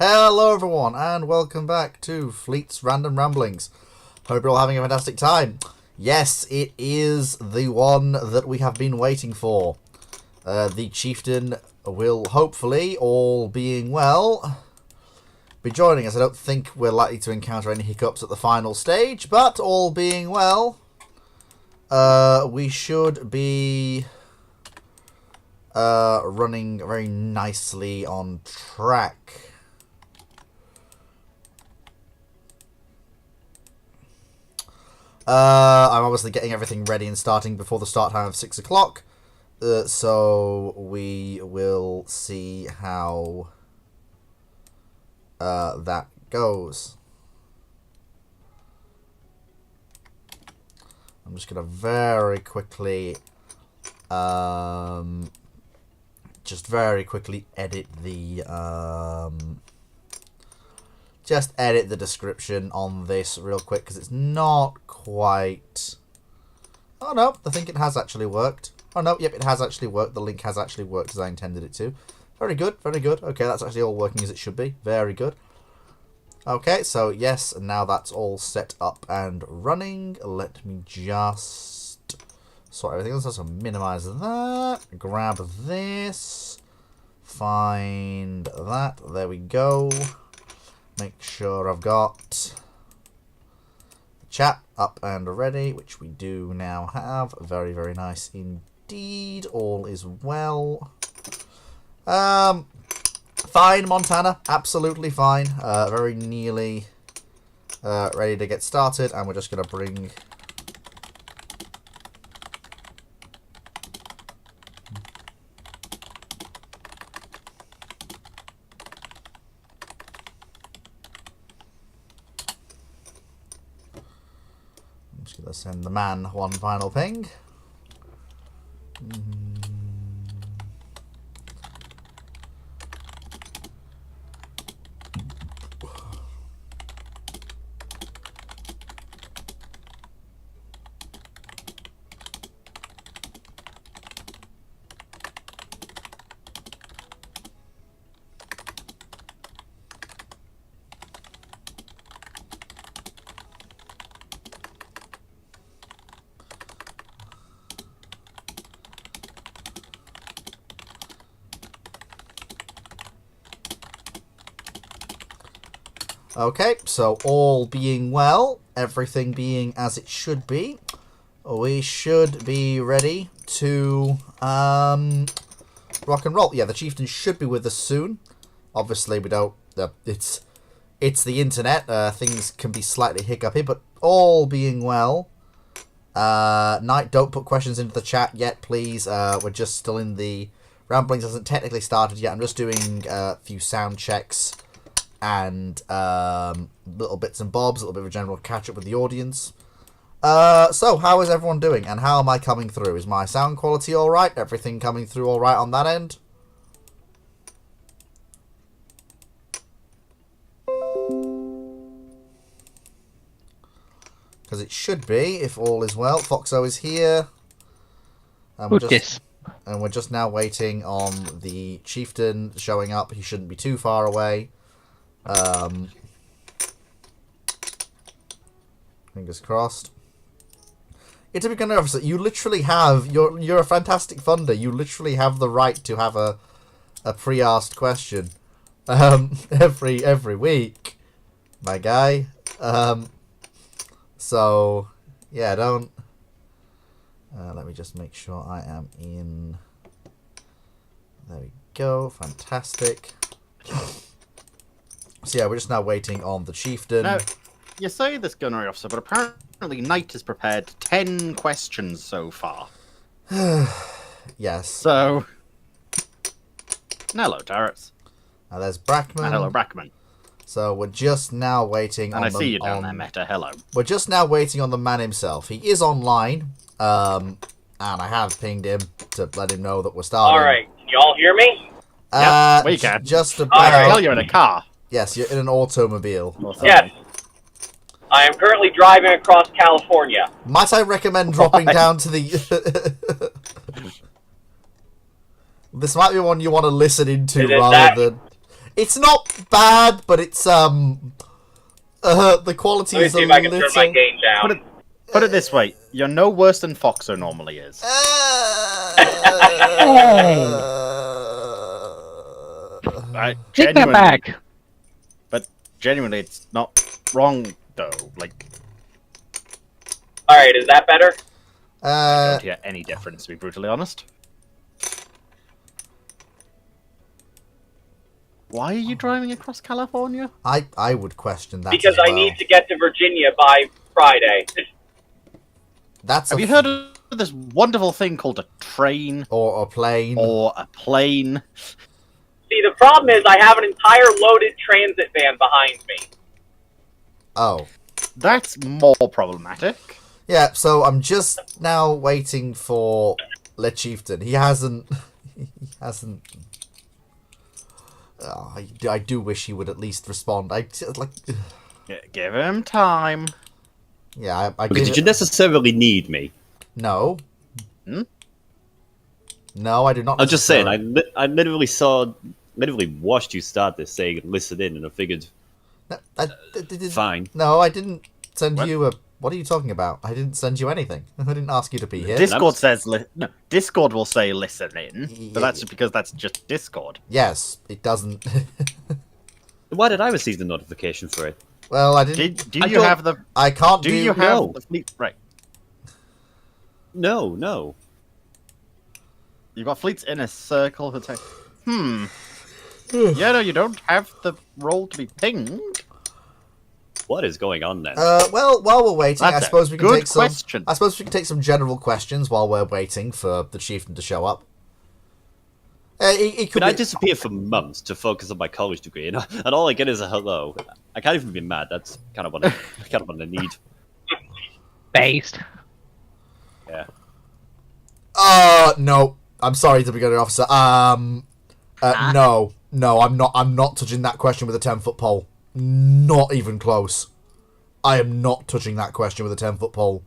Hello everyone and welcome back to Fleet's Random Ramblings. Hope you're all having a fantastic time. Yes, it is the one that we have been waiting for. The Chieftain will hopefully, all being well, be joining us. I don't think we're likely to encounter any hiccups at the final stage, but all being well, we should be running very nicely on track. I'm obviously getting everything ready and starting before the start time of 6 o'clock. So we will see how that goes. I'm just going to very quickly edit the edit the description on this real quick because it's not quite... Oh no, I think it has actually worked. Oh no, yep, it has actually worked. The link has actually worked as I intended it to. Very good, very good. Okay, that's actually all working as it should be. Very good. Okay, so yes, and now that's all set up and running. Let me just sort everything else. So minimize that. Grab this. Find that. There we go. Make sure I've got the chat up and ready, which we do now have. Very, very nice indeed. All is well. Fine, Montana. Absolutely fine. Very nearly ready to get started, and we're just going to bring... Let's send the man one final ping. Okay, so all being well, everything being as it should be, we should be ready to rock and roll. Yeah, the Chieftain should be with us soon. Obviously, we don't... it's the internet. Things can be slightly hiccupy, but all being well. Knight, don't put questions into the chat yet, please. We're just still in the... Ramblings hasn't technically started yet. I'm just doing a few sound checks and little bits and bobs, a little bit of a general catch-up with the audience. So, how is everyone doing, and how am I coming through? Is my sound quality alright? Everything coming through alright on that end? Because it should be, if all is well. Foxo is here. And we're just now waiting on the Chieftain showing up. He shouldn't be too far away. Fingers crossed. It's a bit nervous that you literally have... You're a fantastic funder. You literally have the right to have a pre-asked question every week, my guy. So, yeah, don't... let me just make sure I am in... There we go. Fantastic. So, yeah, we're just now waiting on the Chieftain. Now, you say this gunnery officer, but apparently Knight has prepared 10 questions so far. Yes. So, hello, turrets. Now, there's Brackman. And hello, Brackman. So, we're just now waiting on And I see you down there, Meta. Hello. We're just now waiting on the man himself. He is online, and I have pinged him to let him know that we're starting. Alright, can you all hear me? Yep, we can. Just about. I can tell you're in a car. Yes, you're in an automobile. Yes. I am currently driving across California. Might I recommend dropping down to the... This might be one you want to listen into rather than... It's not bad, but it's the quality Let me is see a if I can turn little. my gain down. Put it this way: you're no worse than Foxer normally is. Take that back. But genuinely, it's not wrong though. Like, Alright, is that better? I don't hear any difference, to be brutally honest. Why are you driving across California? I would question that Because as well. I need to get to Virginia by Friday. That's Have you heard of this wonderful thing called a train or a plane? or a plane? See, the problem is I have an entire loaded transit van behind me. Oh. That's more problematic. Yeah, so I'm just now waiting for Le Chieftain. He hasn't. He hasn't. Oh, I do wish he would at least respond. I like. Give him time. Yeah, I Because did you necessarily need me? No. Hmm? No, I do not. I'm just saying, necessarily. I literally watched you start this saying listen in, and I figured, fine. No, I didn't send What? you a. What are you talking about? I didn't send you anything. I didn't ask you to be here. Discord says no. Discord will say listen in, Yeah. but that's because that's just Discord. Yes, it doesn't. Why did I receive the notification for it? Well, I didn't. Do I you don't- have the? I can't Do do. you have No. the fleet? Right. No. You've got fleets in a circle for tech. Yeah, no, you don't have the role to be pinged. What is going on then? Well, while we're waiting, I That's a suppose we can good take some. question. I suppose we can take some general questions while we're waiting for the chieftain to show up. It could Could I be. disappear for months to focus on my college degree, and all I get is a hello? I can't even be mad. That's kind of what I need. Based. Yeah. No. I'm sorry, to brigadier officer. No, I'm not. I'm not touching that question with a 10-foot pole. Not even close. I am not touching that question with a 10-foot pole.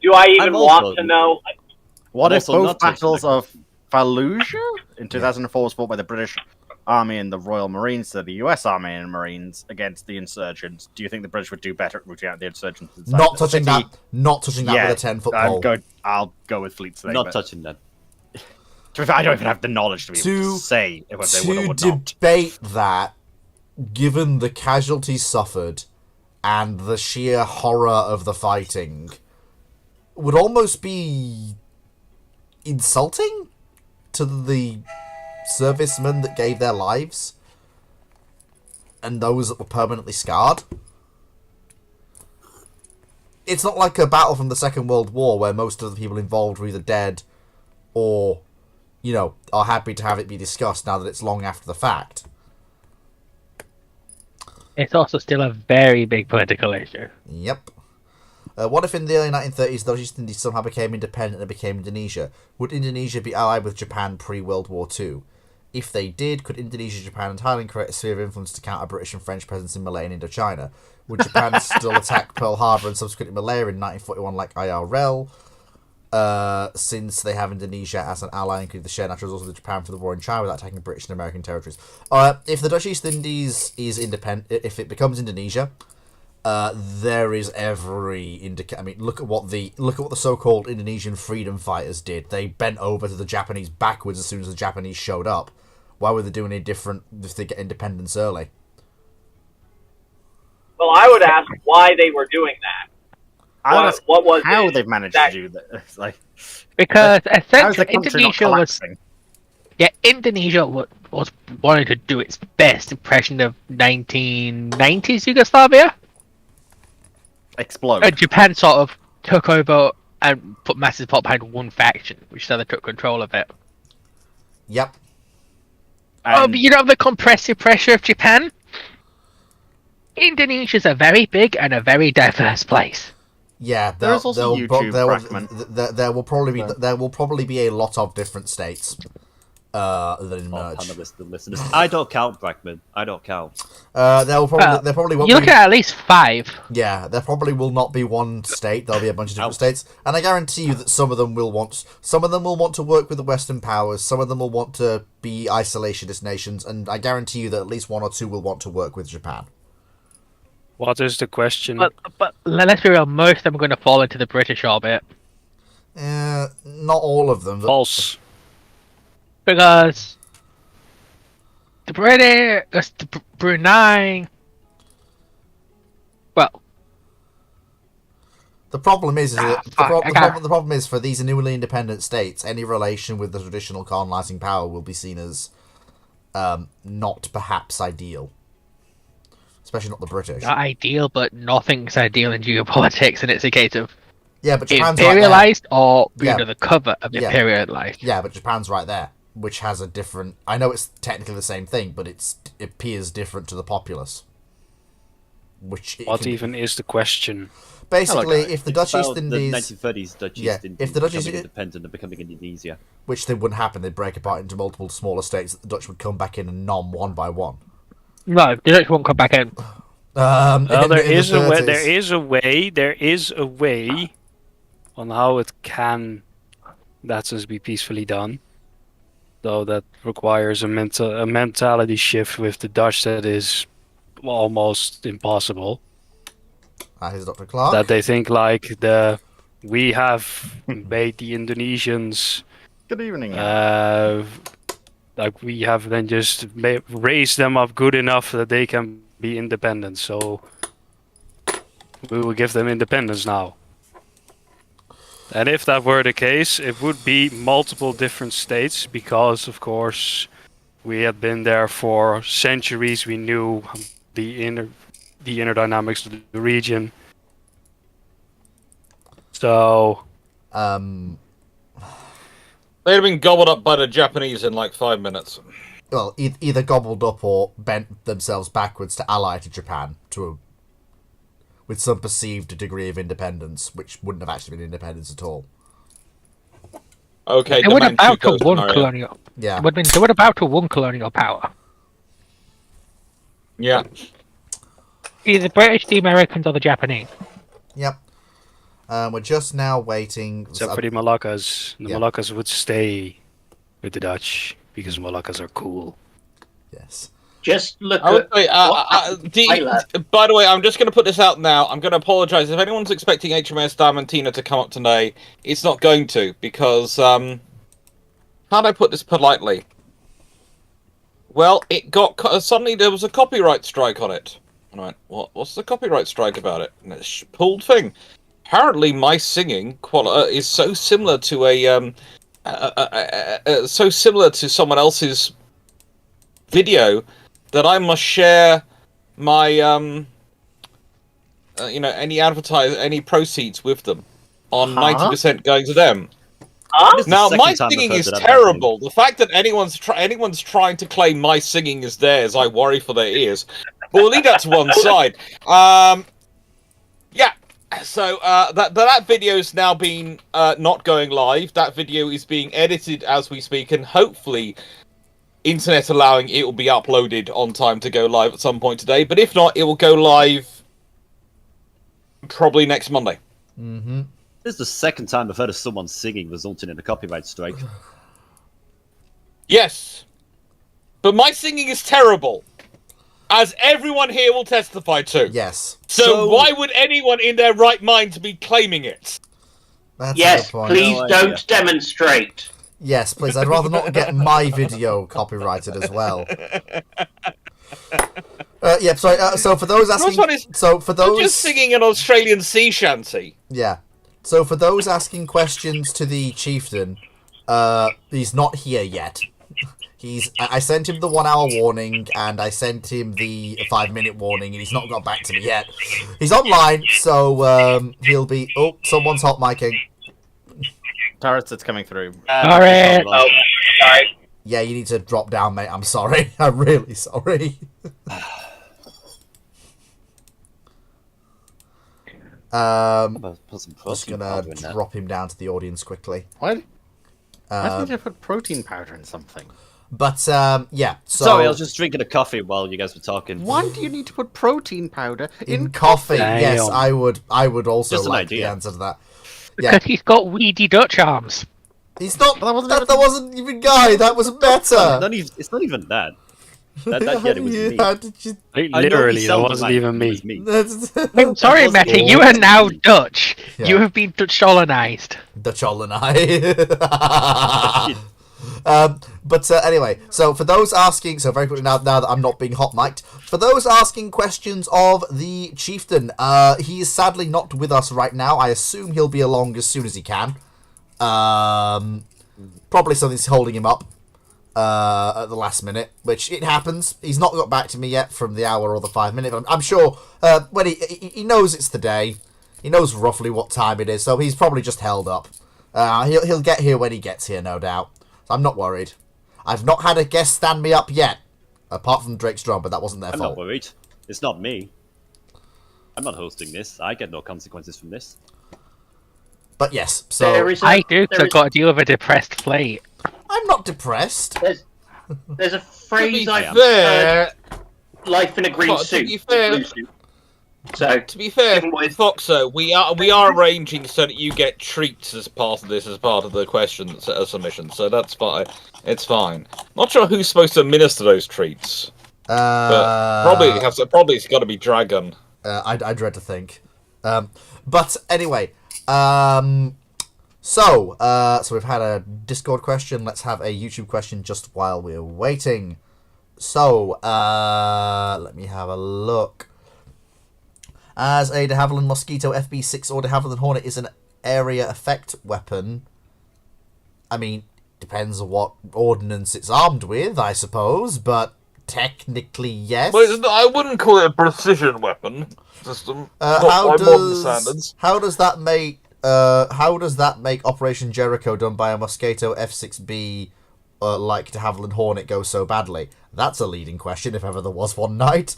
Do I even I'm also- want to know? What I'm if also both not touching battles the- of Fallujah in 2004 was fought by the British Army and the Royal Marines to the US Army and Marines against the insurgents? Do you think the British would do better at rooting out the insurgents? inside Not the touching city? that. Not touching that Yeah, with a 10-foot pole. I'll go with fleets today. Not but touching that. to be fair, I don't even have the knowledge to be able to say if they would or To would not. debate that, given the casualties suffered and the sheer horror of the fighting, would almost be insulting to the servicemen that gave their lives and those that were permanently scarred. It's not like a battle from the Second World War where most of the people involved were either dead or, are happy to have it be discussed now that it's long after the fact. It's also still a very big political issue. Yep. What if in the early 1930s those East Indies somehow became independent and became Indonesia? Would Indonesia be allied with Japan pre-World War II? If they did, could Indonesia, Japan, and Thailand create a sphere of influence to counter British and French presence in Malay and Indochina? Would Japan still attack Pearl Harbor and subsequently Malaya in 1941 like IRL? Since they have Indonesia as an ally, including the shared natural resources with Japan for the war in China without attacking British and American territories. If the Dutch East Indies is independent, if it becomes Indonesia, there is every indication. I mean, look at what the so-called Indonesian freedom fighters did. They bent over to the Japanese backwards as soon as the Japanese showed up. Why were they doing any different if they get independence early? Well, I would ask why they were doing that. I would ask What was how it they've managed that- to do this. Like, Because how is the essentially country not Indonesia was collapsing? Indonesia was wanting to do its best impression of 1990s Yugoslavia. Explode. And Japan sort of took over and put massive support behind one faction, which so they took control of it. Yep. Oh, And but you know the compressive pressure of Japan? Indonesia's a very big and a very diverse place. Yeah, There's also YouTube fragment. there will probably be a lot of different states. than Oh, merge. panelists and listeners. I don't count, Brackman. I don't count. There probably won't You look be. at least 5. Yeah, there probably will not be one state. There'll be a bunch of different Ouch. states, and I guarantee you that some of them will want. Some of them will want to work with the Western powers. Some of them will want to be isolationist nations, and I guarantee you that at least 1 or 2 will want to work with Japan. What is the question? But let's be real, most of them are going to fall into the British orbit. Not all of them. False. Because the British, Brunei. Well, The problem is that fuck, I can't- the problem is for these newly independent states, any relation with the traditional colonizing power will be seen as not perhaps ideal, especially not the British. not ideal, but nothing's ideal in geopolitics, and it's a case of Yeah, but Japan's right there. imperialized or being Yeah. under the cover of Yeah. imperialized. Yeah, but Japan's right there, which has a different. I know it's technically the same thing, but it appears different to the populace. Which it What can- even is the question? basically, if the It's Dutch about East the Indies, 1930s Dutch Yeah, East Indies if the Dutch becoming East- independent and becoming Indonesia. which they wouldn't happen, they'd break apart into multiple smaller states. The Dutch would come back in and nom one by one. No, the Dutch won't come back in. Well, In there the is a way. 30s. There is a way on how it can, that is, be peacefully done. Though that requires a mentality shift with the Dutch that is almost impossible. Here's Dr. Clark. That they think like we have made the Indonesians Good evening. like we have then just raised them up good enough that they can be independent. So we will give them independence now. And if that were the case, it would be multiple different states because, of course, we had been there for centuries. We knew the inner dynamics of the region. So Um, They'd have been gobbled up by the Japanese in like 5 minutes. well, either gobbled up or bent themselves backwards to ally to Japan with some perceived degree of independence, which wouldn't have actually been independence at all. Okay, They would have bowed to Manchukuo one scenario. colonial. Yeah. They would have bowed to one colonial power. Yeah. Either the British, the Americans, or the Japanese. Yep. We're just now waiting. except for the Moluccas, the Yeah. Moluccas would stay with the Dutch because Moluccas are cool. Yes. Just look I would at say, what happened. by the way, I'm just going to put this out now. I'm going to apologise if anyone's expecting HMS Diamantina to come up today. It's not going to because how do I put this politely? Well, it got suddenly there was a copyright strike on it. And I went, what's the copyright strike about it? And it's a pulled thing. Apparently, my singing is so similar to so similar to someone else's video that I must share my any proceeds with them on 90% going to them. This is Now the my second time I've singing heard is that terrible. The fact that anyone's trying to claim my singing is theirs, I worry for their ears. But we'll leave that to one side. Yeah. So that video is now being not going live. That video is being edited as we speak, and hopefully, internet allowing, it will be uploaded on time to go live at some point today. But if not, it will go live probably next Monday. Mm-hmm. This is the second time I've heard of someone singing resulting in a copyright strike. Yes, but my singing is terrible, as everyone here will testify to. Yes. So why would anyone in their right mind be claiming it? That's a Yes, good point. please No don't idea. demonstrate. Yes, please. I'd rather not get my video copyrighted as well. Yeah. Sorry. So for those asking, one is- so for They're those, just singing an Australian sea shanty. yeah. So for those asking questions to the Chieftain, he's not here yet. I sent him the 1 hour warning, and I sent him the 5-minute warning, and he's not got back to me yet. He's online, so he'll be. Oh, someone's hot micing. Turrets that's coming through. Alright. Oh, sorry. Yeah, you need to drop down, mate. I'm sorry. I'm really sorry. Put some Just protein gonna powder in there. drop him down to the audience quickly. What? I think they put protein powder in something. But yeah. So Sorry, I was just drinking a coffee while you guys were talking. Why do you need to put protein powder in coffee, yes, Damn. I would also Just an like the idea. answer to that. Because he's got weedy Dutch arms. He's not. But that wasn't That wasn't even Guy. That was It's better. not even that. Yeah, it was me. How did you? I know Literally, we that sounded wasn't like even it me. was I'm sorry, wasn't Meta, all you are now me. Dutch. Yeah. You have been Dutch colonized. The Chol and I. But anyway, so for those asking, so very quickly now that I'm not being hot mic'd, for those asking questions of the Chieftain, he is sadly not with us right now. I assume he'll be along as soon as he can. Probably something's holding him up at the last minute, which it happens. He's not got back to me yet from the hour or the 5 minute. But I'm sure when he knows it's the day, he knows roughly what time it is, so he's probably just held up. He'll get here when he gets here, no doubt. So I'm not worried. I've not had a guest stand me up yet, apart from Drake's drum, but that wasn't their I'm fault. not worried. It's not me. I'm not hosting this. I get no consequences from this. But yes, so There is a, I do, because there I've got to deal with a depressed plate. I'm not depressed. there's a To phrase be I've fair, heard, life in a green Well, to suit. be fair- Blue suit. So, to be fair, Given what is- Foxo, we are arranging so that you get treats as part of this, as part of the question submission. So that's fine. It's fine. Not sure who's supposed to administer those treats, but probably it's got to be Dragon. I dread to think. But anyway, so we've had a Discord question. Let's have a YouTube question just while we're waiting. So, let me have a look. As a de Havilland Mosquito FB6 or de Havilland Hornet is an area effect weapon, I mean, depends on what ordnance it's armed with, I suppose, but technically, yes. But I wouldn't call it a precision weapon system. Not by modern standards. How does that make Operation Jericho done by a Mosquito F6B like de Havilland Hornet go so badly? That's a leading question, if ever there was one, Knight.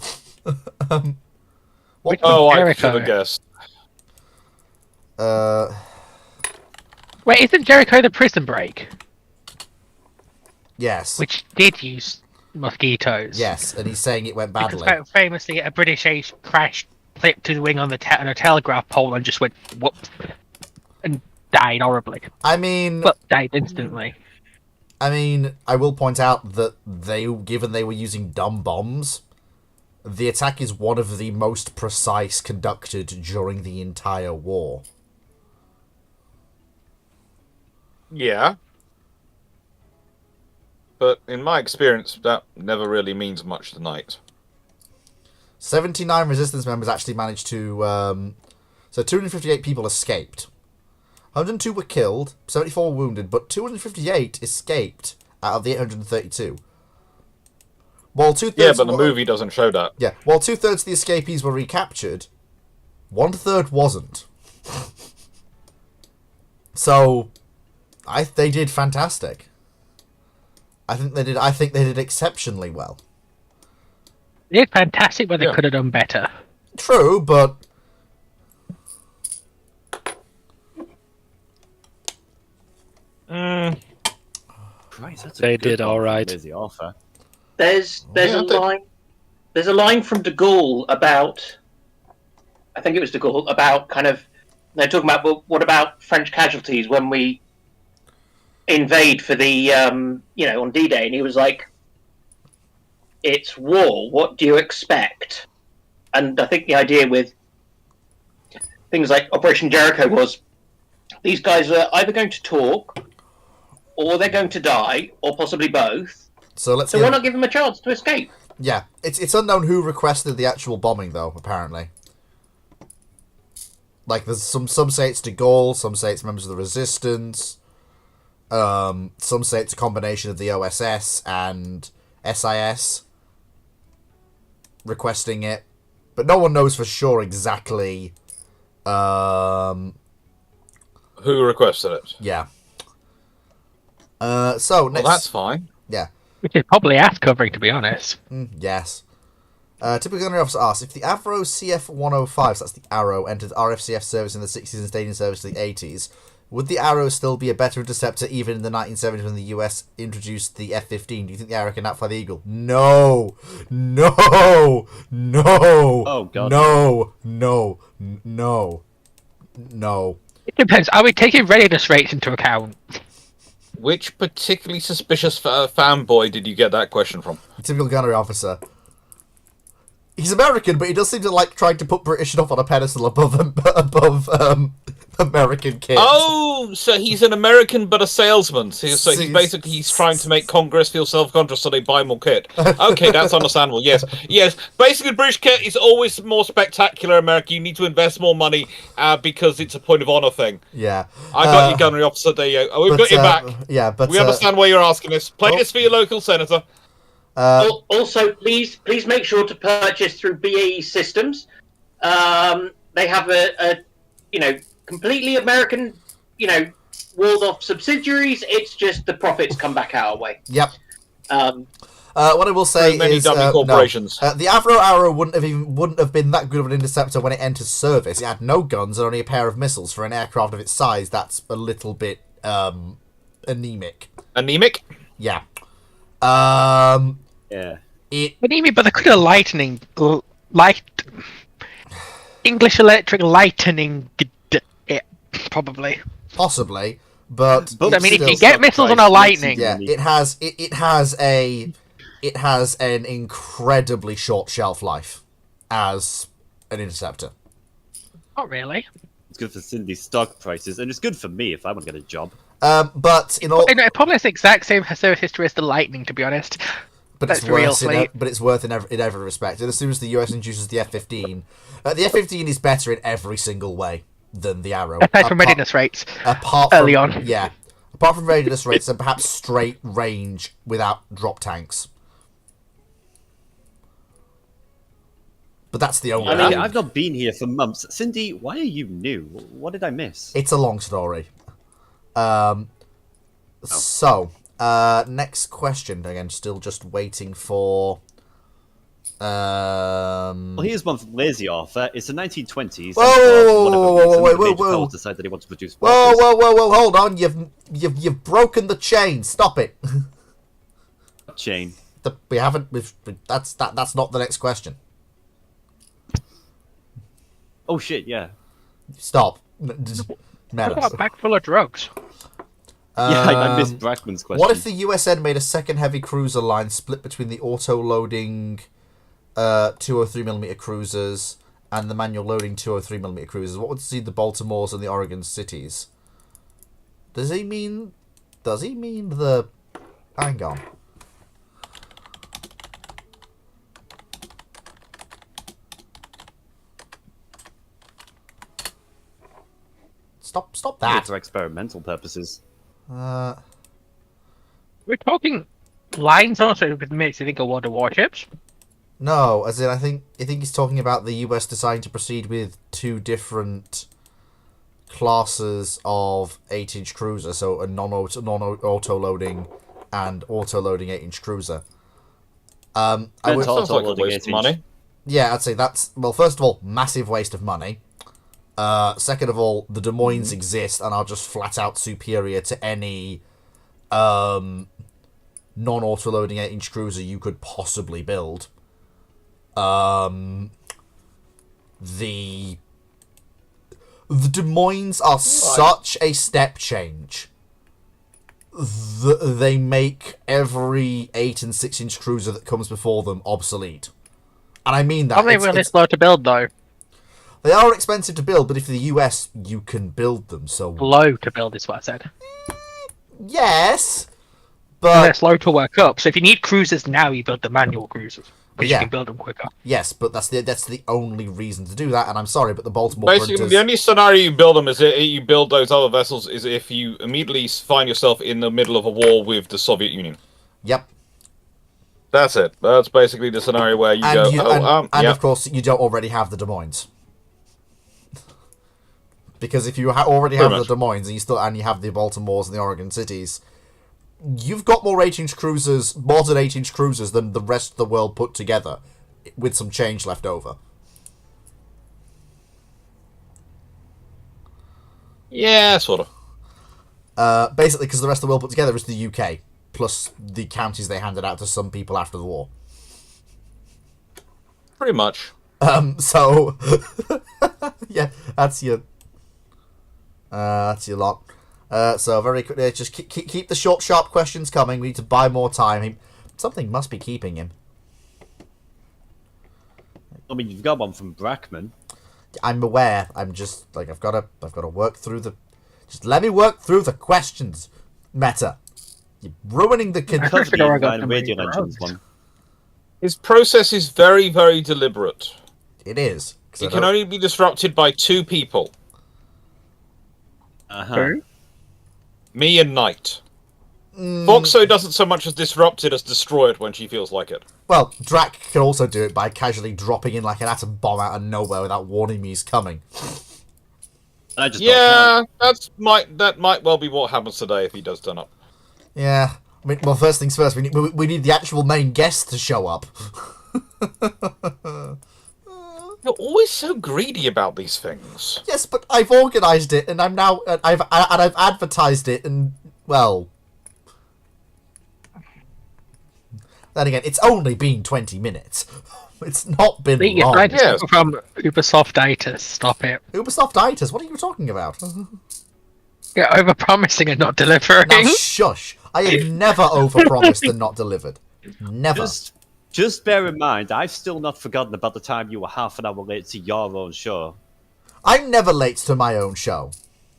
Which Oh, one's I Jericho? should have guessed. Wait, isn't Jericho the prison break? Yes. Which did use mosquitoes. Yes, and he's saying it went badly. Because quite famously, a British ace crashed, clipped to the wing on on a telegraph pole and just went whoops and died horribly. I mean, But died instantly. I will point out that given they were using dumb bombs, the attack is one of the most precise conducted during the entire war. Yeah. But in my experience, that never really means much tonight. 79 resistance members actually managed to... so 258 people escaped. 102 were killed, 74 were wounded, but 258 escaped out of the 832. While two-thirds Yeah, but the were- movie doesn't show that. Yeah, while 2/3 of the escapees were recaptured, 1/3 wasn't. So, they did fantastic. I think they did exceptionally well. They did fantastic, but they Yeah. could have done better. True, but Christ, that's a They good did one all from right. Lizzie Arthur. there's Yeah, a they- line. There's a line from De Gaulle about. I think it was De Gaulle about kind of. They're talking about, well, what about French casualties when we invade for the on D-Day, and he was like, "It's war. What do you expect?" And I think the idea with things like Operation Jericho was these guys are either going to talk, or they're going to die, or possibly both. so let's So hear- why not give them a chance to escape? Yeah, it's unknown who requested the actual bombing, though, apparently. Like, there's some say it's De Gaulle, some say it's members of the Resistance, some say it's a combination of the OSS and SIS requesting it, but no one knows for sure exactly, Who requested it? yeah. So, Well, next... that's fine. Yeah. Which is probably ass covering, to be honest. Yes. Typical gunnery officer asks, if the Avro CF-105, so that's the Arrow, entered RFCF service in the 60s and stayed in service to the 80s, Would the Arrow still be a better interceptor even in the 1970s when the US introduced the F-15? Do you think the Arrow can outfly the Eagle? No! No! No! Oh, God. No! No! No! No. It depends. Are we taking readiness rates into account? Which particularly suspicious fanboy did you get that question from? Typical gunnery officer. He's American, but he does seem to like trying to put British stuff on a pedestal above American kids. Oh, so he's an American but a salesman. So he's trying to make Congress feel self-conscious so they buy more kit. Okay, that's understandable. Yes. Basically, British kit is always more spectacular. America, you need to invest more money because it's a point of honor thing. Yeah. I got you, gunnery officer. There you go. We've got your back. Yeah, but we understand why you're asking this. Play this for your local senator. Also, please make sure to purchase through BAE Systems. They have a completely American, walled off subsidiaries. It's just the profits come back our way. Yep. What I will say many is, dummy corporations. No. The Avro Arrow wouldn't have been that good of an interceptor when it entered service. It had no guns and only a pair of missiles. For an aircraft of its size, that's a little bit anemic. Anemic? Yeah. Yeah. Anemic, but they could have English electric lightning it, probably. Possibly, but I mean, if you get missiles on a lightning, yeah, it has an incredibly short shelf life as an interceptor. Not really. It's good for Cindy's stock prices, and it's good for me if I want to get a job. But in all, it probably has the exact same service history as the lightning, to be honest. But it's worth in every respect. And as soon as the US introduces the F-15, the F-15 is better in every single way than the Arrow. Aside from readiness rates, early on. Yeah. Apart from readiness rates and perhaps straight range without drop tanks. But that's the only... I've not been here for months. Cindy, why are you new? What did I miss? It's a long story. So... next question. Again, still just waiting for... Well, here's one from Lazy Arthur. It's the 1920s. Whoa! Decide that he wants to produce. Whoa! Hold on! You've broken the chain. Stop it. Chain. We haven't. That's not the next question. Oh shit! Yeah. Stop. What about a bag full of drugs? I missed Brackman's question. What if the USN made a second heavy cruiser line split between the auto-loading 203mm cruisers and the manual loading 203mm cruisers? What would see the Baltimores and the Oregon cities? Does he mean the... Hang on. Stop that. For experimental purposes. We're talking lines also, which makes you think of water warships. No, as in I think he's talking about the US deciding to proceed with two different classes of 8-inch cruiser, so a non-auto loading and auto loading 8-inch cruiser. Sounds like a waste of money. Yeah, I'd say that's, well, first of all, massive waste of money. Second of all, the Des Moines exist and are just flat out superior to any non-auto loading 8-inch cruiser you could possibly build. The Des Moines are such a step change that they make every 8 and 6-inch cruiser that comes before them obsolete. And I mean that. Are they really slow to build, though? They are expensive to build, but if the US, you can build them, so... Slow to build is what I said. Yes, And they're but... slow to work up, so if you need cruisers now, you build the manual cruisers. But Yeah. you can build them quicker. Yes, but that's the only reason to do that, and I'm sorry, but the Baltimore Basically, Brunters... the only scenario you build them is you build those other vessels is if you immediately find yourself in the middle of a war with the Soviet Union. Yep. That's it. That's basically the scenario where you And, go. of course, you don't already have the Des Moines. Because if you already have the Des Moines and you have the Baltimores and the Oregon cities, you've got more 8-inch cruisers, modern 8-inch cruisers than the rest of the world put together, with some change left over. Yeah, sort of. Basically, because the rest of the world put together is the UK, plus the counties they handed out to some people after the war. Pretty much. So, yeah, that's your lot. So very quickly, just keep the short, sharp questions coming. We need to buy more time. Something must be keeping him. I mean, you've got one from Brackman. I'm aware. I'm just like I've got to work through the. Just let me work through the questions. Meta, you're ruining the kid. Radio Legends one. His process is very, very deliberate. It is. It can only be disrupted by 2 people. Me and Knight. Foxo doesn't so much as disrupt it as destroy it when she feels like it. Well, Drac can also do it by casually dropping in like an atom bomb out of nowhere without warning me he's coming. That might well be what happens today if he does turn up. Yeah. I mean, well, first things first, we need the actual main guest to show up. You're always so greedy about these things. Yes, but I've organised it, and I've advertised it, and well, then again, it's only been 20 minutes. It's not been long. You're trying to speak from Ubisoft-itis. Stop it. Ubisoft-itis? What are you talking about? You're over-promising and not delivering. Now, shush. I have never overpromised and not delivered. Never. Just bear in mind, I've still not forgotten about the time you were half an hour late to your own show. I'm never late to my own show.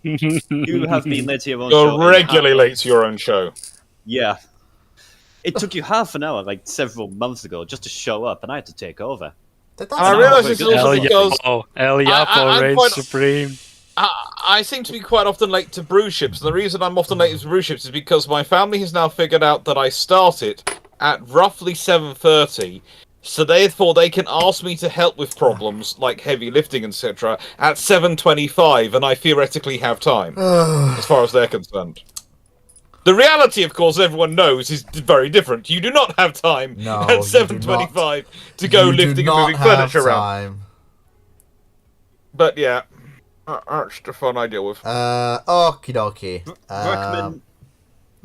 You have been late to your own show. You're regularly late to your own show. Yeah. It took you half an hour, like several months ago, just to show up, and I had to take over. I realise this is also because El Yapo reigns supreme. I seem to be quite often late to brew ships. The reason I'm often late to brew ships is because my family has now figured out that I start it at roughly 7:30, so therefore they can ask me to help with problems like heavy lifting, etc. at 7:25, and I theoretically have time, as far as they're concerned. The reality, of course, everyone knows is very different. You do not have time at 7:25 to go lifting and moving furniture around. But yeah. That's the fun I deal with. Okie dokie.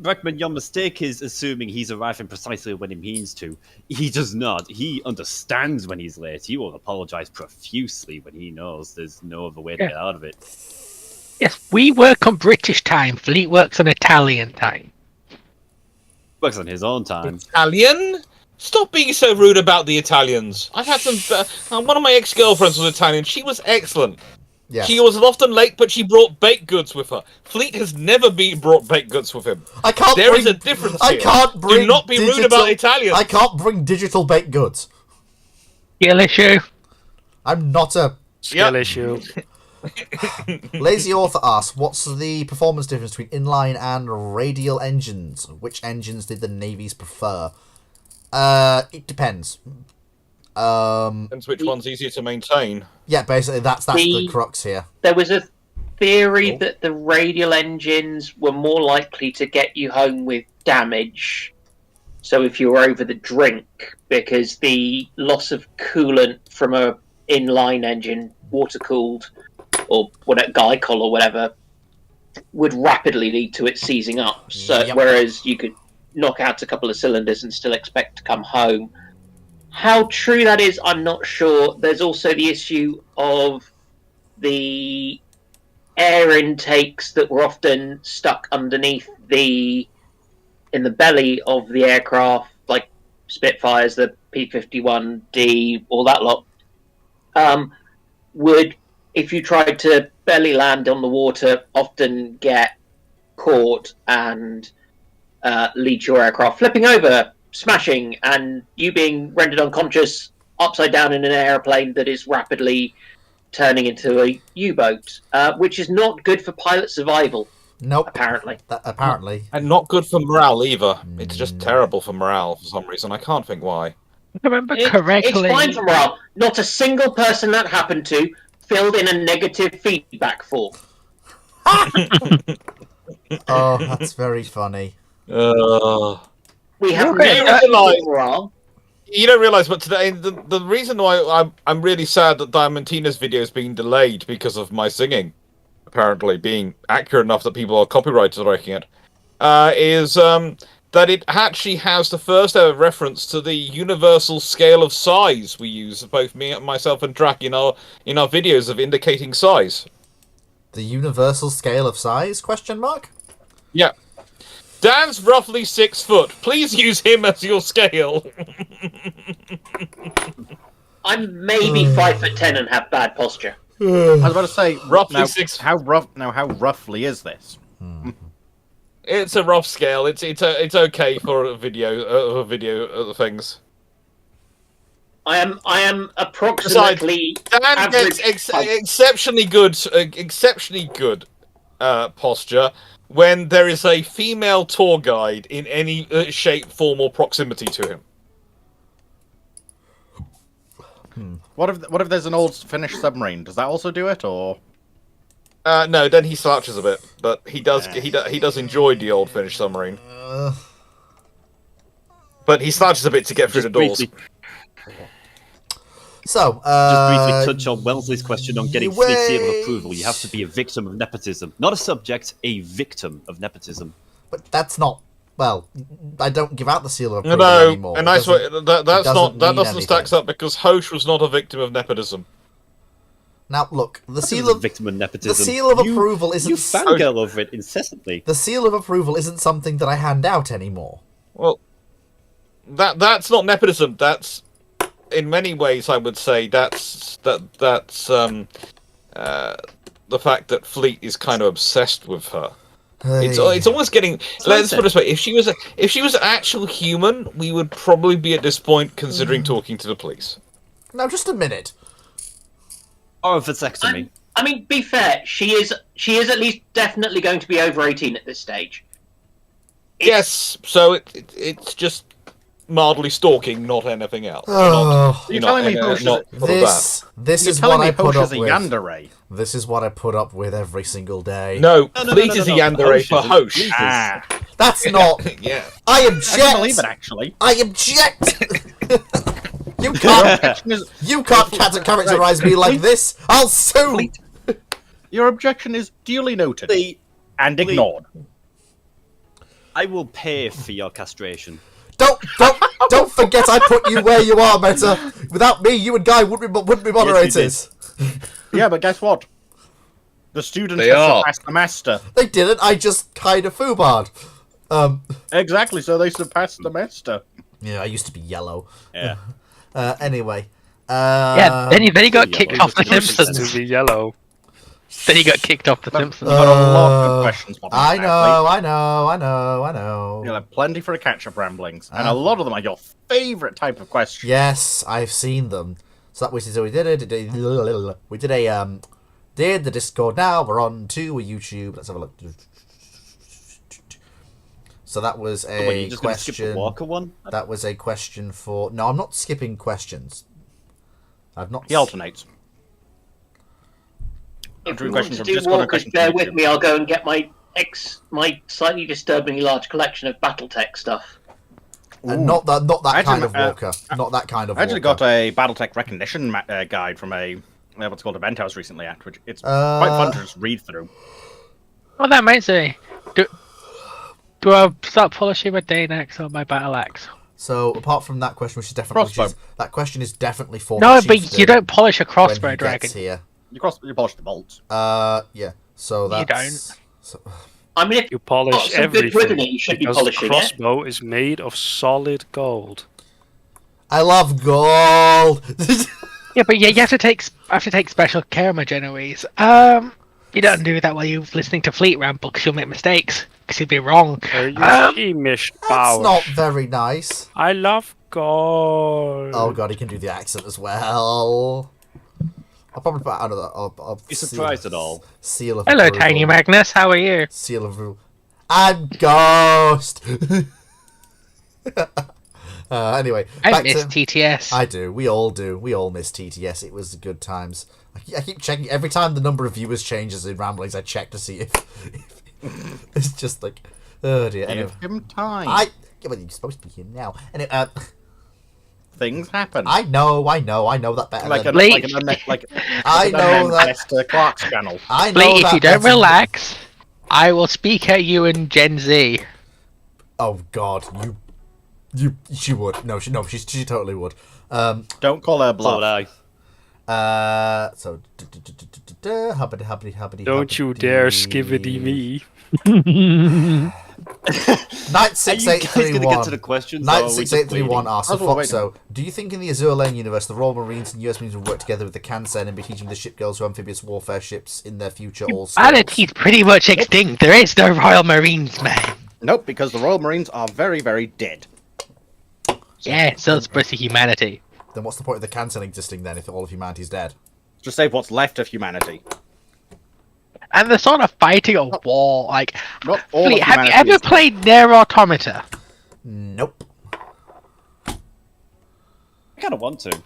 Brackman, your mistake is assuming he's arriving precisely when he means to. He does not. He understands when he's late. He will apologise profusely when he knows there's no other way to get out of it. Yes, we work on British time. Fleet works on Italian time. Works on his own time. Italian? Stop being so rude about the Italians. I've had some... one of my ex-girlfriends was Italian. She was excellent. Yes. She was often late, but she brought baked goods with her. Fleet has never brought baked goods with him. There is a difference here. Do not be rude about Italians. I can't bring digital baked goods. Skill issue. I'm not a... Skill issue. Lazy Author asks, what's the performance difference between inline and radial engines? Which engines did the navies prefer? It depends. Depends which one's easier to maintain. Yeah, basically that's the crux here. There was a theory that the radial engines were more likely to get you home with damage. So if you were over the drink, because the loss of coolant from a inline engine, water cooled or glycol or whatever, would rapidly lead to it seizing up. So whereas you could knock out a couple of cylinders and still expect to come home. How true that is, I'm not sure. There's also the issue of the air intakes that were often stuck underneath in the belly of the aircraft, like Spitfires, the P-51D, all that lot, would, if you tried to belly land on the water, often get caught and lead your aircraft flipping over, smashing, and you being rendered unconscious upside down in an airplane that is rapidly turning into a U-boat, which is not good for pilot survival. Nope. Apparently. And not good for morale either. It's just terrible for morale for some reason. I can't think why. If I remember correctly. It's fine for morale. Not a single person that happened to filled in a negative feedback form. Oh, that's very funny. We have morale. You don't realise, but today the reason why I'm really sad that Diamantina's video is being delayed because of my singing. apparently being accurate enough that people are copyright striking it, is that it actually has the first ever reference to the universal scale of size we use, both myself and Drac, in our videos of indicating size. The universal scale of size? Question mark? Yeah. Dan's roughly 6 foot. Please use him as your scale. I'm maybe 5'10" and have bad posture. I was about to say, Roughly now, 6. How roughly is this? It's a rough scale. It's okay for a video things. I am approximately Dan average gets height. exceptionally good posture when there is a female tour guide in any shape, form, or proximity to him. What if there's an old Finnish submarine? Does that also do it, or? No, then he slouches a bit, but he does enjoy the old Finnish submarine. But he slouches a bit to get through the doors. Briefly, So, just briefly touch on Wellesley's question on getting Fleet seal of approval. You have to be a victim of nepotism. Not a subject, a victim of nepotism. but that's not. Well, I don't give out the seal of approval No, anymore. and It that's doesn't- that doesn't doesn't mean stacks anything. up because Hosh was not a victim of nepotism. Now, look, the He seal was a of victim of nepotism. the seal of approval You isn't fangirl over it incessantly. the seal of approval isn't something that I hand out anymore. Well, that's not nepotism. That's, in many ways, I would say that's the fact that Fleet is kind of obsessed with her. It's almost getting. Let's put it this way: if she was an actual human, we would probably be at this point considering talking to the police. Now, just a minute. Or a vasectomy. I mean, be fair, she is at least definitely going to be over 18 at this stage. Yes, so it's just mildly stalking, not anything else. Oh, You're telling me Hosh not this You're is telling what me I put Hosh up is a with. yandere? This is what I put up with every single day. No, No, Fleet is a yandere for Hosh. Fleet is- Ah, That's not. Yeah. I I can believe it object. actually. I object. You Your can't. objection is You can't characterize me like this. I'll sue. Fleet. Your objection is duly noted and ignored. I will pay for your castration. Don't forget I put you where you are, Meta. Without me, you and Guy wouldn't be moderators. Yeah, but guess what? The students They have are. surpassed the master. They didn't. I just kind of foobarred. Exactly, so they surpassed the master. Yeah, I used to be yellow. Yeah. Anyway. Yeah, then he got yeah, kicked well, off The Used Simpsons. to be yellow. Then he got kicked off The Simpsons. Got a lot of questions. Bobby, I apparently. know. You'll have plenty for the catch-up ramblings, and a lot of them are your favourite type of question. Yes, I've seen them. So that was so we did it. We did the Discord. Now we're on to a YouTube. Let's have a look. So that was a Wait, you're just going to skip the question. Walker one? That was a question for. No, I'm not skipping questions. I've not. He alternates. If Drew, we want questions to from do Discord and walkers, questions bear from with YouTube. me. I'll go and get my slightly disturbingly large collection of BattleTech stuff. Not that Actually, kind of walker. Not that kind of I actually walker. got a BattleTech recognition guide from a what's called event I was recently at, which it's quite fun to just read through. Oh, that reminds me. Do I start polishing my Danax or my Battle Axe? So apart from that question, which is definitely Crossbow. that question is definitely for No, the but Chieftain you don't polish a when crossbow he dragon. gets here. You polish the bolts. Yeah. So You that's. So, I mean, if You polish got some good wood in everything it, you should be because polishing the it. crossbow is made of solid gold. I love gold. Yeah, but you have to take special care of my Genoese. You don't do that while you're listening to Fleet Ramble because you'll make mistakes. Because you'll be wrong. Are you sheemish, That's Powers? not very nice. I love gold. Oh god, he can do the accent as well. I'll probably put another. You surprised at all? Seal of Hello, approval. Tiny Magnus. How are you? Seal of approval. I'm Ghost. Anyway, I back miss to- TTS. I do. We all do. We all miss TTS. It was good times. I keep checking every time the number of viewers changes in Ramblings. I check to see if it's just like, oh dear. Anyway, Give him time. yeah, well, you're supposed to be here now. Anyway, things happen. I know that better. like than, an, like Lee. an unmet, like I know that. Lester Clark's channel. I know Lee, that. if you don't better than- relax, I will speak at you in Gen Z. Oh God, she would. No, she totally would. Don't call her So bluff. would I. So hubbity. Don't you dare skivvy me. Knight Are you guys going to get to 6831. the questions? Knight or are we just 6831 waiting? asks, I was waiting. so do you think in the Azure Lane universe the Royal Marines and US Marines will work together with the Kansen and be teaching the ship girls who amphibious warfare ships in their future all skills? Humanity's pretty much extinct. There is no Royal Marines, man. Nope, because the Royal Marines are very, very dead. Yeah, so it's supposed to humanity. Then what's the point of the Kansen existing then if all of humanity's dead? Just save what's left of humanity. And they're sort of fighting a war. Like, Not all Fleet, of have you humanity ever is dead. played Near Automata? Nope. I kind of want to.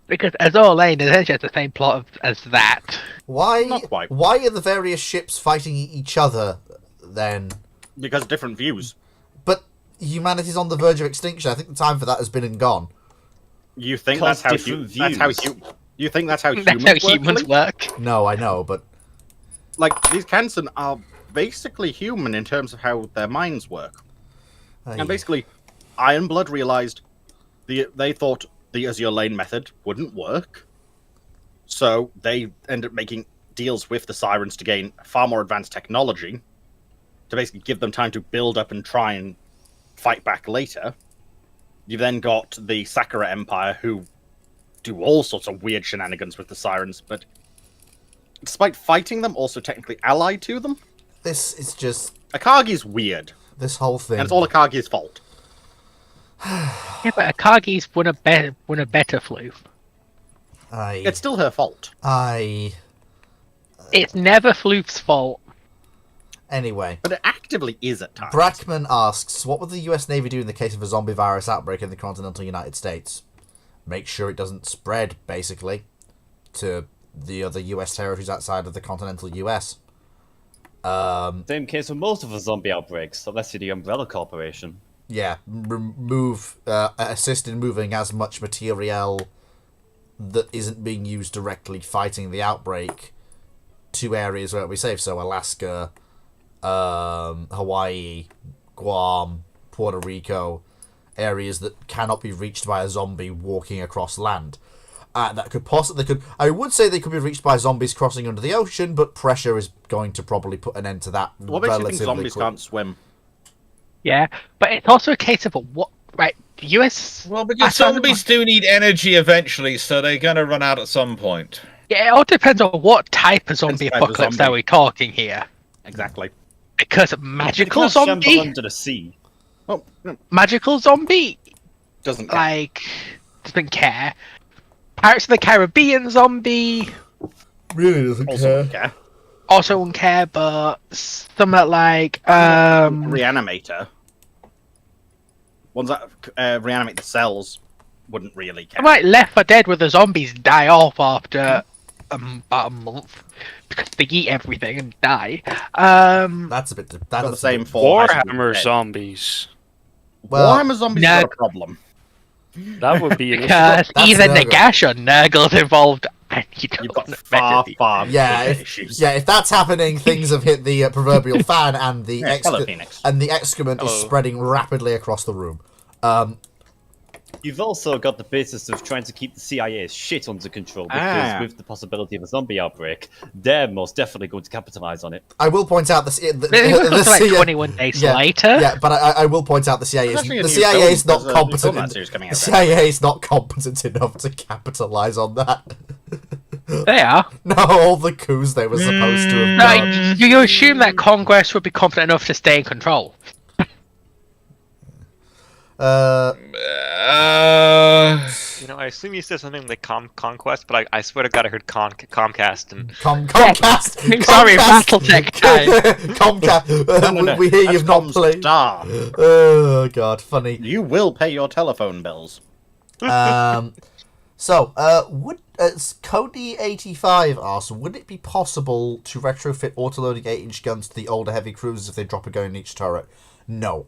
Because Azure Lane essentially has the same plot as that. Why? Not quite. Why are the various ships fighting each other then? Because different views. But humanity's on the verge of extinction. I think the time for that has been and gone. You think Because that's how different that's how views. you think that's how That's humans how work? humans Lee? work. No, I know, but Like these Kansen are basically human in terms of how their minds work. And basically, Ironblood realized they thought the Azure Lane method wouldn't work, so they ended up making deals with the Sirens to gain far more advanced technology, to basically give them time to build up and try and fight back later. You then got the Sakura Empire, who do all sorts of weird shenanigans with the Sirens, but despite fighting them, also technically allied to them. this is just Akagi's weird, this whole thing. and it's all Akagi's fault. Yeah, but Akagi's won a better flu. It's still her fault. It's never Floof's fault. Anyway, But it actively is at times. Brackman asks, what would the US Navy do in the case of a zombie virus outbreak in the continental United States? Make sure it doesn't spread, basically, to the other US territories outside of the continental US. Same case with most of the zombie outbreaks, unless you're the Umbrella Corporation. Yeah, assist in moving as much materiel that isn't being used directly fighting the outbreak to areas where it'll be safe. So Alaska, Hawaii, Guam, Puerto Rico, areas that cannot be reached by a zombie walking across land. That could possibly I would say they could be reached by zombies crossing under the ocean, but pressure is going to probably put an end to that. What makes you think relatively zombies quick. can't swim? Yeah, but it's also a case of right? The US. Well, because zombies do need energy eventually, so they're going to run out at some point. Yeah, it all depends on what type of zombie Type of apocalypse zombie. are we talking here. Exactly. Because They magical can't shamble zombie, under the sea. Well, magical zombie, doesn't count. like doesn't care. Pirates of the Caribbean zombie Really doesn't Also don't care. also won't care, but something like Reanimator. Ones that reanimate the cells wouldn't really care. like Left 4 Dead, where the zombies die off after about a month because they eat everything and die. That's a bit. Got That's the same for Warhammer zombies. Well, Warhammer zombies no. are a problem. That would be an issue. Because That's even Nurgle. Nagash or Nurgle's involved, and you don't You've got want to far, mess with far Yeah, bigger if, issues. yeah. If that's happening, things have hit the proverbial fan, and the Yeah, hello, Phoenix. and the excrement is Hello. spreading rapidly across the room. You've also got the business of trying to keep the CIA's shit under control, because with the possibility of a zombie outbreak, they're most definitely going to capitalize on it. I will point out the Maybe we'll go to like CIA 21 days yeah, later. Yeah, but I will point out the CIA There's actually a the new CIA film- is not there's a new film competent. that series coming The out very CIA is not competent enough to capitalize on that. They are. No, all the coups they were supposed to have No, done. you assume that Congress would be competent enough to stay in control. You know, I assume you said something like Conquest, but I swear to God I heard Comcast and Comcast. Sorry, Comcast. Battletech time. Comcast. No, We hear that's you've not Com's played. Star. Oh god, funny. You will pay your telephone bills. So, would Cody85 asks, would it be possible to retrofit autoloading 8-inch guns to the older heavy cruisers if they drop a gun in each turret? No.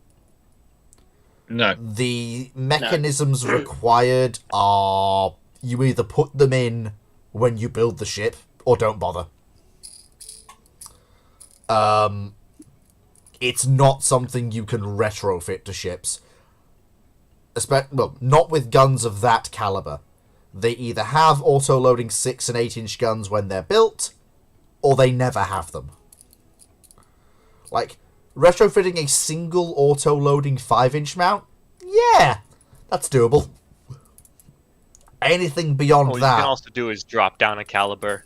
No. The mechanisms required are you either put them in when you build the ship or don't bother. It's not something you can retrofit to ships. Well, not with guns of that caliber. They either have auto-loading 6 and 8-inch guns when they're built, or they never have them. Like, retrofitting a single auto-loading 5-inch mount? Yeah, that's doable. Anything beyond What that... you can also do is drop down a caliber,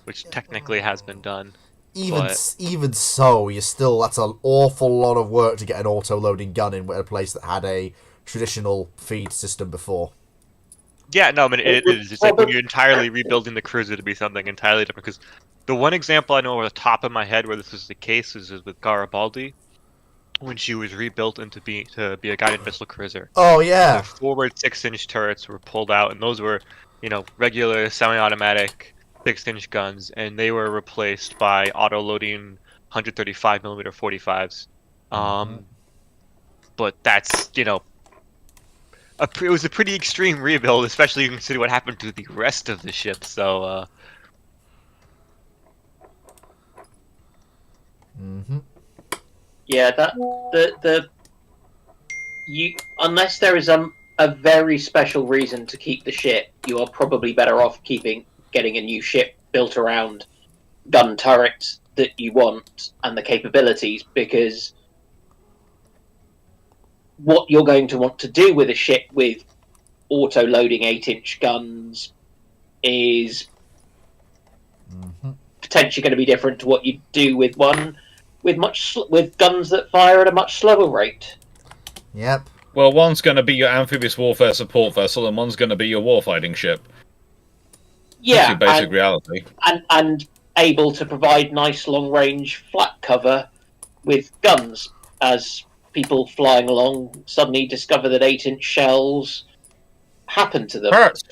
which technically has been done. Even so, that's an awful lot of work to get an auto-loading gun in a place that had a traditional feed system before. Yeah, no, I mean, it is. It's like when you're entirely rebuilding the cruiser to be something entirely different. Because the one example I know over the top of my head where this was the case is with Garibaldi, when she was rebuilt to be a guided missile cruiser. Oh, yeah. The forward 6-inch turrets were pulled out, and those were, regular semi-automatic 6-inch guns, and they were replaced by auto-loading 135mm 45s. But that's, it was a pretty extreme rebuild, especially considering what happened to the rest of the ship. So, Yeah, unless there is a very special reason to keep the ship, you are probably better off getting a new ship built around gun turrets that you want and the capabilities, because what you're going to want to do with a ship with auto-loading 8-inch guns is potentially going to be different to what you do with one with guns that fire at a much slower rate. Yep. Well, one's going to be your amphibious warfare support vessel, and one's going to be your warfighting ship. Yeah, that's your basic reality. And able to provide nice long-range flat cover with guns, as people flying along suddenly discover that 8-inch shells happen to them. Hurts.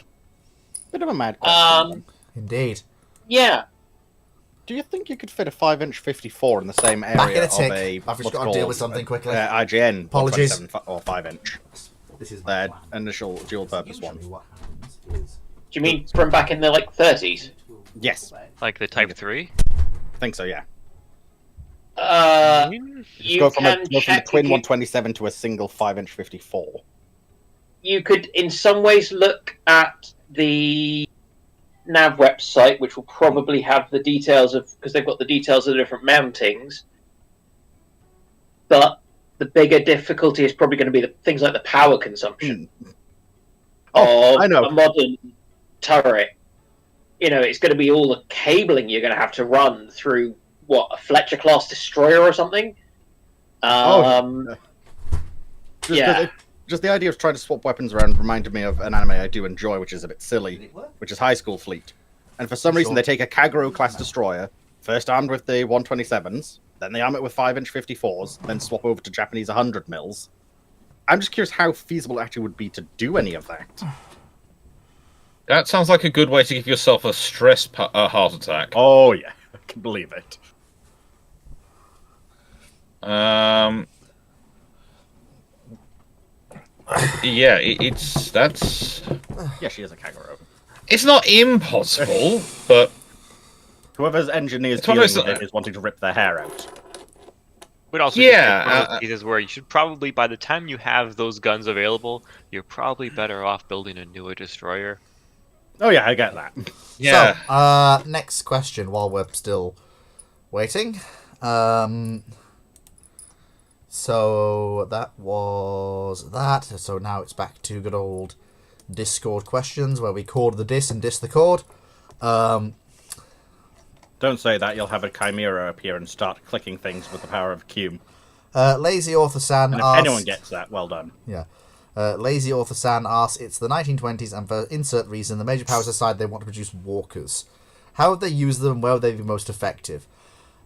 Bit of a mad question. Indeed. Yeah. Do you think you could fit a 5-inch 54 in the same area Back in a of tick. I've just got to deal with something quickly. IGN Apologies. or 5-inch? This is their initial dual-purpose one. Do you mean from back in the 30s? Yes. Like the Type 3? I think so, yeah. You go from can the check twin 127 to a single 5-inch 54. You could, in some ways, look at the nav website, which will probably have the details because they've got the details of the different mountings. But the bigger difficulty is probably going to be things like the power consumption of I know. a modern turret. It's going to be all the cabling you're going to have to run through, a Fletcher class destroyer or something? Just the idea of trying to swap weapons around reminded me of an anime I do enjoy, which is a bit silly, which is High School Fleet. And for some reason, they take a Kagero-class destroyer, first armed with the 127s, then they arm it with 5-inch 54s, then swap over to Japanese 100 mils. I'm just curious how feasible it actually would be to do any of that. That sounds like a good way to give yourself a stress heart attack. Oh, yeah. I can believe it. Yeah, that's... Yeah, she is a Kagero. It's not impossible, but... Whoever's engineers dealing with it is wanting to rip their hair out. But also, one of those cases where you should probably, by the time you have those guns available, you're probably better off building a newer destroyer. Oh yeah, I get that. Yeah. So, next question while we're still waiting. So that was that. So now it's back to good old Discord questions where we chord the dis and dis the chord. Don't say that, you'll have a chimera appear and start clicking things with the power of Cume. Lazy Author San And if asks... anyone gets that, well done. Yeah. Lazy Author San asks, it's the 1920s and for insert reason, the major powers decide they want to produce walkers. How would they use them and where would they be most effective?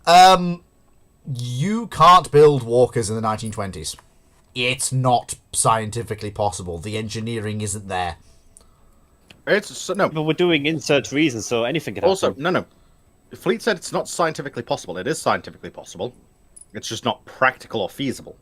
You can't build walkers in the 1920s. It's not scientifically possible. The engineering isn't there. No. But we're doing insert reason, so anything can happen. Also, no. The Fleet said it's not scientifically possible. It is scientifically possible. It's just not practical or feasible.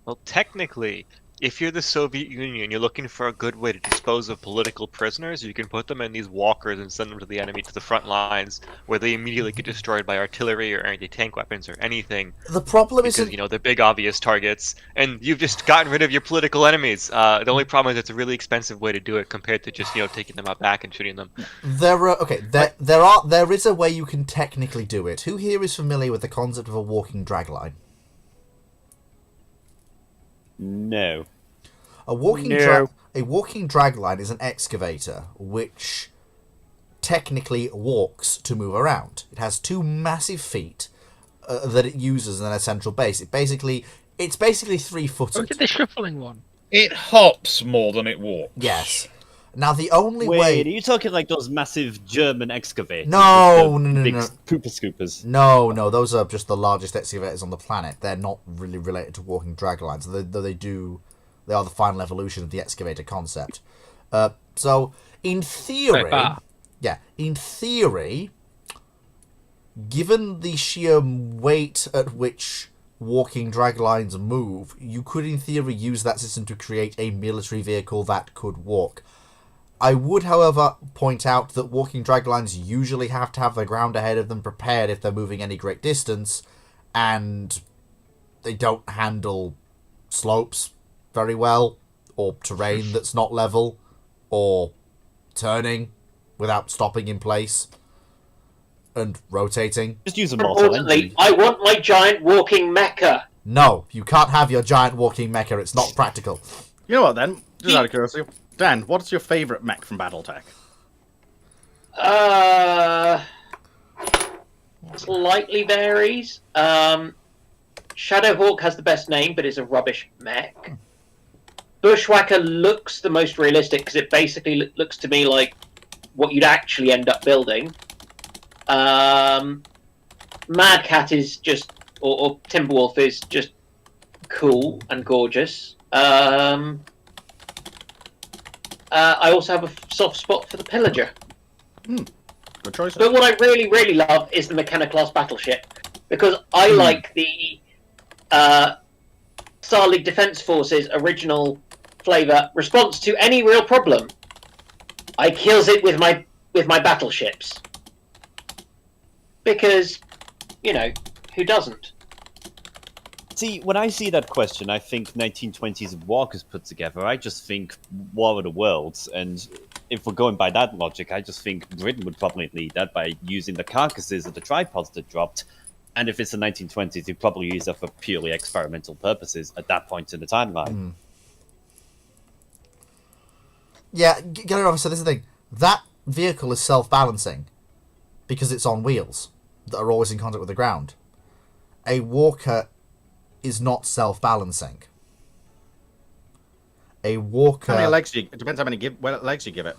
Well, technically, if you're the Soviet Union, you're looking for a good way to dispose of political prisoners, you can put them in these walkers and send them to the enemy to the front lines, where they immediately get destroyed by artillery or anti-tank weapons or anything. The problem because, isn't... they're big, obvious targets, and you've just gotten rid of your political enemies. The only problem is it's a really expensive way to do it compared to just, taking them out back and shooting them. There is a way you can technically do it. Who here is familiar with the concept of a walking dragline? No. A walking dragline is an excavator which technically walks to move around. It has 2 massive feet that it uses in a central base. It's basically 3-footed. Look at the shuffling one. It hops more than it walks. Yes. Now the only Wait, way... are you talking like those massive German excavators? No. Big pooper scoopers. No, those are just the largest excavators on the planet. They're not really related to walking draglines. They are the final evolution of the excavator concept. So, in theory, given the sheer weight at which walking draglines move, you could, in theory, use that system to create a military vehicle that could walk. I would, however, point out that walking draglines usually have to have the ground ahead of them prepared if they're moving any great distance, and they don't handle slopes very well, or terrain that's not level, or turning without stopping in place and rotating. Just use a Importantly, I want my giant walking mecha. No, you can't have your giant walking mecha. It's not practical. You know what, then? Just out of curiosity. Dan, what's your favourite mech from BattleTech? Slightly varies. Shadowhawk has the best name, but is a rubbish mech. Bushwhacker looks the most realistic because it basically looks to me like what you'd actually end up building. Mad Cat is just, or Timberwolf is just cool and gorgeous. I also have a soft spot for the Pillager. Good choice. But what I really, really love is the Mechana-class battleship, because I like the Star League Defense Forces original flavor response to any real problem. I kills it with my battleships. Because, who doesn't? See, when I see that question, I think 1920s walkers put together. I just think War of the Worlds, and if we're going by that logic, I just think Britain would probably lead that by using the carcasses of the tripods that dropped. And if it's the 1920s, they'd probably use that for purely experimental purposes at that point in the timeline. Yeah, get it over. So this is the thing. That vehicle is self-balancing because it's on wheels that are always in contact with the ground. A walker is not self-balancing. A walker... How many legs it depends how many legs you give it.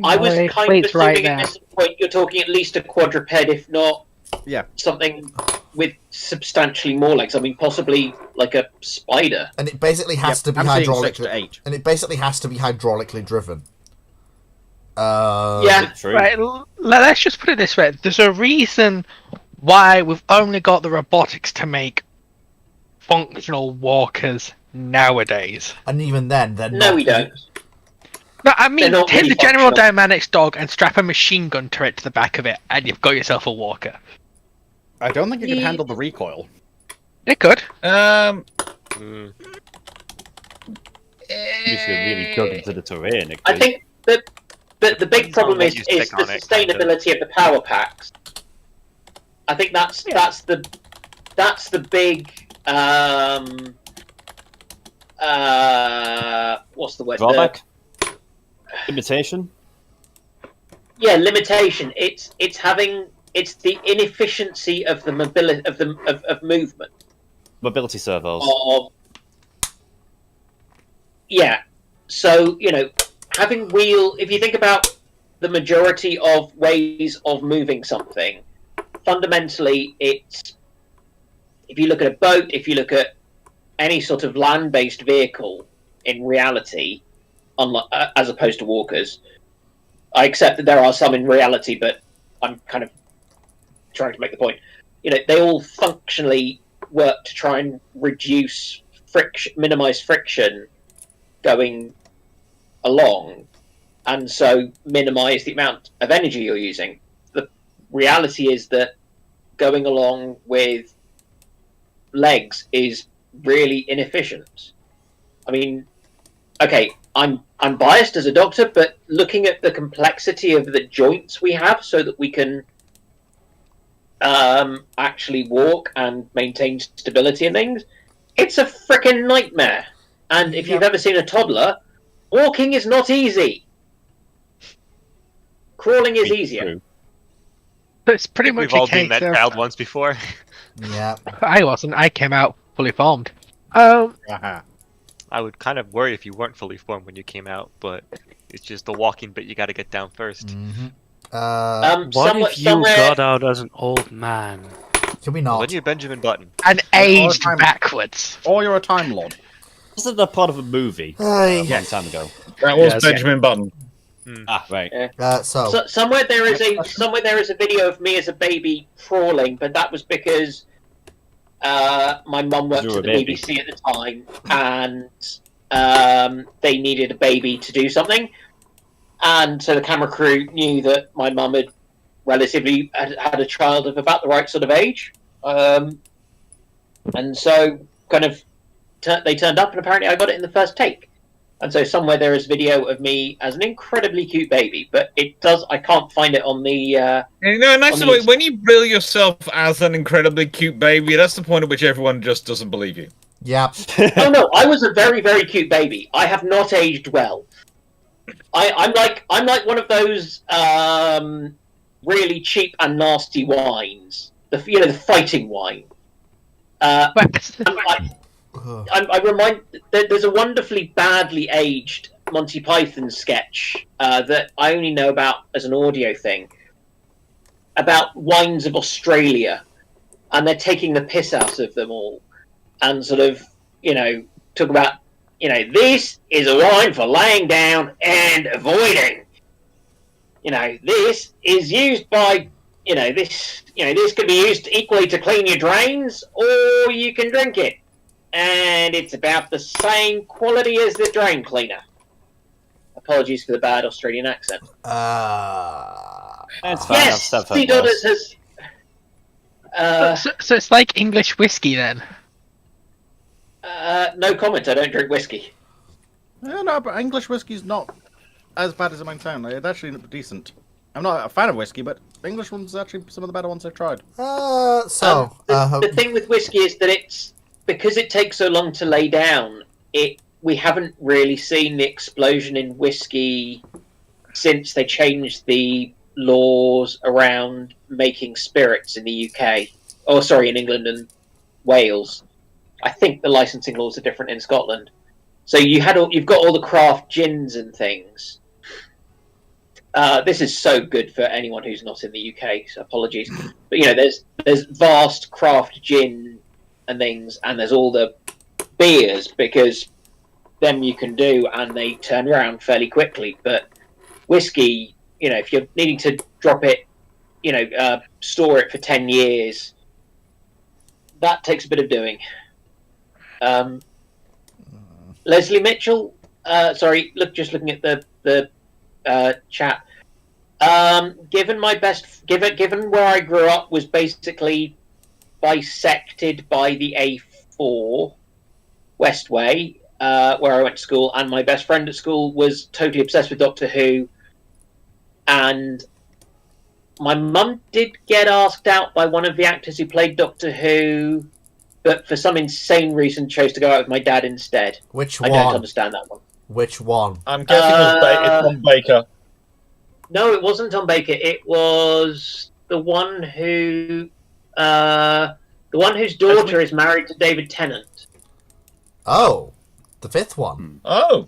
I was kind of assuming at this point you're talking at least a quadruped, if not something with substantially more legs. I mean, possibly like a spider. And it basically has to be hydraulically... And it basically has to be hydraulically driven. Right, let's just put it this way. There's a reason why we've only got the robotics to make functional walkers nowadays. And even then, they're No, we don't. No, I mean, take really the General functional. Dynamics dog and strap a machine gun turret to the back of it, and you've got yourself a walker. I don't think it can handle the recoil. It could. If you're really dug into the terrain, it I could. think that the big problem is you the stick on it, sustainability of the power packs. I think that's the big what's the word? Drawback? Limitation? Yeah, limitation. It's the inefficiency of the mobility of movement. Mobility servos. So having if you think about the majority of ways of moving something, fundamentally it's, if you look at a boat, if you look at any sort of land-based vehicle, in reality, as opposed to walkers, I accept that there are some in reality, but I'm kind of trying to make the point. They all functionally work to try and reduce minimize friction going along, and so minimize the amount of energy you're using. The reality is that going along with legs is really inefficient. I mean, okay, I'm biased as a doctor, but looking at the complexity of the joints we have so that we can actually walk and maintain stability and things, it's a freaking nightmare. And if you've ever seen a toddler, walking is not easy. Crawling is easier. But it's pretty much We've all been that child once before. Yeah. I wasn't. I came out fully formed. Uh-huh. I would kind of worry if you weren't fully formed when you came out, but it's just the walking bit you got to get down first. Mm-hmm. What if you got out as an old man? Can we Well, not? then you're Benjamin Button. And aged backwards. Or you're a Time Lord. Wasn't that part of a movie a long time ago? That was Benjamin Button. Ah, right. So somewhere there is a video of me as a baby crawling, but that was because my mum worked at the BBC at the time, and they needed a baby to do something, and so the camera crew knew that my mum had relatively had a child of about the right sort of age, and so kind of they turned up, and apparently I got it in the first take. And so somewhere there is video of me as an incredibly cute baby, but I can't find it on the... when you bill yourself as an incredibly cute baby, that's the point at which everyone just doesn't believe you. Yep. Oh no, I was a very, very cute baby. I have not aged well. I'm like one of those really cheap and nasty wines. The fighting wine. I remind there's a wonderfully badly aged Monty Python sketch that I only know about as an audio thing about wines of Australia, and they're taking the piss out of them all, and sort of talk about this is a wine for laying down and avoiding. This is used by this could be used equally to clean your drains, or you can drink it. And it's about the same quality as the drain cleaner. Apologies for the bad Australian accent. That's fine. Yes, Sea Dodders has... So it's like English whiskey then? No comment, I don't drink whiskey. No, but English whiskey's not as bad as it might sound. It's actually decent. I'm not a fan of whiskey, but English ones are actually some of the better ones I've tried. The thing with whiskey is that because it takes so long to lay down, we haven't really seen the explosion in whiskey since they changed the laws around making spirits in the UK. Oh, sorry, in England and Wales. I think the licensing laws are different in Scotland. So you've got all the craft gins and things. This is so good for anyone who's not in the UK, so apologies. But there's vast craft gin and things, and there's all the beers, because them you can do and they turn around fairly quickly. But whiskey, if you're needing to drop it, store it for 10 years, that takes a bit of doing. Leslie Mitchell, looking at the chat. Given where I grew up was basically bisected by the A4 Westway, where I went to school, and my best friend at school was totally obsessed with Doctor Who, and my mum did get asked out by one of the actors who played Doctor Who, but for some insane reason chose to go out with my dad instead. Which one? I don't understand that one. Which one? I'm guessing it's Tom Baker. No, it wasn't Tom Baker. It was the one whose daughter is married to David Tennant. Oh, the fifth one. Oh.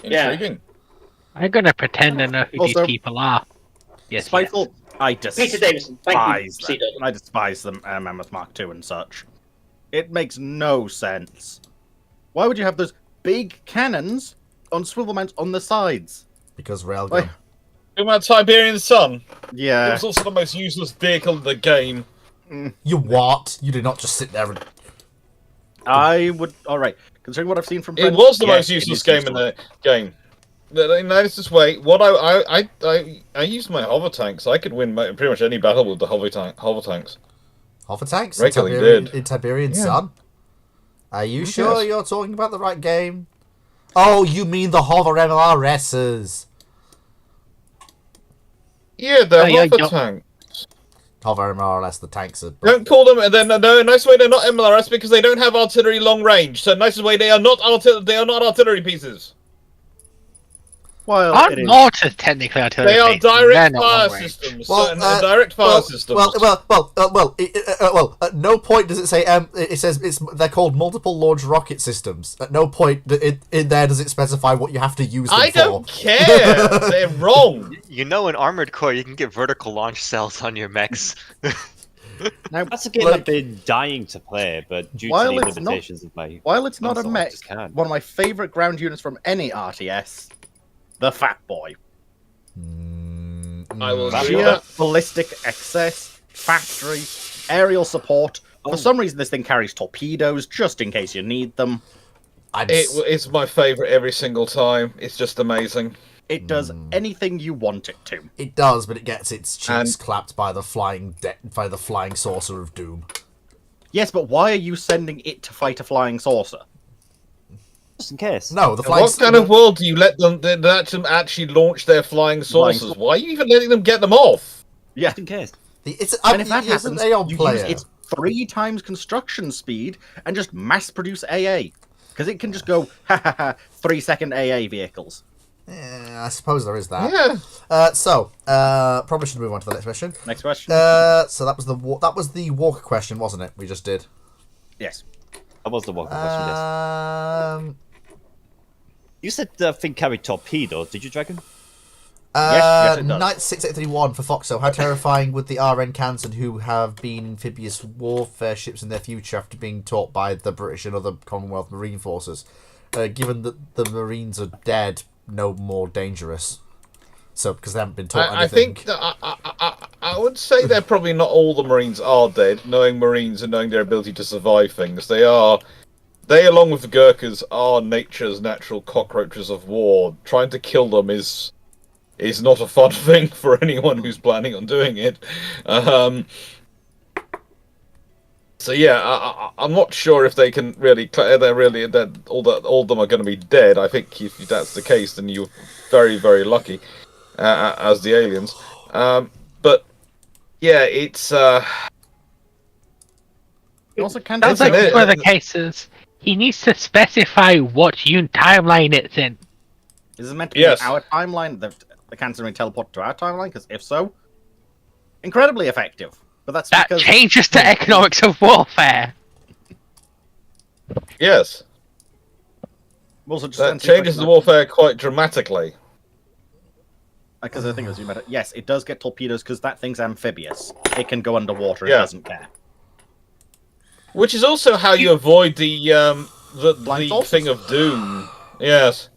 Intriguing. I'm gonna pretend I know who these people are. Yes, Spiteful. I Peter Davison. Thank you. I despise them, Mammoth Mark II and such. It makes no sense. Why would you have those big cannons on swivel mounts on the sides? Because railgun. Talking about Tiberian Sun. Yeah. It was also the most useless vehicle in the game. You what? You did not just sit there and... I would. All right. Considering what I've seen from It French, was the yes, most it useless is game in useful. the game. Notice this way. What I used my hover tanks. I could win pretty much any battle with the hover tanks. Hover tanks Regularly in Tiberian Yeah. Sun? Are you sure Yes. you're talking about the right game? Oh, you mean the hover MLRSs? Yeah, they're yeah, hover yeah. tanks. Hover MLRS, the tanks are... Don't call them. And then no, nice way they're not MLRS because they don't have artillery long range. So nicest way they are not artillery pieces. Well, Aren't it is. mortars technically artillery? They are pieces? They're direct not fire long range. systems. Well, Direct fire systems. At no point does it say it says they're called multiple launch rocket systems. At no point in there does it specify what you have to use them I for. don't care. They're wrong. You know, in Armored Core, you can get vertical launch cells on your mechs. Now, That's a game like, I've been dying to play, but due to While the it's not- limitations of my while it's not a console, I mech, just can't. one of my favorite ground units from any RTS, the Fat Boy. I will agree with Sheer that. ballistic excess, factory, aerial support. For some reason, this thing carries torpedoes just in case you need them. It's my favorite every single time. It's just amazing. It does anything you want it to. It does, but it gets its cheeks And- clapped by the flying saucer of doom. Yes, but why are you sending it to fight a flying saucer? Just in case. No, the flying What kind of world do you let them actually launch their flying saucers? Why are you even letting them get them off? Yeah, Just in case. It's and if that it's happens, an AO you player. use its 3 times construction speed and just mass produce AA. Because it can just go, ha ha ha, 3-second AA vehicles. I suppose there is that. Yeah. Probably should move on to the next question. Next question. So that was the walker question, wasn't it? We just did. Yes. That was the one question, yes. Um, You said the thing carried torpedo, did you, Dragon? Yes, it does. Knight 6831 for Foxo. How terrifying would the RN Canton who have been amphibious warfare ships in their future after being taught by the British and other Commonwealth Marine forces? Given that the Marines are dead, no more dangerous. So, because they haven't been taught I anything. think that I would say that probably not all the Marines are dead, knowing Marines and knowing their ability to survive things. They, along with the Gurkhas, are nature's natural cockroaches of war. Trying to kill them is not a fun thing for anyone who's planning on doing it. So yeah, I'm not sure if they can really. They're really that all of them are going to be dead. I think if that's the case, then you're very, very lucky as the aliens. But yeah, it's. Also, can Sounds like one of the cases. He needs to specify what timeline it's in. Is it meant to be Yes. our timeline? The cancer may teleport to our timeline? Because if so, incredibly effective. But that's That because changes the economics of warfare. Yes, also just that changes the warfare quite dramatically. Because I think as you meant, yes, it does get torpedoes because that thing's amphibious. It can go underwater. It Yeah. doesn't care. Which is also how you avoid the Blind thing of doom. Yes.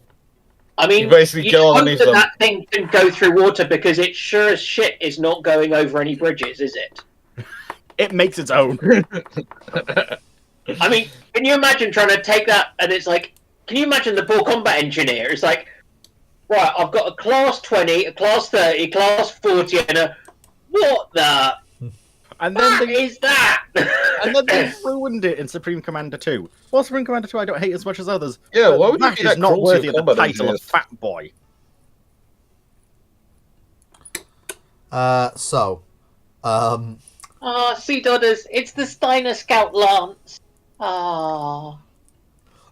I mean, You basically you'd go hope underneath that them. that thing can go through water because it sure as shit is not going over any bridges, is it? It makes its own. I mean, can you imagine trying to take that and it's like, can you imagine the poor combat engineer? It's like, right, I've got a class 20, a class 30, class 40, and a... What the... And then fuck they is that? and then they ruined it in Supreme Commander 2. Well, Supreme Commander 2 I don't hate as much as others. Yeah, but why would you that be is that not cruel to worthy of the combat title of engineers? Fat Boy. Sea Dodders, it's the Steiner Scout Lance. Ah.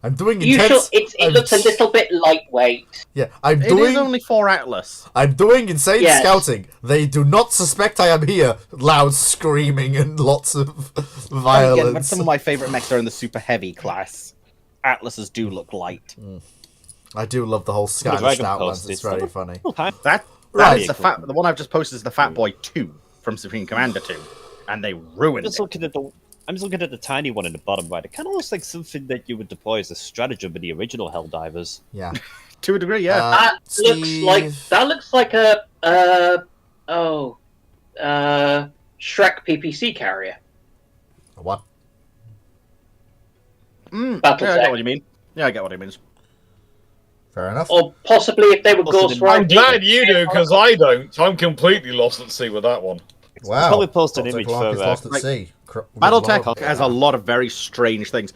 I'm doing You intense. it looks a little bit lightweight. Yeah, I'm It doing. is only 4 Atlas. I'm doing insane Yes. scouting. They do not suspect I am here. Loud screaming and lots of Again, violence. some of my favourite mechs are in the super heavy class. Atlases do look light. I do love the whole Skylar Dragon Stout ones. Post, It's it's very funny. That Right. is the one I've just posted is the Fat Boy 2 from Supreme Commander 2, and they ruined it. I'm just looking at the tiny one in the bottom right. It kind of looks like something that you would deploy as a stratagem in the original Helldivers. Yeah. To a degree, yeah. That looks like a Shrek PPC carrier. What? Yeah, I Battletech. get what you mean. Yeah, I get what he means. Fair enough. Or possibly if they were Also, Ghost the- I'm Rider. glad you do, because I don't. I'm completely lost at sea with that one. Wow. probably post an Battletech image Lark for, is lost at like, sea. Battletech has a lot of very strange things.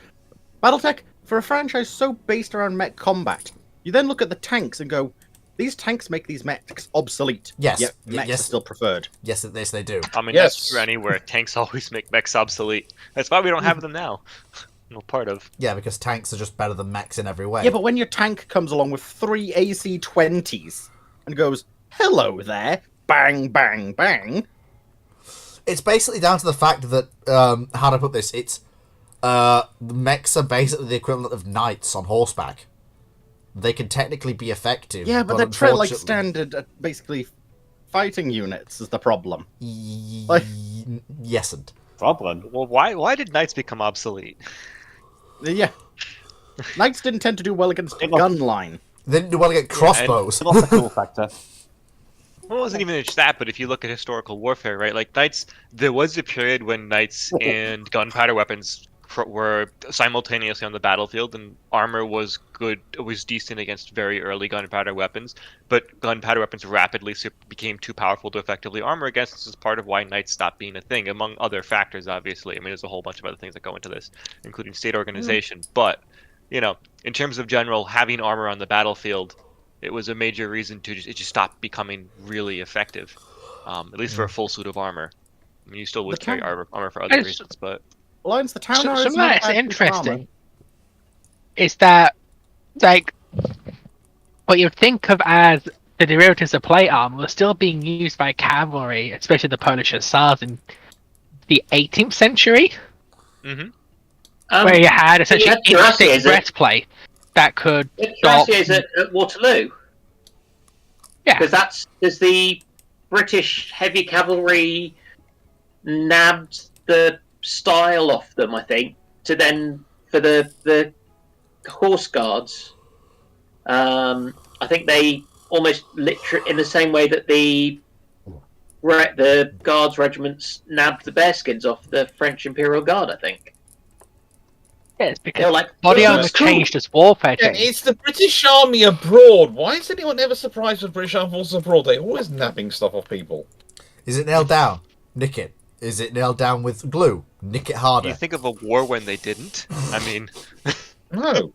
Battletech, for a franchise so based around mech combat, you then look at the tanks and go, these tanks make these mechs obsolete. Yes. Yet mechs Yes. are still preferred. Yes, they do. I mean, Yes. that's true anywhere. Tanks always make mechs obsolete. That's why we don't have them now. No part of. Yeah, because tanks are just better than mechs in every way. Yeah, but when your tank comes along with 3 AC-20s and goes, hello there, bang, bang, bang. It's basically down to the fact that, how to put this, it's, the mechs are basically the equivalent of knights on horseback. They can technically be effective. Yeah, but they're treated like unfortunately- standard, basically, fighting units is the problem. Yes and. Problem. Well, why did knights become obsolete? Yeah. Knights didn't tend to do well against They lost- gun line. They didn't do well to get crossbows. It's not the cool factor. Well, it wasn't even just that, but if you look at historical warfare, right? Like knights, there was a period when knights and gunpowder weapons were simultaneously on the battlefield, and armor was good, was decent against very early gunpowder weapons. But gunpowder weapons rapidly became too powerful to effectively armor against. This is part of why knights stopped being a thing, among other factors. Obviously, I mean, there's a whole bunch of other things that go into this, including state organization. But you know, in terms of general having armor on the battlefield, it was a major reason to it just stopped becoming really effective, at least for a full suit of armor. I mean, you still would carry armor for other reasons, but Alliance, the town Something that's interesting is that, like, what you'd think of as the derivatives of plate armor was still being used by cavalry, especially the Polish hussars in the 18th century, where you had essentially instant breastplate that could stop. Cuirassiers at Waterloo. Yeah, Because there's the British heavy cavalry nabbed the style off them, I think, to then for the horse guards. I think they almost literally, in the same way that the guards regiments nabbed the bearskins off the French Imperial Guard, I think. yeah, it's because They're like, body "This armor looks cool." changed as warfare. Yeah, changed. it's the British Army abroad. Why is anyone ever surprised with British Armed Forces abroad? They're always nabbing stuff off people. Is it nailed down? Nick it. Is it nailed down with glue? Nick it harder. you think of a war when they didn't? I mean, No.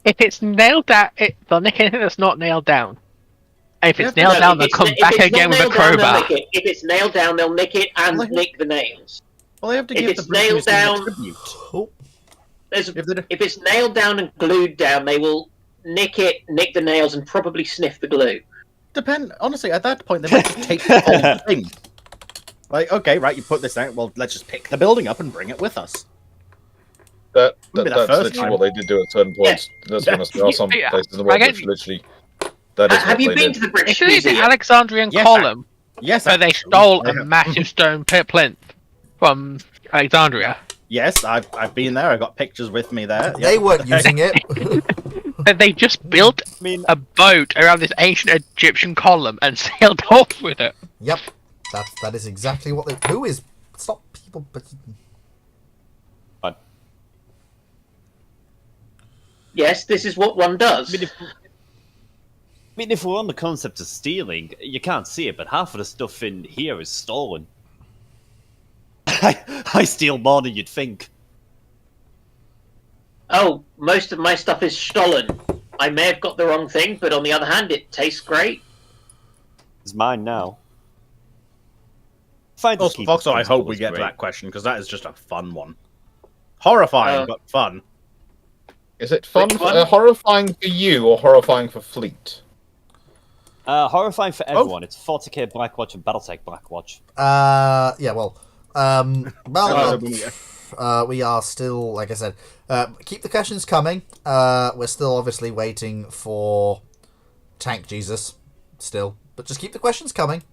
If it's nailed down, they'll nick anything that's not nailed down. And if it's Yeah, nailed No, down, if they'll it's- come if back it's again not with a nailed down, they'll crowbar. nick it. If it's nailed down, they'll nick it and Well, nick the nails. Well, they have to If give it's the British nailed Museum a down- tribute. Oh, If it's nailed down and glued down, they will nick it, nick the nails, and probably sniff the glue. Honestly, at that point, they might just take the whole thing. Like, okay, right, you put this out, well, let's just pick the building up and bring it with us. That's Wouldn't be the first literally time. what they did do at certain points. That's Yeah. honest. There are some Yeah. places in the world I which get- literally. That is what Have you they been did. to the British Isn't it the Museum? Alexandrian Yes, column Yes, where they actually, stole I a have. massive stone plinth from Alexandria? Yes, I've been there. I got pictures with me there. they weren't using it. That they just built a boat around this ancient Egyptian column and sailed off with it. Yep, that is exactly what they. Who is? Stop people. But Yes, this is what one does. I mean, if we're on the concept of stealing, you can't see it, but half of the stuff in here is stolen. I steal more than you'd think. Oh, most of my stuff is stolen. I may have got the wrong thing, but on the other hand, it tastes great. It's mine now. Fine to Also, keep Foxo, I things hope we is get to great. that question, because that is just a fun one. Horrifying, but fun. Is it fun? Which one? Horrifying for you or horrifying for Fleet? Horrifying for everyone. It's 40k Blackwatch and Battletech Blackwatch. yeah, well, we are still, like I said, keep the questions coming. We're still obviously waiting for Tank Jesus, still, but just keep the questions coming.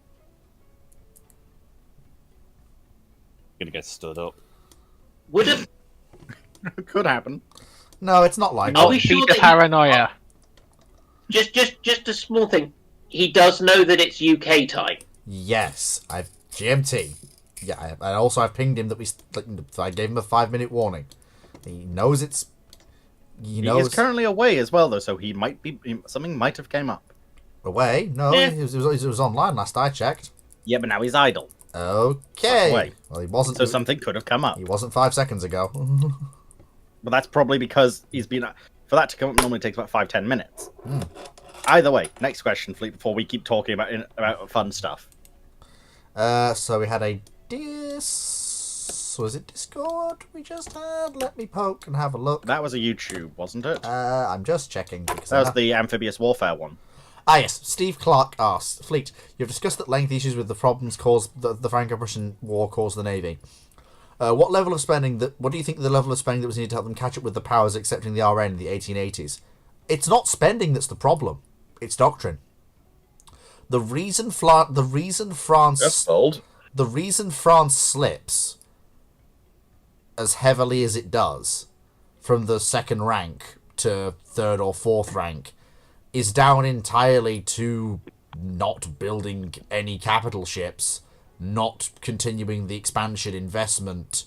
Gonna get stood up. Would it? Could happen. No, it's not like Are that. we sure Beat that the paranoia. just a small thing. He does know that it's UK time. Yes, I've GMT. Yeah, I also I've pinged him that I gave him a 5-minute warning. He knows it's. He knows. He is currently away as well, though, so he might be something might have came up. Away? No, he was online last I checked. Yeah, but now he's idle. Okay. Away. Well, he wasn't. So something could have come up. He wasn't 5 seconds ago. But that's probably because he's been. For that to come up normally takes about 5-10 minutes. Either way, next question, Fleet, before we keep talking about fun stuff. So we had a was it Discord we just had? Let me poke and have a look. That was a YouTube, wasn't it? I'm just checking. Because that was the amphibious warfare one. Ah, yes. Steve Clark asks, Fleet, you've discussed that length issues with the problems caused the Franco-Prussian War caused the Navy. What do you think the level of spending that was needed to help them catch up with the powers accepting the RN in the 1880s? It's not spending that's the problem. It's doctrine. The reason France slips as heavily as it does from the second rank to third or fourth rank is down entirely to not building any capital ships, not continuing the expansion investment,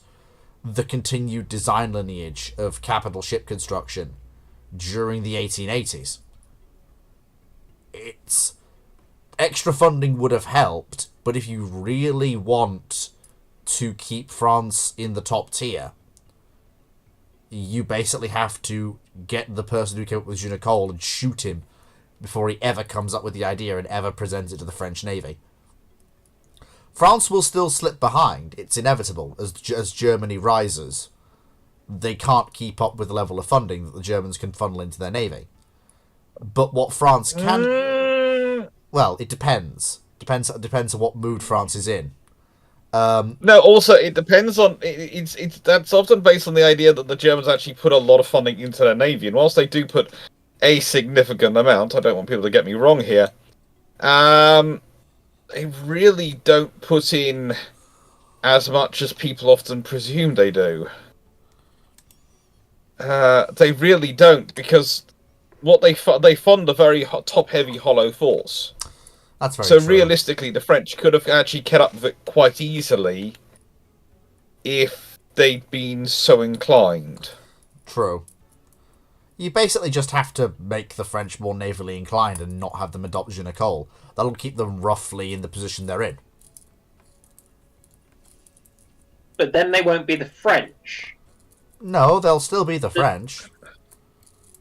the continued design lineage of capital ship construction during the 1880s. It's extra funding would have helped, but if you really want to keep France in the top tier, you basically have to get the person who came up with Junecole and shoot him before he ever comes up with the idea and ever presents it to the French Navy. France will still slip behind. It's inevitable. As Germany rises, they can't keep up with the level of funding that the Germans can funnel into their navy. But what France can... Well, it depends. Depends on what mood France is in. No, also it depends on it's that's often based on the idea that the Germans actually put a lot of funding into their navy, and whilst they do put a significant amount, I don't want people to get me wrong here. They really don't put in as much as people often presume they do. They really don't, because what they fund a very top-heavy hollow force. That's very so true. Realistically, the French could have actually kept up with it quite easily if they'd been so inclined. True. You basically just have to make the French more navally inclined and not have them adopt Junecole. That'll keep them roughly in the position they're in. But then they won't be the French. No, they'll still be the French.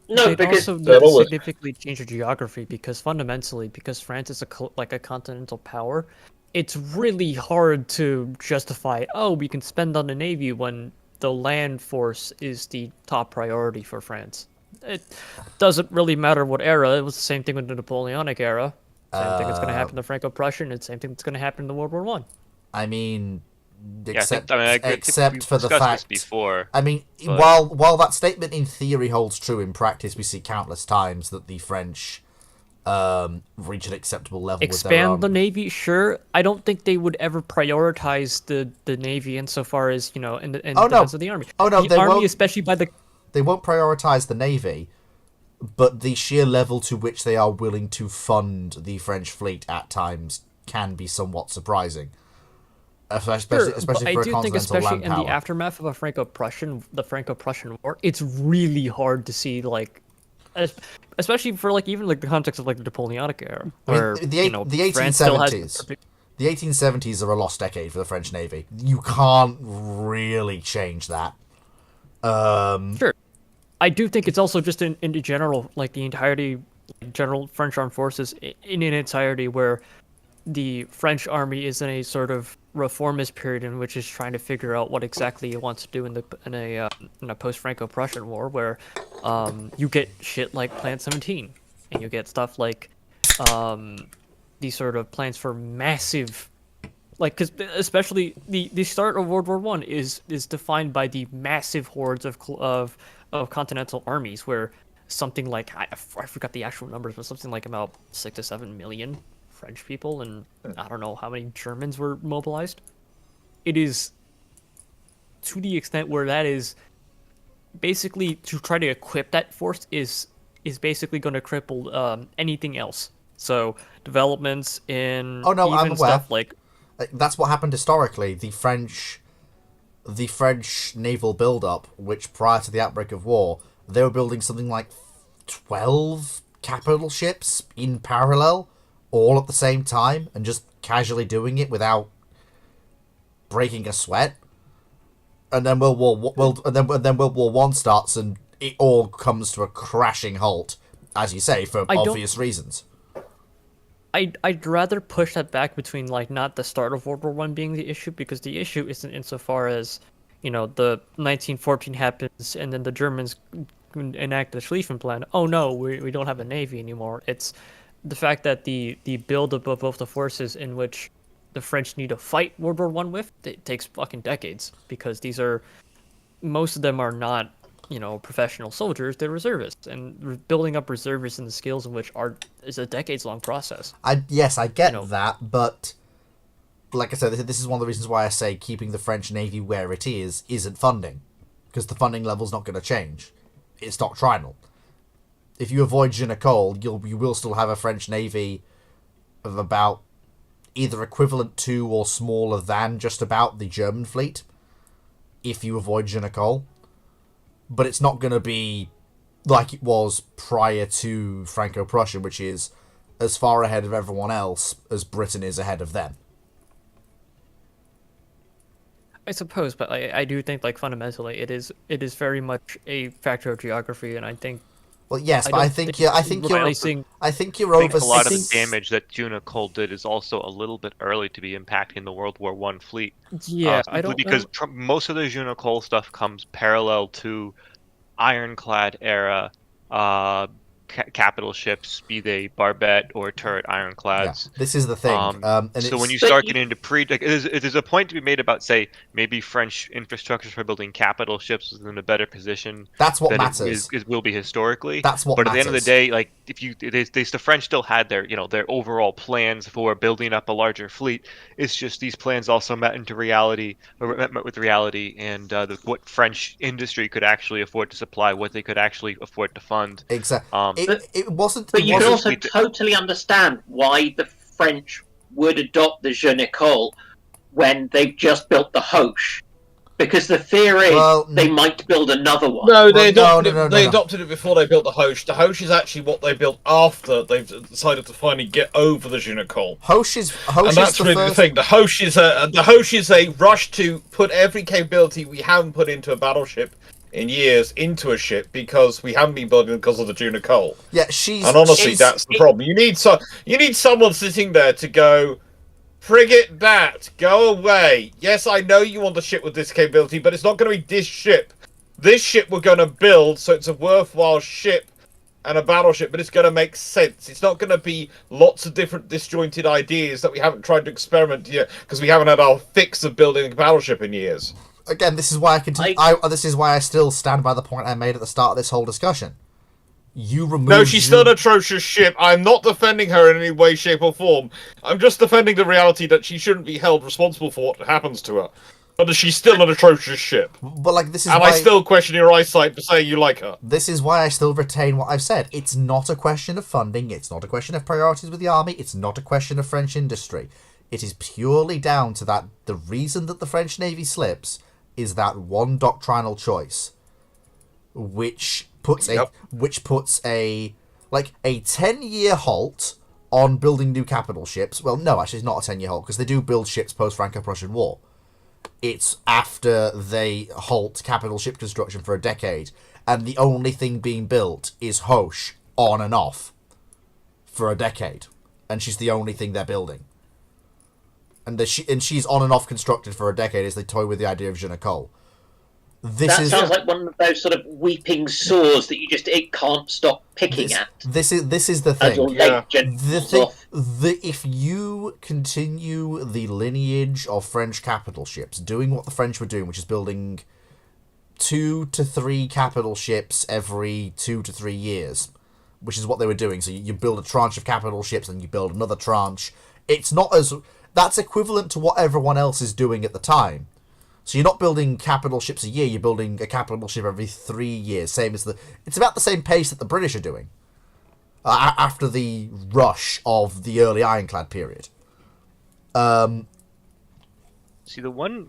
No, They'd because also need to significantly change the geography, because fundamentally, because France is like a continental power, it's really hard to justify, oh, we can spend on the navy when the land force is the top priority for France. It doesn't really matter what era. It was the same thing with the Napoleonic era. Same thing that's going to happen in the Franco-Prussian. It's the same thing that's going to happen in the World War One. I mean, Except for the fact before. I mean, but... while that statement in theory holds true, in practice we see countless times that the French reach an acceptable level. Expand the navy, sure. I don't think they would ever prioritize the navy insofar as in the defense of the army. Oh no, the army, won't, especially by the. They won't prioritize the navy, but the sheer level to which they are willing to fund the French fleet at times can be somewhat surprising. Especially for a continental think, especially land in power. the aftermath of the Franco-Prussian War, it's really hard to see, especially for even the context of the Napoleonic era, where the 1870s. The 1870s are a lost decade for the French Navy. You can't really change that. Sure, I do think it's also just in general, the entirety, general French armed forces in an entirety, where the French army is in a sort of reformist period in which it's trying to figure out what exactly it wants to do in a post-Franco-Prussian war, where you get shit like Plan 17, and you get stuff like these sort of plans for massive, because especially the start of World War One is defined by the massive hordes of continental armies, where something like I forgot the actual numbers, but something like about 6 to 7 million French people, and I don't know how many Germans were mobilized. It is to the extent where that is basically to try to equip that force is basically going to cripple anything else. So developments in I'm aware. stuff like That's what happened historically. The French naval build-up, which prior to the outbreak of war, they were building something like 12 capital ships in parallel, all at the same time, and just casually doing it without breaking a sweat. And then World War One starts, and it all comes to a crashing halt, as you say, for obvious reasons. I'd rather push that back between like not the start of World War One being the issue, because the issue isn't insofar as, you know, the 1914 happens and then the Germans enact the Schlieffen Plan. Oh no, we don't have a navy anymore. It's the fact that the buildup of both the forces in which the French need to fight World War One with, it takes fucking decades, because most of them are not, you know, professional soldiers, they're reservists, and building up reservists and the skills in which is a decades-long process. I get that, but like I said, this is one of the reasons why I say keeping the French Navy where it is isn't funding, because the funding level's not going to change. It's doctrinal. If you avoid Ginecole, you will still have a French Navy of about either equivalent to or smaller than just about the German fleet, if you avoid Ginecole. But it's not going to be like it was prior to Franco-Prussia, which is as far ahead of everyone else as Britain is ahead of them. I suppose, but I do think, like, fundamentally, it is very much a factor of geography, and I think. Well, yes, but I think you're I think a lot of the damage that Ginecole did is also a little bit early to be impacting the World War One fleet. Yeah, I don't because most of the Ginecole stuff comes parallel to ironclad era capital ships, be they barbette or turret ironclads. Yeah, this is the thing. And so when you start getting into there's a point to be made about, say, maybe French infrastructure for building capital ships is in a better position. That's what than matters. It will be historically. That's what But matters. at the end of the day, like, the French still had their overall plans for building up a larger fleet. It's just these plans also met with reality, and what French industry could actually afford to supply, what they could actually afford to fund. Exactly. It wasn't. But you can also totally understand why the French would adopt the Ginecole when they've just built the Hoche, because the fear is they might build another one. No, they adopted it before they built the Hoche. The Hoche is actually what they built after they've decided to finally get over the Ginecole. And that's really the thing. The Hoche is a rush to put every capability we haven't put into a battleship in years into a ship, because we haven't been building because of the Ginecole. Yeah, and honestly, that's the problem. You need someone sitting there to go, frigate that, go away. Yes, I know you want a ship with this capability, but it's not going to be this ship. This ship we're going to build, so it's a worthwhile ship and a battleship, but it's going to make sense. It's not going to be lots of different disjointed ideas that we haven't tried to experiment yet, because we haven't had our fix of building a battleship in years. Again, this is why this is why I still stand by the point I made at the start of this whole discussion. No, she's still an atrocious ship. I'm not defending her in any way, shape, or form. I'm just defending the reality that she shouldn't be held responsible for what happens to her. But she's still an atrocious ship. But like, this is and why I still question your eyesight for saying you like her. This is why I still retain what I've said. It's not a question of funding. It's not a question of priorities with the army. It's not a question of French industry. It is purely down to that the reason that the French Navy slips is that one doctrinal choice, which puts a 10-year halt on building new capital ships. Well, no, actually, it's not a 10-year halt, because they do build ships post Franco-Prussian War. It's after they halt capital ship construction for a decade, and the only thing being built is Hoche on and off for a decade, and she's the only thing they're building. And she's on and off constructed for a decade as they toy with the idea of Ginecole. Sounds like one of those sort of weeping sores that it can't stop picking at. This is the thing. If you continue the lineage of French capital ships, doing what the French were doing, which is building 2 to 3 capital ships every 2 to 3 years, which is what they were doing. So you build a tranche of capital ships, and you build another tranche. That's equivalent to what everyone else is doing at the time. So you're not building capital ships a year, you're building a capital ship every 3 years. It's about the same pace that the British are doing after the rush of the early ironclad period. See, the one...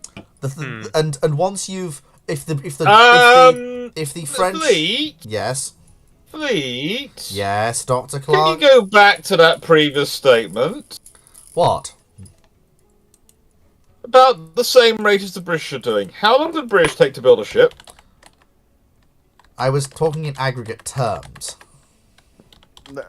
And once you've... If the French... Fleet? Yes. Fleet? Yes, Dr. Can Clark? you go back to that previous statement? What? About the same rate as the British are doing. How long did the British take to build a ship? I was talking in aggregate terms.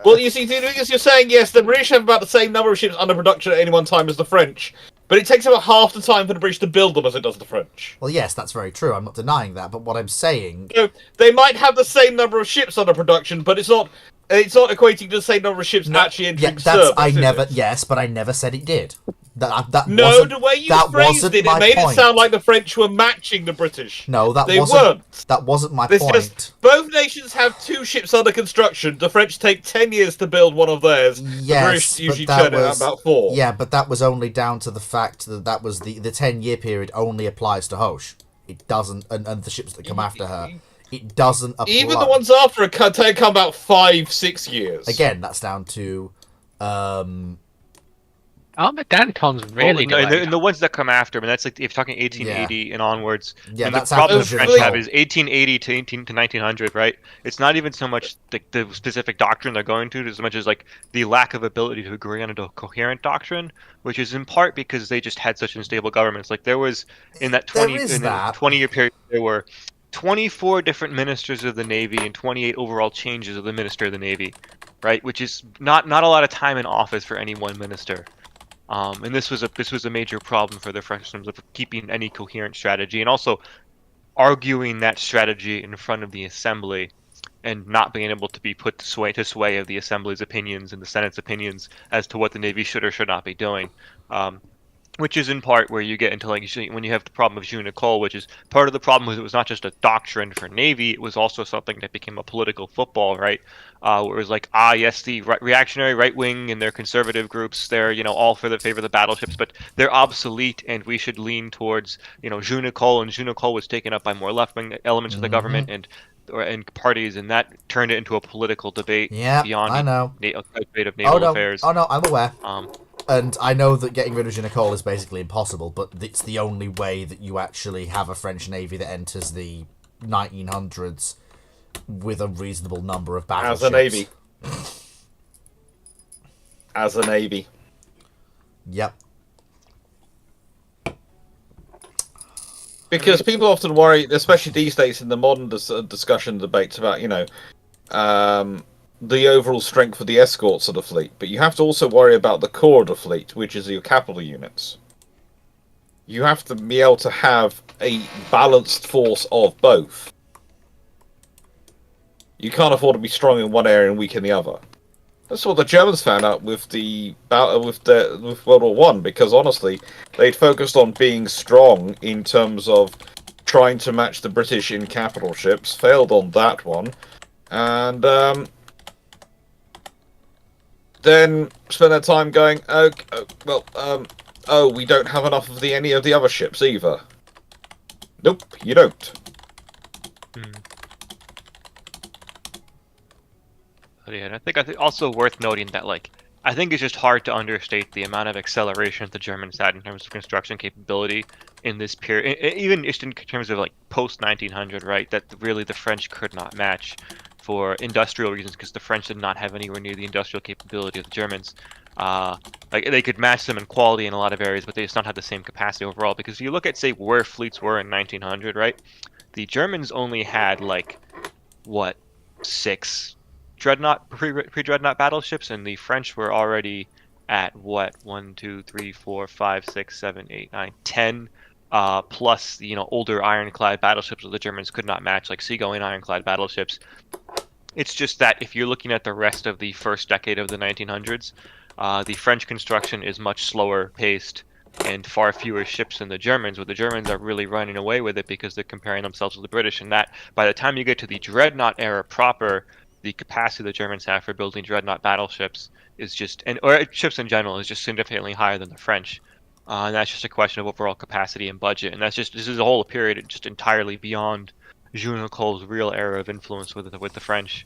Well, you see, you're saying, yes, the British have about the same number of ships under production at any one time as the French, but it takes about half the time for the British to build them as it does the French. Well, yes, that's very true. I'm not denying that, but what I'm saying... So, they might have the same number of ships under production, but it's not equating to the same number of ships actually entering service. Yes, but I never said it did. The way you phrased it made it sound like the French were matching the British. No, they weren't. That wasn't my point. Just, both nations have 2 ships under construction. The French take 10 years to build one of theirs. Yes, the British usually turn out about 4. Yeah, but that was only down to the fact that was the 10-year period only applies to Hoche. It doesn't, and the ships that come after her. It doesn't apply. Even the ones after her come about 5-6 years. Again, that's down to... Armored Danton's really delayed. And the ones that come after, I mean, that's like, if you're talking 1880 and onwards, yeah, and that's the problem the after French have is 1880 to 1900, right? It's not even so much the specific doctrine they're going to, as much as like the lack of ability to agree on a coherent doctrine, which is in part because they just had such unstable governments. Like there was, in that 20-year period, there were 24 different ministers of the Navy and 28 overall changes of the Minister of the Navy, right? Which is not a lot of time in office for any one minister. And this was a major problem for the French in terms of keeping any coherent strategy, and also arguing that strategy in front of the Assembly, and not being able to be put to sway of the Assembly's opinions and the Senate's opinions as to what the Navy should or should not be doing. Which is in part where you get into like when you have the problem of Jus Nicole, which is part of the problem was it was not just a doctrine for Navy, it was also something that became a political football, right? Where it was like, yes, the reactionary right wing and their conservative groups, they're all for the favor of the battleships, but they're obsolete, and we should lean towards Jus Nicole, and Jus Nicole was taken up by more left wing elements of the government and parties, and that turned it into a political debate beyond debate of naval affairs. Oh no, I'm aware. And I know that getting rid of Jus Nicole is basically impossible, but it's the only way that you actually have a French Navy that enters the 1900s with a reasonable number of battleships. As a Navy. As a Navy. Yep. Because people often worry, especially these days in the modern discussion debates about, the overall strength of the escorts of the fleet, but you have to also worry about the core of the fleet, which is your capital units. You have to be able to have a balanced force of both. You can't afford to be strong in one area and weak in the other. That's what the Germans found out with with World War One, because honestly, they'd focused on being strong in terms of trying to match the British in capital ships, failed on that one, and then spend their time going, we don't have enough of any of the other ships either. Nope, you don't. Yeah, and I think also worth noting that I think it's just hard to understate the amount of acceleration the Germans had in terms of construction capability in this period, even just in terms of post 1900, right? That really the French could not match for industrial reasons, because the French did not have anywhere near the industrial capability of the Germans. They could match them in quality in a lot of areas, but they just not have the same capacity overall. Because if you look at, say, where fleets were in 1900, right? The Germans only had 6 dreadnought pre-dreadnought battleships, and the French were already at 1, 2, 3, 4, 5, 6, 7, 8, 9, 10. Plus older ironclad battleships that the Germans could not match, like seagoing ironclad battleships. It's just that if you're looking at the rest of the first decade of the 1900s, the French construction is much slower paced and far fewer ships than the Germans, but the Germans are really running away with it because they're comparing themselves with the British, and that by the time you get to the dreadnought era proper, the capacity the Germans have for building dreadnought battleships is just, or ships in general, is just significantly higher than the French. And that's just a question of overall capacity and budget, and this is a whole period just entirely beyond Jus Nicole's real era of influence with the French.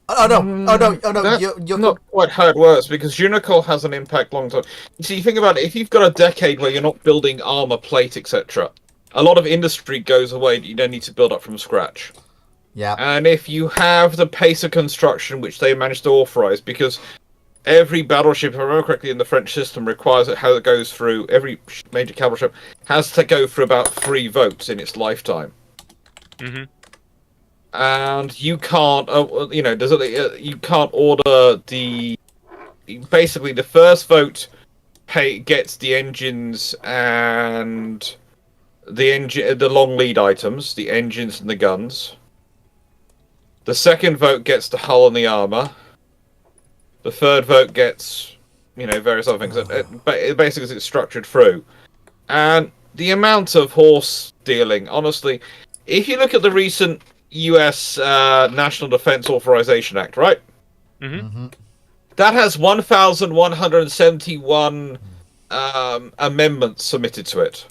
Oh no! That's You're not quite how it works, because Unicol has an impact long term. See, think about it. If you've got a decade where you're not building armor plate, etc., a lot of industry goes away that you don't need to build up from scratch. Yeah. And if you have the pace of construction, which they managed to authorize, because every battleship, if I remember correctly, in the French system requires it how it goes through, every major cavalry ship has to go through about 3 votes in its lifetime. Mm-hmm. And you can't, you can't order the. Basically, the first vote gets the engines and the long lead items, the engines and the guns. The second vote gets the hull and the armor. The third vote gets, various other things. Basically, it's structured through, and the amount of horse dealing, honestly, if you look at the recent U.S. National Defense Authorization Act, right? Mm-hmm. That has 1,171 amendments submitted to it.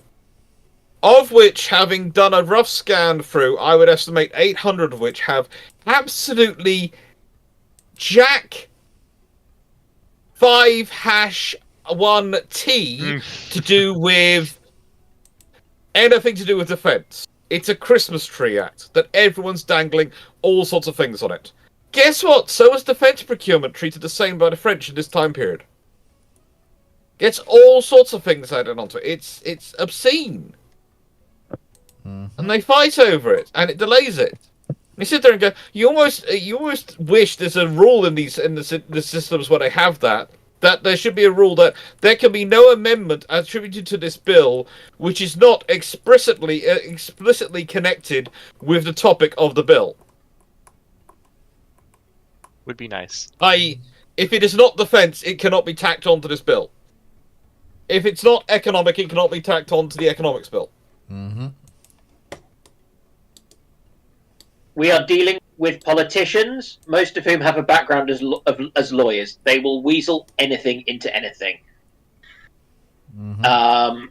Of which, having done a rough scan through, I would estimate 800 of which have absolutely jack 5-1T to do with anything to do with defense. It's a Christmas tree act that everyone's dangling all sorts of things on it. Guess what? So was defense procurement treated the same by the French in this time period. Gets all sorts of things added onto it. It's obscene. And they fight over it, and it delays it. You sit there and go, you almost wish there's a rule in the systems where they have that there should be a rule that there can be no amendment attributed to this bill which is not explicitly connected with the topic of the bill. Would be nice. I.e., if it is not defense, it cannot be tacked onto this bill. If it's not economic, it cannot be tacked onto the economics bill. Mm-hmm. We are dealing with politicians, most of whom have a background as lawyers. They will weasel anything into anything. Mm-hmm.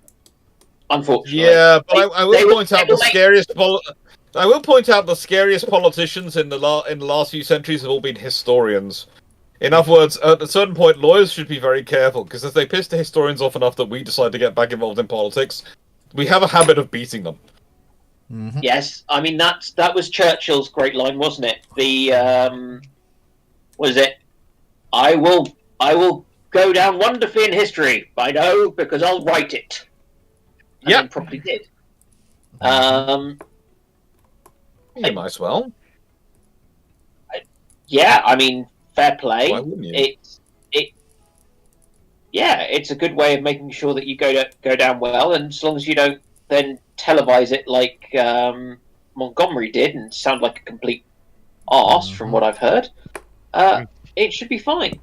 Unfortunately. Yeah, but I will point out the scariest. I will point out the scariest politicians in the last few centuries have all been historians. In other words, at a certain point, lawyers should be very careful, because if they piss the historians off enough that we decide to get back involved in politics, we have a habit of beating them. Mm-hmm. Yes, I mean that was Churchill's great line, wasn't it? Was it? I will go down wonderfully in history. I know because I'll write it. Yeah, probably did. You might as well. Yeah, I mean, fair play. Why wouldn't you? It's a good way of making sure that you go down well, and as long as you don't then televise it like Montgomery did and sound like a complete arse from what I've heard, it should be fine.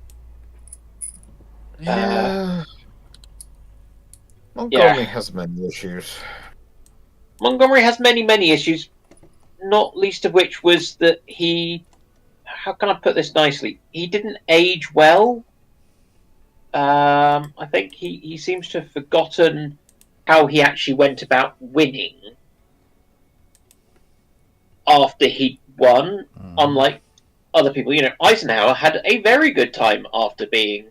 Yeah. Montgomery has many issues. Montgomery has many issues, not least of which was that how can I put this nicely? He didn't age well. I think he seems to have forgotten how he actually went about winning after he won, unlike other people. Eisenhower had a very good time after being,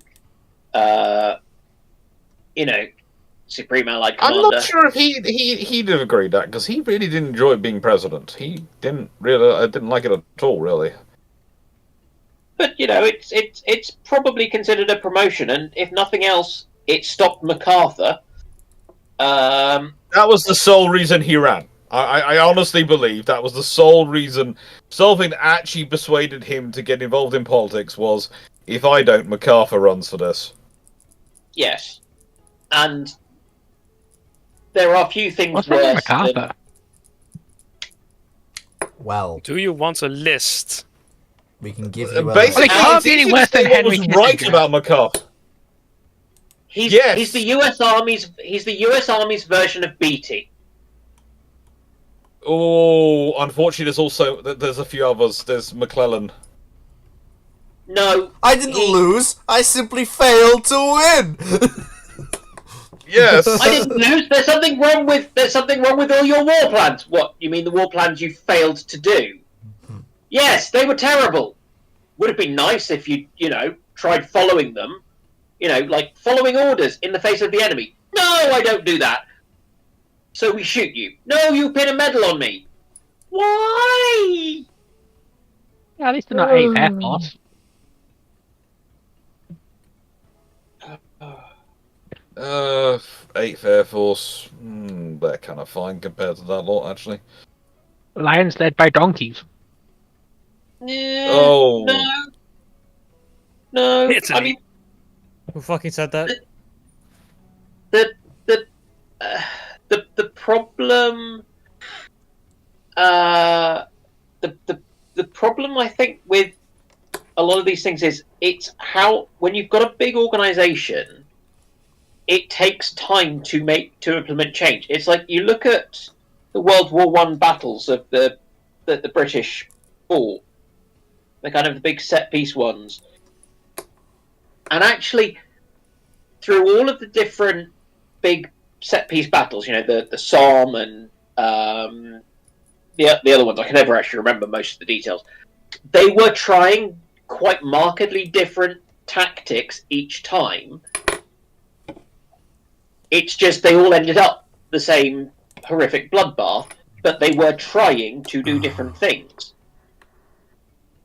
Supreme Allied Commander. I'm not sure if he'd have agreed that, because he really didn't enjoy being president. He didn't like it at all, really. But it's probably considered a promotion, and if nothing else, it stopped MacArthur. That was the sole reason he ran. I honestly believe that was the sole reason. Something that actually persuaded him to get involved in politics was, if I don't, MacArthur runs for this. Yes, and there are few things worse MacArthur? Well, do you want a list? We can give you. Basically, can't be any worse than Henry was right about MacArthur. He's the U.S. Army's version of Beatty. Oh, unfortunately, there's a few others. There's McClellan. No, I didn't lose. I simply failed to win. Yes, I didn't lose. There's something wrong with all your war plans. What, you mean the war plans you failed to do? Yes, they were terrible. would have been nice if you tried following them, like following orders in the face of the enemy. No, I don't do that. So we shoot you. No, you pin a medal on me. Why? Yeah, at least they're not 8th Air Force. 8th Air Force, they're kind of fine compared to that lot, actually. Lions led by donkeys. Oh. No. I mean, who fucking said that? The problem, the problem I think with a lot of these things is it's how when you've got a big organization, it takes time to implement change. It's like you look at the World War I battles of the British fought, the kind of the big set piece ones, and actually through all of the different big set piece battles, the Somme and the other ones, I can never actually remember most of the details. They were trying quite markedly different tactics each time. It's just they all ended up the same horrific bloodbath, but they were trying to do different things.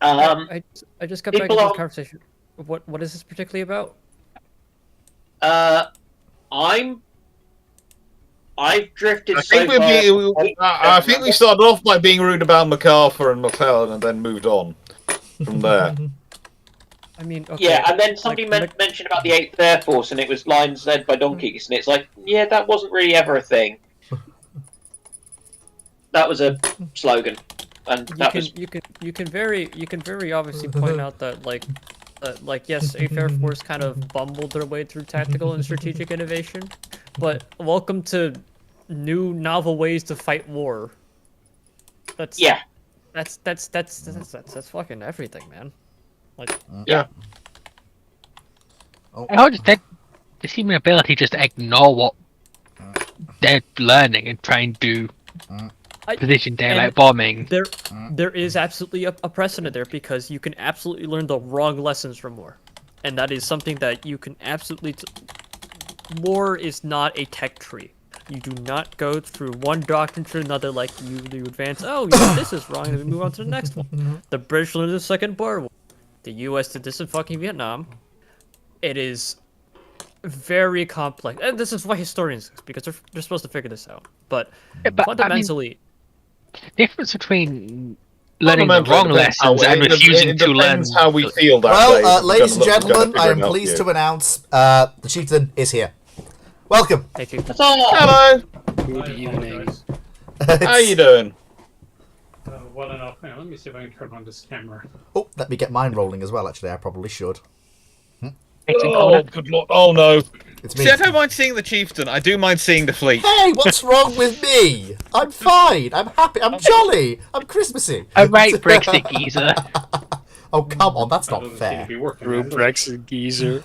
I just got back into this conversation. What is this particularly about? I've drifted I think I think we started off by being rude about MacArthur and McClellan, and then moved on from there. I mean, okay, yeah, and then somebody mentioned about the 8th Air Force, and it was lines led by donkeys, and it's like, yeah, that wasn't really ever a thing. That was a slogan, and you can very obviously point out that yes, 8th Air Force kind of bumbled their way through tactical and strategic innovation, but welcome to new novel ways to fight war. That's fucking everything, man. Like, yeah. I just the human ability just to ignore what they're learning and try and do position daylight bombing. There is absolutely a precedent there because you can absolutely learn the wrong lessons from war, and that is something that you can absolutely. War is not a tech tree. You do not go through one doctrine to another like you advance. Oh, yeah, this is wrong, and we move on to the next one. The British learned the Second Boer War. The U.S. did this in fucking Vietnam. It is very complex, and this is why historians exist, because they're supposed to figure this out. But fundamentally, the difference between learning the wrong lessons and refusing to learn how we feel that well, ladies and gentlemen, I am pleased to announce the Chieftain is here. Welcome. Hey, Chieftain. Hello. Good evening. How you doing? Well enough. Hang on, let me see if I can turn on this camera. Oh, let me get mine rolling as well. Actually, I probably should. Oh, good lord! Oh no! It's me. See, I don't mind seeing the Chieftain. I do mind seeing the fleet. Hey, what's wrong with me? I'm fine. I'm happy. I'm jolly. I'm Christmassy. A right Brexit geezer. Oh, come on. That's not fair. True Brexit geezer.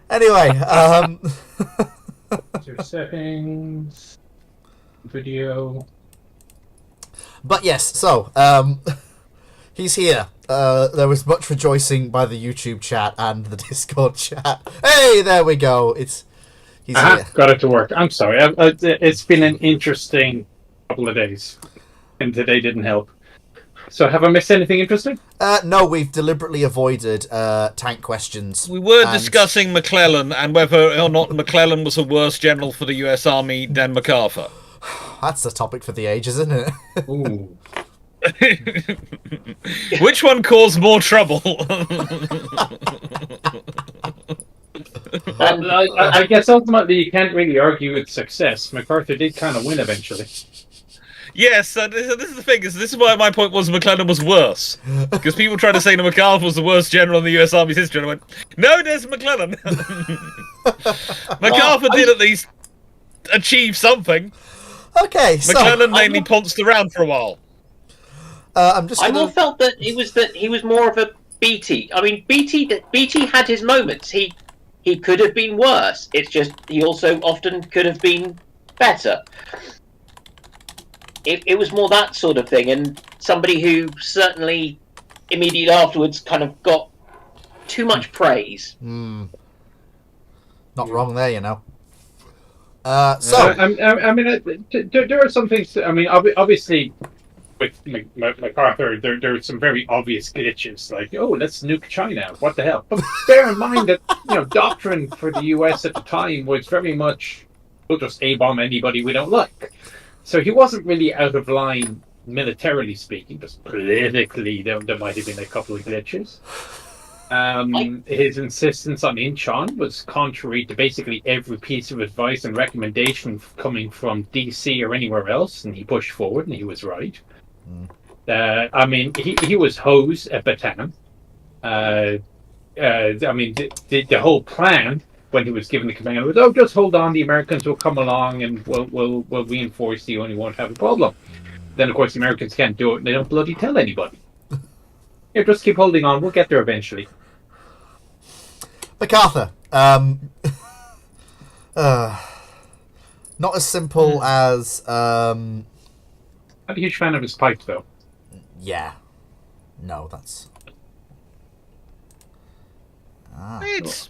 Anyway, Your settings, video. But yes, so he's here. There was much rejoicing by the YouTube chat and the Discord chat. Hey, there we go. He's here. Got it to work. I'm sorry. It's been an interesting couple of days, and today didn't help. So, have I missed anything interesting? No, we've deliberately avoided tank questions. We were discussing McClellan and whether or not McClellan was a worse general for the U.S. Army than MacArthur. That's a topic for the ages, isn't it? Ooh. Which one caused more trouble? I guess ultimately you can't really argue with success. MacArthur did kind of win eventually. Yes, this is the thing. This is why my point was McClellan was worse. Because people tried to say that MacArthur was the worst general in the U.S. Army's history, and I went, no, there's McClellan. MacArthur did at least achieve something. Okay, so McClellan mainly pounced around for a while. I more felt that he was more of a BT. I mean, BT had his moments. He could have been worse. It's just he also often could have been better. It was more that sort of thing, and somebody who certainly immediately afterwards kind of got too much praise. Not wrong there, you know. I mean, there are some things. I mean, obviously, with MacArthur, there are some very obvious glitches, like, oh, let's nuke China. What the hell? But bear in mind that doctrine for the US at the time was very much, we'll just A-bomb anybody we don't like. So he wasn't really out of line militarily speaking, just politically there might have been a couple of glitches. His insistence on Incheon was contrary to basically every piece of advice and recommendation coming from DC or anywhere else, and he pushed forward, and he was right. I mean, he was hosed at Bataan. I mean, the whole plan when he was given the command was, oh, just hold on, the Americans will come along and we'll reinforce you and you won't have a problem. Then, of course, the Americans can't do it, and they don't bloody tell anybody. Yeah, just keep holding on. We'll get there eventually. MacArthur, not as simple as. I'm a huge fan of his pipe, though. Yeah. No, that's. It's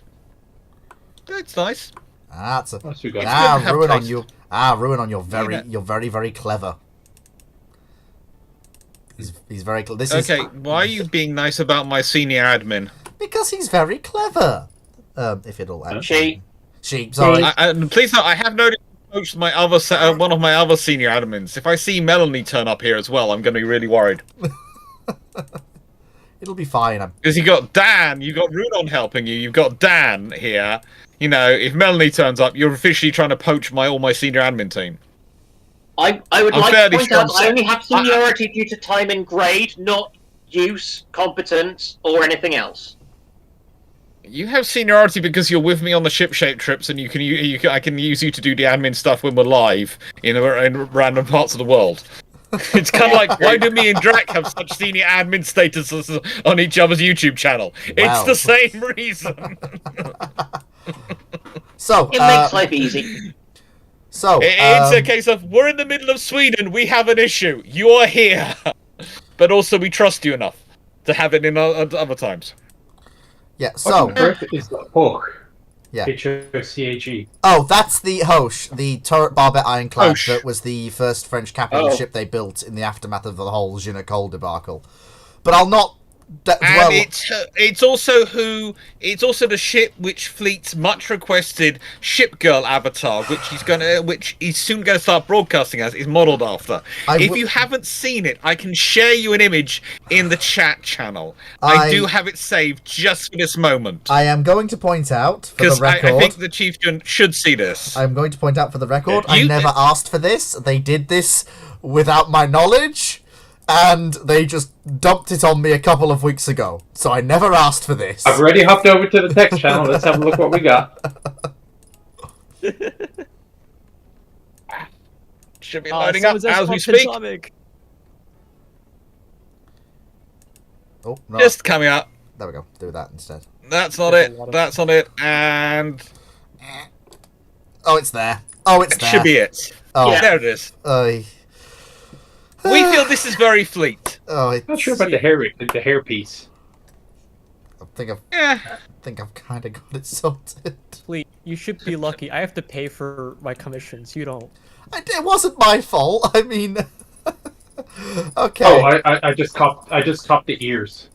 nice. That's a. That's good. Ruin on you. Ruin on. You're very, very clever. He's very clever. Okay, why are you being nice about my senior admin? Because he's very clever. If it'll Sheep. Sheep, sorry. Please no, I have noticed approached my other one of my other senior admins. If I see Melanie turn up here as well, I'm going to be really worried. It'll be fine. Because you got Dan, you got Rudon helping you, you've got Dan here. You know, if Melanie turns up, you're officially trying to poach all my senior admin team. I would like to point out I only have seniority due to time and grade, not use, competence, or anything else. You have seniority because you're with me on the ship-shaped trips, and I can use you to do the admin stuff when we're live in random parts of the world. It's kind of like, why do me and Drac have such senior admin statuses on each other's YouTube channel? It's the same reason. So it makes life easy. So it's a case of, we're in the middle of Sweden, we have an issue. You're here, but also we trust you enough to have it in other times. Yeah. So Earth is the Hoch. Yeah. H-O-C-H-E. Oh, that's the Hoche, the turret barbette ironclad that was the first French capital ship they built in the aftermath of the whole Ginecole debacle. But I'll not. And it's also the ship which Fleet's much requested ship girl avatar, which he's soon going to start broadcasting as, is modelled after. If you haven't seen it, I can share you an image in the chat channel. I do have it saved just for this moment. I am going to point out for the record. I think the Chieftain should see this. I'm going to point out for the record. I never asked for this. They did this without my knowledge. And they just dumped it on me a couple of weeks ago. So I never asked for this. I've already hopped over to the text channel. Let's have a look what we got. Should be loading up as we speak. Oh, no. Just coming up. There we go. Do that instead. That's not it. That's not it. And... oh, it's there. Oh, it's there. Should be it. Oh. Yeah. There it is. We feel this is very Fleet. Oh, I'm not sure about the hairpiece. I think I've kind of got it sorted. Fleet, you should be lucky. I have to pay for my commissions. You don't. It wasn't my fault. I mean, okay. Oh, I just copped the ears.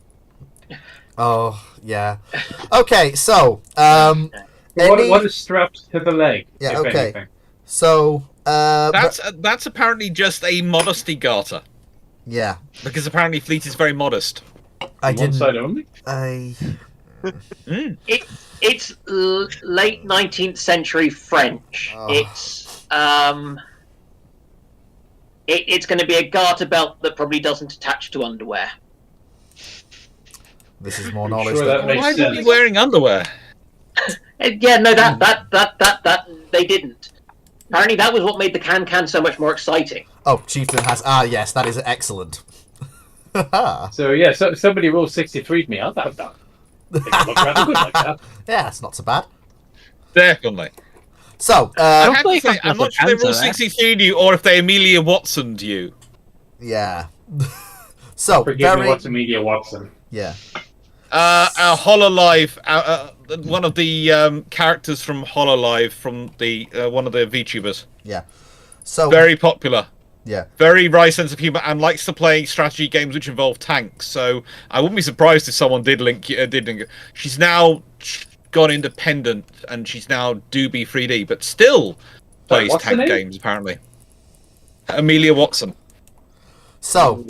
Oh yeah. Okay, so what is strapped to the leg? Yeah. Okay. Anything? So. That's apparently just a modesty garter. Yeah. Because apparently Fleet is very modest. One side only? It's late 19th century French. It's it's going to be a garter belt that probably doesn't attach to underwear. This is more knowledge. Sure, that makes Why sense. are you wearing underwear? Yeah, no, that they didn't. Apparently, that was what made the can so much more exciting. Oh, Chieftain has. Yes, that is excellent. So yeah, somebody rolled 63'd me. I'll have that. They can look rather good like that. Yeah, it's not so bad. Definitely. So, I have to say, I'm not sure they rolled 63'd you or if they Amelia Watson'd you. Yeah. So forgive me, what's Amelia Watson? Yeah. Our Hololive, one of the characters from Hololive, from the one of the VTubers. Yeah. So very popular. Yeah. Very wry sense of humor and likes to play strategy games which involve tanks. So I wouldn't be surprised if someone did link. She's now gone independent and she's now Doobie 3D, but still plays tank games apparently. Amelia Watson. So,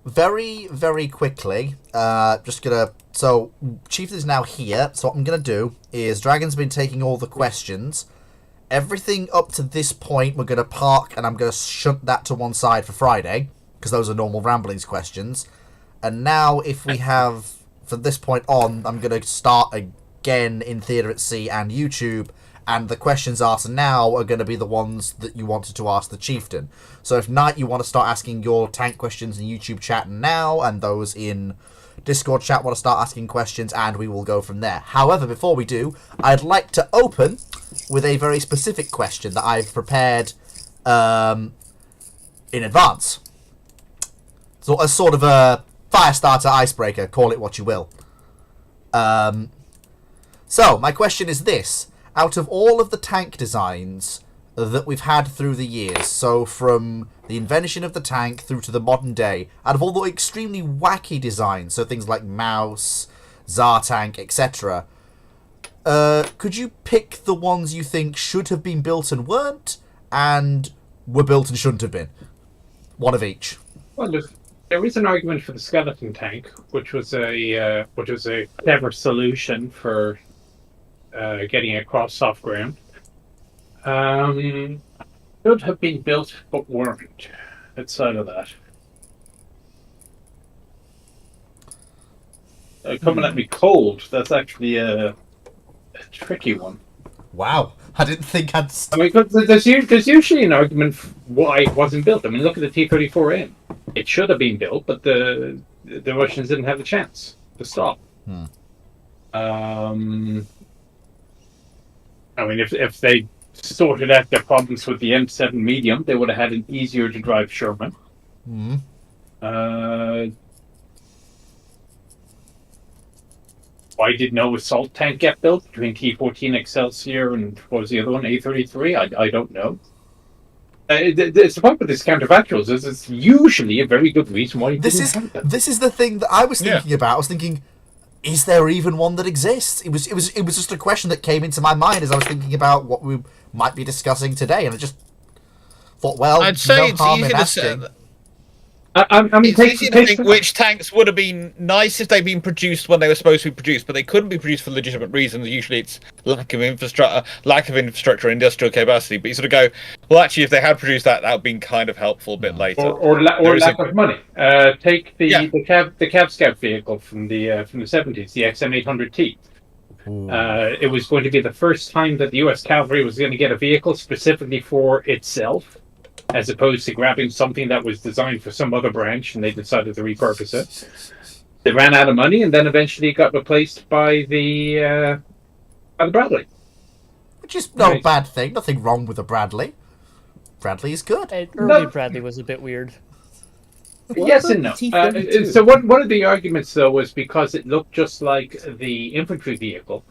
very, very quickly, just gonna... So, Chieftain is now here, so what I'm gonna do is Dragon's been taking all the questions. Everything up to this point we're gonna park, and I'm gonna shunt that to one side for Friday, because those are normal Ramblings questions. And now, if we have, from this point on, I'm gonna start again in Theatre at Sea and YouTube, and the questions asked now are going to be the ones that you wanted to ask the Chieftain. So if Knight, you want to start asking your tank questions in YouTube chat now, and those in Discord chat want to start asking questions, and we will go from there. However, before we do, I'd like to open with a very specific question that I've prepared in advance. So a sort of a fire starter icebreaker, call it what you will. So my question is this. Out of all of the tank designs that we've had through the years, so from the invention of the tank through to the modern day, out of all the extremely wacky designs, so things like Mouse, Zartank, etc., could you pick the ones you think should have been built and weren't, and were built and shouldn't have been? One of each. Well, there is an argument for the skeleton tank, which was a clever solution for getting across soft ground. Should have been built but weren't. Outside of that, coming at me cold. That's actually a tricky one. Wow, I didn't think I'd. I mean, there's usually an argument for why it wasn't built. I mean, look at the T-34M. It should have been built, but the Russians didn't have a chance to stop. I mean, if they sorted out their problems with the M7 medium, they would have had an easier to drive Sherman. Why did no assault tank get built between T-14 Excelsior and what was the other one, A-33? I don't know. It's the point with this counterfactuals is it's usually a very good reason why you didn't have them. This is the thing that I was thinking about. I was thinking, is there even one that exists? It was just a question that came into my mind as I was thinking about what we might be discussing today, and I just thought, well, I'd say no it's harm easy in to asking. say. It's easy to think which tanks would have been nice if they'd been produced when they were supposed to be produced, but they couldn't be produced for legitimate reasons. Usually it's lack of infrastructure, industrial capacity. But you sort of go, well, actually, if they had produced that, that would have been kind of helpful a bit later. Or lack of money. Take the Cav Scout vehicle from the 70s, the XM800T. It was going to be the first time that the U.S. Cavalry was going to get a vehicle specifically for itself, as opposed to grabbing something that was designed for some other branch, and they decided to repurpose it. They ran out of money, and then eventually got replaced by the Bradley. Which is no bad thing. Nothing wrong with a Bradley. Bradley is good. Early Bradley was a bit weird. Yes and no. So one of the arguments, though, was because it looked just like the infantry vehicle.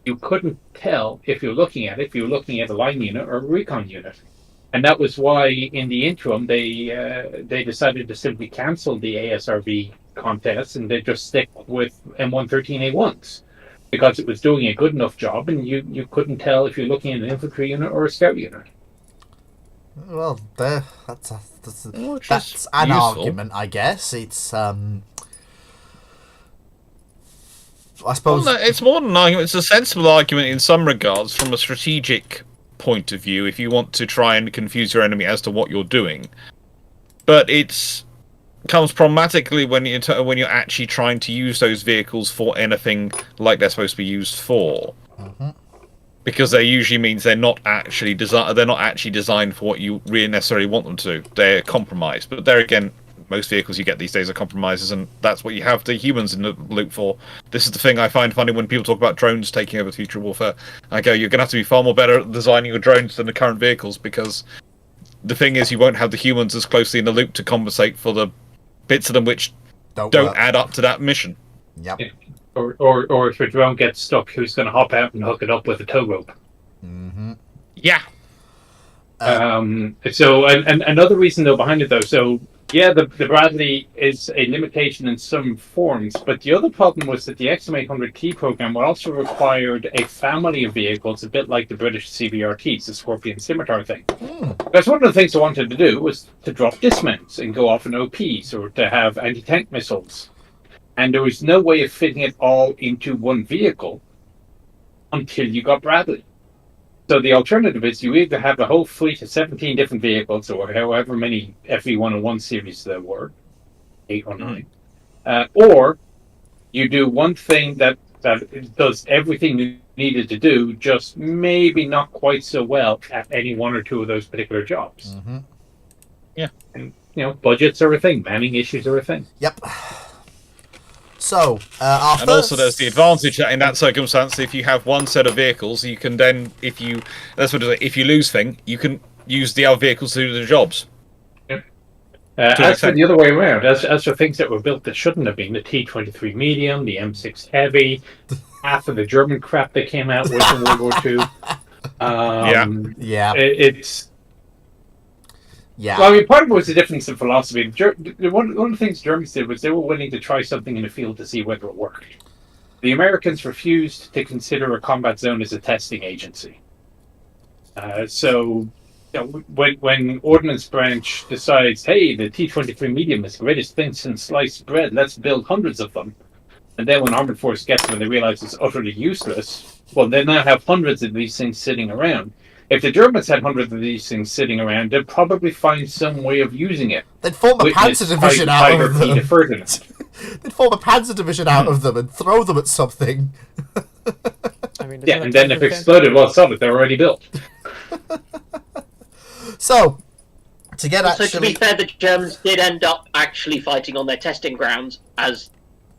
You couldn't tell if you were looking at it, if you were looking at a line unit or a recon unit. And that was why, in the interim, they decided to simply cancel the ASRV contest and they just stick with M113A1s because it was doing a good enough job, and you couldn't tell if you're looking at an infantry unit or a scout unit. Well, that's an argument, I guess. It's I suppose it's more than an argument. It's a sensible argument in some regards from a strategic point of view, if you want to try and confuse your enemy as to what you're doing, but it's comes problematically when you're actually trying to use those vehicles for anything like they're supposed to be used for, because they usually means they're not actually designed for what you really necessarily want them to. They're compromised, but there again, most vehicles you get these days are compromises, and that's what you have the humans in the loop for. This is the thing I find funny when people talk about drones taking over future warfare. I go, you're going to have to be far more better at designing your drones than the current vehicles, because the thing is you won't have the humans as closely in the loop to compensate for the bits of them which don't work. add up to that mission. Yep. Yeah. Or if a drone gets stuck, who's going to hop out and hook it up with a tow rope? Mm-hmm. Yeah. So another reason though behind it though, so yeah, the Bradley is a limitation in some forms, but the other problem was that the XM800T program also required a family of vehicles, a bit like the British CBRTs, the Scorpion Scimitar thing. Because one of the things I wanted to do was to drop dismounts and go off in OPs, or to have anti-tank missiles. And there was no way of fitting it all into one vehicle until you got Bradley. So the alternative is you either have a whole fleet of 17 different vehicles, or however many FV101 series there were, 8 or 9, or you do one thing that does everything you needed to do, just maybe not quite so well at any one or two of those particular jobs. Mm-hmm. Yeah. And, budgets are a thing. Manning issues are a thing. Yep. So, also there's the advantage that in that circumstance, if you have one set of vehicles, you can then, if you lose thing, you can use the other vehicles to do the jobs. Yep. As for the other way around, as for things that were built that shouldn't have been, the T-23 medium, the M6 heavy, half of the German crap that came out with in World War II. It's... Yeah. Well, I mean, part of it was a difference in philosophy. One of the things the Germans did was they were willing to try something in the field to see whether it worked. The Americans refused to consider a combat zone as a testing agency. When Ordnance Branch decides, hey, the T-23 medium is the greatest thing since sliced bread, let's build hundreds of them. And then when Armored Force gets them and they realize it's utterly useless, well, they now have hundreds of these things sitting around. If the Germans had hundreds of these things sitting around, they'd probably find some way of using it. They'd form a panzer division out of them. They'd form a panzer division out of them and throw them at something. I mean, and then if it exploded, well, solid, they're already built. So, to get also, to be fair, the Germans did end up actually fighting on their testing grounds as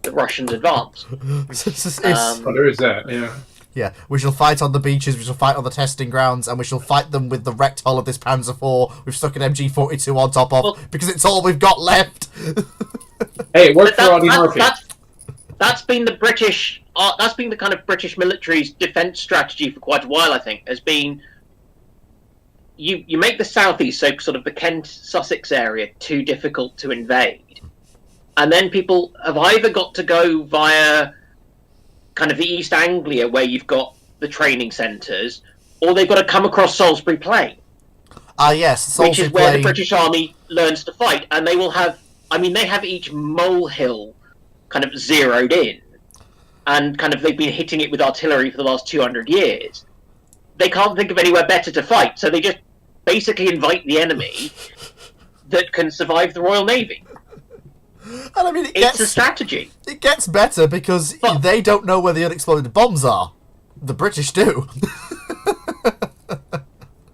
the Russians advanced. There is that, yeah. Yeah, we shall fight on the beaches, we shall fight on the testing grounds, and we shall fight them with the wrecked hull of this Panzer IV we've stuck an MG42 on top of, because it's all we've got left. Hey, it worked for Audie Murphy. That's been the British... that's been the kind of British military's defence strategy for quite a while, I think, has been... You make the southeast, so sort of the Kent-Sussex area, too difficult to invade. And then people have either got to go via... kind of the East Anglia, where you've got the training centres, or they've got to come across Salisbury Plain. Yes, Salisbury which is where the British Army learns to fight, and they will have... I mean, they have each molehill kind of zeroed in, and kind of they've been hitting it with artillery for the last 200 years. They can't think of anywhere better to fight, so they just basically invite the enemy that can survive the Royal Navy. And I mean, it's a strategy. It gets better because they don't know where the unexploded bombs are. The British do.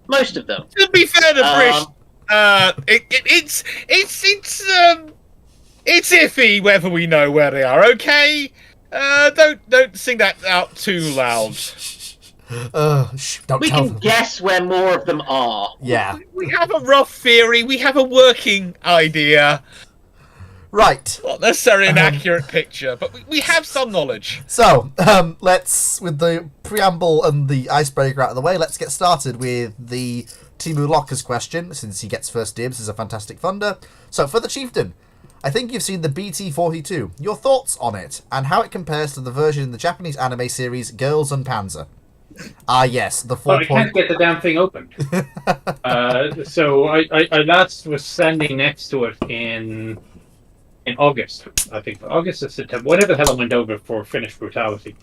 Most of them. To be fair to British, it's iffy whether we know where they are. Okay, don't sing that out too loud. Don't we tell can them. guess where more of them are. Yeah. We have a rough theory. We have a working idea. Right. Not necessarily an accurate picture, but we have some knowledge. So, let's, with the preamble and the icebreaker out of the way, let's get started with the Timu Lockers question, since he gets first dibs as a Fantastic Thunder. So, for the Chieftain, I think you've seen the BT-42. Your thoughts on it, and how it compares to the version in the Japanese anime series Girls and Panzer. Yes, the 4 I can't get the damn thing open. So, I last was standing next to it in August, I think. August or September, whatever the hell I went over for Finnish brutality.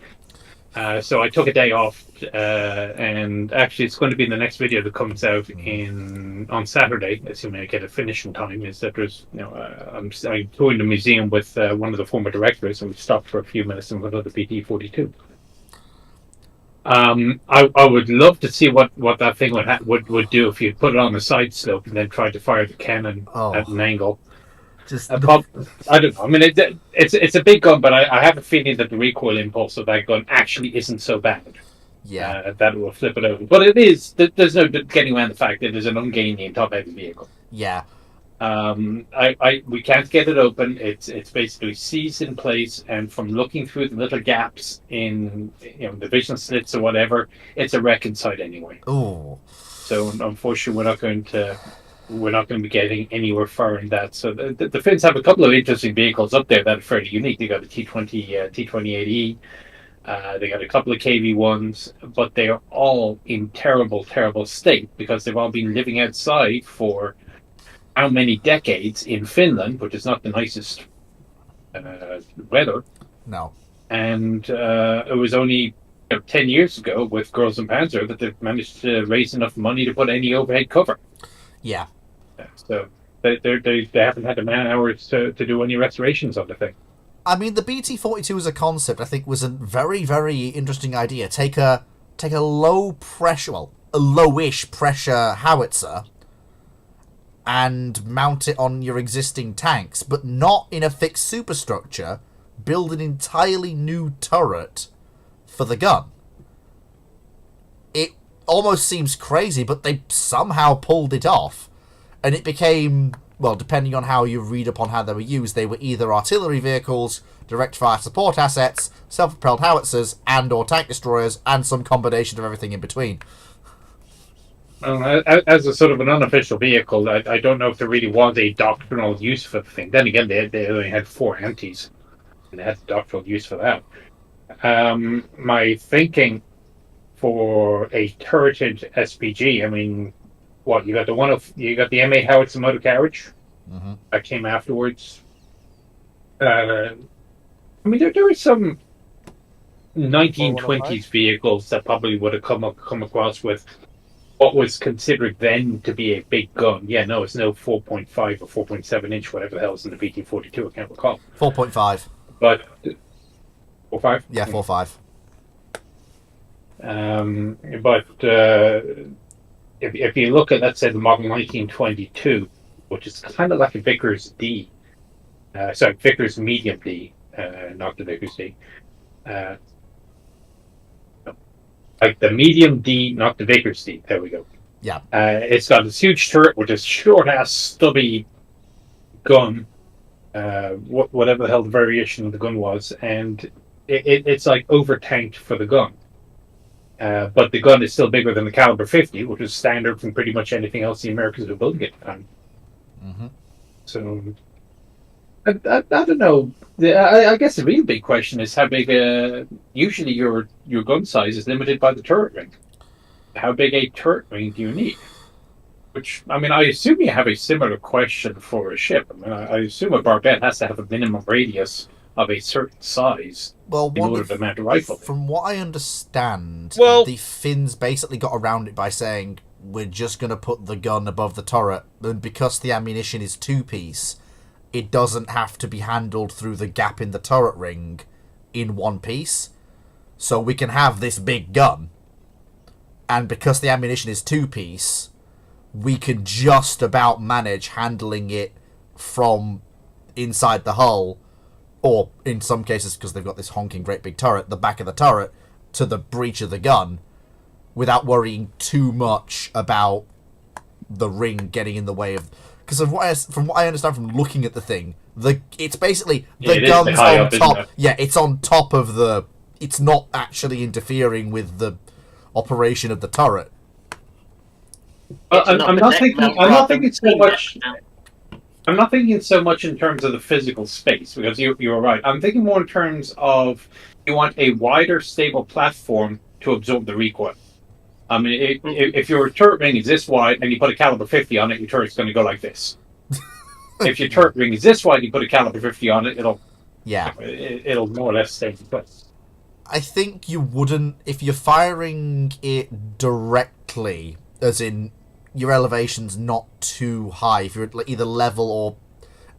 So I took a day off, and actually it's going to be in the next video that comes out on Saturday, assuming I get it finished in time, is that there's, I'm touring the museum with one of the former directors, and we stopped for a few minutes and went on the BT-42. I would love to see what that thing would do if you put it on the side slope and then tried to fire the cannon at an angle. I don't know. I mean, it's a big gun, but I have a feeling that the recoil impulse of that gun actually isn't so bad. Yeah, that will flip it over. But it is. There's no getting around the fact that there's an ungainly and top-heavy vehicle. Yeah. We can't get it open. It's basically seized in place, and from looking through the little gaps in the vision slits or whatever, it's a wreck inside anyway. Oh. So unfortunately, we're not going to be getting anywhere far in that. So the Finns have a couple of interesting vehicles up there that are fairly unique. They got a T28E. They got a couple of KV1s, but they are all in terrible, terrible state because they've all been living outside for how many decades in Finland, which is not the nicest weather. No. And it was only 10 years ago with Girls in Panzer that they've managed to raise enough money to put any overhead cover. Yeah. So they haven't had the man hours to do any restorations on the thing. I mean, the BT-42 as a concept, I think, was a very, very interesting idea. Take a low pressure, well, a lowish pressure howitzer, and mount it on your existing tanks, but not in a fixed superstructure. Build an entirely new turret for the gun. It almost seems crazy, but they somehow pulled it off, and it became, well, depending on how you read upon how they were used, they were either artillery vehicles, direct fire support assets, self-propelled howitzers, and or tank destroyers, and some combination of everything in between. Well, as a sort of an unofficial vehicle, I don't know if there really was a doctrinal use for the thing. Then again, they only had 4 antis, and they had the doctrinal use for that. My thinking for a turreted SPG, I mean, what you got the M8 howitzer motor carriage that came afterwards. I mean, there were some 1920s vehicles that probably would have come across with what was considered then to be a big gun. Yeah, no, it's no 4.5 or 4.7 inch, whatever the hell is in the BT-42. I can't recall. 4.5. But 4.5. Yeah, 4.5. If you look at, let's say, the model 1922, which is kind of like a Vickers D, Vickers Medium D, not the Vickers D. Like the Medium D, not the Vickers D. There we go. Yeah. It's got this huge turret with this short-ass, stubby gun, whatever the hell the variation of the gun was, and it's like over-tanked for the gun. But the gun is still bigger than the caliber 50, which is standard from pretty much anything else the Americans were building at the time. So, I don't know. I guess the real big question is how big. Usually, your gun size is limited by the turret ring. How big a turret ring do you need? Which, I mean, I assume you have a similar question for a ship. I mean, I assume a barbette has to have a minimum radius of a certain size in order to mount a rifle. From what I understand, the Finns basically got around it by saying, we're just going to put the gun above the turret, and because the ammunition is 2-piece, it doesn't have to be handled through the gap in the turret ring in one piece. So we can have this big gun, and because the ammunition is 2-piece, we can just about manage handling it from inside the hull, or in some cases, because they've got this honking great big turret, the back of the turret to the breech of the gun, without worrying too much about the ring getting in the way of. Because from what I understand from looking at the thing, it's basically the gun's on top. Yeah, it's on top of the. It's not actually interfering with the operation of the turret. I'm not thinking so much in terms of the physical space, because you were right. I'm thinking more in terms of you want a wider, stable platform to absorb the recoil. I mean, if your turret ring is this wide and you put a caliber 50 on it, your turret's going to go like this. If your turret ring is this wide, you put a caliber 50 on it, it'll more or less stay in place. I think you wouldn't, if you're firing it directly, as in your elevation's not too high, if you're at either level or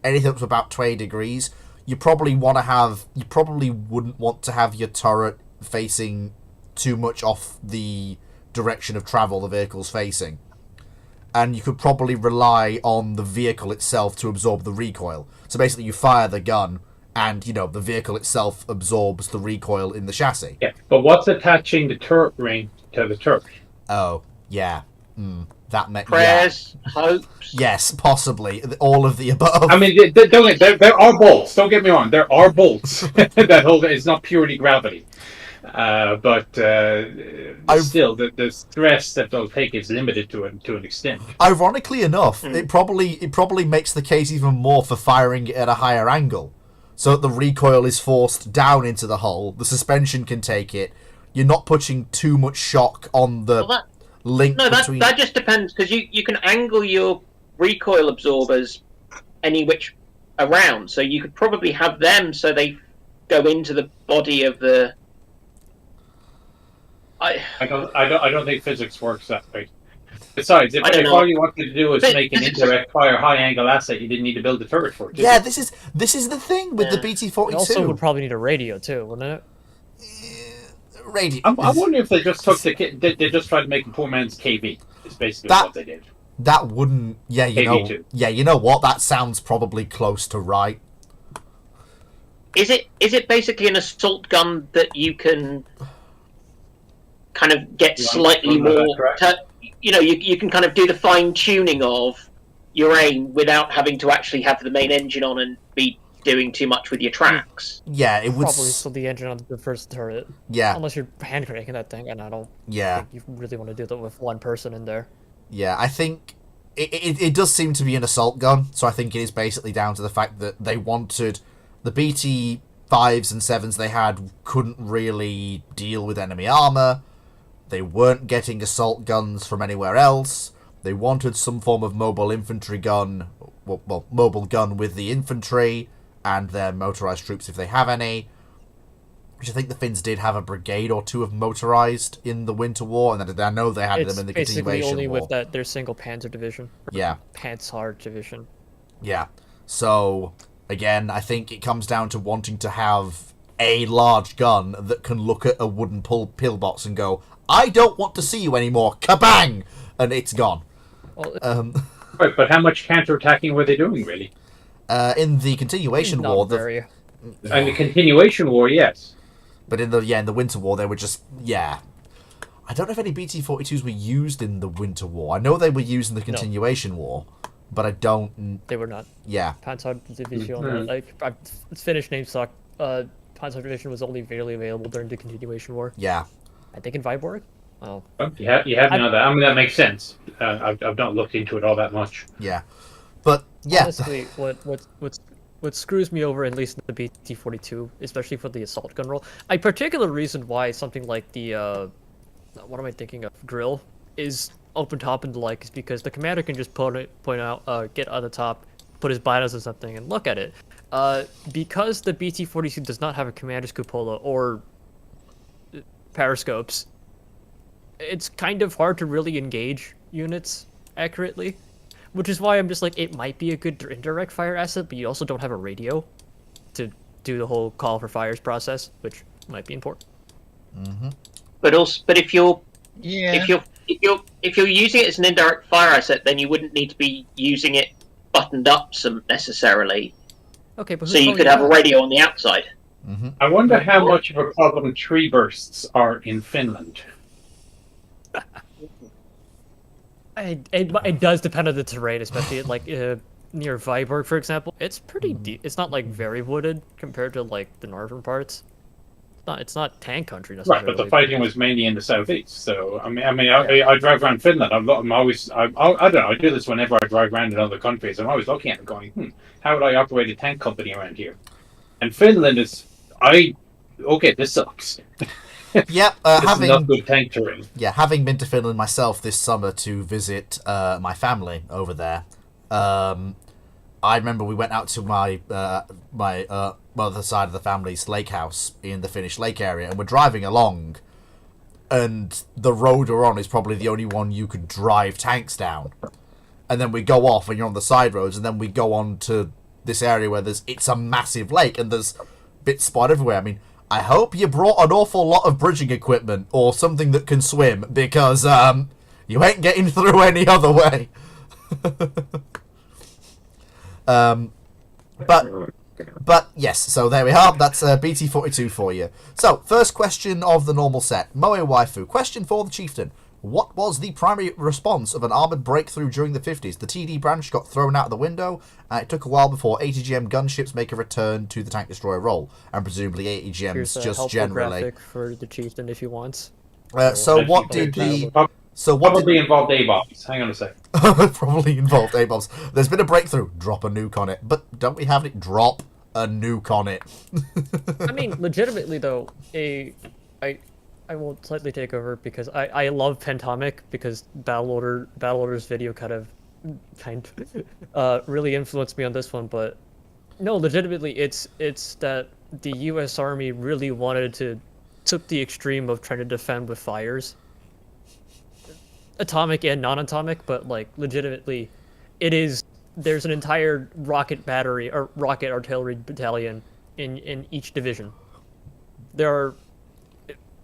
anything up to about 20 degrees, you probably wouldn't want to have your turret facing too much off the direction of travel the vehicle's facing. And you could probably rely on the vehicle itself to absorb the recoil. So basically you fire the gun, and, the vehicle itself absorbs the recoil in the chassis. Yeah, but what's attaching the turret ring to the turret? Oh, yeah. That meant prayers, hopes. Yes, possibly all of the above. I mean, there are bolts. Don't get me wrong. There are bolts that hold. It's not purely gravity, but still, the stress that they'll take is limited to an extent. Ironically enough, it probably makes the case even more for firing it at a higher angle, so that the recoil is forced down into the hull. The suspension can take it. You're not putting too much shock on the link between. That just depends, because you can angle your recoil absorbers any which around, so you could probably have them so they go into the body of the. I don't think physics works that way. Besides, if all you wanted to do is make an indirect fire high angle asset, you didn't need to build a turret for it. Yeah, this is the thing with the BT-42. It also would probably need a radio too, wouldn't it? Radio. I wonder if they just took they just tried to make a poor man's KV. Is basically what they did. That wouldn't. Yeah, you know what? That sounds probably close to right. Is it basically an assault gun that you can kind of get slightly more? You can kind of do the fine tuning of your aim without having to actually have the main engine on and be doing too much with your tracks. Yeah, it would probably still the engine on the first turret. Yeah, unless you're hand cranking that thing, and I don't. Yeah, think you really want to do that with one person in there. Yeah, I think it does seem to be an assault gun, so I think it is basically down to the fact that they wanted the BT-5s and 7s they had couldn't really deal with enemy armor. They weren't getting assault guns from anywhere else. They wanted some form of mobile infantry gun, well, mobile gun with the infantry and their motorized troops if they have any. Which I think the Finns did have a brigade or two of motorized in the Winter War, and I know they had them in the Continuation War. It's basically only with their single Panzer division. Yeah. Panzer division. Yeah. So, again, I think it comes down to wanting to have a large gun that can look at a wooden pillbox and go, I don't want to see you anymore. Kabang! And it's gone. Well, right, but how much counterattacking were they doing, really? In the Continuation War... In the Continuation War, yes. But in the Winter War, they were just... Yeah. I don't know if any BT-42s were used in the Winter War. I know they were used in the Continuation War, but I don't... They were not. Yeah. Panzer Division, Finnish name suck. Panzer Division was only barely available during the Continuation War. Yeah. I think in Viborg. Oh. You have know that. I mean, that makes sense. I've not looked into it all that much. Yeah. But, yeah. Honestly, what screws me over, at least in the BT-42, especially for the assault gun role, a particular reason why something like the, what am I thinking of, Grill, is open top and the like, is because the commander can just point out, get on the top, put his binos on something, and look at it. Because the BT-42 does not have a commander's cupola or periscopes, it's kind of hard to really engage units accurately. Which is why I'm just like, it might be a good indirect fire asset, but you also don't have a radio to do the whole call for fires process, which might be important. Mm-hmm. But if you're using it as an indirect fire asset, then you wouldn't need to be using it buttoned up necessarily. Okay, but so you could have a radio on the outside. Mm-hmm. I wonder how much of a problem tree bursts are in Finland. It does depend on the terrain, especially like near Viborg, for example. It's pretty deep. It's not like very wooded compared to like the northern parts. It's not tank country necessarily. Right, but the fighting was mainly in the southeast. So I drive around Finland. I don't know. I do this whenever I drive around in other countries. I'm always looking at it, going, how would I operate a tank company around here? And Finland is this sucks. Yep, having not good tank terrain. Yeah, having been to Finland myself this summer to visit my family over there, I remember we went out to my other side of the family's lake house in the Finnish lake area, and we're driving along, and the road we're on is probably the only one you could drive tanks down. And then we go off, and you're on the side roads, and then we go on to this area where it's a massive lake, and there's bits spot everywhere. I mean, I hope you brought an awful lot of bridging equipment or something that can swim, because you ain't getting through any other way. But yes, so there we are. That's BT-42 for you. So, first question of the normal set. Moe Waifu. Question for the Chieftain. What was the primary response of an armoured breakthrough during the 50s? The TD branch got thrown out of the window, and it took a while before ATGM gunships make a return to the tank destroyer role, and presumably ATGMs Here's a just helpful generally. graphic for the Chieftain if he wants. So what did the... Probably involved A-bombs. Hang on a sec. Probably involved A-bombs. There's been a breakthrough. Drop a nuke on it. But don't we have it? Drop a nuke on it. I mean, legitimately though, I will slightly take over because I love Pentomic because Battle Order's video kind of really influenced me on this one. But no, legitimately, it's that the U.S. Army really took the extreme of trying to defend with fires. Atomic and non-atomic, but like legitimately, there's an entire rocket battery or rocket artillery battalion in each division. There are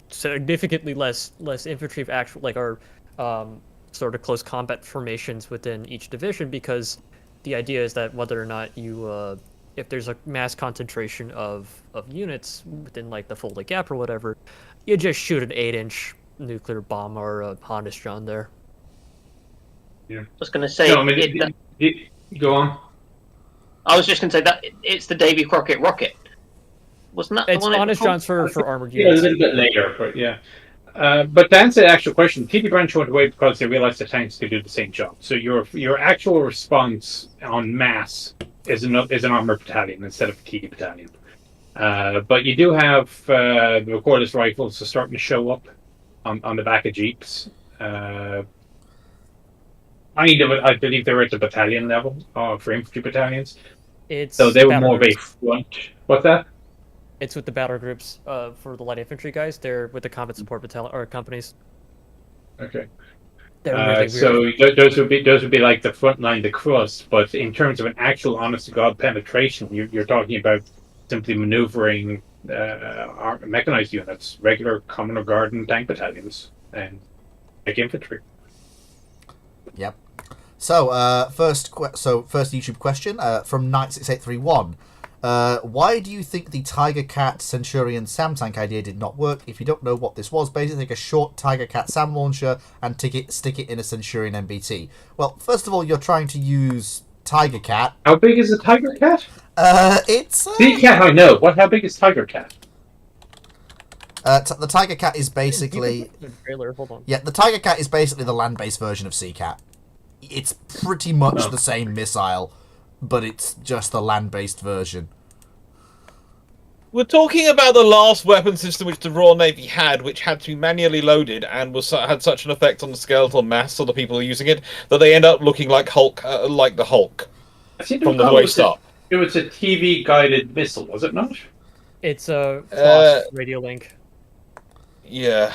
significantly less infantry sort of close combat formations within each division because the idea is that whether or not you if there's a mass concentration of units within like the Fulda Gap or whatever, you just shoot an 8-inch nuclear bomb or a Honda-John there. Yeah. I was going to say... No, I mean, go on. I was just going to say that it's the Davy Crockett rocket. Wasn't that the it's one? Honest-Johns for armored Yeah, units. a little bit later, but yeah. But to answer the actual question, TD branch went away because they realized the tanks could do the same job. So your actual response en masse is an armored battalion instead of a TD battalion. But you do have the recordless rifles are starting to show up on the back of jeeps. I believe they were at the battalion level for infantry battalions. So they were more of a front. What's that? It's with the battle groups for the light infantry guys. They're with the combat support battalion or companies. Okay. Really so those would be like the front line, the crust. But in terms of an actual honest to god penetration, you're talking about simply maneuvering mechanized units, regular common or garden tank battalions, and like infantry. Yep. So first YouTube question from Knight6831. Why do you think the Tiger Cat Centurion SAM tank idea did not work? If you don't know what this was, basically take a short Tiger Cat SAM launcher and stick it in a Centurion MBT. Well, first of all, you're trying to use Tiger Cat. How big is a Tiger Cat? It's... Sea Cat, I know. How big is Tiger Cat? The Tiger Cat is basically... Hold on. Yeah, the Tiger Cat is basically the land-based version of Sea Cat. It's pretty much the same missile, but it's just the land-based version. We're talking about the last weapon system which the Royal Navy had, which had to be manually loaded and had such an effect on the skeletal mass of the people using it that they end up looking like Hulk, like the Hulk, from the waist up. It was a TV-guided missile, was it not? It's a cross radio link. Yeah,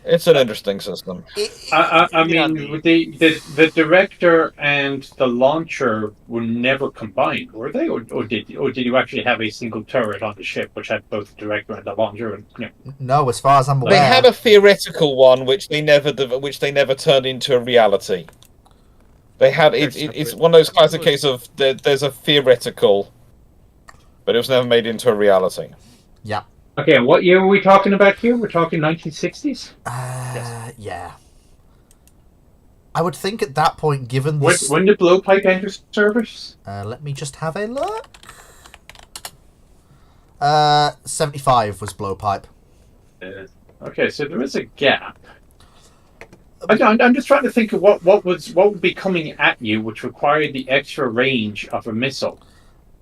it's an interesting system. I mean, the director and the launcher were never combined, were they? Or did you actually have a single turret on the ship which had both the director and the launcher? And, you know. No, as far as I'm aware, they had a theoretical one which they never turned into a reality. They had it's one of those classic cases of there's a theoretical, but it was never made into a reality. Yeah. Okay, what year were we talking about here? We're talking 1960s? Yes. Yeah. I would think at that point, given this... When did blowpipe enter service? Let me just have a look. 75 was blowpipe. Okay, so there is a gap. I'm just trying to think of what would be coming at you which required the extra range of a missile.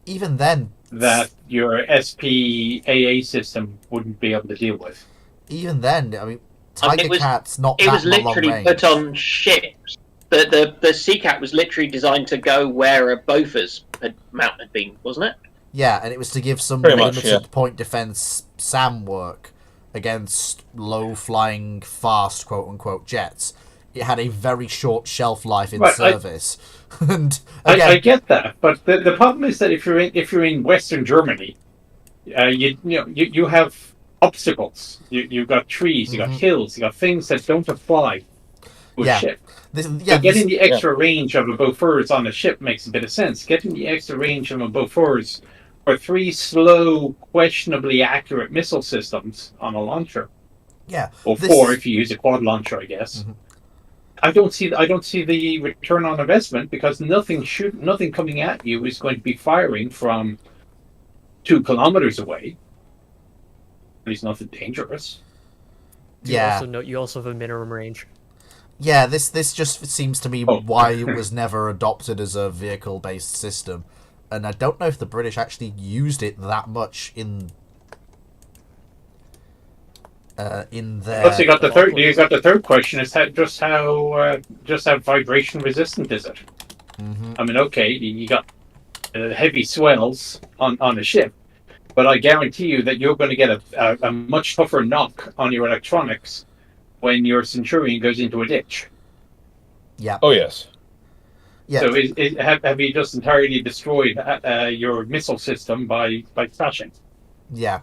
Even then... that your SPAA system wouldn't be able to deal with. Even then, I mean, Tiger Cat's not that long range. It was literally put on ships. The Sea Cat was literally designed to go where a Bofors mount had been, wasn't it? Yeah, and it was to give some Pretty limited point defense SAM work against low-flying, fast, quote-unquote, jets. It had a very short shelf life in service. And again, I get that, but the problem is that if you're in Western Germany, you have obstacles. You've got trees, you got hills, you got things that don't apply to a ship. Getting the extra range of a Bofors on a ship makes a bit of sense. Getting the extra range of a Bofors for 3 slow, questionably accurate missile systems on a launcher Yeah. Or 4 if you use a quad launcher, I guess. Mm-hmm. I don't see the return on investment because nothing coming at you is going to be firing from 2 kilometers away. At least nothing dangerous. You also have a minimum range. Yeah, this just seems to me why it was never adopted as a vehicle-based system, and I don't know if the British actually used it that much in their. Plus, you got the third question: is just how vibration resistant is it? Mm-hmm. I mean, okay, you got heavy swells on a ship, but I guarantee you that you're going to get a much tougher knock on your electronics when your Centurion goes into a ditch. Yeah. Oh yes. Yeah. So have you just entirely destroyed your missile system by crashing? Yeah.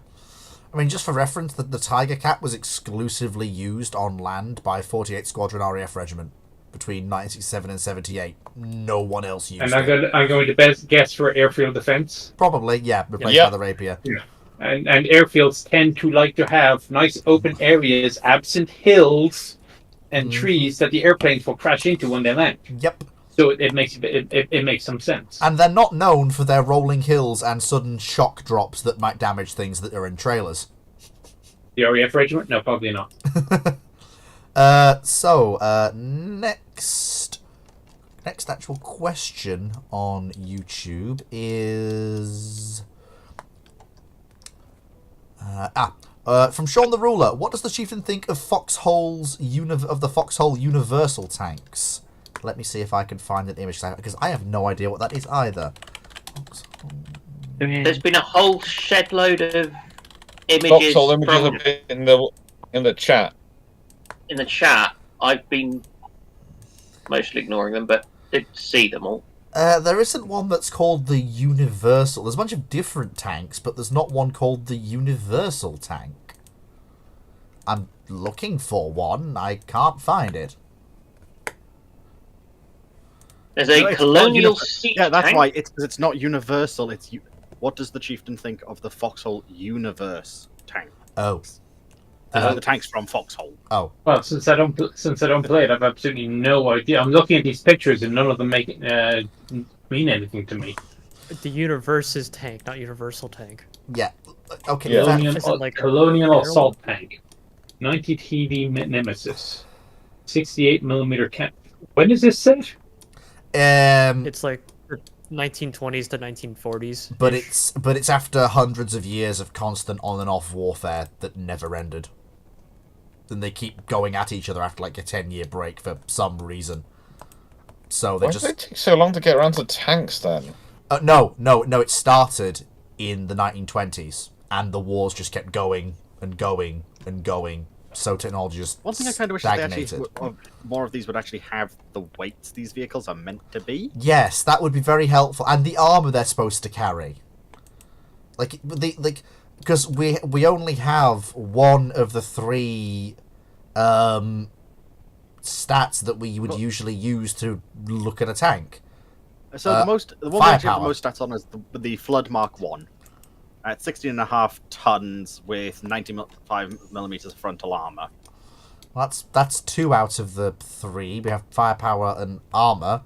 I mean, just for reference, the Tiger Cat was exclusively used on land by 48th Squadron RAF Regiment between 1967 and 78. No one else used it. I'm going to guess for airfield defense. Probably, yeah, replaced by the Rapier. Yeah. And airfields tend to like to have nice open areas, absent hills and trees that the airplanes will crash into when they land. Yep. So it makes some sense. And they're not known for their rolling hills and sudden shock drops that might damage things that are in trailers. The RAF regiment? No, probably not. Next actual question on YouTube is from Sean the Ruler. What does the Chieftain think of the Foxhole Universal tanks? Let me see if I can find an image because I have no idea what that is either. There's been a whole shed load of images. Foxhole images in the chat. In the chat, I've been mostly ignoring them, but did see them all. There isn't one that's called the Universal. There's a bunch of different tanks, but there's not one called the Universal tank. I'm looking for one. I can't find it. There's a colonial seat Yeah, that's tank. why it's not universal. What does the Chieftain think of the Foxhole Universe tank? Oh. The tanks from Foxhole. Oh. Well, since I don't play it, I've absolutely no idea. I'm looking at these pictures and none of them mean anything to me. The Universe's tank, not Universal tank. Yeah. Okay. Yeah. Colonial assault tank, 90 TD Nemesis, 68mm cap. When is this set? It's like the 1920s to 1940s. But it's after hundreds of years of constant on and off warfare that never ended. Then they keep going at each other after like a 10-year break for some reason. So Why did it take so long to get around to tanks then? No. It started in the 1920s, and the wars just kept going and going and going. So technology just One thing I kind of wish more of these would actually have the weights these vehicles are meant to be. Yes, that would be very helpful, and the armor they're supposed to carry. Because we only have one of the 3 stats that we would usually use to look at a tank. So the one we actually have the most stats on is the Flood Mark 1. At 16.5 tons with 95mm frontal armor. Well, that's 2 out of the 3. We have firepower and armor.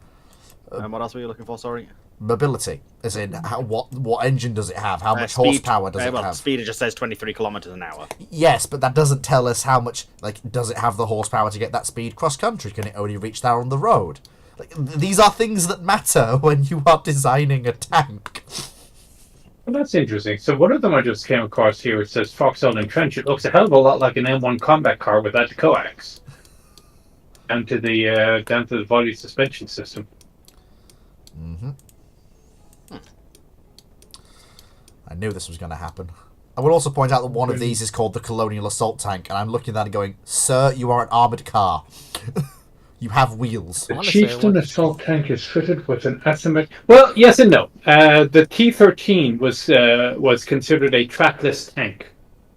And what else were you looking for? Sorry. Mobility, as in what engine does it have? How much horsepower does it have? Speed, it just says 23 kilometers an hour. Yes, but that doesn't tell us how much. Does it have the horsepower to get that speed cross country? Can it only reach there on the road? These are things that matter when you are designing a tank. Well, that's interesting. So one of them I just came across here. It says Foxhole and Trench. It looks a hell of a lot like an M1 combat car without the coax, down to the body suspension system. Mm-hmm. I knew this was going to happen. I will also point out that one of these is called the Colonial Assault Tank, and I'm looking at that and going, "Sir, you are an armoured car. You have wheels." The Chieftain assault tank is fitted with an asymmetric. Well, yes and no. The T-13 was considered a trackless tank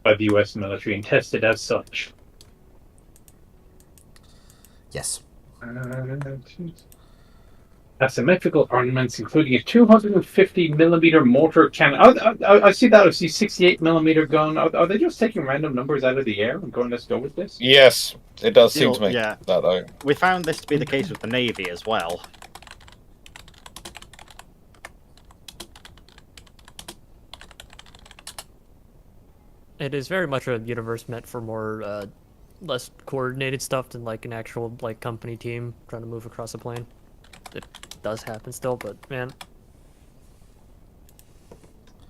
by the U.S. military and tested as such. Yes. asymmetrical armaments, including a 250mm mortar cannon. I see that. I see 68mm gun. Are they just taking random numbers out of the air and going, let's go with this? Yes, it does seem to me. Yeah. That We found this to be the case with the Navy as well. It is very much a universe meant for more, less coordinated stuff than like an actual like company team trying to move across a plane. It does happen still, but man,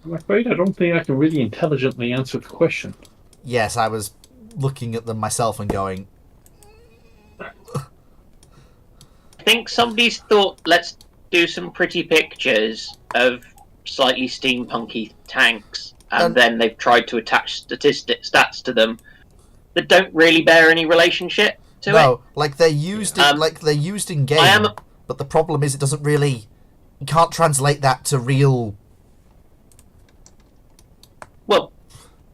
I'm afraid I don't think I can really intelligently answer the question. Yes, I was looking at them myself and going, I think somebody's thought, let's do some pretty pictures of slightly steampunky tanks, and then they've tried to attach stats to them that don't really bear any relationship to it. No, like they're used in game, but the problem is it doesn't really. You can't translate that to real. Well,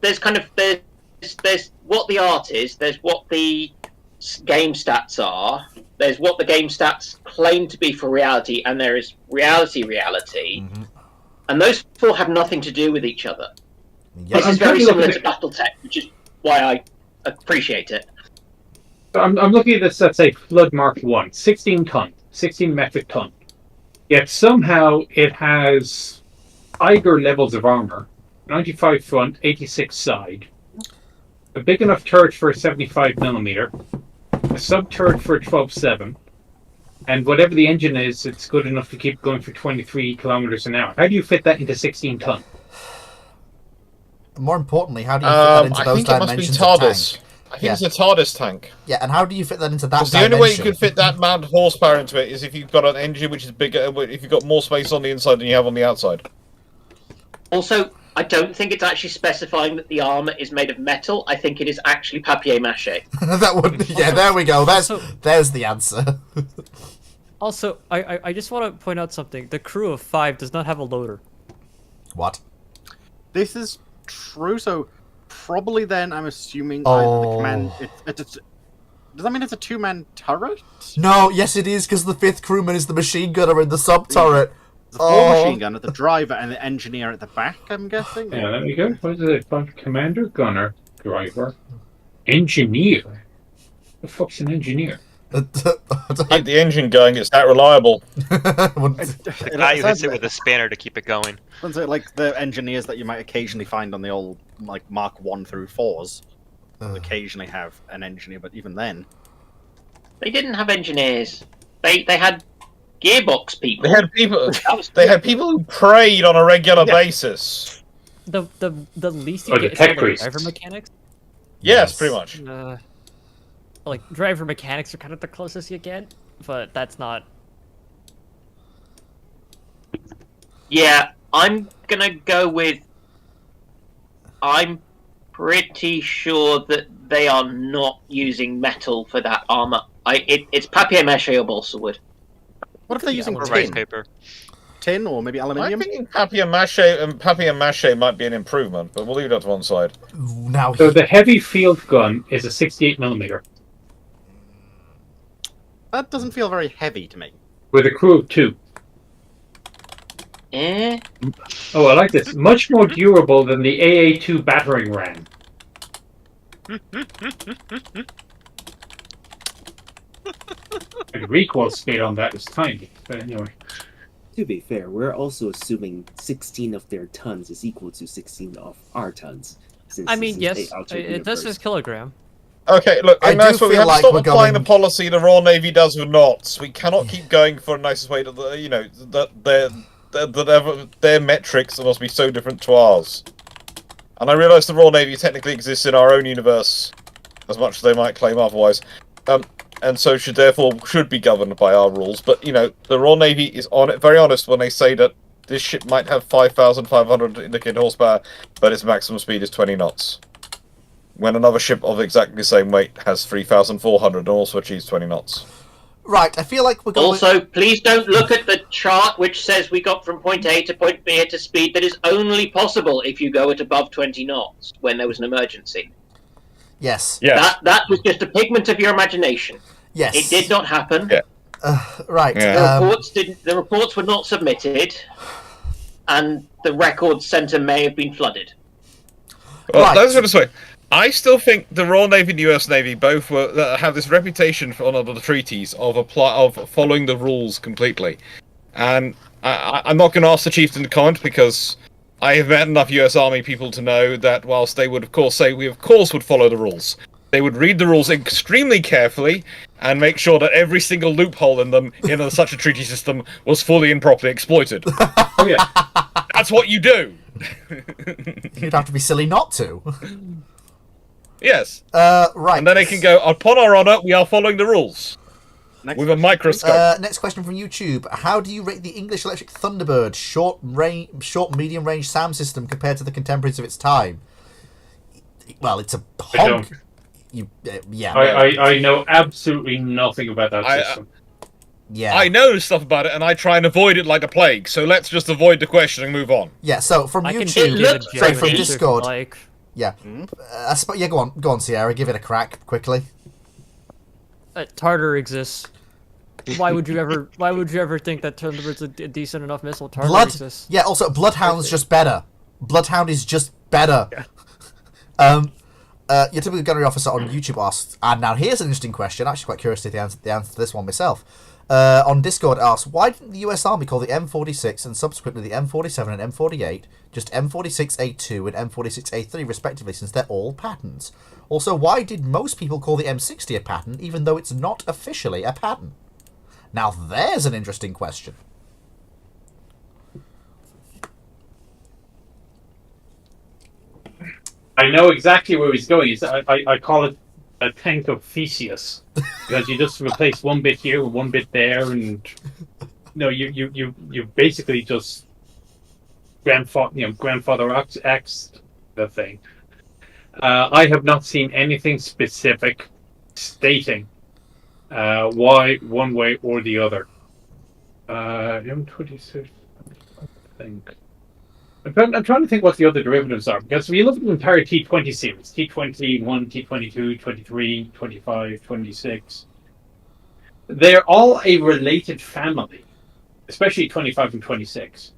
there's what the art is. There's what the game stats are. There's what the game stats claim to be for reality, and there is reality. Mm-hmm. And those four have nothing to do with each other. Yes. This is very similar to BattleTech, which is why I appreciate it. I'm looking at this, let's say, Flood Mark 1, 16 metric ton. Yet somehow it has Eiger levels of armor, 95 front, 86 side, a big enough turret for a 75mm, a sub-turret for a 12.7, and whatever the engine is, it's good enough to keep going for 23 kilometers an hour. How do you fit that into 16 ton? More importantly, how do you fit that into those dimensions of tank? I think it's a TARDIS tank. Yeah, and how do you fit that into that dimension? The only way you could fit that amount of horsepower into it is if you've got an engine which is bigger, if you've got more space on the inside than you have on the outside. Also, I don't think it's actually specifying that the armor is made of metal. I think it is actually papier-mâché. That would, yeah, there we go. There's the answer. Also, I just want to point out something. The crew of 5 does not have a loader. What? This is true, so probably then I'm assuming Oh. the command... Does that mean it's a two-man turret? No, yes it is, because the 5th crewman is the machine gunner in the sub-turret. The four machine gunner, the driver, and the engineer at the back, I'm guessing? Yeah, there we go. What is it? Commander, gunner, driver, engineer. The fuck's an engineer? Keep the engine going, it's that reliable. The guy who hits it with a spanner to keep it going. Like the engineers that you might occasionally find on the old like Mark 1 through 4s occasionally have an engineer, but even then... They didn't have engineers. They had gearbox people. They had people. They had people who prayed on a regular basis. The least you Or the get is tech like priests. driver mechanics. Yes, pretty much. Like driver mechanics are kind of the closest you get, but that's not. Yeah, I'm gonna go with. I'm pretty sure that they are not using metal for that armor. It's papier-mâché or balsa wood. What if they're using Or tin? rice paper. Tin or maybe aluminium? I think papier-mâché might be an improvement, but we'll leave that to one side. Now, So the heavy field gun is a 68mm That doesn't feel very heavy to me. with a crew of 2. Eh? Oh, I like this. Much more durable than the AA-2 battering ram. The recoil speed on that is tiny. But anyway. To be fair, we're also assuming 16 of their tons is equal to 16 of our tons. Since I mean, this is yes, a alternate it does universe. says kilogram. Okay, look, I and that's do what we feel have to like stop we're applying going- the policy the Royal Navy does with knots. We cannot keep going for the nicest way to the, you know, their metrics must be so different to ours. And I realise the Royal Navy technically exists in our own universe, as much as they might claim otherwise, and so should be governed by our rules. But you know, the Royal Navy is very honest when they say that this ship might have 5,500 indicated horsepower, but its maximum speed is 20 knots. When another ship of exactly the same weight has 3,400 and also achieves 20 knots. right, I feel like we're going... Also, please don't look at the chart which says we got from point A to point B at a speed that is only possible if you go at above 20 knots when there was an emergency. Yes. Yes. That was just a figment of your imagination. Yes. It did not happen. Yeah. Right. Yeah. The reports were not submitted, and the records centre may have been flooded. Well, Right. let's put it this way. I still think the Royal Navy and the US Navy both have this reputation on the treaties of following the rules completely. And I'm not going to ask the Chieftain to comment because I have met enough US Army people to know that whilst they would of course say we of course would follow the rules, they would read the rules extremely carefully and make sure that every single loophole in them in such a treaty system was fully and properly exploited. Oh yeah. That's what you do. You'd have to be silly not to. Yes. Right. And then they can go, upon our honour, we are following the rules. With a microscope. Next question from YouTube. How do you rate the English Electric Thunderbird short, medium range sound system compared to the contemporaries of its time? Well, it's a honk. Yeah. I know absolutely nothing about that system. Yeah. I know stuff about it, and I try and avoid it like the plague. So let's just avoid the question and move on. Yeah. So from YouTube, from Discord. Yeah. Yeah. Go on, Sierra. Give it a crack quickly. Tartar exists. Why would you ever think that Thunderbird's a decent enough missile? Tartar exists. Yeah. Also, Bloodhound's just better. Bloodhound is just better. Yeah. Your typical gunnery officer on YouTube asked, and now here's an interesting question. I'm actually quite curious to the answer to this one myself. On Discord asks, why didn't the US Army call the M46 and subsequently the M47 and M48 just M46A2 and M46A3 respectively, since they're all patents? Also, why did most people call the M60 a patent even though it's not officially a patent? Now there's an interesting question. I know exactly where he's going. I call it a tank of Theseus, because you just replace one bit here and one bit there, and you basically just grandfather X the thing. I have not seen anything specific stating why one way or the other. M26, I think. I'm trying to think what the other derivatives are, because if you look at the entire T20 series, T21, T22, 23, 25, 26, they're all a related family, especially 25 and 26,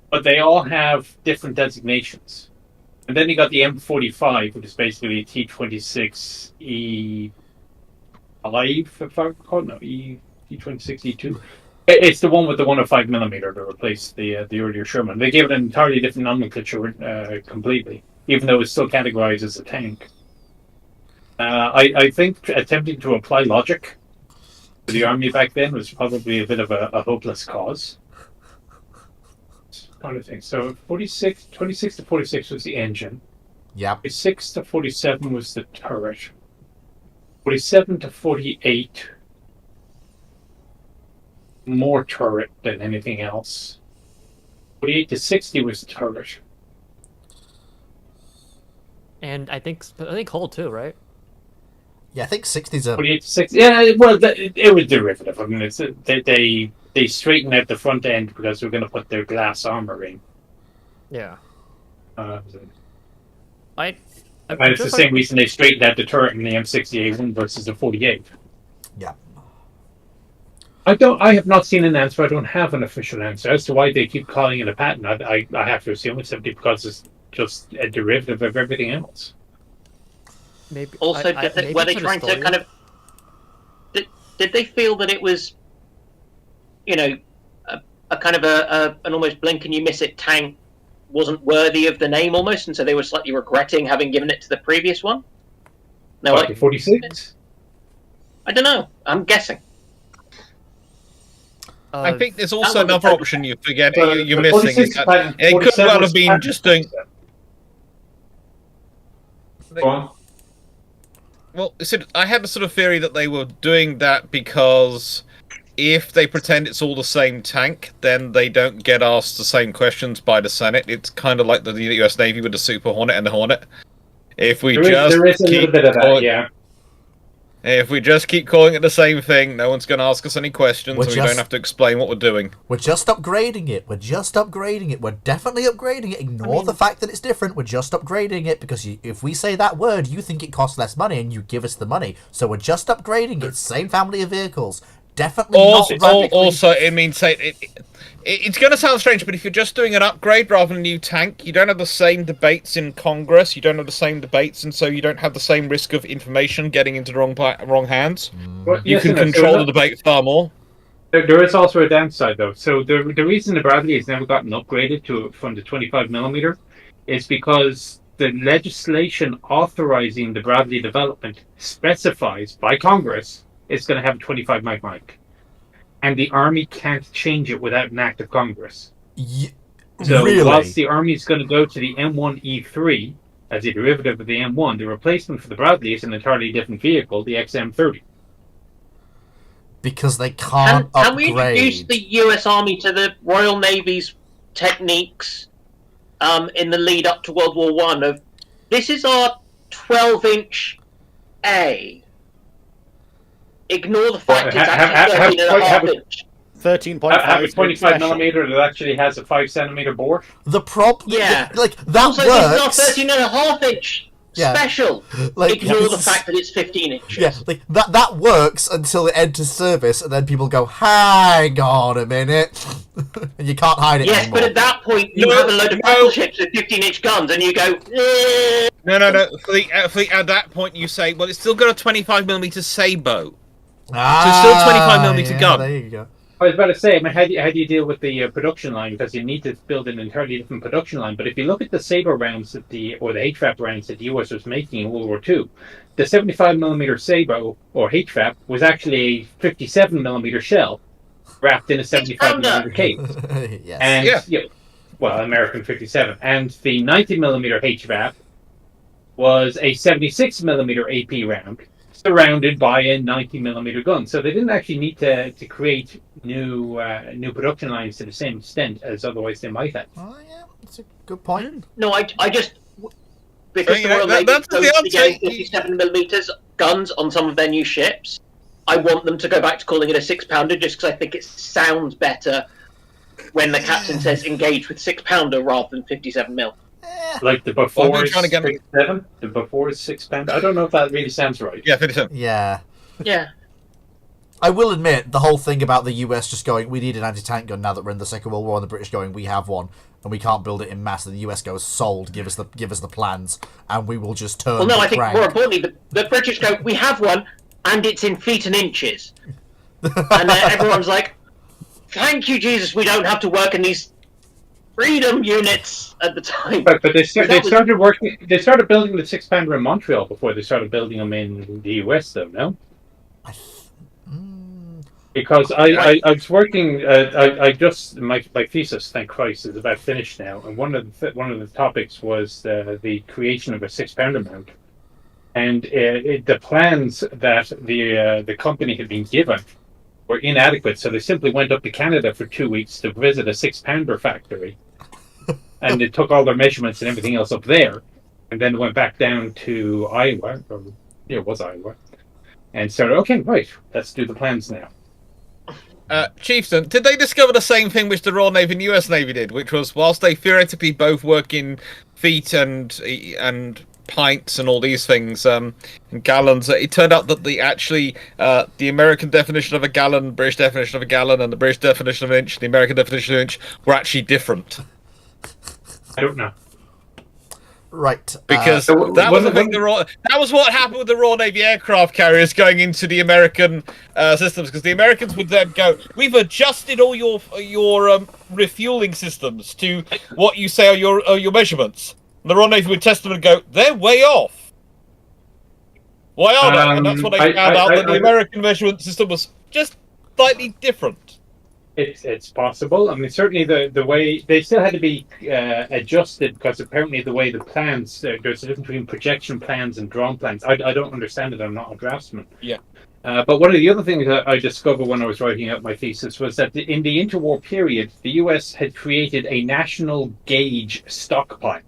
but they all have different designations. And then you got the M45, which is basically a T26E5, if I recall, no, T26E2. It's the one with the 105mm to replace the earlier Sherman. They gave it an entirely different nomenclature completely, even though it's still categorized as a tank. I think attempting to apply logic to the army back then was probably a bit of a hopeless cause. Kind of thing. So 26 to 46 was the engine. Yeah. 46 to 47 was the turret. 47 to 48. More turret than anything else. 48 to 60 was turret. And I think hull too, right? Yeah, I think 60's a 48 to 60. Yeah, well, it was derivative. I mean, it's they straightened out the front end because they're going to put their glass armor in. Yeah. And it's the same reason they straightened out the turret in the M60A1 versus the 48. Yeah. I have not seen an answer. I don't have an official answer as to why they keep calling it a patent. I have to assume it's simply because it's just a derivative of everything else. Maybe. Also, were they trying to kind of? Did they feel that it was, a kind of an almost blink and you miss it tank wasn't worthy of the name almost, and so they were slightly regretting having given it to the previous one? No, like 46. I don't know. I'm guessing. I think there's also another option you're missing. Is that it could well have been just doing. Well, I had a sort of theory that they were doing that because if they pretend it's all the same tank, then they don't get asked the same questions by the Senate. It's kind of like the US Navy with the Super Hornet and the Hornet. If we there is a little bit of that, yeah. If we just keep calling it the same thing, no one's going to ask us any questions, and we don't have to explain what we're doing. We're just upgrading it. We're definitely upgrading it. Ignore the fact that it's different. We're just upgrading it because if we say that word, you think it costs less money, and you give us the money. So we're just upgrading it. Same family of vehicles. Definitely not radically... Also, it means it's going to sound strange, but if you're just doing an upgrade rather than a new tank, you don't have the same debates in Congress. You don't have the same debates, and so you don't have the same risk of information getting into the wrong hands. Well, You can control the debate far more. There is also a downside, though. So the reason the Bradley has never gotten upgraded from the 25mm is because the legislation authorizing the Bradley development specifies by Congress it's going to have a 25 mag mic, and the Army can't change it without an act of Congress. So really? Whilst the Army is going to go to the M1E3 as a derivative of the M1, the replacement for the Bradley is an entirely different vehicle, the XM30. Because they can't upgrade. Can we introduce the US Army to the Royal Navy's techniques in the lead up to World War One? Of this is our 12-inch A. Ignore the fact it's actually 13.5 inch. 13.5. Have a 25mm that actually has a 5cm bore. The problem, Yeah, like that also, works. this is our 13.5 inch special. Like, Ignore the fact that it's 15 inches. Yeah, like that works until it enters service, and then people go, "Hang on a minute," and you can't hide it Yes, anymore. but at that point you have a load of battleships with 15-inch guns, and you go. No. At that point, you say, well, it's still got a 25mm sabot. So it's still 25mm gun. There you go. I was about to say, I mean, how do you deal with the production line? Because you need to build an entirely different production line. But if you look at the Sabre rounds or the HVAP rounds that the US was making in World War II, the 75mm Sabre or HVAP was actually a 57mm shell wrapped in a 75mm case. Yes. And well, American 57, and the 90mm HVAP was a 76mm AP round, surrounded by a 90mm gun. So they didn't actually need to create new production lines to the same extent as otherwise they might have. Oh yeah, that's a good point. No, I just because the Royal Navy is supposed to be getting 57mm guns on some of their new ships. I want them to go back to calling it a 6-pounder, just because I think it sounds better when the captain says engage with 6-pounder rather than 57mm. Like the before is 6.7, the before is 6-pounder. I don't know if that really sounds right. Yeah, 57. Yeah. Yeah. I will admit, the whole thing about the US just going, we need an anti-tank gun now that we're in the Second World War, and the British going, we have one, and we can't build it in mass, and the US goes, sold, give us the plans, and we will just turn Well, no, the I think crank. more importantly, the British go, we have one, and it's in feet and inches. And everyone's like, thank you, Jesus, we don't have to work in these freedom units at the time. But they started building the 6-pounder in Montreal before they started building them in the US, though, no? Because I was working, my thesis, thank Christ, is about finished now, and one of the topics was the creation of a 6-pounder mount, and the plans that the company had been given were inadequate, so they simply went up to Canada for 2 weeks to visit a 6-pounder factory, and they took all their measurements and everything else up there, and then went back down to Iowa, or it was Iowa, and started, okay, right, let's do the plans now. Chieftain, did they discover the same thing which the Royal Navy and US Navy did, which was whilst they theoretically both work in feet and pints and all these things, and gallons, it turned out that the American definition of a gallon, British definition of a gallon, and the British definition of an inch, the American definition of an inch, were actually different. I don't know. Right. Because that was what happened with the Royal Navy aircraft carriers going into the American systems, because the Americans would then go, we've adjusted all your refueling systems to what you say are your measurements. And the Royal Navy would test them and go, they're way off. Why are they? And that's when they found out that the American measurement system was just slightly different. It's possible. I mean, certainly the way they still had to be adjusted, because apparently the way the plans, there's a difference between projection plans and drawn plans. I don't understand it. I'm not a draftsman. Yeah. But one of the other things that I discovered when I was writing out my thesis was that in the interwar period, the US had created a national gauge stockpile.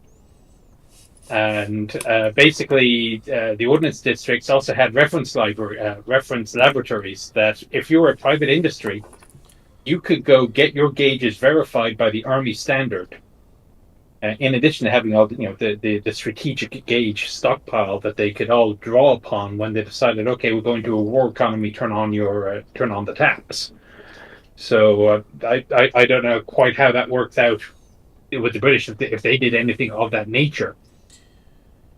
And basically, the ordnance districts also had reference laboratories that, if you were a private industry, you could go get your gauges verified by the Army standard in addition to having all the strategic gauge stockpile that they could all draw upon when they decided, okay, we're going to a war economy, turn on the taps. So I don't know quite how that works out with the British if they did anything of that nature.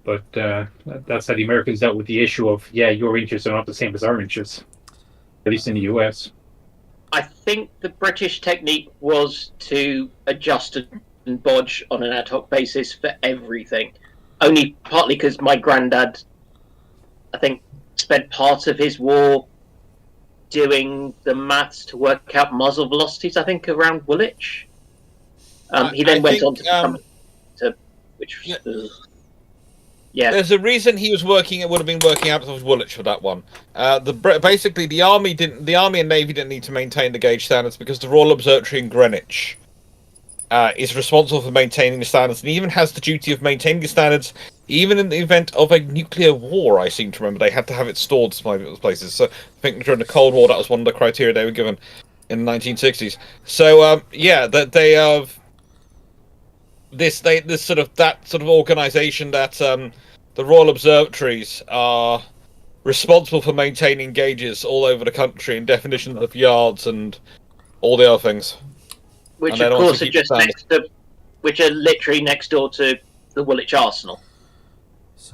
But that's how the Americans dealt with the issue of, your inches are not the same as our inches, at least in the US. I think the British technique was to adjust and bodge on an ad hoc basis for everything. Only partly because my granddad, I think, spent part of his war doing the maths to work out muzzle velocities, I think, around Woolwich. He then went on to become... Yeah. There's a reason he would have been working out of Woolwich for that one. Basically, the army and navy didn't need to maintain the gauge standards because the Royal Observatory in Greenwich is responsible for maintaining the standards, and even has the duty of maintaining the standards even in the event of a nuclear war. I seem to remember they had to have it stored in places. So I think during the Cold War that was one of the criteria they were given in the 1960s. So that they have that sort of organisation that the Royal Observatories are responsible for maintaining gauges all over the country and definitions of yards and all the other things. Which of course are just which are literally next door to the Woolwich Arsenal.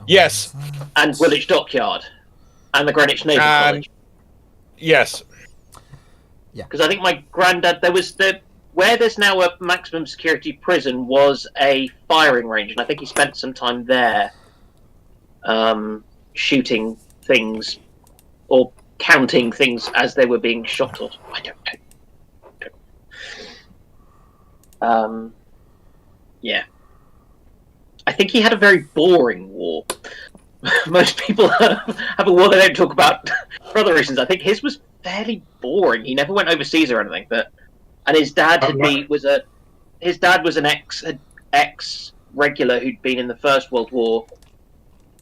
Yes. And Woolwich Dockyard. And the Greenwich Naval College. Yes. Yeah. Because I think my granddad, where there's now a maximum security prison was a firing range, and I think he spent some time there shooting things or counting things as they were being shot. Or I don't know. Yeah. I think he had a very boring war. Most people have a war they don't talk about for other reasons. I think his was fairly boring. He never went overseas or anything, and his dad was an ex regular who'd been in the First World War.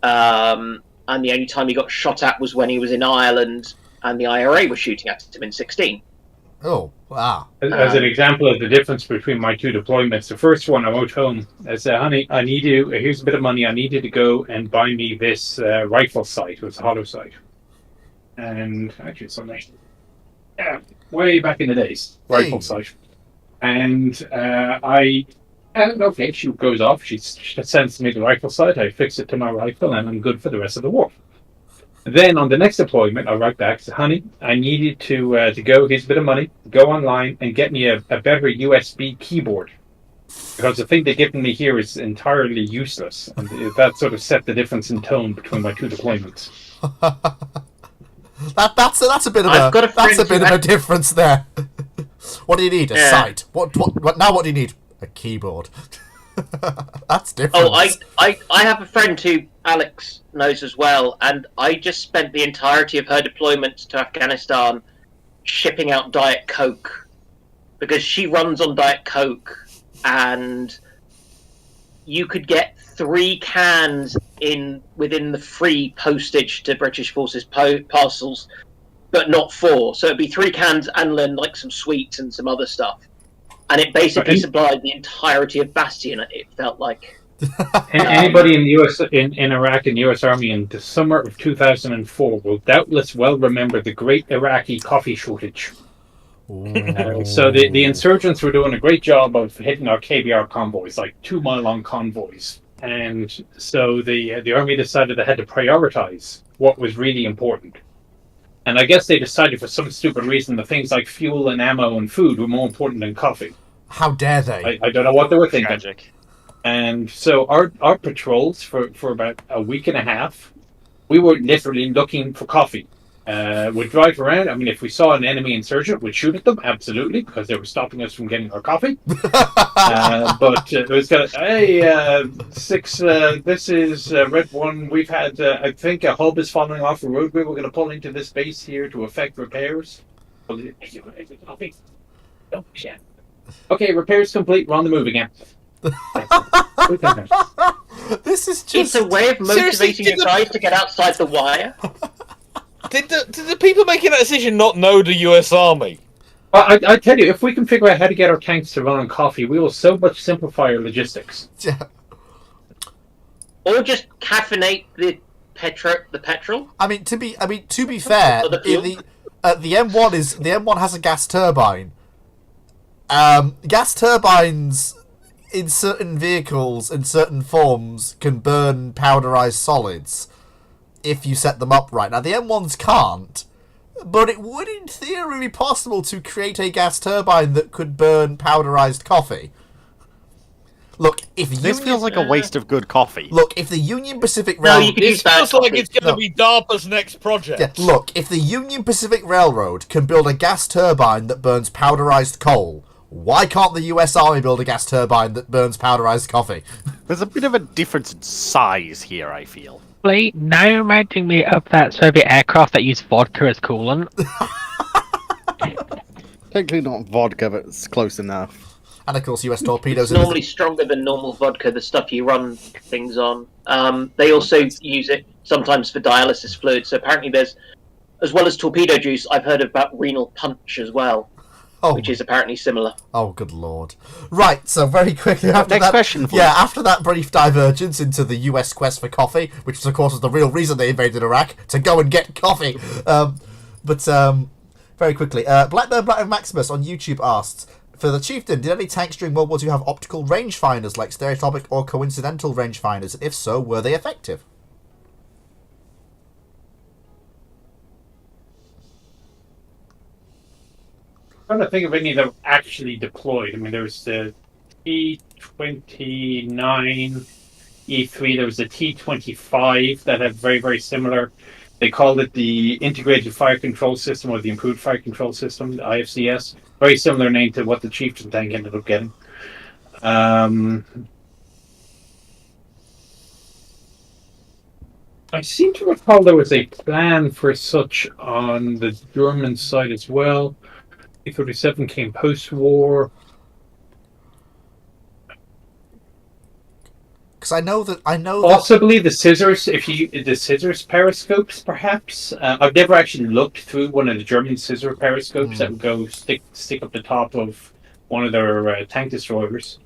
And the only time he got shot at was when he was in Ireland and the IRA was shooting at him in 16. Oh, wow. As an example of the difference between my two deployments, the first one I wrote home, I said, honey, here's a bit of money, I need you to go and buy me this rifle sight. It was a hollow sight. And actually, it's something. Yeah, way back in the days, rifle sight. And okay, she goes off, she sends me the rifle sight, I fix it to my rifle, and I'm good for the rest of the war. Then on the next deployment, I write back, say, honey, I need you to go, here's a bit of money, go online and get me a better USB keyboard. Because the thing they're giving me here is entirely useless. And that sort of set the difference in tone between my two deployments. That's a bit of a difference there. What do you need? A sight. What do you need? A keyboard. That's different. Oh, I have a friend who Alex knows as well, and I just spent the entirety of her deployments to Afghanistan shipping out Diet Coke because she runs on Diet Coke, and you could get 3 cans within the free postage to British Forces parcels, but not 4. So it'd be 3 cans and then like some sweets and some other stuff. And it basically supplied the entirety of Bastion, it felt like. Anybody in the US, in Iraq, in the US Army in the summer of 2004 will doubtless well remember the great Iraqi coffee shortage. So the insurgents were doing a great job of hitting our KBR convoys, like 2-mile-long convoys. And so the army decided they had to prioritize what was really important. And I guess they decided for some stupid reason that things like fuel and ammo and food were more important than coffee. How dare they? I don't know what they were thinking. Tragic. And so our patrols for about a week and a half, we were literally looking for coffee. We'd drive around. I mean, if we saw an enemy insurgent, we'd shoot at them, absolutely, because they were stopping us from getting our coffee. But it was kind of, hey, 6, this is Red 1. We've had, I think, a hub is falling off the roadway. We're going to pull into this base here to effect repairs. Okay, repairs complete. We're on the move again. This is just... It's a way of motivating your guys to get outside the wire. Did the people making that decision not know the US Army? I tell you, if we can figure out how to get our tanks to run on coffee, we will so much simplify our logistics. Yeah. Or just caffeinate the petrol. I mean, to be fair, the M1 has a gas turbine. Gas turbines in certain vehicles in certain forms can burn powderized solids if you set them up right. Now the M1s can't, but it would in theory be possible to create a gas turbine that could burn powderized coffee. Look, if this feels like a waste of good coffee. Look, if the Union Pacific Railroad... This feels like it's going to be DARPA's next project. Yeah, look, if the Union Pacific Railroad can build a gas turbine that burns powderized coal, why can't the US Army build a gas turbine that burns powderized coffee? There's a bit of a difference in size here, I feel. Now you're reminding me of that Soviet aircraft that used vodka as coolant. Technically not vodka, but it's close enough. And of course, US torpedoes. It's normally stronger than normal vodka, the stuff you run things on. They also use it sometimes for dialysis fluid. So apparently there's, as well as torpedo juice, I've heard about renal punch as well, which is apparently similar. Oh, good lord. Right, so very quickly after Next that... question, please. Yeah, after that brief divergence into the US quest for coffee, which of course was the real reason they invaded Iraq, to go and get coffee. Very quickly, Blackburn Maximus on YouTube asks, for the Chieftain, did any tanks during World War II have optical rangefinders like stereoscopic or coincidental rangefinders? And if so, were they effective? I'm trying to think of any that were actually deployed. I mean, there was the T-29 E3. There was the T-25 that had very, very similar. They called it the Integrated Fire Control System or the Improved Fire Control System, the IFCS. Very similar name to what the Chieftain tank ended up getting. I seem to recall there was a plan for such on the German side as well. T-37 came post-war. Because I know possibly the scissors. The scissors periscopes, perhaps. I've never actually looked through one of the German scissor periscopes that would go stick up the top of one of their tank destroyers.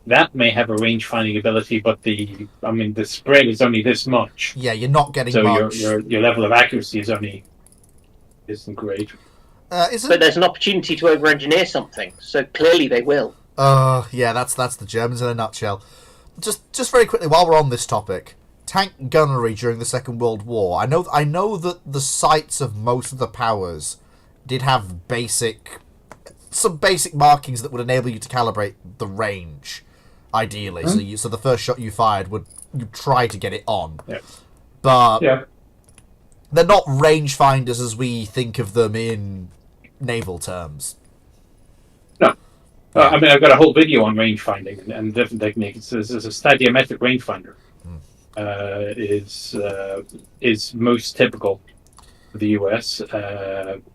That may have a range finding ability, but the spread is only this much. Yeah, you're not getting much. So your level of accuracy isn't great. But there's an opportunity to over-engineer something, so clearly they will. Yeah, that's the Germans in a nutshell. Just very quickly, while we're on this topic, tank gunnery during the Second World War. I know that the sights of most of the powers did have some basic markings that would enable you to calibrate the range, ideally. So the first shot you fired you try to get it on. Yeah. But they're not rangefinders as we think of them in naval terms. No. I've got a whole video on range finding and different techniques. There's a stadiometric rangefinder. Is most typical for the US.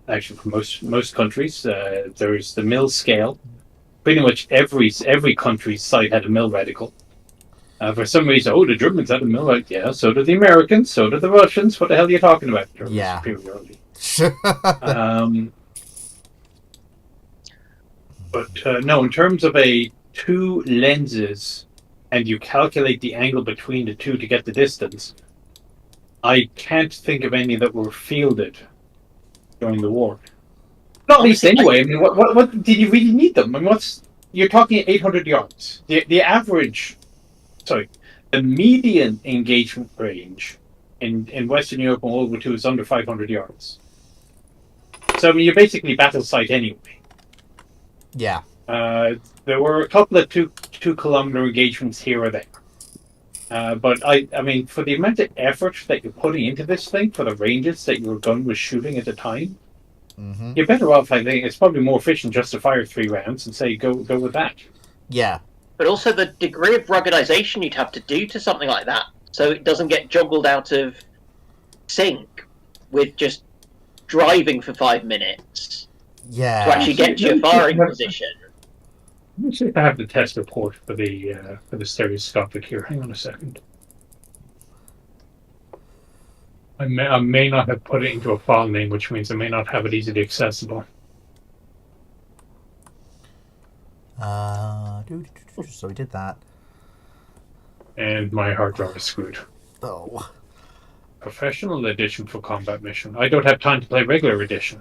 Actually, for most countries, there's the mil scale. Pretty much every country's site had a mil reticle. For some reason, the Germans had a mil reticle. Yeah, so did the Americans, so did the Russians. What the hell are you talking about? Yeah. Superiority. But no, in terms of two lenses, and you calculate the angle between the two to get the distance, I can't think of any that were fielded during the war. Not least anyway. I mean, what did you really need them? I mean, you're talking 800 yards. The median engagement range in Western Europe in World War II is under 500 yards. So I mean, you're basically battle site anyway. Yeah. There were a couple of 2 kilometer engagements here or there. But I mean, for the amount of effort that you're putting into this thing, for the ranges that your gun was shooting at the time, you're better off. I think it's probably more efficient just to fire 3 rounds and say go with that. Yeah. But also the degree of ruggedization you'd have to do to something like that, so it doesn't get joggled out of sync with just driving for 5 minutes. Yeah. To actually get to your firing position. Let me see if I have the test report for the stereoscopic here. Hang on a second. I may not have put it into a file name, which means I may not have it easily accessible. So we did that. And my hard drive is screwed. Oh. Professional edition for combat mission. I don't have time to play regular edition.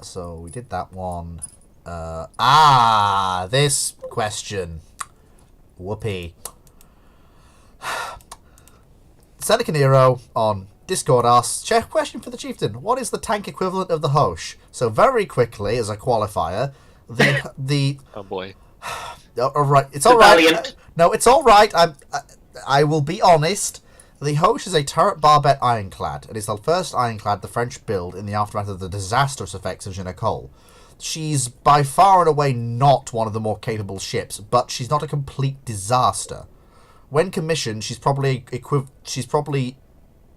So we did that one. This question. Whoopee. Selicanero on Discord asks, question for the Chieftain. What is the tank equivalent of the Hosh? So very quickly, as a qualifier, the Oh boy. All right, it's all right. No, it's all right. I will be honest. The Hosh is a turret barbette ironclad. It is the first ironclad the French build in the aftermath of the disastrous effects of Genicole. She's by far and away not one of the more capable ships, but she's not a complete disaster. When commissioned, she's probably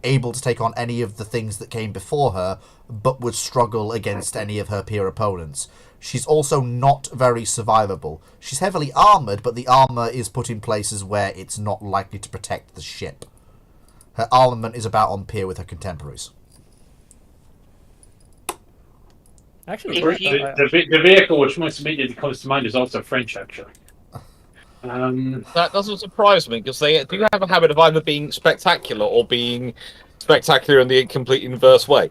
able to take on any of the things that came before her, but would struggle against any of her peer opponents. She's also not very survivable. She's heavily armoured, but the armour is put in places where it's not likely to protect the ship. Her armament is about on peer with her contemporaries. Actually, the vehicle which most immediately comes to mind is also French, actually. That doesn't surprise me, because they do have a habit of either being spectacular or being spectacular in the complete inverse way.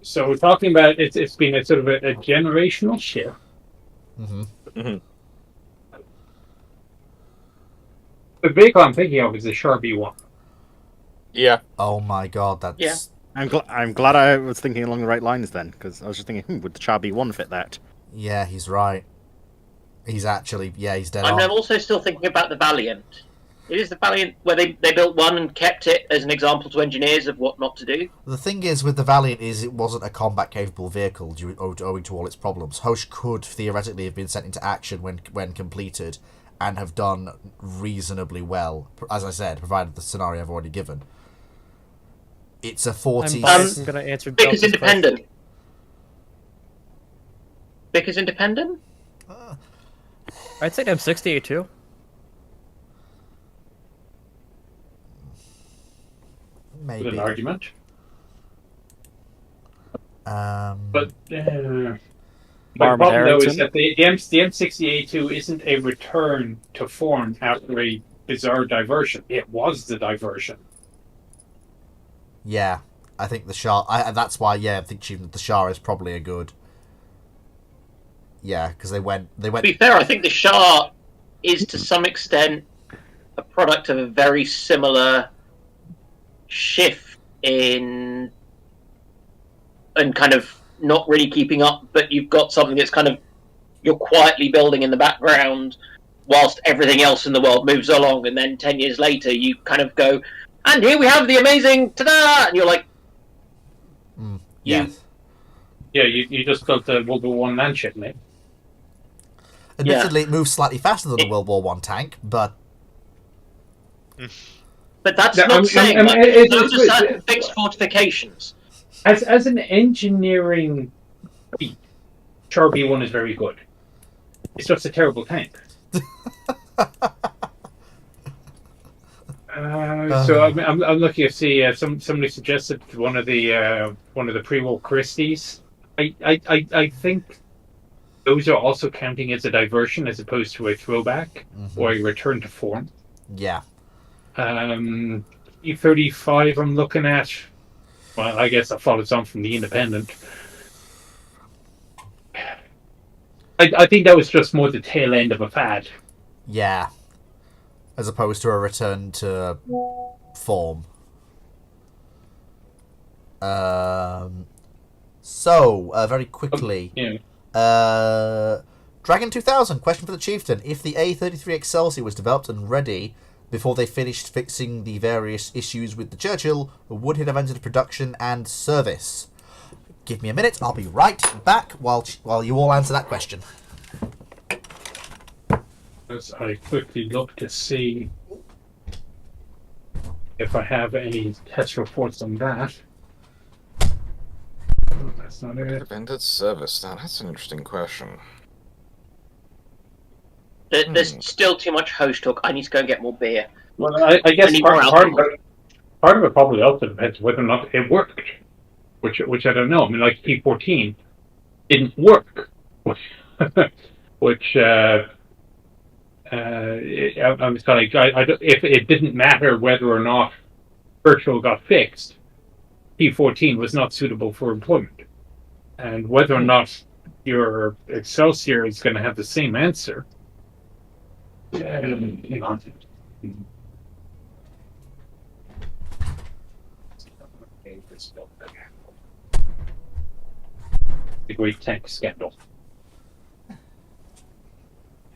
So we're talking about it's been a sort of a generational shift. Mm-hmm. Mm-hmm. The vehicle I'm thinking of is the Sharpie one. Yeah. Oh my god, that's... Yeah. I'm glad I was thinking along the right lines then, because I was just thinking, would the Char B1 fit that? Yeah, he's right. He's actually... Yeah, he's dead I'm on. also still thinking about the Valiant. It is the Valiant where they built one and kept it as an example to engineers of what not to do. The thing is with the Valiant is it wasn't a combat-capable vehicle owing to all its problems. Hosh could theoretically have been sent into action when completed and have done reasonably well, as I said, provided the scenario I've already given. It's a 40... I'm going to answer Vickers Independent. Vickers Independent? I'd say M68 too. Maybe. With an argument. Armoured But my problem though is that the M68-2 isn't a return to form after a bizarre diversion. It was the diversion. Yeah, I think the Shah... that's why, yeah, I think the Shah is probably a good... Yeah, because they went... To be fair, I think the Shah is to some extent a product of a very similar shift in and kind of not really keeping up, but you've got something that's kind of you're quietly building in the background whilst everything else in the world moves along, and then 10 years later you kind of go, and here we have the amazing ta-da, and you're like, yeah. Yeah, you just built the World War One land ship, mate. Admittedly, it moves slightly faster than a World War One tank, but... But that's not saying those are certain fixed fortifications. As an engineering feat, Char B1 is very good. It's just a terrible tank. So I'm looking to see somebody suggested one of the pre-war Christies. I think those are also counting as a diversion as opposed to a throwback or a return to form. Yeah. E35 I'm looking at. Well, I guess that follows on from the Independent. I think that was just more the tail end of a fad. Yeah. As opposed to a return to form. Very quickly. Dragon 2000, question for the Chieftain. If the A33 Excelsior was developed and ready before they finished fixing the various issues with the Churchill, would it have entered production and service? Give me a minute, I'll be right back while you all answer that question. As I quickly look to see if I have any test reports on that. That's not it. Ended service. Now that's an interesting question. There's still too much host talk. I need to go and get more beer. Well, I guess part part of it probably also depends whether or not it worked, which I don't know. I mean, like P14 didn't work, which I was kind of if it didn't matter whether or not virtual got fixed, P14 was not suitable for employment, and whether or not your Excelsior is going to have the same answer. Hang on. The Great Tank Scandal.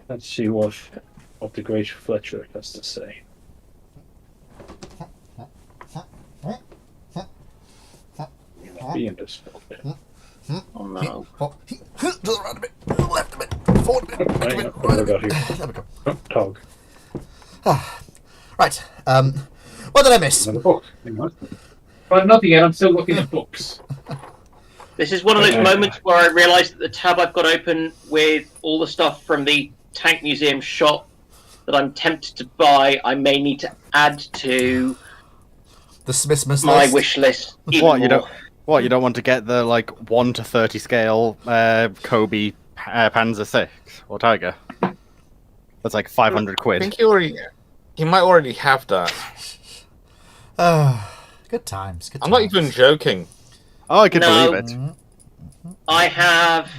Let's see what the Great Fletcher has to say. Be in this film. Oh no. To the right a bit, left a bit, forward a bit, back a bit. What have I got here? There we go. Oh, Tog. Right. What did I miss? Another book. Hang on. Well, nothing yet. I'm still looking at books. This is one of those moments where I realise that the tab I've got open with all the stuff from the Tank Museum shop that I'm tempted to buy, I may need to add to the Smithmas my list. wish list. What you don't? What you don't want to get the like 1:30 scale Kobe Panzer 6 or Tiger? That's like 500 I quid. think he might already have that. Good times. Good I'm times. not even joking. Oh, I can No. believe it. I have.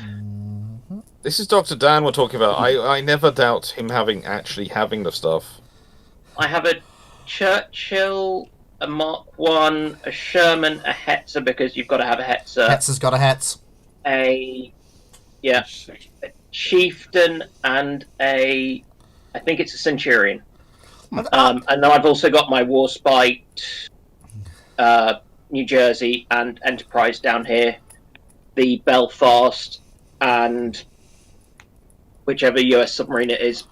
This is Dr. Dan we're talking about. I never doubt him actually having the stuff. I have a Churchill, a Mark 1, a Sherman, a Hetzer, because you've got to have a Hetzer. Hetzer's got a Hetz. A Chieftain and I think it's a Centurion. And then I've also got my Warspite, New Jersey, and Enterprise down here. The Belfast and whichever US submarine it is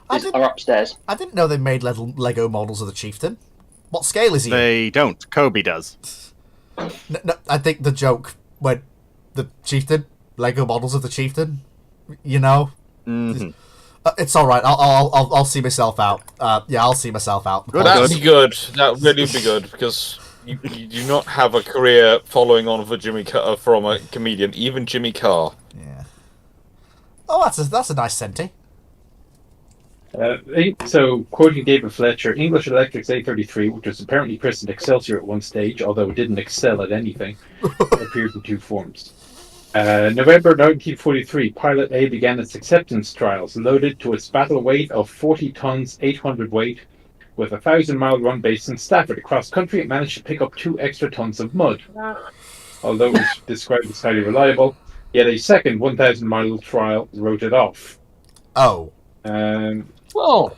are upstairs. I didn't know they made Lego models of the Chieftain. What scale is he? They don't. Kobe does. No, I think the joke when the Chieftain, Lego models of the Chieftain, you know. Mm-hmm. It's all right. I'll see myself out. Yeah, I'll see myself out. That'd be good. That really would be good because you do not have a career following on for from a comedian, even Jimmy Carr. Yeah. Oh, that's a nice senti. So, quoting David Fletcher, English Electric's A33, which was apparently christened Excelsior at one stage, although it didn't excel at anything, appeared in two forms. November 1943, Pilot A began its acceptance trials, loaded to its battle weight of 40 tons, 800 weight, with a 1,000-mile run based in Stafford. Across country, it managed to pick up 2 extra tons of mud. Although it was described as highly reliable, yet a second 1,000-mile trial wrote it off. Oh. Well,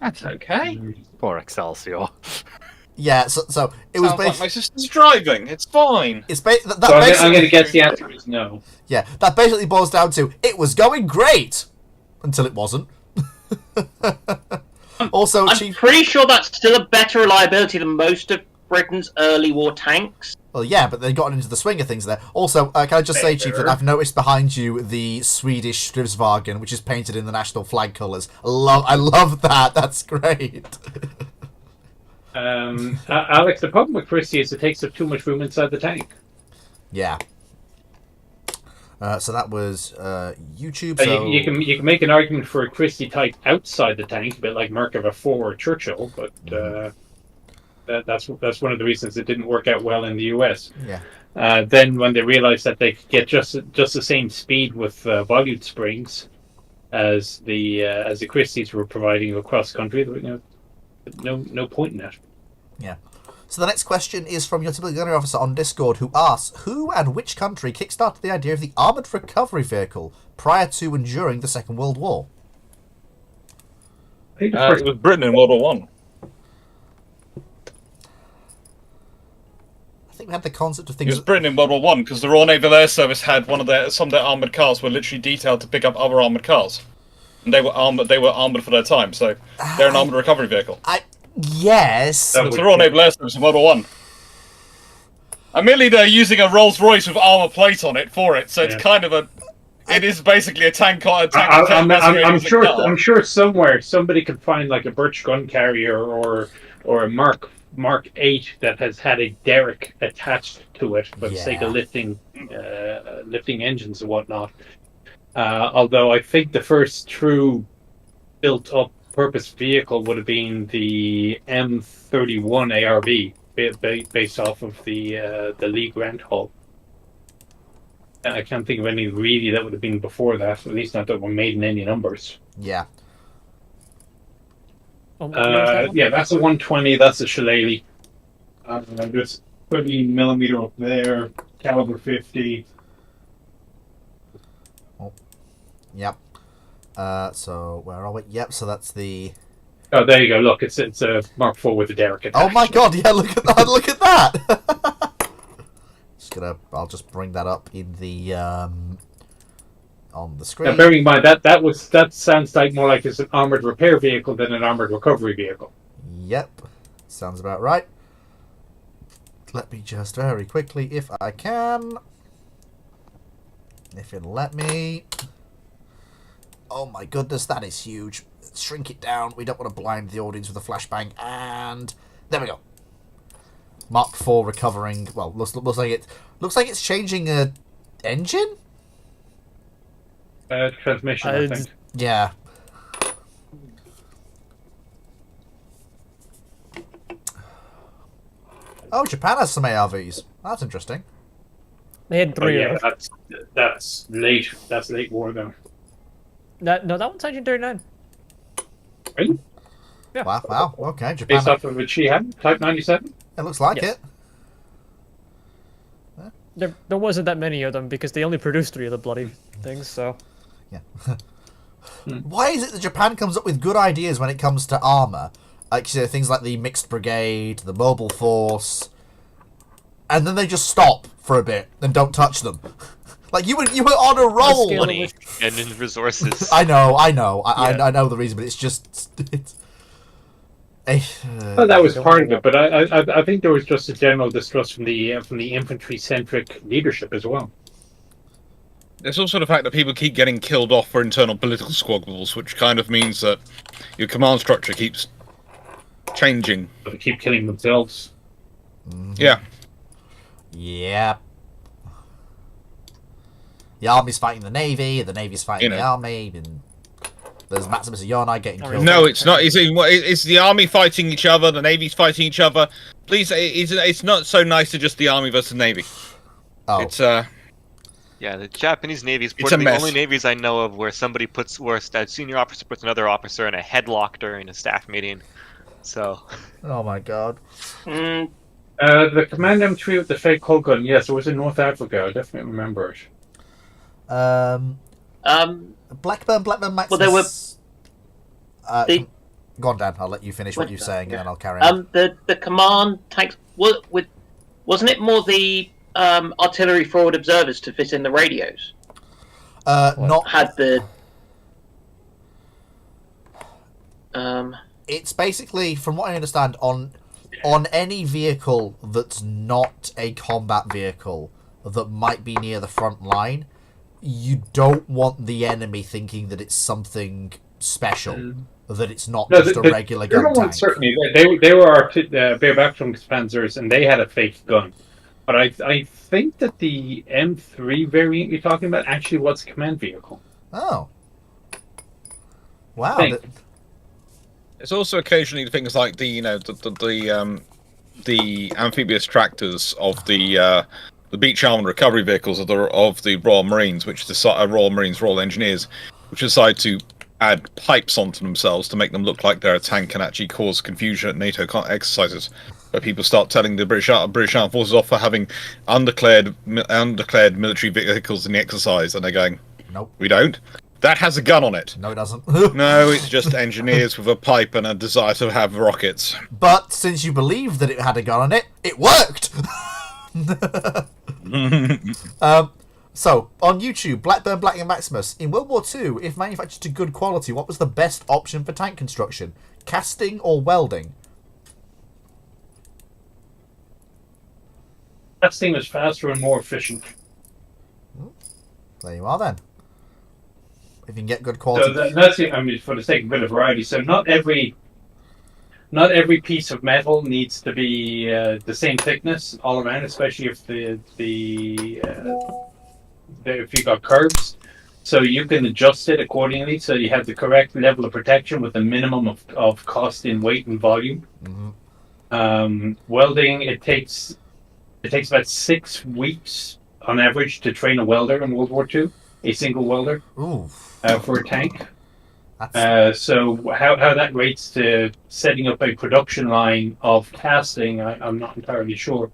that's okay. Poor Excelsior. Yeah, so it was Sounds like my sister's driving. It's fine. It's I'm going to guess the answer is no. Yeah, that basically boils down to it was going great until it wasn't. Also, I'm pretty sure that's still a better reliability than most of Britain's early war tanks. Well, yeah, but they've gotten into the swing of things there. Also, can I just say, Chief, that I've noticed behind you the Swedish Stridsvagen, which is painted in the national flag colours. I love that. That's great. Alex, the problem with Christie is it takes up too much room inside the tank. Yeah. So that was YouTube. So You can make an argument for a Christie type outside the tank, a bit like Merkava 4 or Churchill, but that's one of the reasons it didn't work out well in the US. Yeah. Then when they realized that they could get just the same speed with volute springs as the Christies were providing across country, no point in that. Yeah. So the next question is from your typical gunnery officer on Discord, who asks, who and which country kickstarted the idea of the armoured recovery vehicle prior to and during the Second World War? It was Britain in World War One. I think we had the concept of things. It was Britain in World War One because the Royal Naval Air Service had some of their armoured cars were literally detailed to pick up other armoured cars, and they were armoured for their time, so they're an armoured recovery vehicle. Yes. It's the Royal Naval Air Service in World War One. Admittedly, they're using a Rolls Royce with armour plate on it for it, so it's kind of a. It is basically a tank. I'm sure somewhere somebody could find like a Birch gun carrier or a Mark Mark 8 that has had a derrick attached to it for the sake of lifting engines and whatnot. Although I think the first true built-up purpose vehicle would have been the M31 ARB, based off of the Lee Grant hull. I can't think of any really that would have been before that, at least not that were made in any numbers. Yeah. Yeah, that's a 120, that's a Shillelagh. There's 30mm up there, caliber 50. Oh. Yep. So where are we? Yep, so that's the... Oh, there you go. Look, it's a Mark IV with a derrick attached. Oh my god, yeah, look at that, look at that! I'll just bring that up in the on the screen. Now, bearing in mind that sounds like more like it's an armored repair vehicle than an armored recovery vehicle. Yep, sounds about right. Let me just very quickly, if I can, if it'll let me. Oh my goodness, that is huge. Let's shrink it down. We don't want to blind the audience with a flashbang, and there we go. Mark IV recovering. Well, looks like it's changing a engine. Transmission, I think. Yeah. Oh, Japan has some ARVs. That's interesting. They had 3 Oh, of yeah, them. that's late. That's late war though. No, that one's 1939. Really? Yeah. Wow. Okay, Japan. Based off of a Type 97. It looks like Yes. it. There wasn't that many of them because they only produced 3 of the bloody things. So. Yeah. Why is it that Japan comes up with good ideas when it comes to armor? Like, you know, things like the mixed brigade, the mobile force, and then they just stop for a bit and don't touch them. Like you were on a roll. Money and in resources. I know. I know the reason, but it's just Well, that was part of it, but I think there was just a general distrust from the infantry-centric leadership as well. There's also the fact that people keep getting killed off for internal political squabbles, which kind of means that your command structure keeps changing. But they keep killing themselves. Yeah. Yeah. The army's fighting the navy Navy's fighting the army, and there's Maximus and Yonai getting killed. No, it's not. It's the army fighting each other, the navy's fighting each other. Please, it's not so nice to just the army versus navy. Oh. It's Yeah, the Japanese Navy is It's one a of the mess. only navies I know of where a senior officer puts another officer in a headlock during a staff meeting. So. Oh my god. The Command M3 with the fake hull gun, yes, it was in North Africa. I definitely remember it. Blackburn Maximus. Well, there were. Go on, Dan. I'll let you finish what you're saying, and then I'll carry on. The command tanks wasn't it more the artillery forward observers to fit in the radios? Not had the. It's basically, from what I understand, on any vehicle that's not a combat vehicle that might be near the front line, you don't want the enemy thinking that it's something special, that it's not just a regular gun tank. Certainly, they were Beerbachtungspanzers, and they had a fake gun. But I think that the M3 variant you're talking about actually was a command vehicle. Oh. Wow. It's also occasionally things like the amphibious tractors of the beach armored recovery vehicles of the Royal Marines, which decide Royal Engineers, which decide to add pipes onto themselves to make them look like they're a tank and actually cause confusion at NATO exercises, where people start telling the British Armed Forces off for having undeclared military vehicles in the exercise, and they're going, "Nope, we don't." That has a gun on it. No, it doesn't. No, it's just engineers with a pipe and a desire to have rockets. But since you believe that it had a gun on it, it worked! So, on YouTube, Blackburn Black and Maximus. In World War II, if manufactured to good quality, what was the best option for tank construction? Casting or welding? Casting was faster and more efficient. There you are then. If you can get good quality. So that's it. I mean, for the sake of a bit of variety. So not every not every piece of metal needs to be the same thickness all around, especially if if you got curves. So you can adjust it accordingly, so you have the correct level of protection with a minimum of cost in weight and volume. Welding, it takes about 6 weeks on average to train a welder in World War II, a single welder for a tank. So how that rates to setting up a production line of casting, I'm not entirely sure.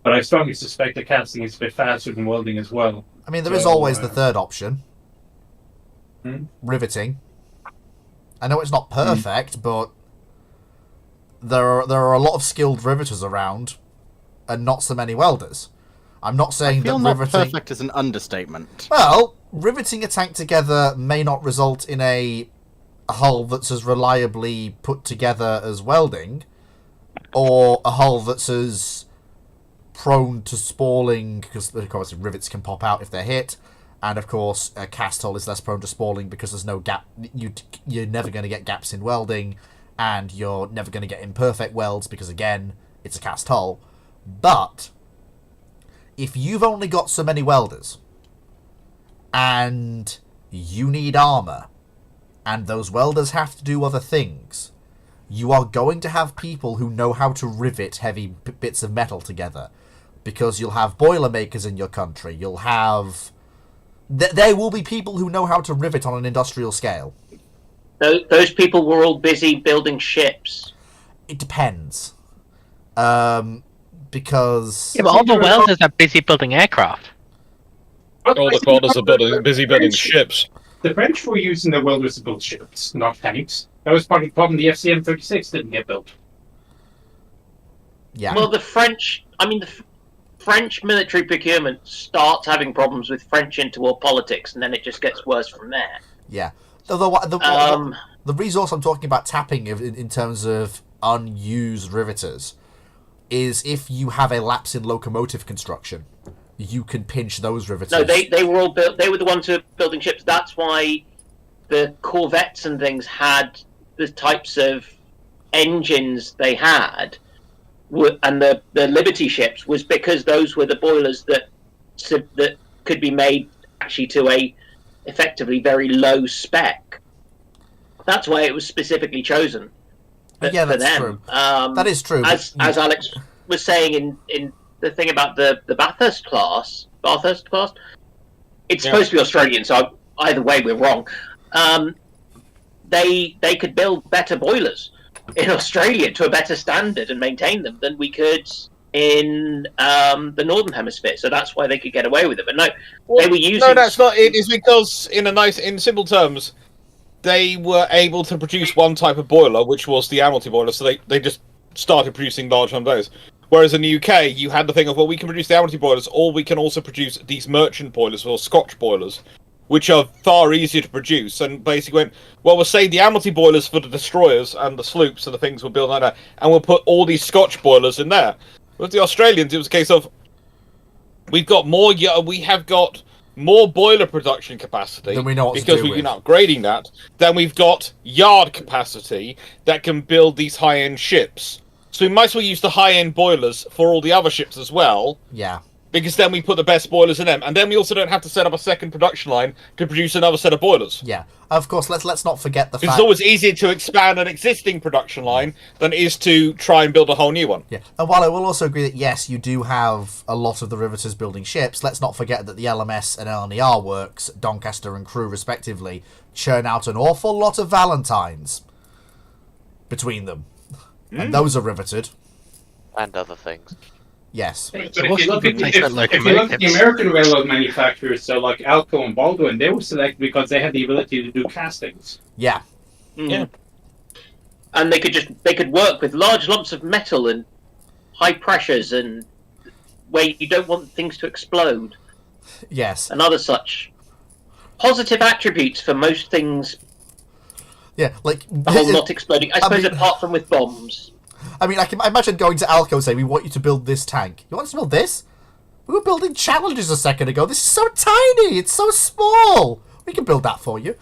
But I strongly suspect that casting is a bit faster than welding as well. I mean, there is always the third option. Riveting. I know it's not perfect, but there are a lot of skilled riveters around, and not so many welders. I'm not saying that riveting... perfect is an understatement. Well, riveting a tank together may not result in a hull that's as reliably put together as welding, or a hull that's as prone to spalling, because of course rivets can pop out if they're hit, and of course a cast hull is less prone to spalling because there's no gap. You're never going to get gaps in welding, and you're never going to get imperfect welds because again it's a cast hull. But if you've only got so many welders and you need armor and those welders have to do other things, you are going to have people who know how to rivet heavy bits of metal together, because you'll have boilermakers in your country. You'll have... There will be people who know how to rivet on an industrial scale. Those people were all busy building ships. It depends. Because... Yeah, but all the welders are busy building aircraft. All the welders are busy building ships. The French were using their welders to build ships, not tanks. That was part of the problem. The FCM-36 didn't get built. Yeah. Well, the French military procurement starts having problems with French interwar politics, and then it just gets worse from there. Yeah. The resource I'm talking about tapping in terms of unused riveters is if you have a lapse in locomotive construction, you can pinch those riveters. No, they were all built. They were the ones who were building ships. That's why the corvettes and things had the types of engines they had, and the Liberty ships was because those were the boilers that could be made actually to a effectively very low spec. That's why it was specifically chosen. Yeah, that's them. true. That is true. As Alex was saying in the thing about the Bathurst class, it's supposed to be Australian, so either way we're wrong. They could build better boilers in Australia to a better standard and maintain them than we could in the Northern Hemisphere. So that's why they could get away with it. But no, they were using... No, that's not it. It's because, in simple terms, they were able to produce one type of boiler, which was the Admiralty boiler, so they just started producing large numbers. Whereas in the UK, you had the thing of, well, we can produce the Admiralty boilers, or we can also produce these merchant boilers, or Scotch boilers, which are far easier to produce. And basically went, well, we'll save the Admiralty boilers for the destroyers and the sloops and the things we're building like that, and we'll put all these Scotch boilers in there. With the Australians, it was a case of, we have got more boiler production capacity than we know what because to do we've been with. upgrading that. Then we've got yard capacity that can build these high-end ships. So we might as well use the high-end boilers for all the other ships as well. Yeah. Because then we put the best boilers in them, and then we also don't have to set up a second production line to produce another set of boilers. Yeah, of course. Let's not forget the fact it's always easier to expand an existing production line than it is to try and build a whole new one. Yeah, and while I will also agree that yes, you do have a lot of the riveters building ships, let's not forget that the LMS and LNER works, Doncaster and Crew respectively, churn out an awful lot of Valentines between them, and those are riveted. And other things. Yes. But if you look at the American railroad manufacturers, so like Alco and Baldwin, they were selected because they had the ability to do castings. Yeah. Yeah. And they could work with large lumps of metal and high pressures and where you don't want things to explode. Yes. And other such positive attributes for most things. Yeah, like the whole not exploding. I suppose apart from with bombs. I mean, I imagine going to Alco and saying, we want you to build this tank. You want us to build this? We were building Challengers a second ago. This is so tiny. It's so small. We can build that for you.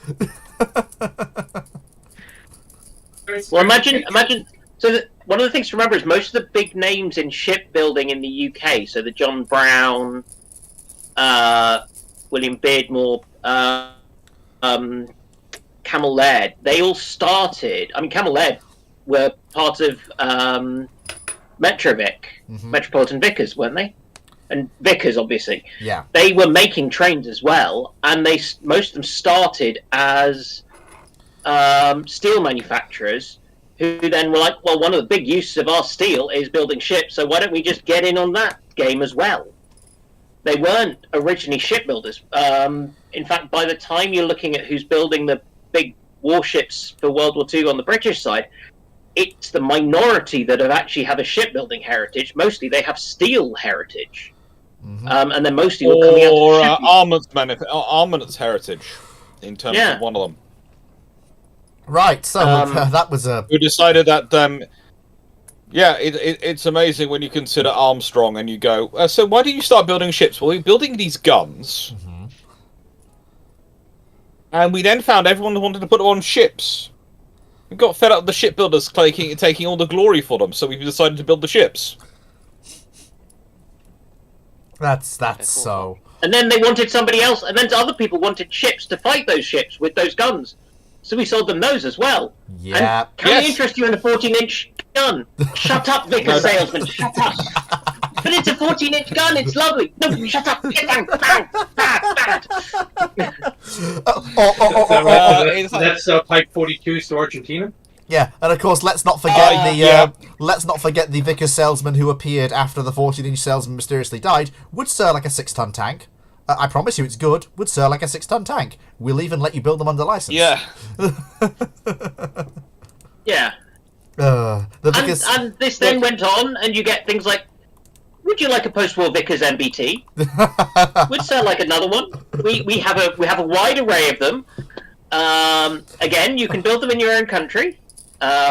Well, imagine So one of the things to remember is most of the big names in shipbuilding in the UK, so the John Brown, William Beardmore, Camel Laird, they all started. I mean, Camel Laird were part of Metropolitan Vickers, weren't they? And Vickers, obviously. Yeah. They were making trains as well, and most of them started as steel manufacturers, who then were like, well, one of the big uses of our steel is building ships, so why don't we just get in on that game as well? They weren't originally shipbuilders. In fact, by the time you're looking at who's building the big warships for World War II on the British side, it's the minority that actually have a shipbuilding heritage. Mostly they have steel heritage. And then mostly all coming out of armaments heritage, in terms of one of them. Right, so that was a... Who decided that, it's amazing when you consider Armstrong and you go, so why did you start building ships? Well, we're building these guns. And we then found everyone wanted to put them on ships. We got fed up with the shipbuilders taking all the glory for them, so we decided to build the ships. That's so... And then they wanted somebody else, and then other people wanted ships to fight those ships with those guns. So we sold them those as well. Yeah. And can we interest you in a 14-inch gun? Shut up, Vickers salesman, shut up. But it's a 14-inch gun, it's lovely. No, shut up. Bang, bang, bang, bang. That's Type 42s to Argentina. Yeah, and of course, let's not forget the Vickers salesman who appeared after the 14-inch salesman mysteriously died. Would sir like a 6-ton tank? I promise you it's good. Would sir like a 6-ton tank? We'll even let you build them under license. Yeah. Yeah. Vickers... and this then went on, and you get things like, would you like a post-war Vickers MBT? Would sir like another one? We have a wide array of them. Again, you can build them in your own country.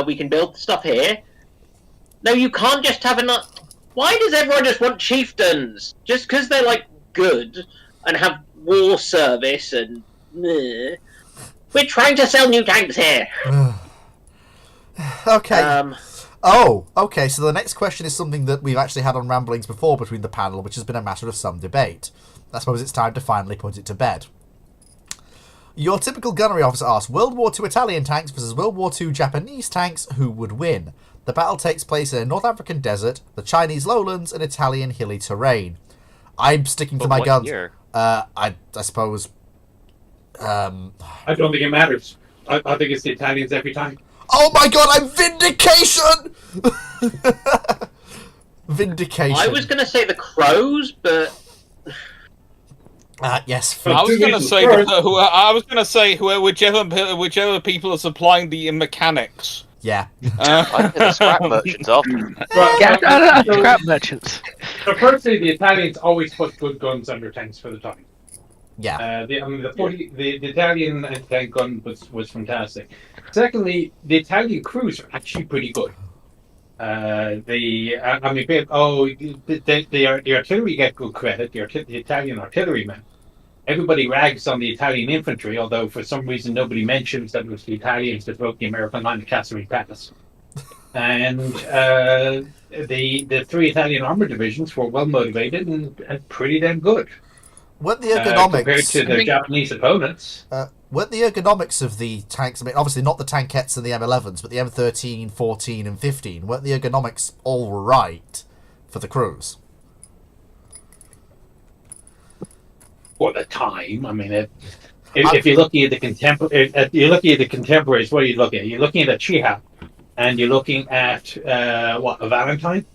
We can build stuff here. No, you can't just have enough. Why does everyone just want chieftains? Just because they're like good and have war service and we're trying to sell new tanks here. Okay. Okay, so the next question is something that we've actually had on Ramblings before between the panel, which has been a matter of some debate. I suppose it's time to finally put it to bed. Your typical gunnery officer asks, World War II Italian tanks versus World War II Japanese tanks, who would win? The battle takes place in a North African desert, the Chinese lowlands, and Italian hilly terrain. I'm sticking to my guns. I suppose... I don't think it matters. I think it's the Italians every time. Oh my god, I'm vindication! Vindication. I was going to say the Crows, but... Yes. I was going to say whichever people are supplying the mechanics. Yeah. I think the scrap merchants often. Scrap merchants. So firstly, the Italians always put good guns under tanks for the time. Yeah. The Italian tank gun was fantastic. Secondly, the Italian crews are actually pretty good. The artillery get good credit. The Italian artillerymen. Everybody rags on the Italian infantry, although for some reason nobody mentions that it was the Italians that broke the American line of Kasserine Pass. And the 3 Italian armored divisions were well motivated and pretty damn good. Weren't the ergonomics compared to their Japanese opponents? Weren't the ergonomics of the tanks? I mean, obviously not the tankettes and the M11s, but the M13, 14, and 15. Weren't the ergonomics all right for the crews? For the time, I mean, if you're looking at the contemporaries, what are you looking at? You're looking at a Chiha, and you're looking at a Valentine.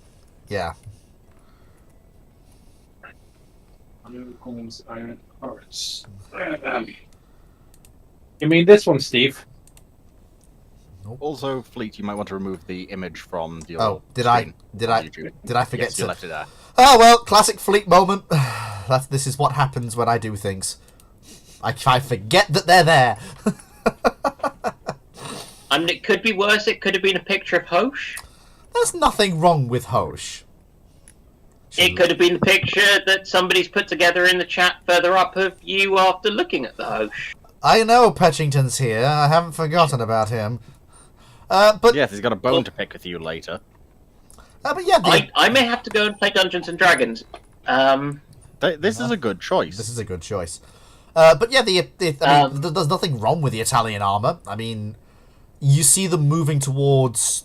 Yeah. Iron Hearts. You mean this one, Steve? Also, Fleet, you might want to remove the image from the. Oh, did I forget yes, to? You left it there. Oh well, classic Fleet moment. This is what happens when I do things. I forget that they're there. I mean, it could be worse. It could have been a picture of Hosh. There's nothing wrong with Hosh. It could have been the picture that somebody's put together in the chat further up of you after looking at the Hosh. I know Petchington's here. I haven't forgotten about him. But yes, he's got a bone to pick with you later. But yeah, I may have to go and play Dungeons and Dragons. This is a good choice. This is a good choice. But yeah, I mean, there's nothing wrong with the Italian armor. I mean, you see them moving towards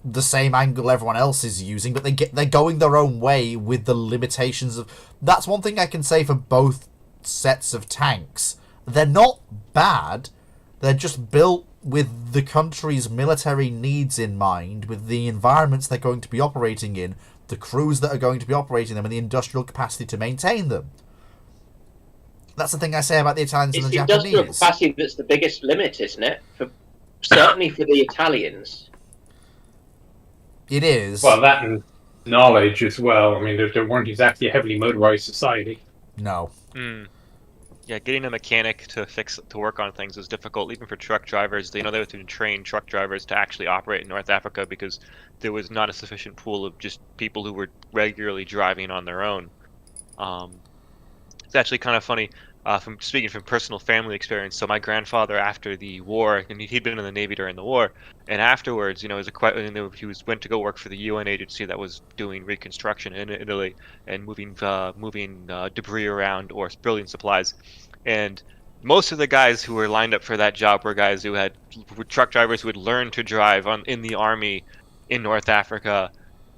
the same angle everyone else is using, but they're going their own way with the limitations of. That's one thing I can say for both sets of tanks. They're not bad. They're just built with the country's military needs in mind, with the environments they're going to be operating in, the crews that are going to be operating them, and the industrial capacity to maintain them. That's the thing I say about the Italians and the Japanese. It's the industrial capacity that's the biggest limit, isn't it? Certainly for the Italians. It is. Well, that and knowledge as well. I mean, they weren't exactly a heavily motorized society. No. Yeah, getting a mechanic to work on things is difficult, even for truck drivers. They have to train truck drivers to actually operate in North Africa because there was not a sufficient pool of just people who were regularly driving on their own. It's actually kind of funny. From speaking from personal family experience, so my grandfather after the war, and he'd been in the Navy during the war, and afterwards, he went to go work for the UN agency that was doing reconstruction in Italy and moving debris around or building supplies, and most of the guys who were lined up for that job were guys who were truck drivers who had learned to drive in the army in North Africa,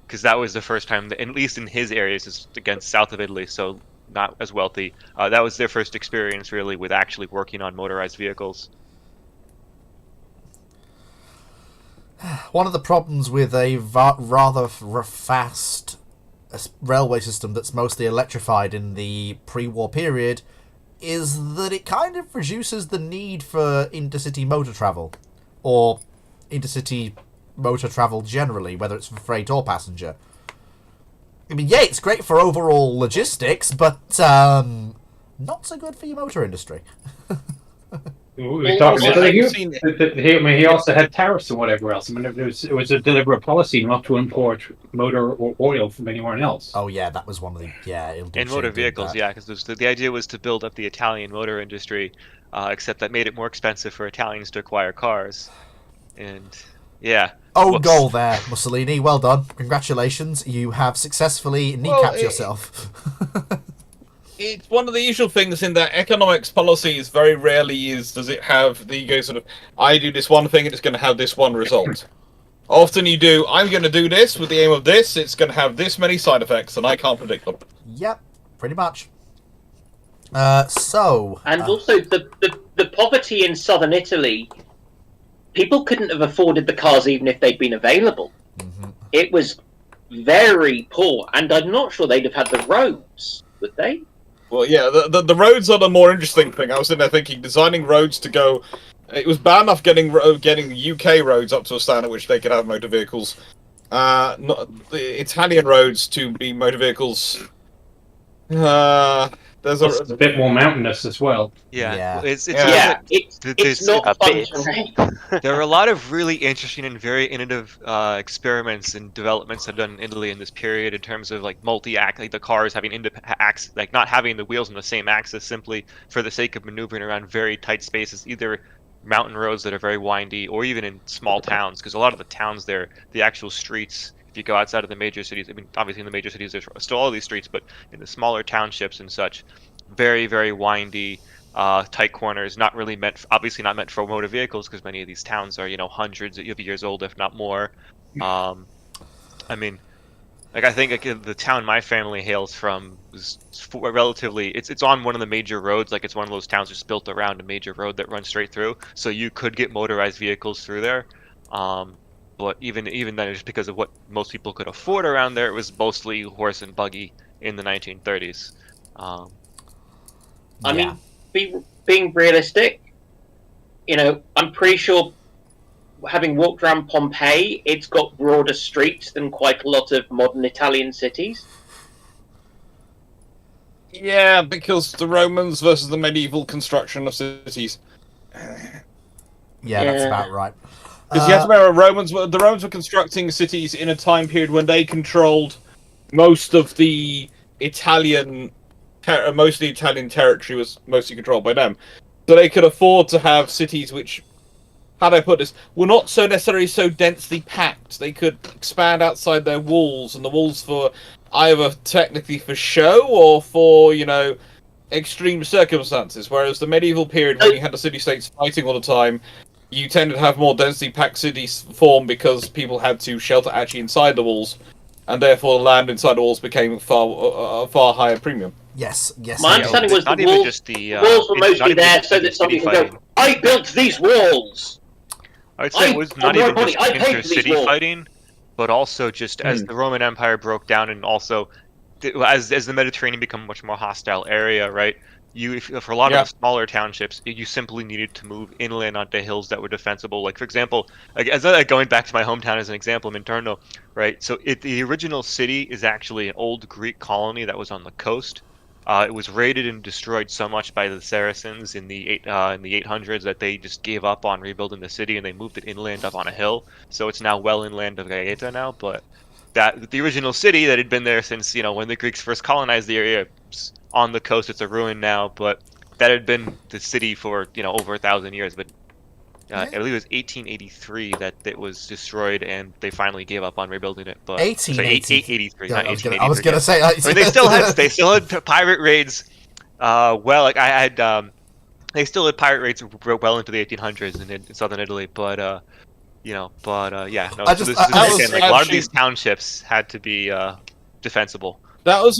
because that was the first time, at least in his areas, against south of Italy, so not as wealthy. That was their first experience, really, with actually working on motorized vehicles. One of the problems with a rather fast railway system that's mostly electrified in the pre-war period is that it kind of reduces the need for intercity motor travel, or intercity motor travel generally, whether it's for freight or passenger. I mean, yeah, it's great for overall logistics, but not so good for your motor industry. We talked about he also had tariffs and whatever else. I mean, it was a deliberate policy not to import motor or oil from anywhere else. Oh yeah, that was one of the in motor vehicles, because the idea was to build up the Italian motor industry, except that made it more expensive for Italians to acquire cars, and yeah. Oh, goal there, Mussolini. Well done. Congratulations. You have successfully kneecapped yourself. It's one of the usual things in that economics policies very rarely does it have the ego sort of, I do this one thing and it's going to have this one result. Often you do, I'm going to do this with the aim of this, it's going to have this many side effects and I can't predict them. Yep, pretty much. And also the poverty in southern Italy, people couldn't have afforded the cars even if they'd been available. Mm-hmm. It was very poor, and I'm not sure they'd have had the roads, would they? Well, yeah, the roads are the more interesting thing. I was in there thinking, designing roads to go... It was bad enough getting UK roads up to a standard which they could have motor vehicles. Not the Italian roads to be motor vehicles... There's a bit more mountainous as well. Yeah. It's not fun. There are a lot of really interesting and very innovative experiments and developments that have done in Italy in this period in terms of like multi-act, like the cars having like not having the wheels on the same axis simply for the sake of maneuvering around very tight spaces, either mountain roads that are very windy or even in small towns, because a lot of the towns there, the actual streets, if you go outside of the major cities, I mean, obviously in the major cities there's still all these streets, but in the smaller townships and such, very, very windy, tight corners, obviously not meant for motor vehicles, because many of these towns are, hundreds of years old, if not more. I mean, like, I think the town my family hails from is relatively, it's on one of the major roads, like it's one of those towns just built around a major road that runs straight through, so you could get motorized vehicles through there. But even then, just because of what most people could afford around there, it was mostly horse and buggy in the 1930s. I mean, being realistic, I'm pretty sure, having walked around Pompeii, it's got broader streets than quite a lot of modern Italian cities. Yeah, because the Romans versus the medieval construction of cities. Yeah, that's about right. Because you have to remember, the Romans were constructing cities in a time period when they controlled most of the Italian territory was mostly controlled by them. So they could afford to have cities which how do I put this? Were not so necessarily so densely packed. They could expand outside their walls, and the walls for either technically for show or for, you know, extreme circumstances. Whereas the medieval period, when you had the city-states fighting all the time, you tended to have more densely packed cities form because people had to shelter actually inside the walls, and therefore the land inside the walls became far higher premium. Yes. My understanding was not the even walls, just the the walls were it's not mostly even there just so the that somebody city can go, fighting. I built these walls! I would say it was not more even just importantly, I paid for these intercity walls. fighting, but also just as the Roman Empire broke down, and also as the Mediterranean became a much more hostile area, right? For a lot of the smaller townships, you simply needed to move inland onto hills that were defensible. Like, for example, going back to my hometown as an example, Minturno, right? So the original city is actually an old Greek colony that was on the coast. It was raided and destroyed so much by the Saracens in the 800s that they just gave up on rebuilding the city, and they moved it inland up on a hill. So it's now well inland of Gaeta now, but the original city that had been there since, when the Greeks first colonized the area, on the coast, it's a ruin now, but that had been the city for over 1,000 years. But I believe it was 1883 that it was destroyed, and they finally gave up on rebuilding it. But 1883, not 1883. I was gonna say. I mean, they still had pirate raids. They still had pirate raids well into the 1800s in southern Italy, but a lot of these townships had to be defensible. That was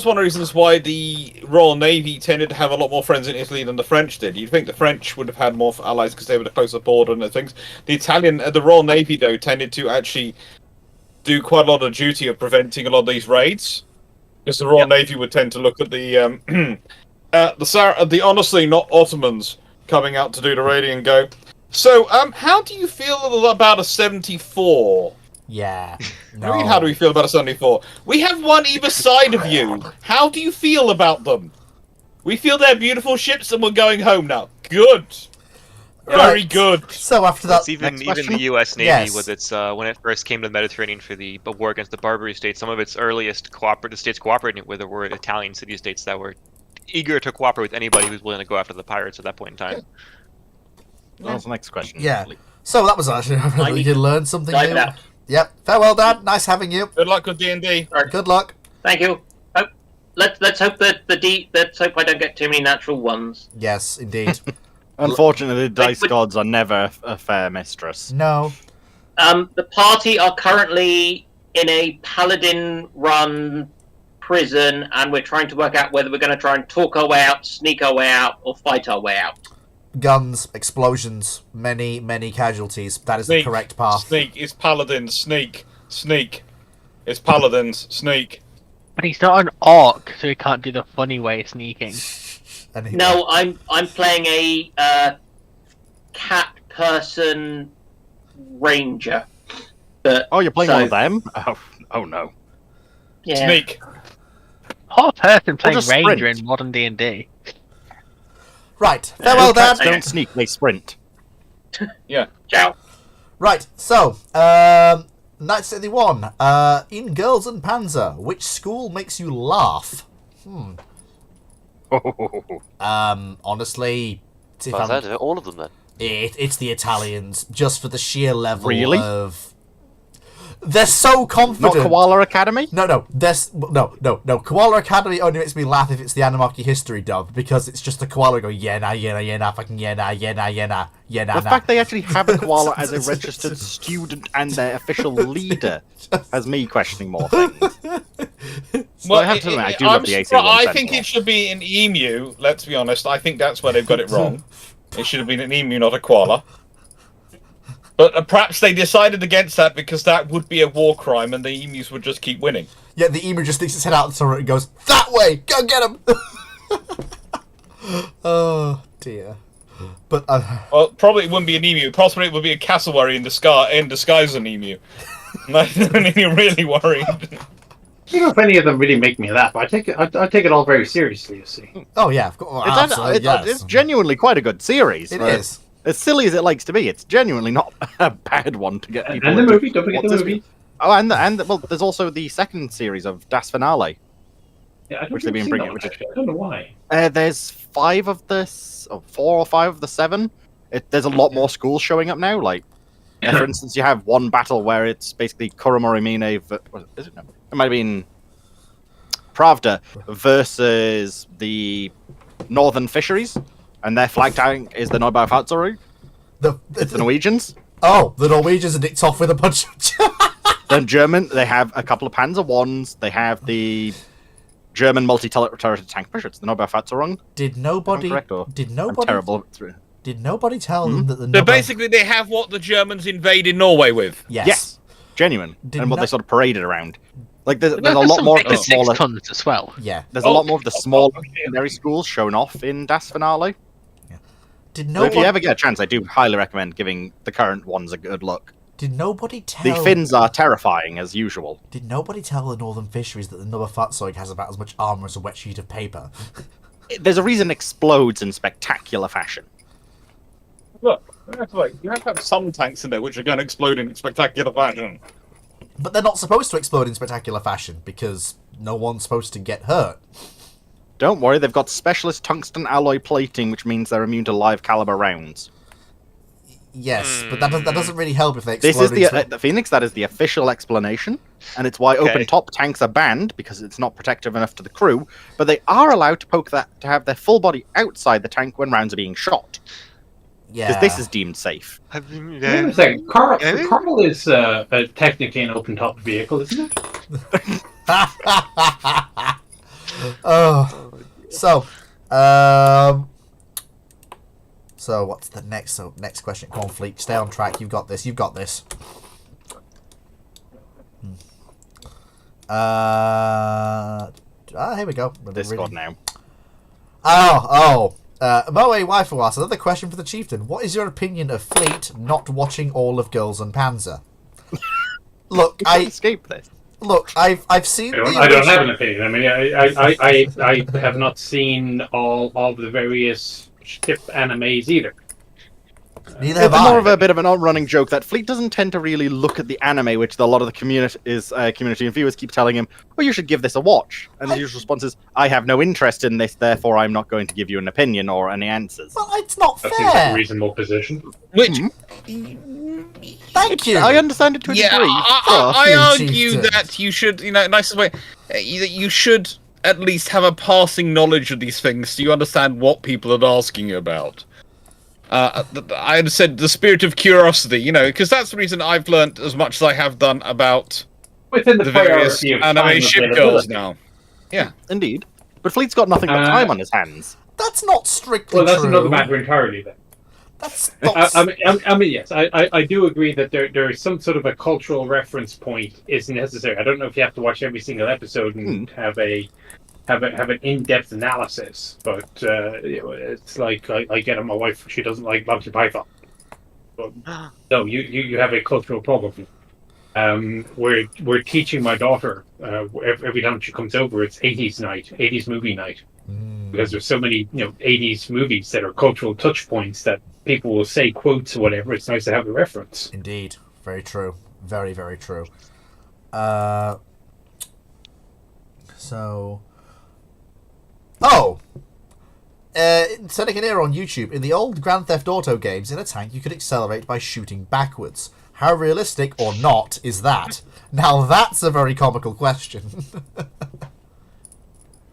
one of the reasons why the Royal Navy tended to have a lot more friends in Italy than the French did. You'd think the French would have had more allies because they were the closer border and things. The Royal Navy though tended to actually do quite a lot of duty of preventing a lot of these raids, because the Royal Navy would tend to look at the honestly not Ottomans coming out to do the raiding and go, so how do you feel about a 74? Yeah. No. I mean, how do we feel about a 74? We have one either side of you. How do you feel about them? We feel they're beautiful ships and we're going home now. Good. Very good. So after that... Even the U.S. Navy, with its when it first came to the Mediterranean for the war against the Barbary states, some of its earliest states cooperating with it were Italian city-states that were eager to cooperate with anybody who's willing to go after the pirates at that point in time. That was the next question. Yeah. So that was actually... you learned something new. Yep. Farewell, Dad. Nice having you. Good luck with D&D. Right. Good luck. Thank you. Let's hope that let's hope I don't get too many natural ones. Yes, indeed. Unfortunately, the dice gods are never a fair mistress. No. The party are currently in a paladin-run prison, and we're trying to work out whether we're going to try and talk our way out, sneak our way out, or fight our way out. Guns, explosions, many casualties. That is the correct path. Sneak. It's paladins. Sneak. It's paladins. Sneak. But he's not an orc, so he can't do the funny way of sneaking. No, I'm playing a cat person ranger. But you're playing one of them? Oh no. Yeah. Sneak. Whole person playing ranger sprint. in modern D&D. Right. Farewell, Dad. Don't sneak, they sprint. Yeah. Ciao. Right. So, 1971. In Girls and Panzer, which school makes you laugh? Honestly, all of them then. It's the Italians, just for the sheer level Really? of. They're so confident. Not Koala Academy? No. No. Koala Academy only makes me laugh if it's the Animarchy history dub, because it's just a koala going, fucking The fact they actually have a koala as a registered student and their official leader has me questioning more things. Well, I have to admit, I do love the AC-1 I think it should be an emu, let's be honest. I think that's where they've got it wrong. It should have been an emu, not a koala. But perhaps they decided against that because that would be a war crime and the emus would just keep winning. Yeah, the emu just sticks its head out the turret and goes, that way! Go get him! Oh, dear. But, well, probably it wouldn't be an emu. Possibly it would be a cassowary in disguise as an emu. That's really worried. I don't know if any of them really make me laugh. I take it all very seriously, you see. Oh, yeah, of course. It's genuinely quite a good series. It is. As silly as it likes to be, it's genuinely not a bad one to get people. And the movie, don't forget the movie. Oh, and well, there's also the second series of Das Finale. Yeah, which they've been bringing. I don't know why. There's 4 or 5 of the 7, there's a lot more schools showing up now. Like, for instance, you have one battle where it's basically Koromorimine. Is it? No, it might have been Pravda versus the Northern Fisheries, and their flag tank is the Nobaufatsoru. It's the Norwegians. Oh, the Norwegians are nicked off with a bunch of... The German, they have a couple of Panzer Ones. They have the German multi-turreted tank. Pretty sure it's the Nobaufatsoru. Did nobody... I'm terrible. Did nobody tell them that the... So basically they have what the Germans invaded Norway with? Yes. Genuine. And what they sort of paraded around. Like, there's a There's lot some more of bigger the smaller... 6 tons as well. Yeah. There's a lot more of the small secondary schools shown off in Das Finale. Did So if you ever get a chance, I do highly recommend giving the current ones a good look. Did nobody tell... The Finns are terrifying, as usual. Did nobody tell the Northern Fisheries that the Nobaufatsoru has about as much armour as a wet sheet of paper? There's a reason it explodes in spectacular fashion. Look, you have to have some tanks in there which are going to explode in spectacular fashion. But they're not supposed to explode in spectacular fashion, because no one's supposed to get hurt. Don't worry, they've got specialist tungsten alloy plating, which means they're immune to live caliber rounds. Yes, but that doesn't really help if they explode. This is the Phoenix. That is the official explanation, and it's why open-top tanks are banned because it's not protective enough to the crew. But they are allowed to have their full body outside the tank when rounds are being shot. Yeah, because this is deemed safe. Wait a second, Carl is technically an open-top vehicle, isn't it? So what's the next? So next question, come on, Fleet, stay on track. You've got this. You've got this. Here we go. Discord now. Moe Waifu, another question for the Chieftain. What is your opinion of Fleet not watching all of Girls and Panzer? Look, I escape this. Look, I've seen. I don't have an opinion. I mean, I have not seen all of the various ship animes either. Neither have I. It's more of a bit of an on-running joke that Fleet doesn't tend to really look at the anime, which a lot of the community and viewers keep telling him, well, you should give this a watch. And his usual response is, I have no interest in this, therefore I'm not going to give you an opinion or any answers. Well, it's not fair. That seems like a reasonable position. Which... Thank you. I understand it to a degree. I argue that you should, nicest way, you should at least have a passing knowledge of these things so you understand what people are asking you about. I said the spirit of curiosity, because that's the reason I've learned as much as I have done about within the various anime ship girls availability. now. Yeah, indeed. But Fleet's got nothing but time on his hands. That's not strictly well, that's true. another matter entirely, then. That's I mean, yes, I do agree that there is some sort of a cultural reference point is necessary. I don't know if you have to watch every single episode and have an in-depth analysis, but it's like I get at my wife; she doesn't like Monty Python. But, no, you have a cultural problem. We're teaching my daughter every time she comes over, it's 80s night, 80s movie night, because there's so many 80s movies that are cultural touch points that people will say quotes or whatever. It's nice to have a reference. Indeed, very true, very very true. Seneca Nero on YouTube. In the old Grand Theft Auto games, in a tank you could accelerate by shooting backwards. How realistic or not is that? Now that's a very comical question.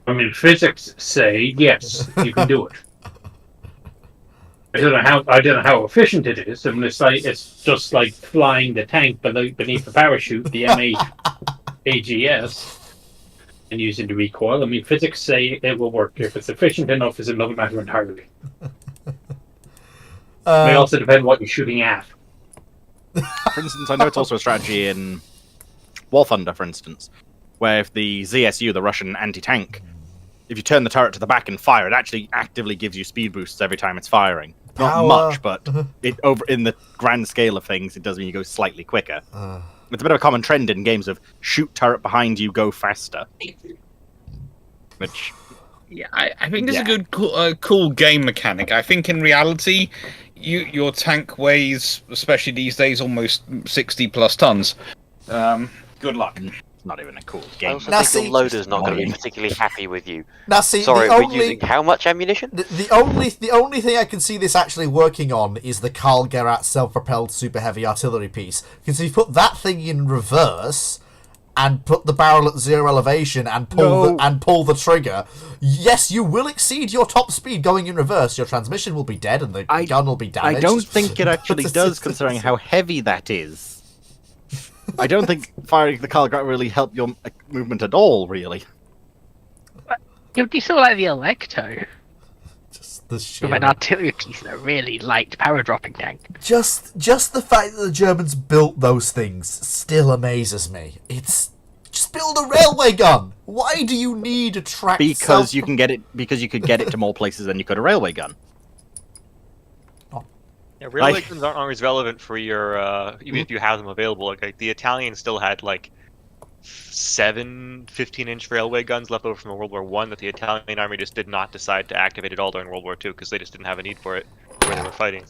I mean, physics say yes, you can do it. I don't know how efficient it is. I mean, it's just like flying the tank beneath the parachute, the M8 AGS, and using the recoil. I mean, physics say it will work. If it's efficient enough, is another matter entirely. It may also depend what you're shooting at. For instance, I know it's also a strategy in War Thunder, for instance, where if the ZSU, the Russian anti-tank, if you turn the turret to the back and fire, it actually actively gives you speed boosts every time it's firing. Not much, but in the grand scale of things, it does mean you go slightly quicker. It's a bit of a common trend in games of shoot turret behind you, go faster. Which... Yeah, I think this is a good, cool game mechanic. I think in reality, your tank weighs, especially these days, almost 60 plus tons. Good luck. not even a cool I game. also Now, think your see- loader's not going to be Annoying. particularly happy with you. Now, see, Sorry, the we're only using how much ammunition? the only thing I can see this actually working on is the Karl Gerhardt self-propelled super heavy artillery piece. Because if you put that thing in reverse and put the barrel at 0 elevation and pull the trigger, yes, you will exceed your top speed going in reverse. Your transmission will be dead and the gun will be damaged. I don't think it actually does, considering how heavy that is. I don't think firing the Karl Gerhardt really helped your movement at all, really. You saw like the Electo Just the with sheer... an artillery piece and a really light power dropping tank. Just the fact that the Germans built those things still amazes me. It's just build a railway gun. Why do you need a track? Because you can get it. Because you could get it to more places than you could a railway gun. Yeah, railway guns aren't always relevant for your, even if you have them available. Like the Italians still had like 7 15-inch railway guns left over from World War One that the Italian army just did not decide to activate at all during World War Two because they just didn't have a need for it when they were fighting.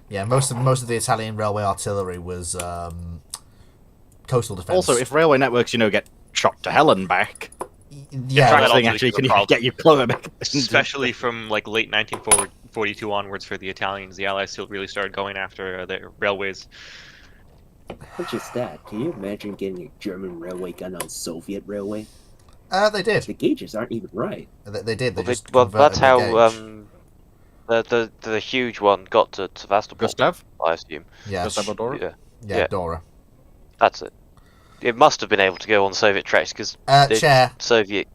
Yeah, most of the Italian railway artillery was coastal defense. Also, if railway networks, get shot to hell and back, yeah, that thing actually can get you closer. Especially from like late 1942 onwards for the Italians, the Allies still really started going after their railways. Not just that, can you imagine getting a German railway gun on Soviet railway? They did. The gauges aren't even right. They did. That's how the huge one got to Sevastopol. Gustav? I assume. Yeah. Gustav or Dora? Yeah, Dora. That's it. It must have been able to go on Soviet tracks because Soviet.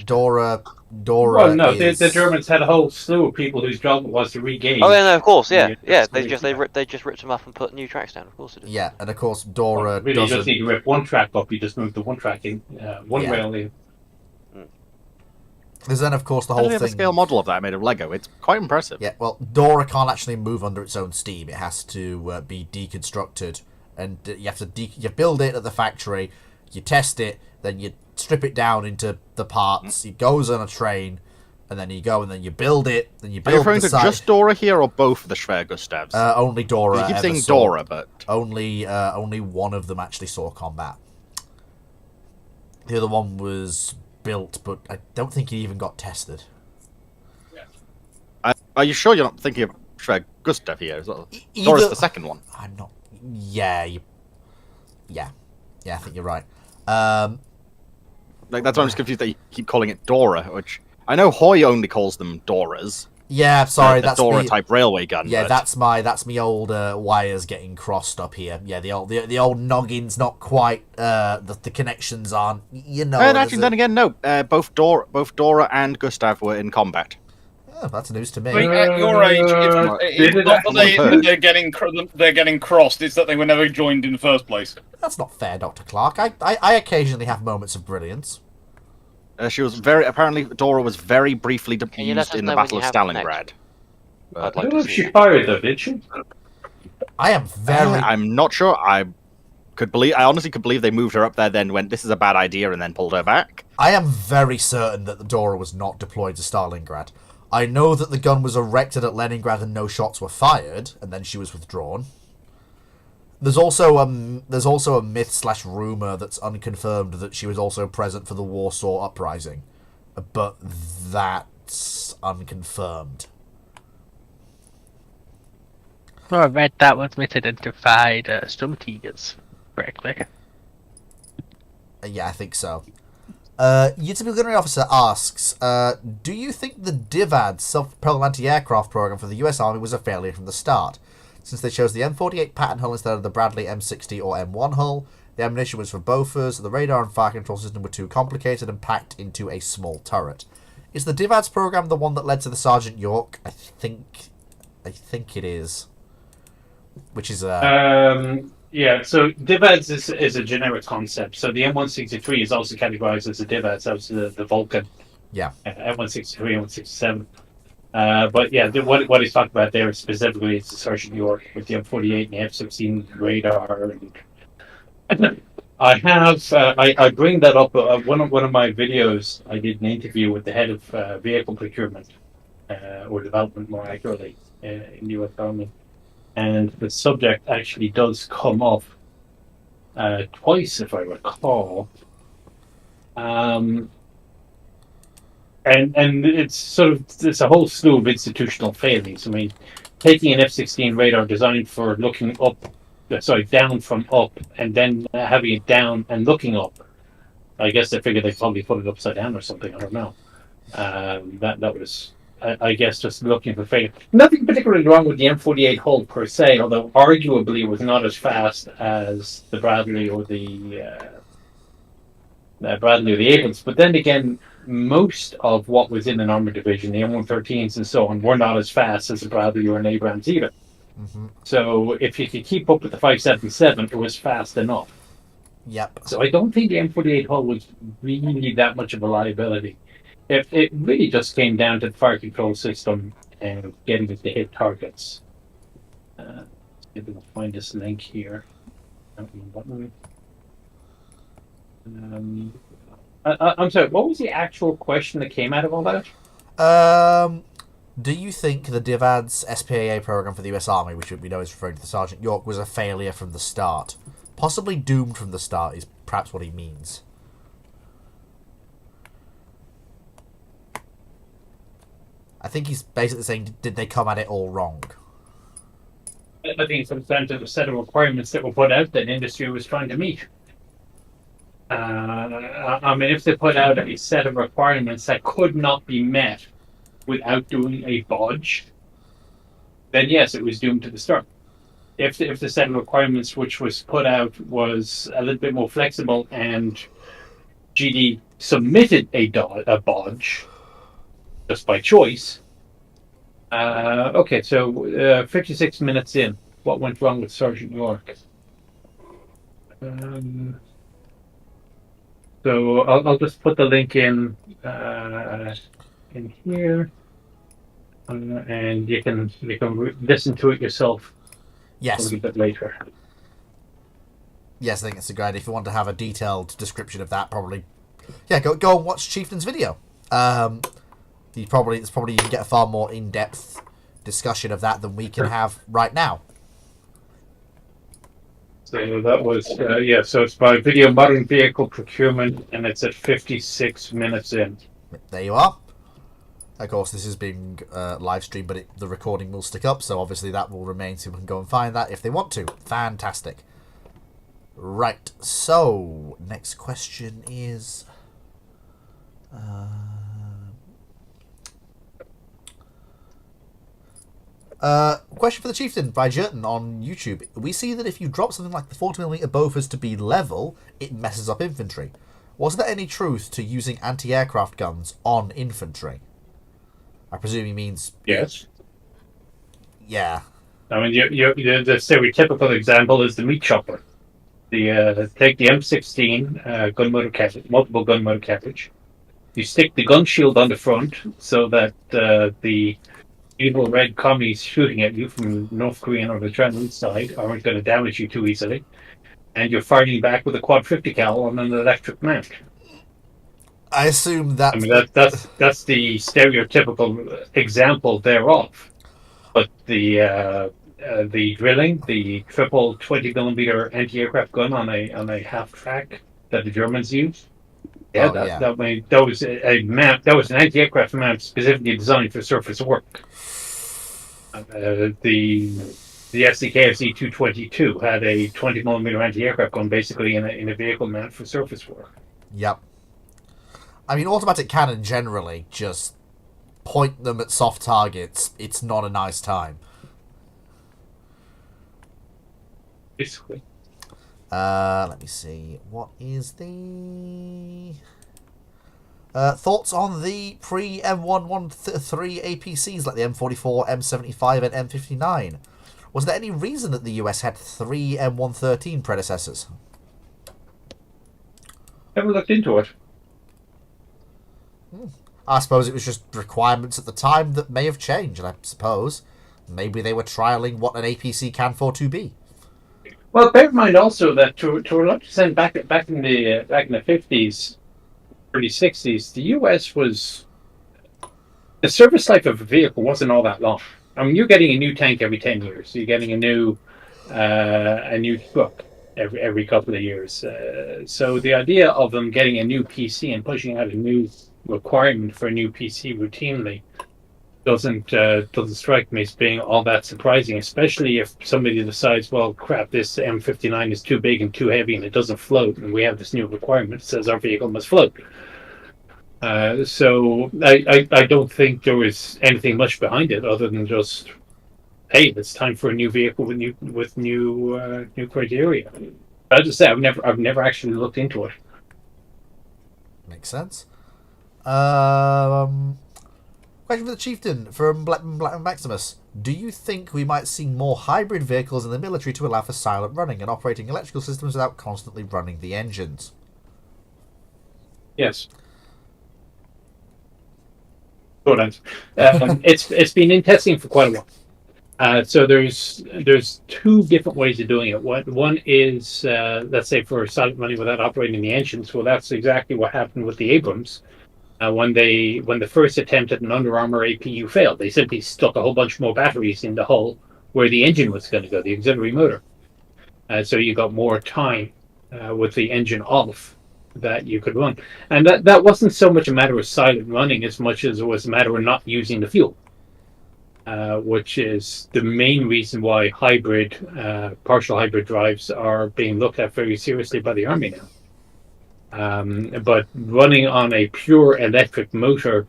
Dora. Well, no, is... the Germans had a whole slew of people whose job it was to regauge. Oh yeah, no, of course, yeah. They just ripped them up and put new tracks down. Of course it is. Yeah, and of course Dora. Really, you just need to rip one track up. You just move the one track in, one rail in. There's then, of course, the whole thing. A scale model of that made of Lego. It's quite impressive. Yeah, well, Dora can't actually move under its own steam. It has to be deconstructed, and you have to you build it at the factory, you test it, then you strip it down into the parts. It goes on a train, and then you go and then you build it. Then you build. Are you referring to just Dora here, or both the Schwer Gustavs? Only Dora. You keep saying Dora, but only one of them actually saw combat. The other one was built, but I don't think it even got tested. Are you sure you're not thinking of Schwer Gustav here as well? Dora's the second one. I'm not. Yeah, I think you're right. That's why I'm just confused that you keep calling it Dora, which I know Hoy only calls them Doras. Yeah, sorry, that's Dora type railway gun. Yeah, but... that's me old wires getting crossed up here. Yeah, the old noggin's not quite. The connections aren't. And actually, then again, no. Both Dora and Gustav were in combat. Oh, that's news to me. At your age, it's not that they're getting crossed. It's that they were never joined in the first place. That's not fair, Dr. Clark. I occasionally have moments of brilliance. She was apparently Dora was very briefly used in the Battle of Stalingrad. I don't know if she fired though, did she? I am very. I'm not sure. I honestly could believe they moved her up there, then went, "This is a bad idea," and then pulled her back. I am very certain that the Dora was not deployed to Stalingrad. I know that the gun was erected at Leningrad and no shots were fired, and then she was withdrawn. There's also a myth/rumor that's unconfirmed that she was also present for the Warsaw Uprising, but that's unconfirmed. Well, I read that was misidentified Sturmtigers correctly. Yeah, I think so. Utopia Gunnery Officer asks, do you think the DIVAD self-propelled anti-aircraft program for the US Army was a failure from the start? Since they chose the M48 pattern hull instead of the Bradley M60 or M1 hull, the ammunition was for Bofors, the radar and fire control system were too complicated and packed into a small turret. Is the DIVADS program the one that led to the Sergeant York? I think it is. Which is yeah, so DIVADS is a generic concept. So the M163 is also categorized as a DIVADS, as the Vulcan. Yeah. M163, M167. But yeah, what he's talking about there specifically is the Sergeant York with the M48 and the F-16 radar. And I bring that up. One of my videos, I did an interview with the head of vehicle procurement or development, more accurately, in the US Army. And the subject actually does come up twice, if I recall. And it's a whole slew of institutional failings. I mean, taking an F-16 radar designed for looking down from up, and then having it down and looking up. I guess they figured they probably put it upside down or something. I don't know. That was, I guess, just looking for failure. Nothing particularly wrong with the M48 hull per se, although arguably it was not as fast as the Bradley or the Abrams. But then again, most of what was in an armored division, the M113s and so on, were not as fast as a Bradley or an Abrams either. Mm-hmm. So if you could keep up with the 577, it was fast enough. Yep. So I don't think the M48 hull was really that much of a liability. If it really just came down to the fire control system and getting it to hit targets. Let's see if we can find this link here. Button. I'm sorry, what was the actual question that came out of all that? Do you think the DIVAD's SPAA program for the US Army, which we know is referring to the Sergeant York, was a failure from the start? Possibly doomed from the start is perhaps what he means. I think he's basically saying, did they come at it all wrong? I think it comes down to the set of requirements that were put out that industry was trying to meet. I mean, if they put out a set of requirements that could not be met without doing a bodge, then yes, it was doomed to the start. If the set of requirements which was put out was a little bit more flexible and GD submitted a bodge just by choice, okay, so 56 minutes in, what went wrong with Sergeant York? So I'll just put the link in here, and you can listen to it yourself. Yes. A little bit later. Yes, I think it's a good idea. If you want to have a detailed description of that, probably, yeah, go and watch Chieftain's video. You can get a far more in-depth discussion of that than we can have right now. So that was so it's by Video Modern Vehicle Procurement, and it's at 56 minutes in. There you are. Of course, this is being live streamed, but the recording will stick up, so obviously that will remain, so people can go and find that if they want to. Fantastic. Right, so next question is... question for the Chieftain by Jerton on YouTube. We see that if you drop something like the 40mm Bofors to be level, it messes up infantry. Was there any truth to using anti-aircraft guns on infantry? I presume he means... Yes. Yeah. I mean, the stereotypical example is the meat chopper. Take the M16 gun motor cartridge, multiple gun motor cartridge. You stick the gun shield on the front so that the evil red commies shooting at you from North Korean or the Chinese side aren't going to damage you too easily. And you're firing back with a quad 50 cal on an electric mount. I assume that... I mean, that's the stereotypical example thereof. But the drilling, the triple 20mm anti-aircraft gun on a half track that the Germans use, that was a map. That was an anti-aircraft map specifically designed for surface work. The SDKFC 222 had a 20mm anti-aircraft gun basically in a vehicle mount for surface work. Yep. I mean, automatic cannon generally just point them at soft targets. It's not a nice time. Basically. Let me see. What is the... thoughts on the pre-M113 APCs like the M44, M75 and M59? Was there any reason that the US had 3 M113 predecessors? Never looked into it. I suppose it was just requirements at the time that may have changed, and I suppose maybe they were trialling what an APC can for to be. Well, bear in mind also that to a large extent back in the 50s, early 60s, the US was... The service life of a vehicle wasn't all that long. I mean, you're getting a new tank every 10 years. You're getting a new truck every couple of years. So the idea of them getting a new PC and pushing out a new requirement for a new PC routinely doesn't strike me as being all that surprising, especially if somebody decides, well, crap, this M59 is too big and too heavy and it doesn't float, and we have this new requirement that says our vehicle must float. So I don't think there was anything much behind it other than just, hey, it's time for a new vehicle with new criteria. But as I say, I've never actually looked into it. Makes sense. Question for the Chieftain from Black Maximus. Do you think we might see more hybrid vehicles in the military to allow for silent running and operating electrical systems without constantly running the engines? Yes. Short answer. It's been in testing for quite a while. So there's two different ways of doing it. One is, let's say, for silent running without operating the engines. Well, that's exactly what happened with the Abrams. When the first attempt at an Under Armour APU failed, they simply stuck a whole bunch more batteries in the hull where the engine was going to go, the auxiliary motor. So you got more time with the engine off that you could run. And that wasn't so much a matter of silent running as much as it was a matter of not using the fuel, which is the main reason why partial hybrid drives are being looked at very seriously by the Army now. But running on a pure electric motor,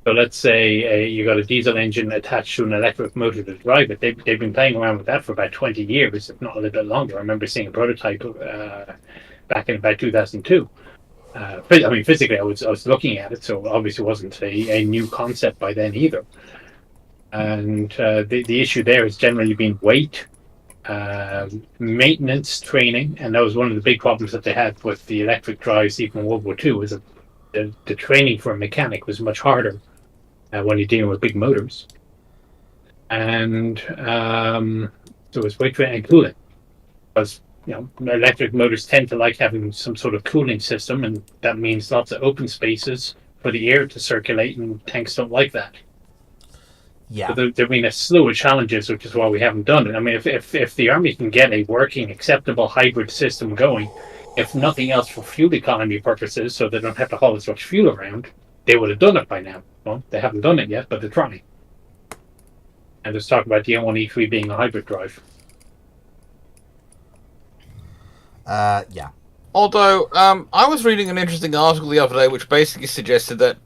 so let's say you got a diesel engine attached to an electric motor to drive it. They've been playing around with that for about 20 years, if not a little bit longer. I remember seeing a prototype back in about 2002. Physically, I was looking at it, so obviously it wasn't a new concept by then either. And the issue there has generally been weight, maintenance, training, and that was one of the big problems that they had with the electric drives even in World War II, is that the training for a mechanic was much harder when you're dealing with big motors. And so it was weight training and cooling, because electric motors tend to like having some sort of cooling system, and that means lots of open spaces for the air to circulate, and tanks don't like that. Yeah. So there've been a slew of challenges, which is why we haven't done it. I mean, if the Army can get a working, acceptable hybrid system going, if nothing else for fuel economy purposes, so they don't have to haul as much fuel around, they would have done it by now. Well, they haven't done it yet, but they're trying. And there's talk about the M1 E3 being a hybrid drive. Yeah. Although, I was reading an interesting article the other day which basically suggested that,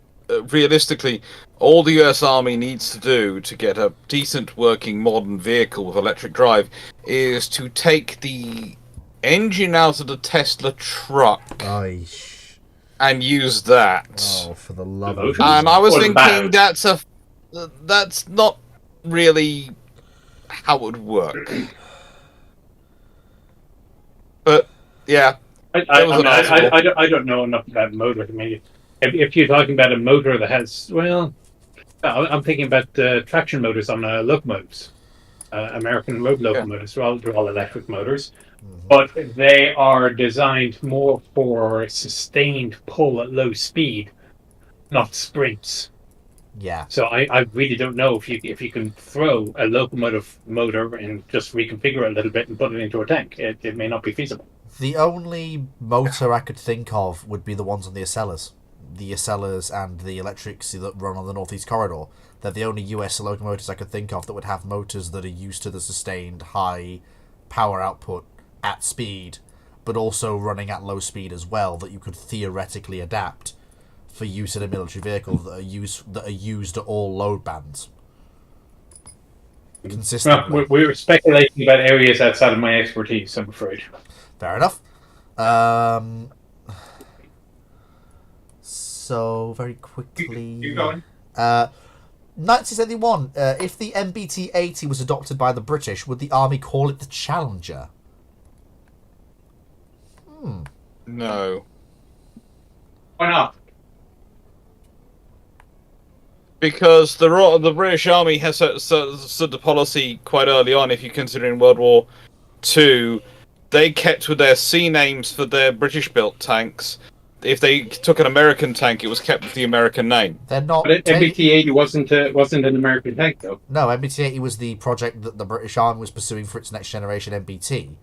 realistically, all the US Army needs to do to get a decent working modern vehicle with electric drive is to take the engine out of the Tesla truck and use that. Oh, for the love of... And I was thinking that's not really how it would work. But yeah, I don't know enough about motors. I mean, if you're talking about a motor that has, well, I'm thinking about traction motors on locomotives, American road locomotives. They're all electric motors, but they are designed more for sustained pull at low speed, not sprints. Yeah. So I really don't know if you can throw a locomotive motor and just reconfigure it a little bit and put it into a tank. It may not be feasible. The only motor I could think of would be the ones on the Acellas. The Acellas and the electrics that run on the Northeast Corridor. They're the only US locomotives I could think of that would have motors that are used to the sustained high power output at speed, but also running at low speed as well, that you could theoretically adapt for use in a military vehicle that are used at all load bands. Consistently. Well, we were speculating about areas outside of my expertise, I'm afraid. Fair enough. So, very quickly... Keep going. 1971, if the MBT-80 was adopted by the British, would the Army call it the Challenger? No. Why not? Because the British Army has set the policy quite early on. If you consider in World War II, they kept with their C names for their British-built tanks. If they took an American tank, it was kept with the American name. They're not. But MBT-80 wasn't an American tank, though. No, MBT-80 was the project that the British Army was pursuing for its next generation MBT.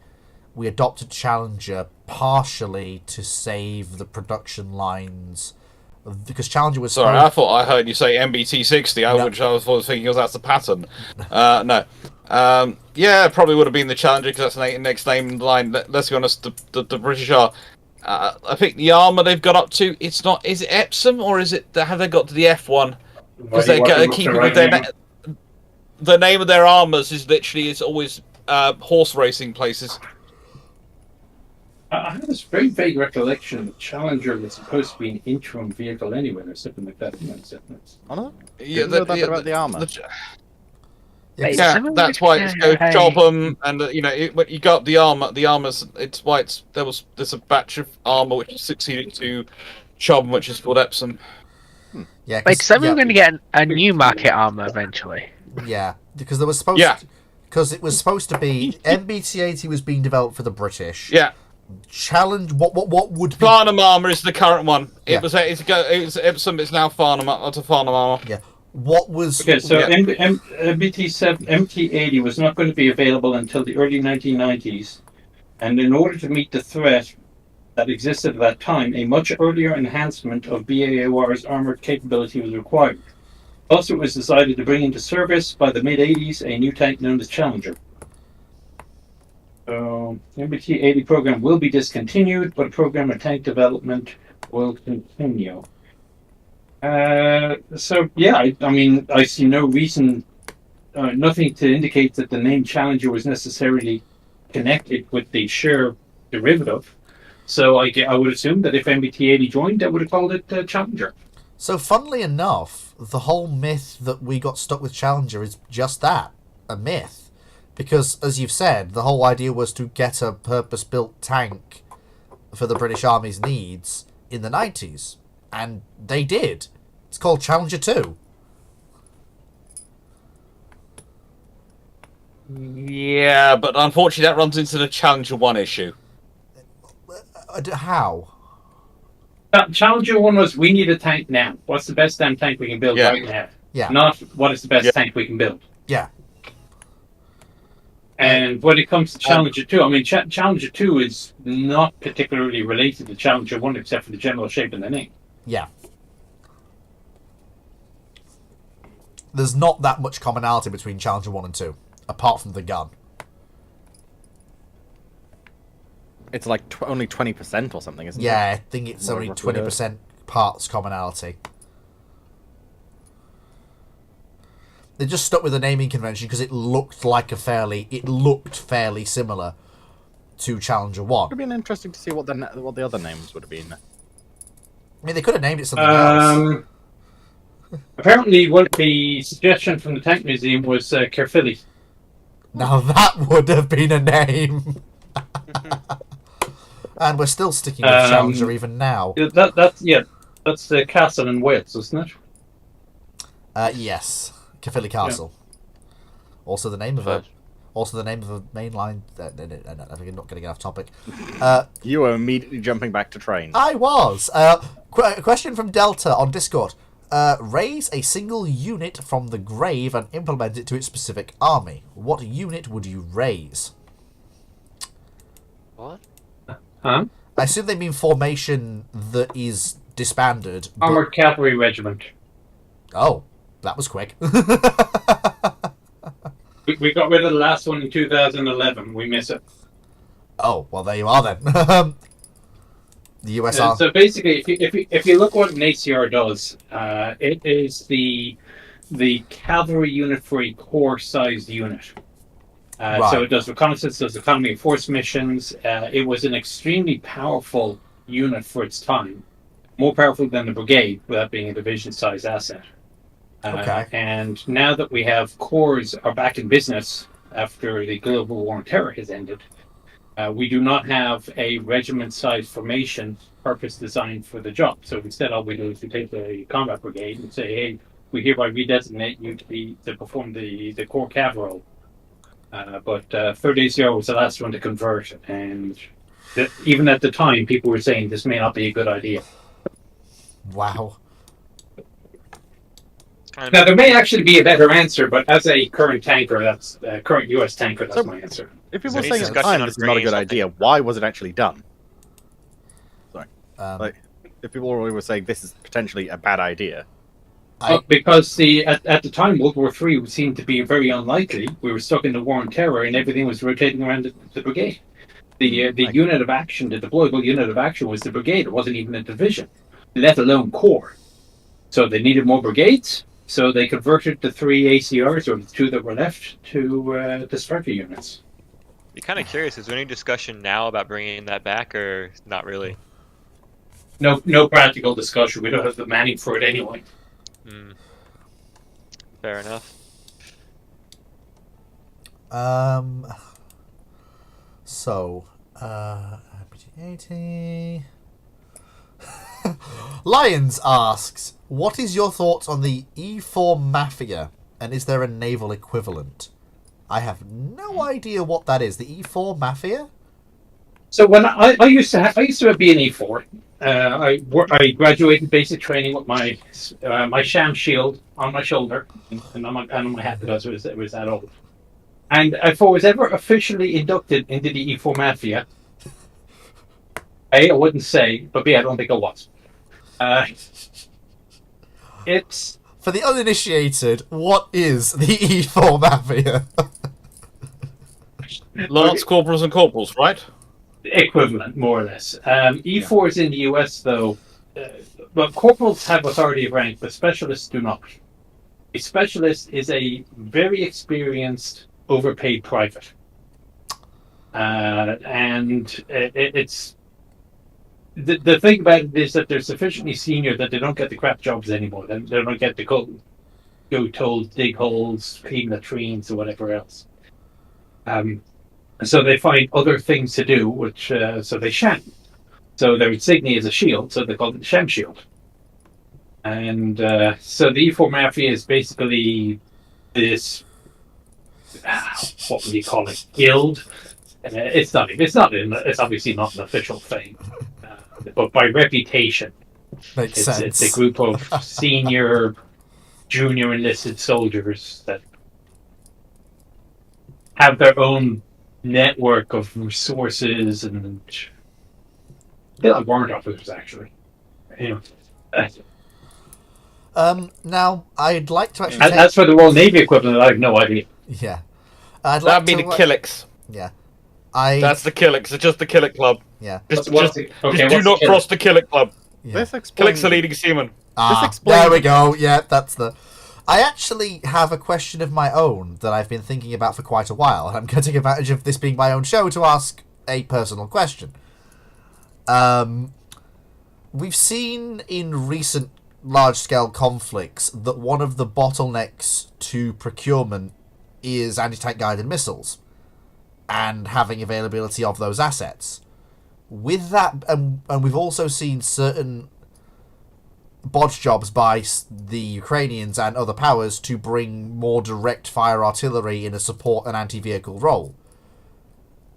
we adopted Challenger partially to save the production lines, because Challenger was. Sorry, I thought I heard you say MBT60, which I was thinking that's the pattern. No. Yeah, probably would have been the Challenger because that's the next name line. Let's be honest, the British are. I think the armour they've got up to, it's not. Is it Epsom or is it? Have they got to the F1? Because they're keeping with the name of their armours is literally always horse racing places. I have this very vague recollection that Challenger was supposed to be an interim vehicle anyway, or something like that. I know. Yeah, about the armour. Yeah, that's why it's go Chobham, and when you got the armour, it's why there's a batch of armour which succeeded to Chobham, which is called Epsom. Yeah, wait, so we're going to get a new market armour eventually. Yeah, because there was supposed because it was supposed to be MBT-80 was being developed for the British. Yeah. Challenge. What would be Farnham armour is the current one. It was Epsom. It's now Farnham. It's a Farnham armour. Yeah. What was okay? So MBT-80 was not going to be available until the early 1990s, and in order to meet the threat that existed at that time, a much earlier enhancement of BAOR's armoured capability was required. Also, it was decided to bring into service by the mid-80s a new tank known as Challenger. So, the MBT-80 program will be discontinued, but program of tank development will continue. So, yeah, I mean, I see no reason, nothing to indicate that the name Challenger was necessarily connected with the Sher derivative. So, I would assume that if MBT-80 joined, they would have called it Challenger. So, funnily enough, the whole myth that we got stuck with Challenger is just that, a myth. Because, as you've said, the whole idea was to get a purpose-built tank for the British Army's needs in the 90s. And they did. It's called Challenger 2. Yeah, but unfortunately that runs into the Challenger 1 issue. How? Challenger 1 was, we need a tank now. What's the best damn tank we can build right now? Yeah. Not what is the best tank we can build. Yeah. And when it comes to Challenger 2, I mean, Challenger 2 is not particularly related to Challenger 1 except for the general shape of the name. Yeah. There's not that much commonality between Challenger 1 and 2, apart from the gun. It's like only 20% or something, isn't it? Yeah, I think it's only 20% parts commonality. They just stuck with the naming convention because it looked fairly similar to Challenger 1. It would have been interesting to see what the other names would have been. I mean, they could have named it something else. Apparently, the suggestion from the Tank Museum was Caerphilly. Now that would have been a name. And we're still sticking with Challenger even now. That's the castle in Wales, isn't it? Yes. Caerphilly Castle. Yeah. Also the name of a main line. I'm not getting off topic. You were immediately jumping back to train. I was. Question from Delta on Discord. Raise a single unit from the grave and implement it to its specific army. What unit would you raise? What? Huh? I assume they mean formation that is disbanded. Armored Cavalry Regiment. Oh. That was quick. we got rid of the last one in 2011. We miss it. Oh, well, there you are then. The USR. So basically, if you look what an ACR does, it is the cavalry unit for a corps-sized unit. Right. So it does reconnaissance, does economy of force missions. It was an extremely powerful unit for its time. More powerful than the brigade, without being a division-sized asset. Okay. And now that we have corps are back in business after the global war on terror has ended, we do not have a regiment-sized formation purpose designed for the job. So instead, all we do is we take the combat brigade and say, "Hey, we hereby redesignate you to perform the corps cav role." But 3rd ACR was the last one to convert, and even at the time, people were saying this may not be a good idea. Wow. Now, there may actually be a better answer, but as a current tanker, current US tanker, that's my answer. If people were saying at the time this is not a good idea, why was it actually done? Sorry. If people were saying this is potentially a bad idea. Because at the time World War III seemed to be very unlikely. We were stuck in the War on Terror, and everything was rotating around the brigade. The unit of action, the deployable unit of action, was the brigade. It wasn't even a division, let alone corps. So they needed more brigades. So they converted the 3 ACRs, or the 2 that were left, to striker units. Be kind of curious. Is there any discussion now about bringing that back, or not really? No practical discussion. We don't have the manning for it anyway. Fair enough. So, RPG-80. Lions asks, what is your thoughts on the E4 Mafia, and is there a naval equivalent? I have no idea what that is. The E4 Mafia? So when I used to be an E4. I graduated basic training with my sham shield on my shoulder and on my hat, because it was that old. And if I was ever officially inducted into the E4 Mafia, A, I wouldn't say, but B, I don't think I was. It's for the uninitiated. What is the E4 Mafia? Lance corporals and corporals, right? Equivalent, more or less. E4s in the US, though, well, corporals have authority of rank, but specialists do not. A specialist is a very experienced, overpaid private. And it's... The thing about it is that they're sufficiently senior that they don't get the crap jobs anymore. They don't get to go told dig holes, clean latrines, or whatever else. So they find other things to do, which so they sham. So their insignia is a shield, so they call it the sham shield. And so the E4 Mafia is basically this, what would you call it, guild? It's obviously not an official thing, but by reputation, it's a group of senior, junior enlisted soldiers that have their own network of resources, and they're like warrant officers, actually. You know. Now I'd like to actually. As for the Royal Navy equivalent, I have no idea. Yeah, That'd be the Killicks. Yeah, That's the Killicks. It's just the Killick Club. Yeah. Just do not cross the Killick Club. Yeah. Killick's the leading seaman. There we go. Yeah, that's the. I actually have a question of my own that I've been thinking about for quite a while, and I'm going to take advantage of this being my own show to ask a personal question. We've seen in recent large-scale conflicts that one of the bottlenecks to procurement is anti-tank guided missiles and having availability of those assets. With that, and we've also seen certain bodge jobs by the Ukrainians and other powers to bring more direct fire artillery in a support and anti-vehicle role.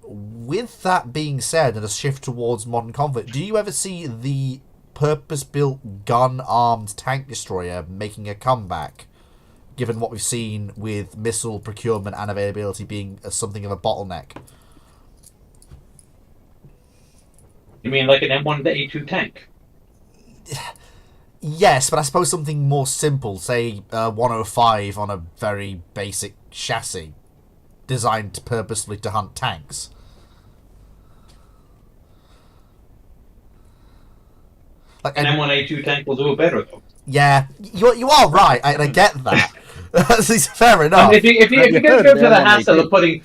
With that being said, and a shift towards modern conflict, do you ever see the purpose-built gun-armed tank destroyer making a comeback, given what we've seen with missile procurement and availability being something of a bottleneck? You mean like an M1A2 tank? Yes, but I suppose something more simple, say 105 on a very basic chassis, designed purposefully to hunt tanks. Like an M1A2 tank will do it better, though. Yeah, you are right, and I get that. Fair enough. If you go to the hassle of putting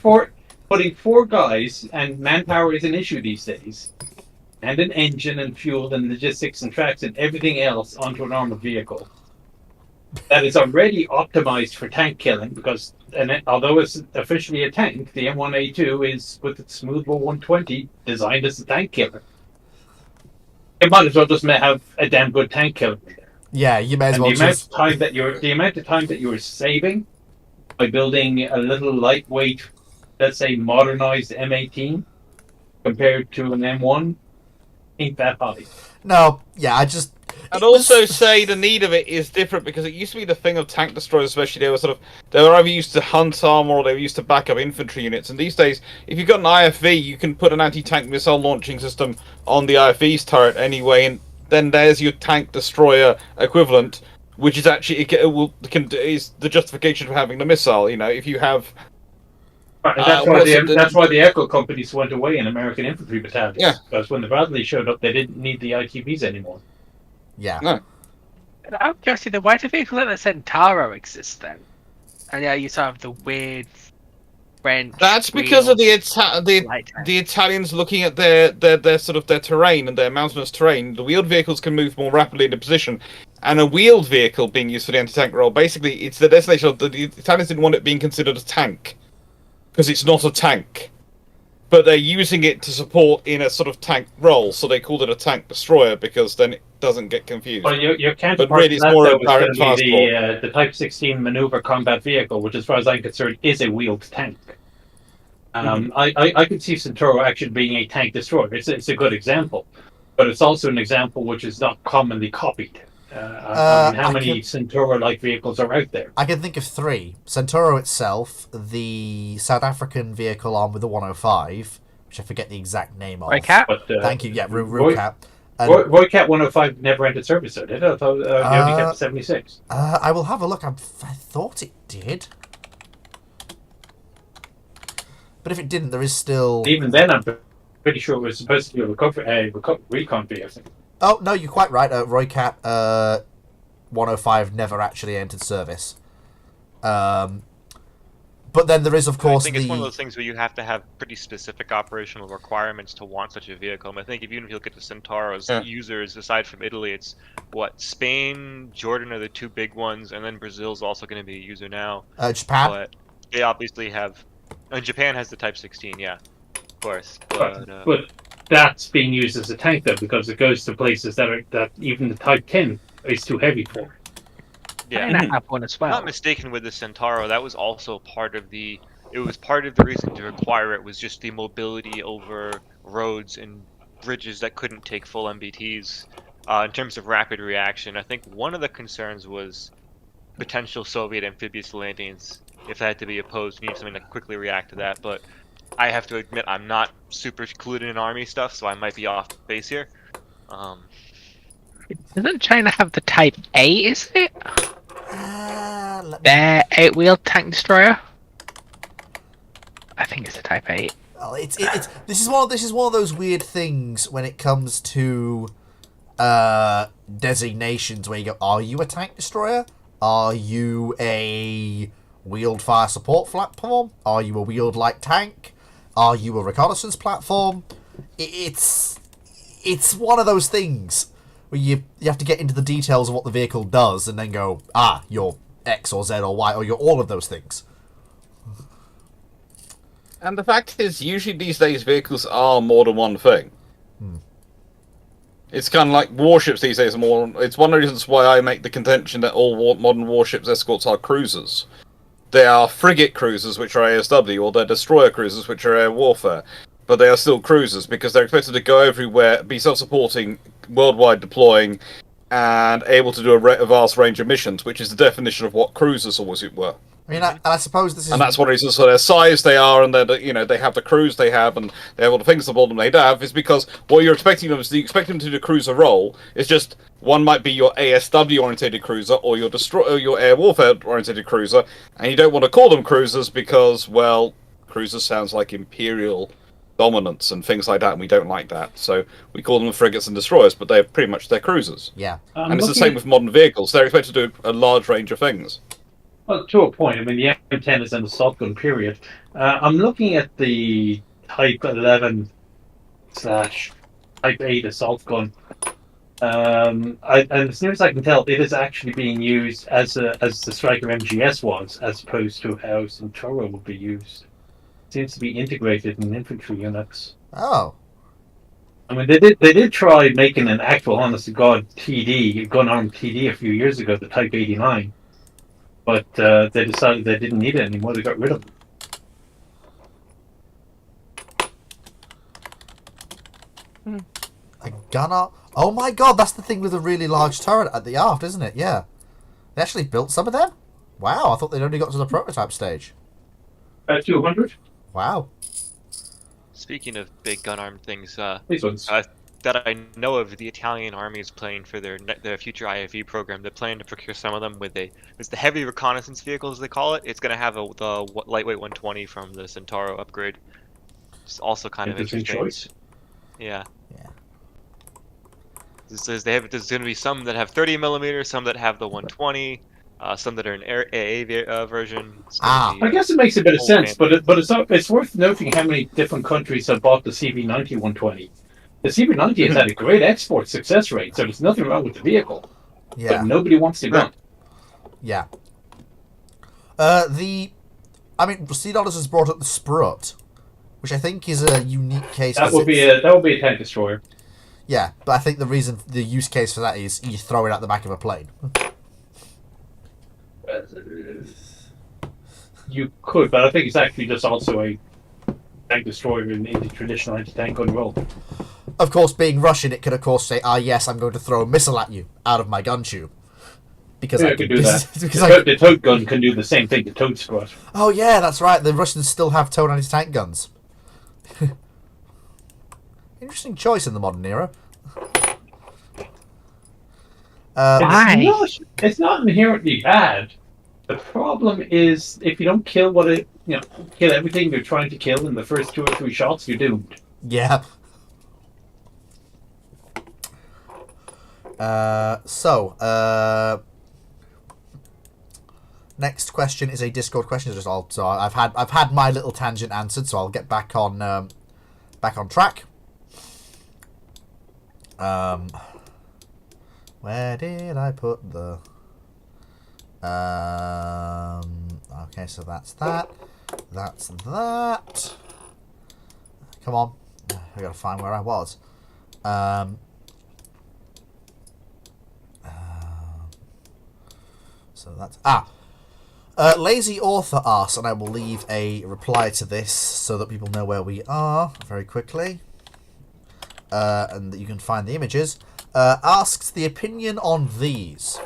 four guys, and manpower is an issue these days, and an engine and fuel and logistics and tracks and everything else onto an armored vehicle that is already optimized for tank killing, because although it's officially a tank, the M1A2 is, with its smoothbore 120, designed as a tank killer. You might as well just have a damn good tank killer there. Yeah, you may as well the amount of time that you're saving by building a little lightweight, let's say modernized M18 compared to an M1 ain't that high. No, yeah, I just. I'd also say the need of it is different because it used to be the thing of tank destroyers, especially they were either used to hunt armor or they were used to back up infantry units. And these days, if you've got an IFV, you can put an anti-tank missile launching system on the IFV's turret anyway, and then there's your tank destroyer equivalent, which is actually is the justification for having the missile. You know, if you have. That's why the Echo companies went away in American infantry battalions. Yeah. Because when the Bradley showed up, they didn't need the ITBs anymore. Yeah. No. Out of curiosity, then why do vehicles like the Centauro exist then? And yeah, you sort of the weird French. That's because of the Italians looking at their sort of their terrain and their mountainous terrain. The wheeled vehicles can move more rapidly into position, and a wheeled vehicle being used for the anti-tank role, basically, it's the destination of the Italians didn't want it being considered a tank because it's not a tank. But they're using it to support in a sort of tank role, so they called it a tank destroyer because then it doesn't get confused. Well, your counterpart but really, it's to that, more though, a direct was going to be transport. the Type 16 maneuver combat vehicle, which, as far as I'm concerned, is a wheeled tank. I could see Centauro actually being a tank destroyer. It's a good example, but it's also an example which is not commonly copied. How many Centauro-like vehicles are out there? I can think of 3. Centauro itself, the South African vehicle armed with the 105, which I forget the exact name of. Roycat? Thank you, yeah, Roycat. Roycat 105 never entered service, though, did it? I thought you only got 76. I will have a look. I thought it did. But if it didn't, there is still... Even then, I'm pretty sure it was supposed to be a recon vehicle. Oh, no, you're quite right. Roycat 105 never actually entered service. But then there is, of course, I think it's one of those things where you have to have pretty specific operational requirements to want such a vehicle. And I think even if you look at the Centauro's users, aside from Italy, it's Spain, Jordan are the 2 big ones, and then Brazil's also going to be a user now. Japan? But they obviously have... And Japan has the Type 16, yeah, of course. But that's being used as a tank, though, because it goes to places that even the Type 10 is too heavy for. Yeah, and I have one as well. Not mistaken with the Centauro, that was also part of the... It was part of the reason to acquire it was just the mobility over roads and bridges that couldn't take full MBTs. In terms of rapid reaction, I think one of the concerns was potential Soviet amphibious landings. If that had to be opposed, you need something to quickly react to that. But I have to admit, I'm not super clued in Army stuff, so I might be off base here. Doesn't China have the Type A, is it? Their 8-wheeled tank destroyer? I think it's the Type 8. Well, this is one of those weird things when it comes to designations where you go, are you a tank destroyer? Are you a wheeled fire support platform? Are you a wheeled light tank? Are you a reconnaissance platform? It's one of those things where you have to get into the details of what the vehicle does and then go, you're X or Z or Y, or you're all of those things. And the fact is, usually these days vehicles are more than one thing. It's kind of like warships these days are more... It's one of the reasons why I make the contention that all modern warships escorts are cruisers. They are frigate cruisers, which are ASW, or they're destroyer cruisers, which are air warfare. But they are still cruisers, because they're expected to go everywhere, be self-supporting, worldwide deploying, and able to do a vast range of missions, which is the definition of what cruisers always were. I mean, I suppose this is... And that's one reason, so their size they are, and they have the crews they have, and they have all the things aboard them they have, is because what you're expecting them is you expect them to do a cruiser role. It's just one might be your ASW orientated cruiser or your air warfare orientated cruiser, and you don't want to call them cruisers because, well, cruisers sounds like imperial dominance and things like that, and we don't like that. So we call them frigates and destroyers, but they're pretty much cruisers. Yeah. And it's the same with modern vehicles. They're expected to do a large range of things. Well, to a point. I mean, the M10 is an assault gun, period. I'm looking at the Type 11 / Type 8 assault gun. And as near as I can tell, it is actually being used as the Striker MGS was, as opposed to how Centauro would be used. It seems to be integrated in infantry units. Oh. I mean, they did try making an actual, honest to God, TD, gun-armed TD a few years ago, the Type 89. But they decided they didn't need it anymore. They got rid of it. gunner. Oh my god, that's the thing with a really large turret at the aft, isn't it? Yeah. They actually built some of them? Wow, I thought they'd only got to the prototype stage. 200. Wow. Speaking of big gun arm things, These ones. That I know of, the Italian army is planning for their future IFV program. They're planning to procure some of them with it's the heavy reconnaissance vehicles they call it. It's going to have the lightweight 120 from the Centauro upgrade. It's also kind of interesting. Choice. Yeah. Yeah. There's going to be some that have 30 millimeters, some that have the 120. Some that are an AA version. I guess it makes a bit of sense, but it's worth noting how many different countries have bought the CV90 120. The CV90 has had a great export success rate, so there's nothing wrong with the vehicle. Yeah. But nobody wants to gun. Yeah. Sea Dollars has brought up the Sprut, which I think is a unique case. That would be a tank destroyer. Yeah, but I think the use case for that is you throw it at the back of a plane. You could, but I think it's actually just also a tank destroyer in the traditional anti-tank gun role. Of course, being Russian, it can of course say, yes, I'm going to throw a missile at you out of my gun tube. Because I can do that. The toad gun can do the same thing, the toad squad. Oh yeah, that's right. The Russians still have toad anti-tank guns. Interesting choice in the modern era. It's not inherently bad. The problem is if you don't kill kill everything you're trying to kill in the first 2 or 3 shots, you're doomed. Yeah. Next question is a Discord question. So I've had my little tangent answered, so I'll get back on track. Where did I put the? Okay, so that's that. That's that. Come on, I gotta find where I was. So that's Lazy Author asks, and I will leave a reply to this so that people know where we are very quickly, and that you can find the images. Asks the opinion on these,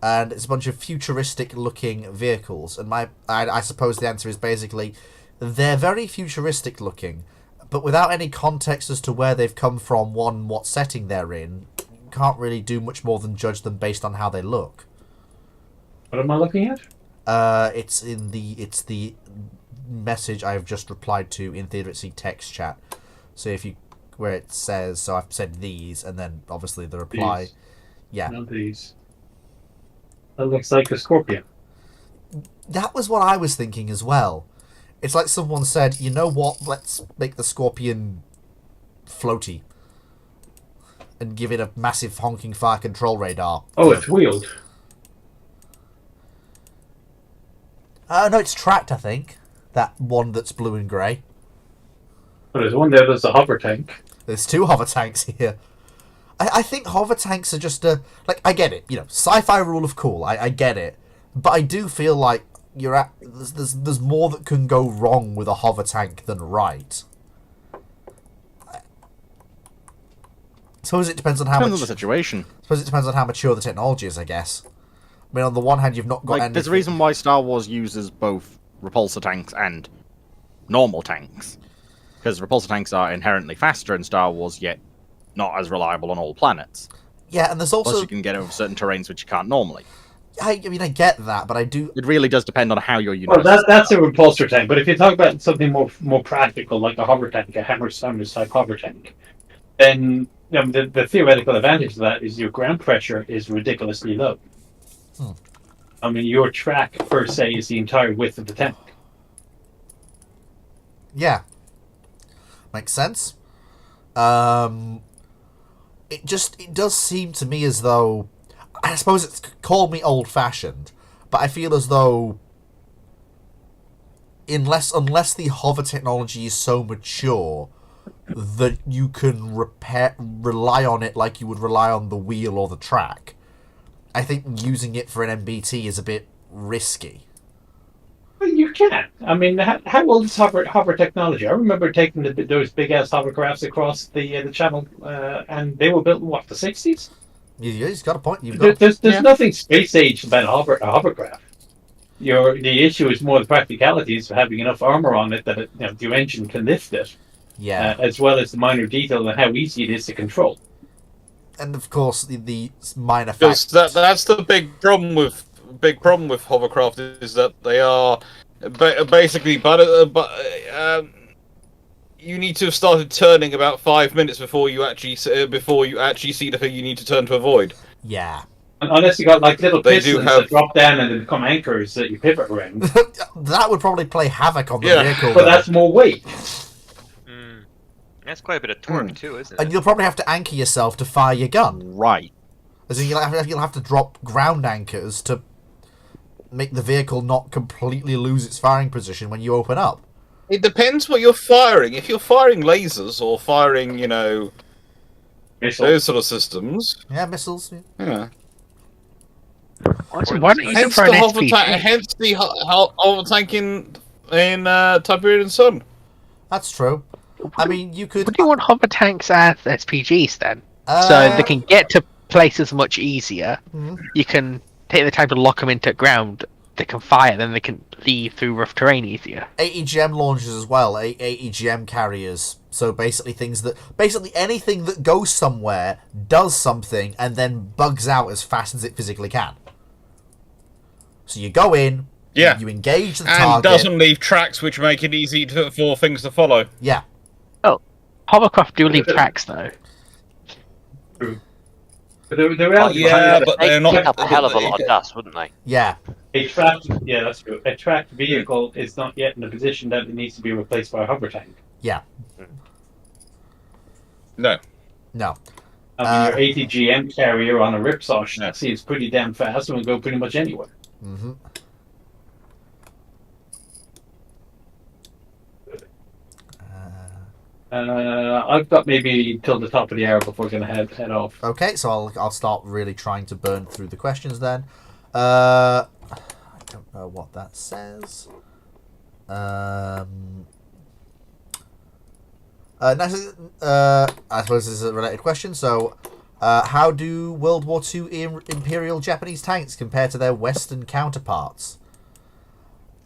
and it's a bunch of futuristic-looking vehicles, and I suppose the answer is basically they're very futuristic-looking, but without any context as to where they've come from, what setting they're in, you can't really do much more than judge them based on how they look. What am I looking at? It's the message I've just replied to in Theatre at Sea text chat. So where it says, so I've said these, and then obviously the reply. These. Yeah. Not these. That looks like a scorpion. That was what I was thinking as well. It's like someone said, you know what, let's make the scorpion floaty. And give it a massive honking fire control radar. Oh, it's wheeled. No, it's tracked, I think. That one that's blue and grey. But there's one there that's a hover tank. There's 2 hover tanks here. I think hover tanks are just I get it, sci-fi rule of cool, I get it. But I do feel like there's more that can go wrong with a hover tank than right. I suppose it depends on how Depends on the situation. I suppose it depends on how mature the technology is, I guess. I mean, on the one hand, you've not got anything. There's a reason why Star Wars uses both repulsor tanks and normal tanks. Because repulsor tanks are inherently faster in Star Wars, yet not as reliable on all planets. Yeah, and there's also... Plus you can get over certain terrains which you can't normally. I mean, I get that, but I do... It really does depend on how your unit... Well, that's a repulsor tank, but if you talk about something more practical, like a hover tank, a Hammer-Summers type hover tank, then the theoretical advantage of that is your ground pressure is ridiculously low. I mean, your track, per se, is the entire width of the tank. Yeah. Makes sense. It does seem to me as though... I suppose it's called me old-fashioned, but I feel as though... Unless the hover technology is so mature that you can rely on it like you would rely on the wheel or the track, I think using it for an MBT is a bit risky. Well, you we can. I mean, how old is hover technology? I remember taking those big ass hovercrafts across the channel, and they were built in what, the 60s? You've got a point. There's nothing space age about a hovercraft. The issue is more the practicalities of having enough armor on it that your engine can lift it. Yeah. As well as the minor detail and how easy it is to control. And of course, the minor Because facts. that's the big problem with hovercraft is that they are basically, you need to have started turning about 5 minutes before you actually see the thing you need to turn to avoid. Yeah. Unless you got like little pistons that drop down and then become anchors that you pivot around. That would probably play havoc on the vehicle. But that's more weight. That's quite a bit of torque too, isn't it? And you'll probably have to anchor yourself to fire your gun. Right. As in, you'll have to drop ground anchors to make the vehicle not completely lose its firing position when you open up. It depends what you're firing. If you're firing lasers or firing, missiles. Those sort of systems. Yeah, missiles. Yeah. Why don't you use it for an SPG? Hence the hover tank in Tiberian Sun. That's true. I mean, you could. Would you want hover tanks as SPGs then? So they can get to places much easier. You can take the time to lock them into ground. They can fire, then they can leave through rough terrain easier. AEGM launchers as well. AEGM carriers. So basically anything that goes somewhere does something and then bugs out as fast as it physically can. So you go in. Yeah. You engage the and target. Doesn't leave tracks which make it easy for things to follow. Yeah. Oh, hovercraft do leave tracks though. True. But the reality but they're not. Pick up a hell of a lot of dust, wouldn't they? Yeah. That's true. A tracked vehicle is not yet in a position that it needs to be replaced by a hover tank. Yeah. No. No. I mean, your ATGM carrier on a Ripsaw chassis is pretty damn fast and will go pretty much anywhere. Mm-hmm. I've got maybe till the top of the hour before we're going to head off. Okay, so I'll start really trying to burn through the questions then. I don't know what that says. I suppose this is a related question. So, how do World War II Imperial Japanese tanks compare to their Western counterparts?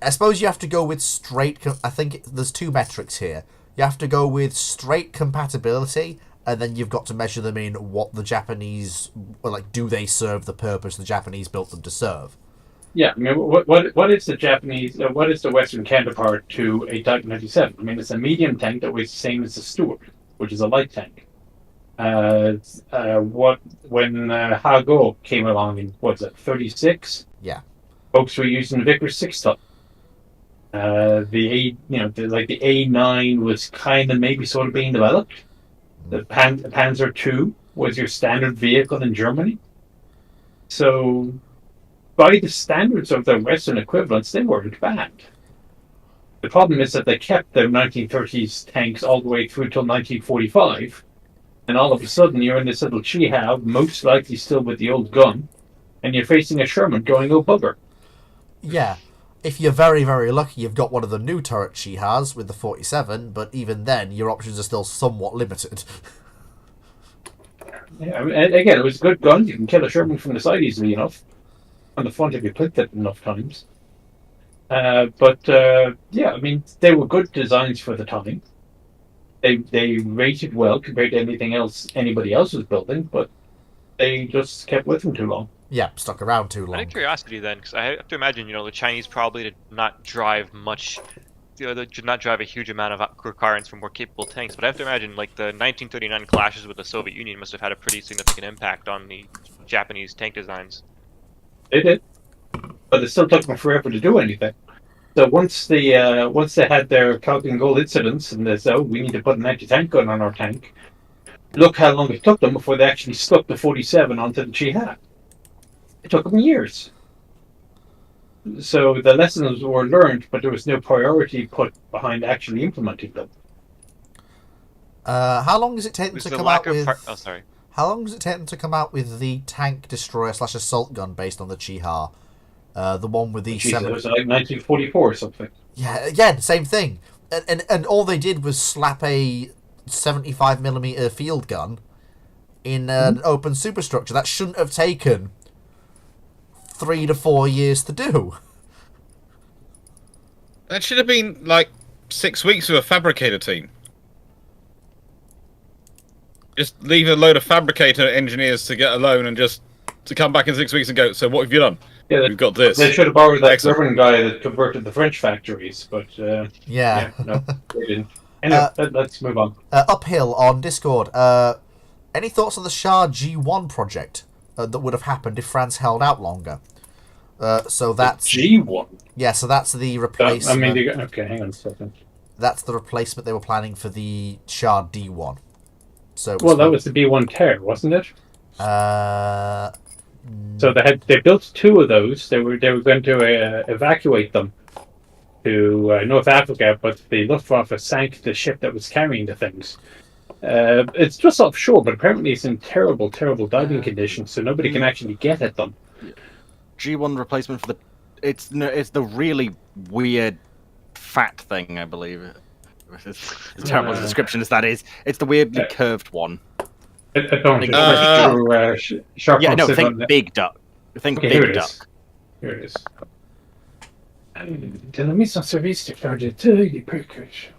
I suppose you have to go with straight... I think there's two metrics here. You have to go with straight compatibility, and then you've got to measure them in what the Japanese... do they serve the purpose the Japanese built them to serve? Yeah, I mean, what is the Japanese... what is the Western counterpart to a Type 97? I mean, it's a medium tank that weighs the same as the Stuart, which is a light tank. When Hago came along in, what's it, 36? Yeah. Folks were using Vickers 6-ton. The A9 was kind of maybe sort of being developed. The Panzer II was your standard vehicle in Germany. So, by the standards of their Western equivalents, they weren't bad. The problem is that they kept their 1930s tanks all the way through till 1945, and all of a sudden you're in this little Chiha, most likely still with the old gun, and you're facing a Sherman going, oh bugger. Yeah. If you're very, very lucky, you've got one of the new turrets she has with the 47, but even then, your options are still somewhat limited. Yeah, and again, it was a good gun. You can kill a Sherman from the side easily enough. On the front, if you clicked it enough times. Yeah, I mean, they were good designs for the time. They rated well compared to anything else anybody else was building, but they just kept with them too long. Yeah, stuck around too long. Out of curiosity, then, because I have to imagine, the Chinese probably did not drive much, they did not drive a huge amount of requirements for more capable tanks. But I have to imagine, the 1939 clashes with the Soviet Union must have had a pretty significant impact on the Japanese tank designs. They did, but it still took them forever to do anything. So once they had their Kalk and Gold incidents, and they said, "Oh, we need to put an anti-tank gun on our tank," look how long it took them before they actually stuck the 47 onto the Chiha. It took them years. So the lessons were learned, but there was no priority put behind actually implementing them. How long does it take them to come out with... Oh, sorry. How long does it take them to come out with the tank destroyer / assault gun based on the Chiha? The one with the Jesus, it was like 1944 or something. Yeah, again, same thing. And all they did was slap a 75mm field gun in an open superstructure. That shouldn't have taken 3 to 4 years to do. That should have been like 6 weeks with a fabricator team. Just leave a load of fabricator engineers to get a loan and just to come back in 6 weeks and go, so what have you done? Yeah, we've got this. They should have borrowed that Excellent. German guy that converted the French factories, but Yeah. no, they didn't. Anyway, let's move on. Uphill on Discord. Any thoughts on the Shah G1 project that would have happened if France held out longer? So that's G1. Yeah, so that's the replacement. Okay, hang on a second. That's the replacement they were planning for the Shah D1. So that was the B1 Terror, wasn't it? So they built 2 of those. They were going to evacuate them to North Africa, but the Luftwaffe sank the ship that was carrying the things. It's just offshore, but apparently it's in terrible, terrible diving conditions, so nobody can actually get at them. G1 replacement for it's the really weird fat thing, I believe. As terrible a description as that is, it's the weirdly curved one. Think big duck. Think big duck. Here it is. De la mise en service de chargeur des percussions.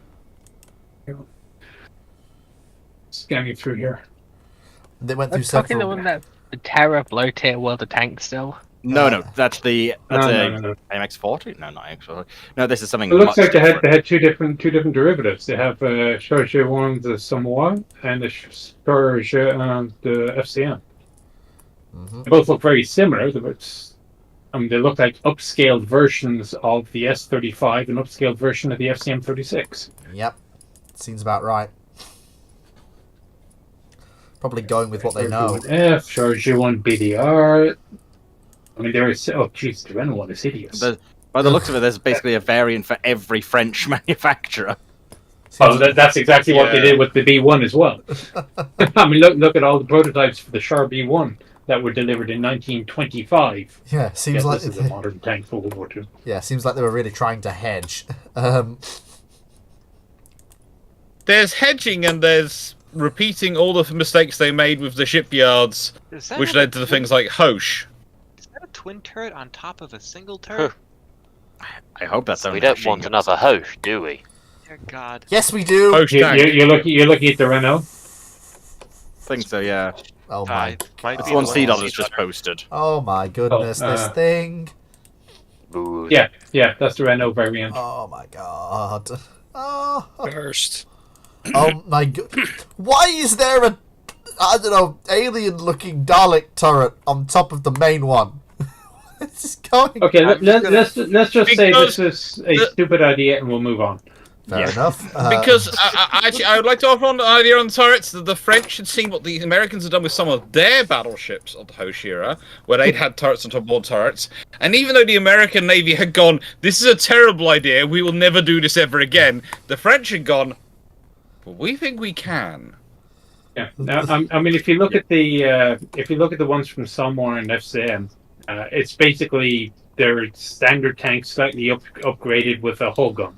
Scanning through here. They went through several. The one that's the Terror Blow Tier World of Tanks still. No, that's the MX-40. No, not MX-40. No, this is something. It looks like they had two different derivatives. They have Chargeur 1 the Samoa and the Chargeur the FCM. They both look very similar. They look like upscaled versions of the S-35 and upscaled version of the FCM-36. Yep, seems about right. Probably going with what they know. F, Chargeur 1 BDR. I mean, there is. Oh, jeez, the Renault one is hideous. By the looks of it, there's basically a variant for every French manufacturer. Oh, that's exactly what they did with the B1 as well. I mean, look at all the prototypes for the Char B1 that were delivered in 1925. Yeah, seems like this is a modern tank for World War II. Yeah, seems like they were really trying to hedge. There's hedging and there's repeating all the mistakes they made with the shipyards, which led to the things like Hoche. A twin turret on top of a single turret? I hope that's we don't want another Hoche, do we? Dear God. Yes, we do. You're looking at the Renault. I think so, yeah. Oh my! It's one C-Dot is just posted. Oh my goodness, this thing. Yeah, that's the Renault variant. Oh my god. Oh. First. Oh my god! Why is there a alien-looking Dalek turret on top of the main one? It's going. Okay, let's just say this is a stupid idea, and we'll move on. Fair enough. Because I would like to offer on the idea on turrets that the French had seen what the Americans had done with some of their battleships of the Hoche era, where they'd had turrets on top of more turrets. And even though the American Navy had gone, "This is a terrible idea. We will never do this ever again," the French had gone, "Well, we think we can." Yeah. Now, I mean, if you look at the ones from Samoa and FCM, it's basically their standard tanks slightly upgraded with a hull gun.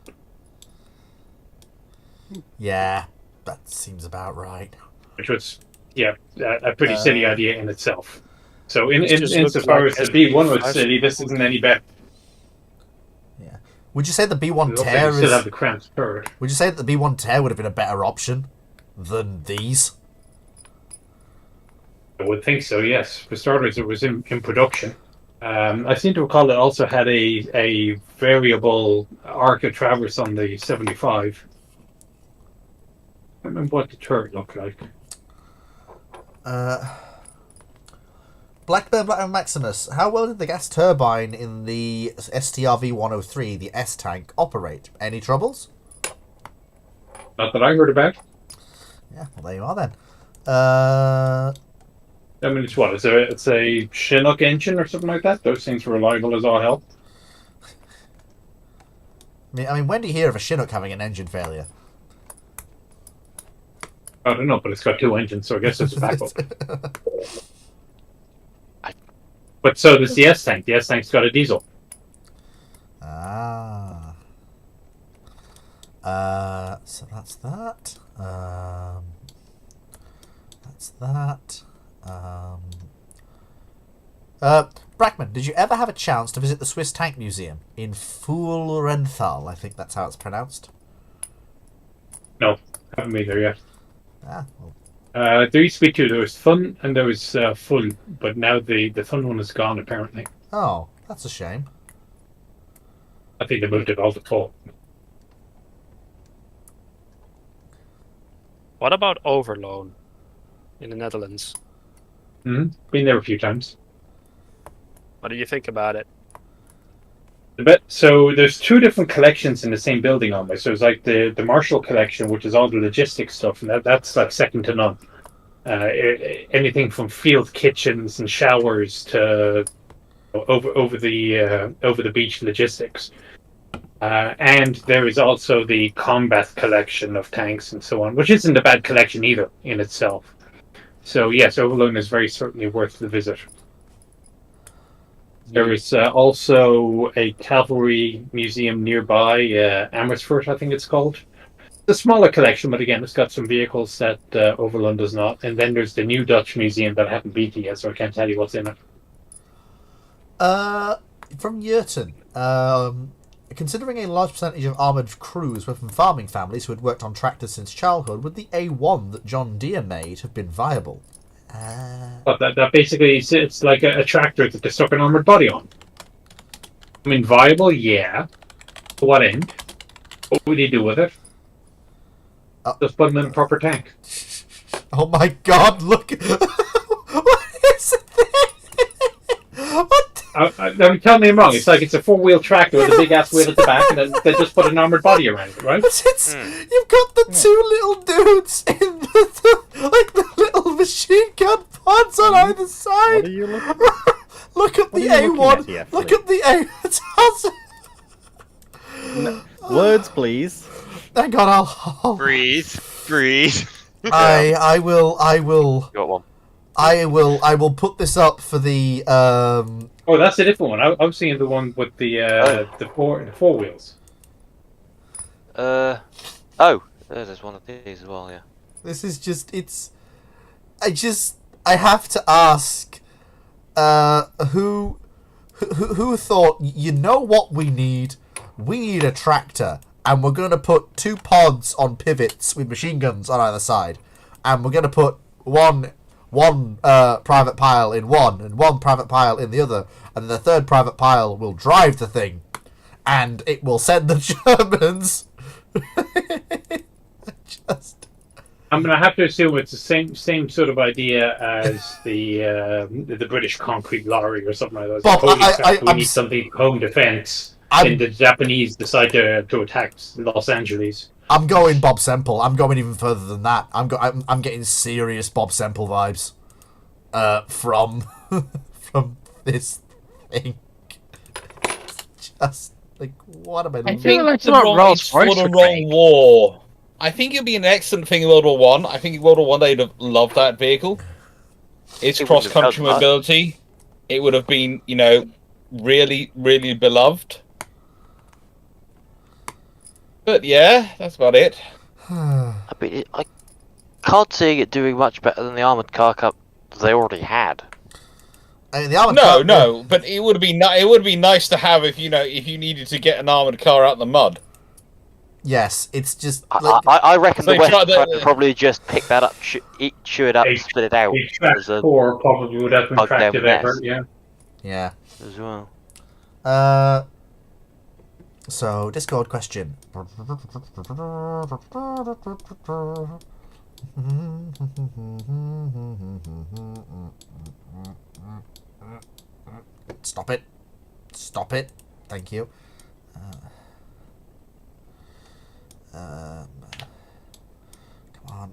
Yeah, that seems about right. Which was, a pretty silly idea in itself. So insofar as the B1 was silly, this isn't any better. Yeah. Would you say the B1 Tear still have the cramped turret? Would you say that the B1 Tear would have been a better option than these? I would think so, yes. For starters, it was in production. I seem to recall it also had a variable arc of traverse on the 75. I don't remember what the turret looked like. Blackburn Maximus, how well did the gas turbine in the STRV-103, the S-Tank, operate? Any troubles? Not that I heard about. Yeah, well there you are then. I mean, it's what? It's a Chinook engine or something like that? Those things were reliable as all hell. I mean, when do you hear of a Chinook having an engine failure? I don't know, but it's got 2 engines, so I guess it's a backup. But so does the S-Tank. The S-Tank's got a diesel. So that's that. That's that. Brackman, did you ever have a chance to visit the Swiss Tank Museum in Fulrenthal? I think that's how it's pronounced. No, haven't been there yet. Ah, well. There used to be two. There was fun and there was full, but now the fun one is gone apparently. Oh, that's a shame. I think they moved it all to full. What about Overloon in the Netherlands? Been there a few times. What do you think about it? So there's two different collections in the same building almost. So it's like the Marshall collection, which is all the logistics stuff, and that's like second to none. Anything from field kitchens and showers to over the beach logistics. And there is also the combat collection of tanks and so on, which isn't a bad collection either in itself. So yes, Overloon is very certainly worth the visit. There is also a cavalry museum nearby, Amersfoort, I think it's called. It's a smaller collection, but again, it's got some vehicles that Overloon does not. And then there's the New Dutch Museum that I haven't been to yet, so I can't tell you what's in it. From Yerton, considering a large percentage of armoured crews were from farming families who had worked on tractors since childhood, would the A1 that John Deere made have been viable? But that basically it's like a tractor that they stuck an armoured body on. I mean, viable, yeah. To what end? What would you do with it? Just put them in a proper tank. Oh my god, look! What is it? What? Tell me I'm wrong. It's like it's a 4-wheel tractor with a big ass wheel at the back, and then they just put an armoured body around it, right? You've got the two little dudes in the little machine gun pods on either side. What are you looking at? Look at the A1. Look at the A1. Words, please. Hang on, I'll breathe. I will. Got one. I will put this up for the. Oh, that's a different one. I was seeing the one with the four wheels. There's one of these as well. Yeah. This is just. I have to ask. Who thought? You know what we need? We need a tractor, and we're going to put 2 pods on pivots with machine guns on either side, and we're going to put one private pile in one and one private pile in the other, and the third private pile will drive the thing, and it will send the Germans. I'm going to have to assume it's the same sort of idea as the British concrete lorry or something like that. Bob, we need something home defense, and the Japanese decide to attack Los Angeles. I'm going Bob Semple. I'm going even further than that. I'm getting serious Bob Semple vibes from this thing. Just like, what am I doing? I think it's for the wrong war. I think it'd be an excellent thing in World War One. I think in World War One they'd have loved that vehicle. Its cross-country mobility, it would have been, really, really beloved. But yeah, that's about it. I can't see it doing much better than the armoured car cup they already had. No, but it would be nice to have if you needed to get an armoured car out of the mud. Yes, it's just. I reckon the West would probably just pick that up, chew it up, and split it out. Or probably would have been tractive effort, yeah. Yeah. As well. So, Discord question. Stop it. Stop it. Thank you. Come on.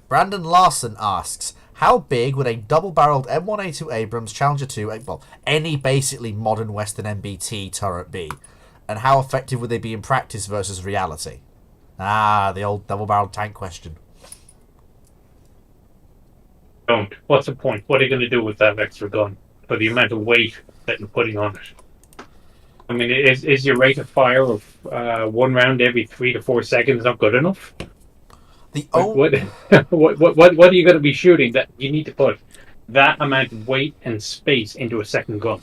Brandon Larson asks, how big would a double-barreled M1A2 Abrams Challenger 2, well, any basically modern Western MBT turret be? And how effective would they be in practice versus reality? The old double-barreled tank question. Don't. What's the point? What are you going to do with that extra gun for the amount of weight that you're putting on it? I mean, is your rate of fire of 1 round every 3 to 4 seconds not good enough? What are you going to be shooting that you need to put that amount of weight and space into a second gun?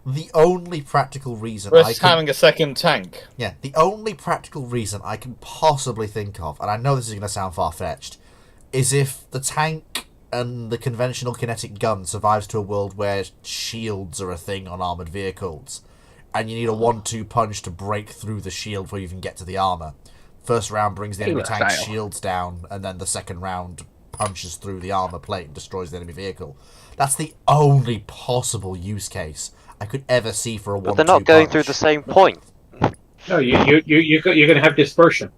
The only practical reason having a second tank. Yeah, the only practical reason I can possibly think of, and I know this is going to sound far-fetched, is if the tank and the conventional kinetic gun survives to a world where shields are a thing on armoured vehicles, and you need a 1-2 punch to break through the shield before you even get to the armour. First round brings the enemy tank's shields down, and then the second round punches through the armour plate and destroys the enemy vehicle. That's the only possible use case I could ever see for a 1-2 punch. But they're not going through the same point. No, you're going to have dispersion.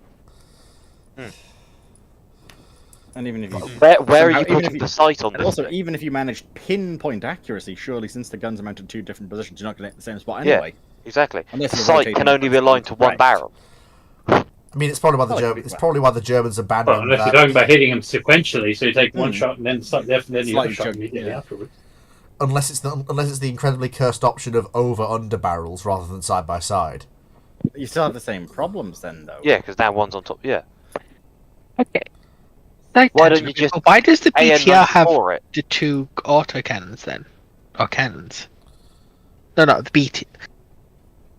And even if you where are you putting the sight on this? Also, even if you manage pinpoint accuracy, surely since the guns are mounted in 2 different positions, you're not going to hit the same spot anyway. Yeah, exactly. The sight can only be aligned to one barrel. I mean, it's probably why the Germans abandoned. Well, unless you're talking about hitting them sequentially, so you take one shot and then the other shot immediately afterwards. Unless it's the incredibly cursed option of over/under barrels rather than side by side. You still have the same problems then, though. Yeah, because now one's on top. Yeah. Okay. Why don't you just? Why does the BTR have it? the 2 autocannons then? Or cannons? No, the BT.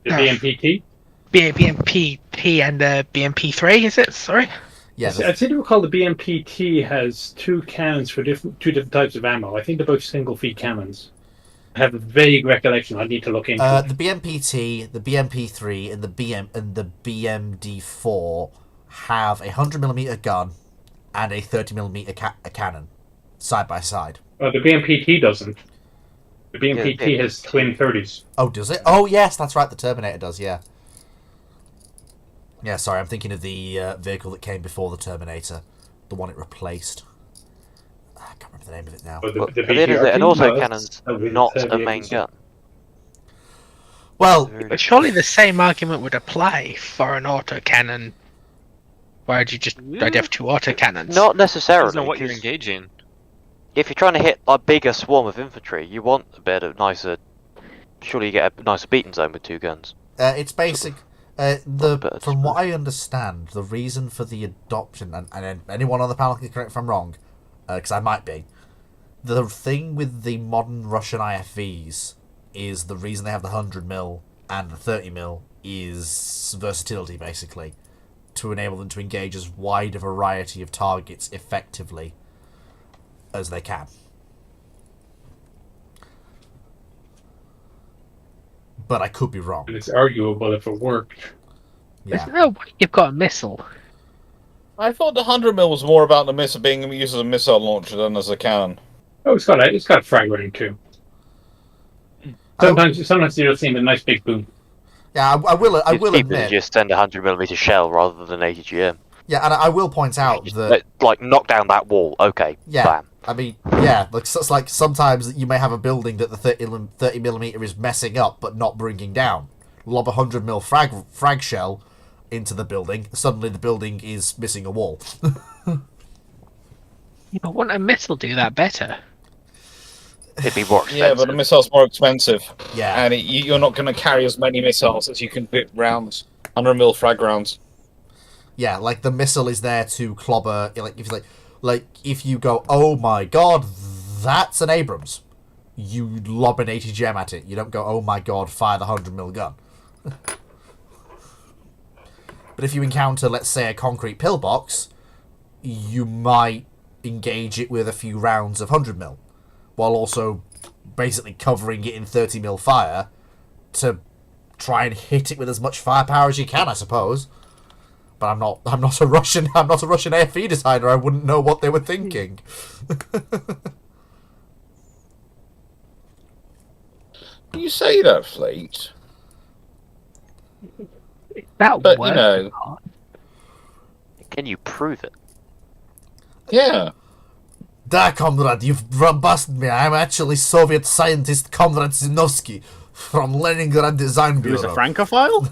The BMPT? BMPT and the BMP3, is it? Sorry? Yes. I seem to recall the BMPT has 2 cannons for 2 different types of ammo. I think they're both single-feed cannons. I have a vague recollection. I need to look into it. The BMPT, the BMP3, and the BMD4 have a 100mm gun and a 30mm cannon, side by side. The BMPT doesn't. The BMPT has twin 30s. Oh, does it? Oh, yes, that's right. The Terminator does, yeah. Yeah, sorry, I'm thinking of the vehicle that came before the Terminator. The one it replaced. I can't remember the name of it now. An autocannon's not a main gun. Well, but surely the same argument would apply for an autocannon. Why would you just have 2 autocannons? Not necessarily. Depends on what you're engaging. If you're trying to hit a bigger swarm of infantry, you want a bit of nicer. Surely you get a nicer beating zone with 2 guns. It's basic. From what I understand, the reason for the adoption, and anyone on the panel can correct if I'm wrong, because I might be, the thing with the modern Russian IFVs is the reason they have the 100mm and the 30mm is versatility, basically, to enable them to engage as wide a variety of targets effectively as they can. But I could be wrong. And it's arguable if it worked. Yeah. There's no way you've got a missile. I thought the 100mm was more about the missile being used as a missile launcher than as a cannon. Oh, it's got frag rating too. Sometimes you'll see a nice big boom. Yeah, I will admit. Just send a 100mm shell rather than 80 GM. Yeah, and I will point out that like knock down that wall. Okay. Yeah. Bam. I mean, yeah, it's like sometimes you may have a building that the 30mm is messing up but not bringing down. Lob a 100mm frag shell into the building. Suddenly the building is missing a wall. But wouldn't a missile do that better? It'd be more expensive. Yeah, but a missile's more expensive. Yeah. And you're not going to carry as many missiles as you can fit rounds. 100mm frag rounds. Yeah, like the missile is there to clobber. Like if you go, oh my god, that's an Abrams, you lob an 80 gem at it. You don't go, oh my god, fire the 100mm gun. But if you encounter, let's say, a concrete pillbox, you might engage it with a few rounds of 100mm, while also basically covering it in 30mm fire to try and hit it with as much firepower as you can, I suppose. But I'm not a Russian AFE designer. I wouldn't know what they were thinking. You say that, Fleet. That but works. You know, can you prove it? Yeah. Da, comrade, you've busted me. I'm actually Soviet scientist Comrade Zinovsky from Leningrad Design Bureau. Who's a Francophile?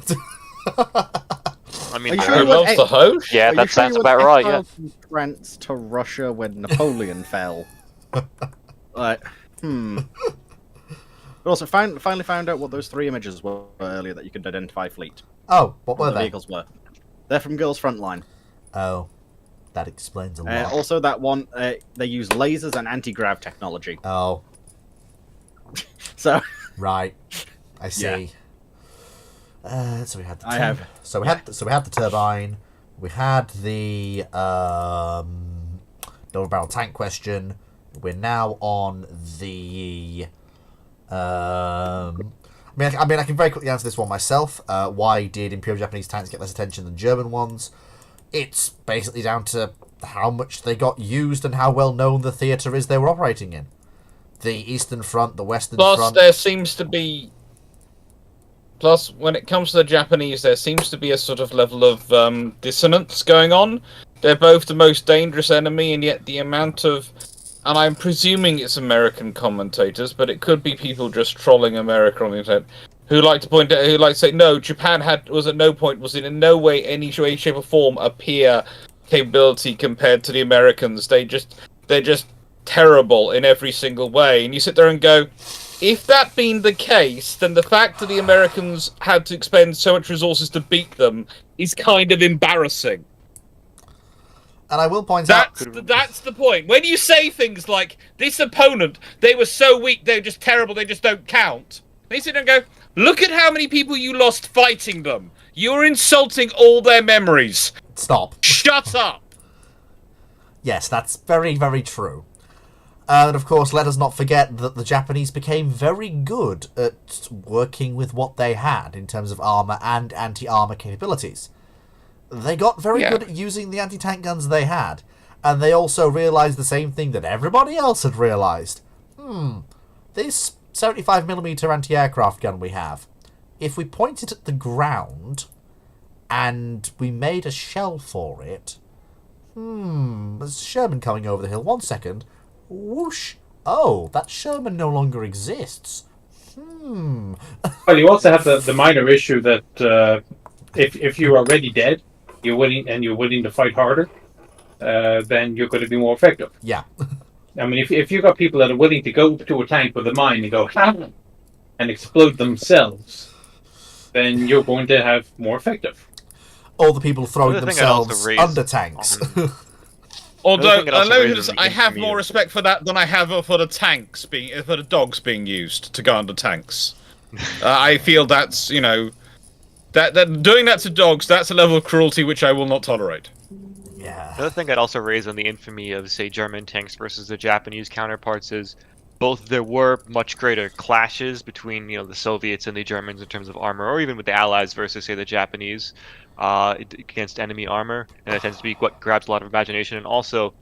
I mean, sure loves the host? Yeah, that sounds about right. Yeah. France to Russia when Napoleon fell. Right. But also, finally found out what those 3 images were earlier that you could identify fleet. Oh, what were the they? Vehicles were. They're from Girls Frontline. Oh, that explains a lot. Also, that one, they use lasers and anti-grav technology. Oh. So. Right. I see. Yeah. So we had the So we had the turbine. We had the double barrel tank question. We're now on the. I mean, I can very quickly answer this one myself. Why did Imperial Japanese tanks get less attention than German ones? It's basically down to how much they got used and how well known the theatre is they were operating in. The Eastern Front, the Western Front. Plus, there seems to be. Plus, when it comes to the Japanese, there seems to be a sort of level of dissonance going on. They're both the most dangerous enemy, and yet the amount of. And I'm presuming it's American commentators, but it could be people just trolling America on the internet, who like to point out, who like to say, no, Japan was at no point, was in no way, any way, shape, or form a peer capability compared to the Americans. They're just terrible in every single way. And you sit there and go, if that being the case, then the fact that the Americans had to expend so much resources to beat them is kind of embarrassing. And I will point out... That's the point. When you say things like, this opponent, they were so weak, they're just terrible, they just don't count. They sit there and go, look at how many people you lost fighting them. You're insulting all their memories. Stop. Shut up. Yes, that's very, very true. And of course, let us not forget that the Japanese became very good at working with what they had in terms of armour and anti-armour capabilities. They got very good at using the anti-tank guns they had, and they also realised the same thing that everybody else had realised. This 75mm anti-aircraft gun we have, if we point it at the ground and we made a shell for it, there's Sherman coming over the hill. 1 second. Whoosh. Oh, that Sherman no longer exists. Well, you also have the minor issue that if you're already dead, you're willing to fight harder, then you're going to be more effective. Yeah. I mean, if you've got people that are willing to go to a tank with a mine and go and explode themselves, then you're going to have more effective. All the people throwing themselves under tanks. Although I have more respect for that than I have for the dogs being used to go under tanks. I feel that's that doing that to dogs, that's a level of cruelty which I will not tolerate. Yeah. The other thing I'd also raise on the infamy of, say, German tanks versus the Japanese counterparts is both there were much greater clashes between the Soviets and the Germans in terms of armor, or even with the Allies versus, say, the Japanese against enemy armor, and that tends to be what grabs a lot of imagination. And also,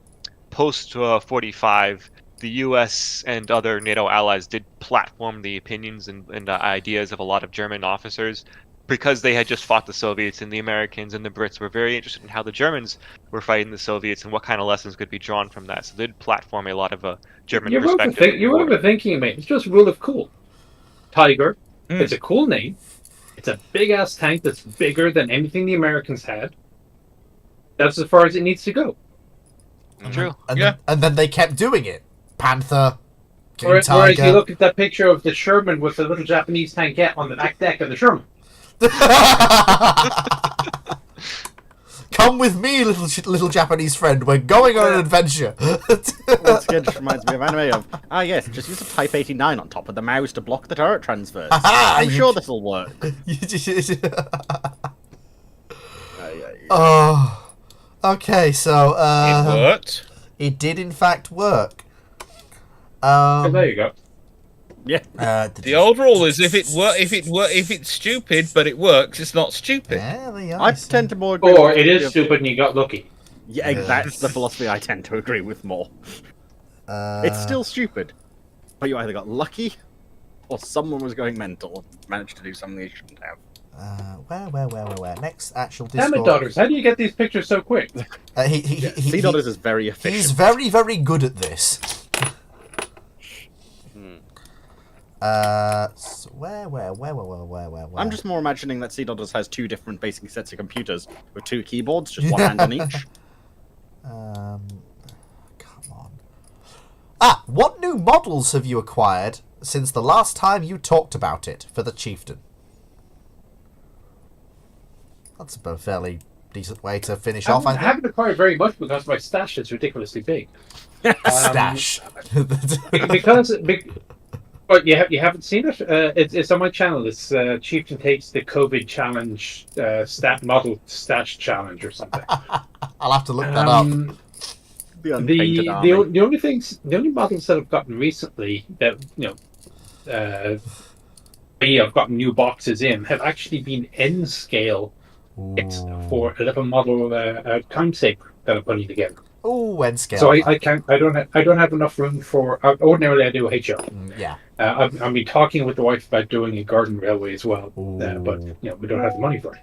post 45, the U.S. and other NATO allies did platform the opinions and ideas of a lot of German officers, because they had just fought the Soviets, and the Americans and the Brits were very interested in how the Germans were fighting the Soviets and what kind of lessons could be drawn from that. So they did platform a lot of a German perspective. You're overthinking, mate. It's just rule of cool. Tiger. It's a cool name. It's a big-ass tank that's bigger than anything the Americans had. That's as far as it needs to go. True. And then they kept doing it. Panther, King Whereas Tiger. you look at that picture of the Sherman with the little Japanese tankette on the back deck of the Sherman. Come with me, little Japanese friend. We're going on an adventure. Once again, just reminds me of anime of, yes, just use a Type 89 on top of the mouse to block the turret transfers. I'm sure this'll work. Oh, okay, so it worked. It did in fact work. There you go. Yeah. The old rule is if it's stupid but it works, it's not stupid. Yeah, I tend to more agree. Or it is stupid and you got lucky. Yeah, that's the philosophy I tend to agree with more. It's still stupid, but you either got lucky, or someone was going mental and managed to do something they shouldn't have. Where? Next actual Discord. Damn it, Daughters, how do you get these pictures so quick? C-Daughters is very efficient. He's very, very good at this. So where? I'm just more imagining that C-Daughters has 2 different basic sets of computers with 2 keyboards, just one hand on each. Come on. What new models have you acquired since the last time you talked about it for the Chieftain? That's a fairly decent way to finish off. I haven't acquired very much because my stash is ridiculously big. Stash. But you haven't seen it? It's on my channel. It's Chieftain takes the COVID challenge, stat model stash challenge or something. I'll have to look that up. The only models that I've gotten recently that I've gotten new boxes in have actually been N scale. It's for a little model time saver that I'm putting together. Oh, N scale. So I don't have enough room for. Ordinarily, I do HO. Yeah. I've been talking with the wife about doing a garden railway as well, but we don't have the money for it.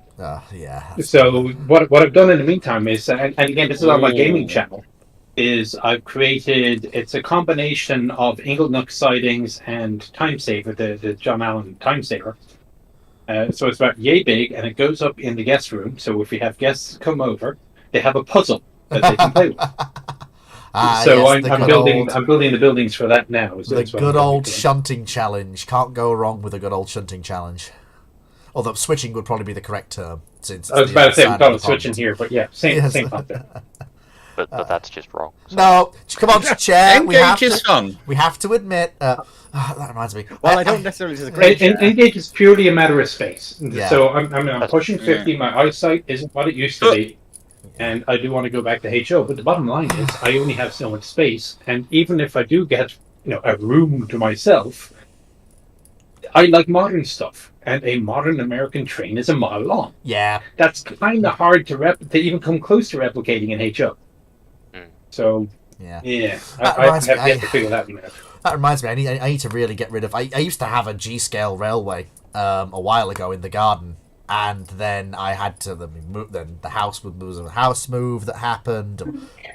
Yeah. So what I've done in the meantime is, and again, this is on my gaming channel, is I've created. It's a combination of Inglenook sidings and time saver, the John Allen time saver. So it's about yay big, and it goes up in the guest room. So if we have guests come over, they have a puzzle that they can play with. I'm building the buildings for that now. The good old shunting challenge. Can't go wrong with a good old shunting challenge. Although switching would probably be the correct term. Since I was about to say we call it switching here, but yeah, same concept. But that's just wrong. So. No, come on, chair. Engage is fun. We have to admit. That reminds me. Well, I don't necessarily disagree. Engage is purely a matter of space. Yeah. So I'm pushing 50. My eyesight isn't what it used to be, and I do want to go back to HO. But the bottom line is, I only have so much space, and even if I do get a room to myself, I like modern stuff, and a modern American train is a mile long. Yeah, that's kind of hard to even come close to replicating in HO. So I have yet to figure that one out. That reminds me, I need to really get rid of. I used to have a G-scale railway a while ago in the garden, and then I had to then the house would move. There was a house move that happened,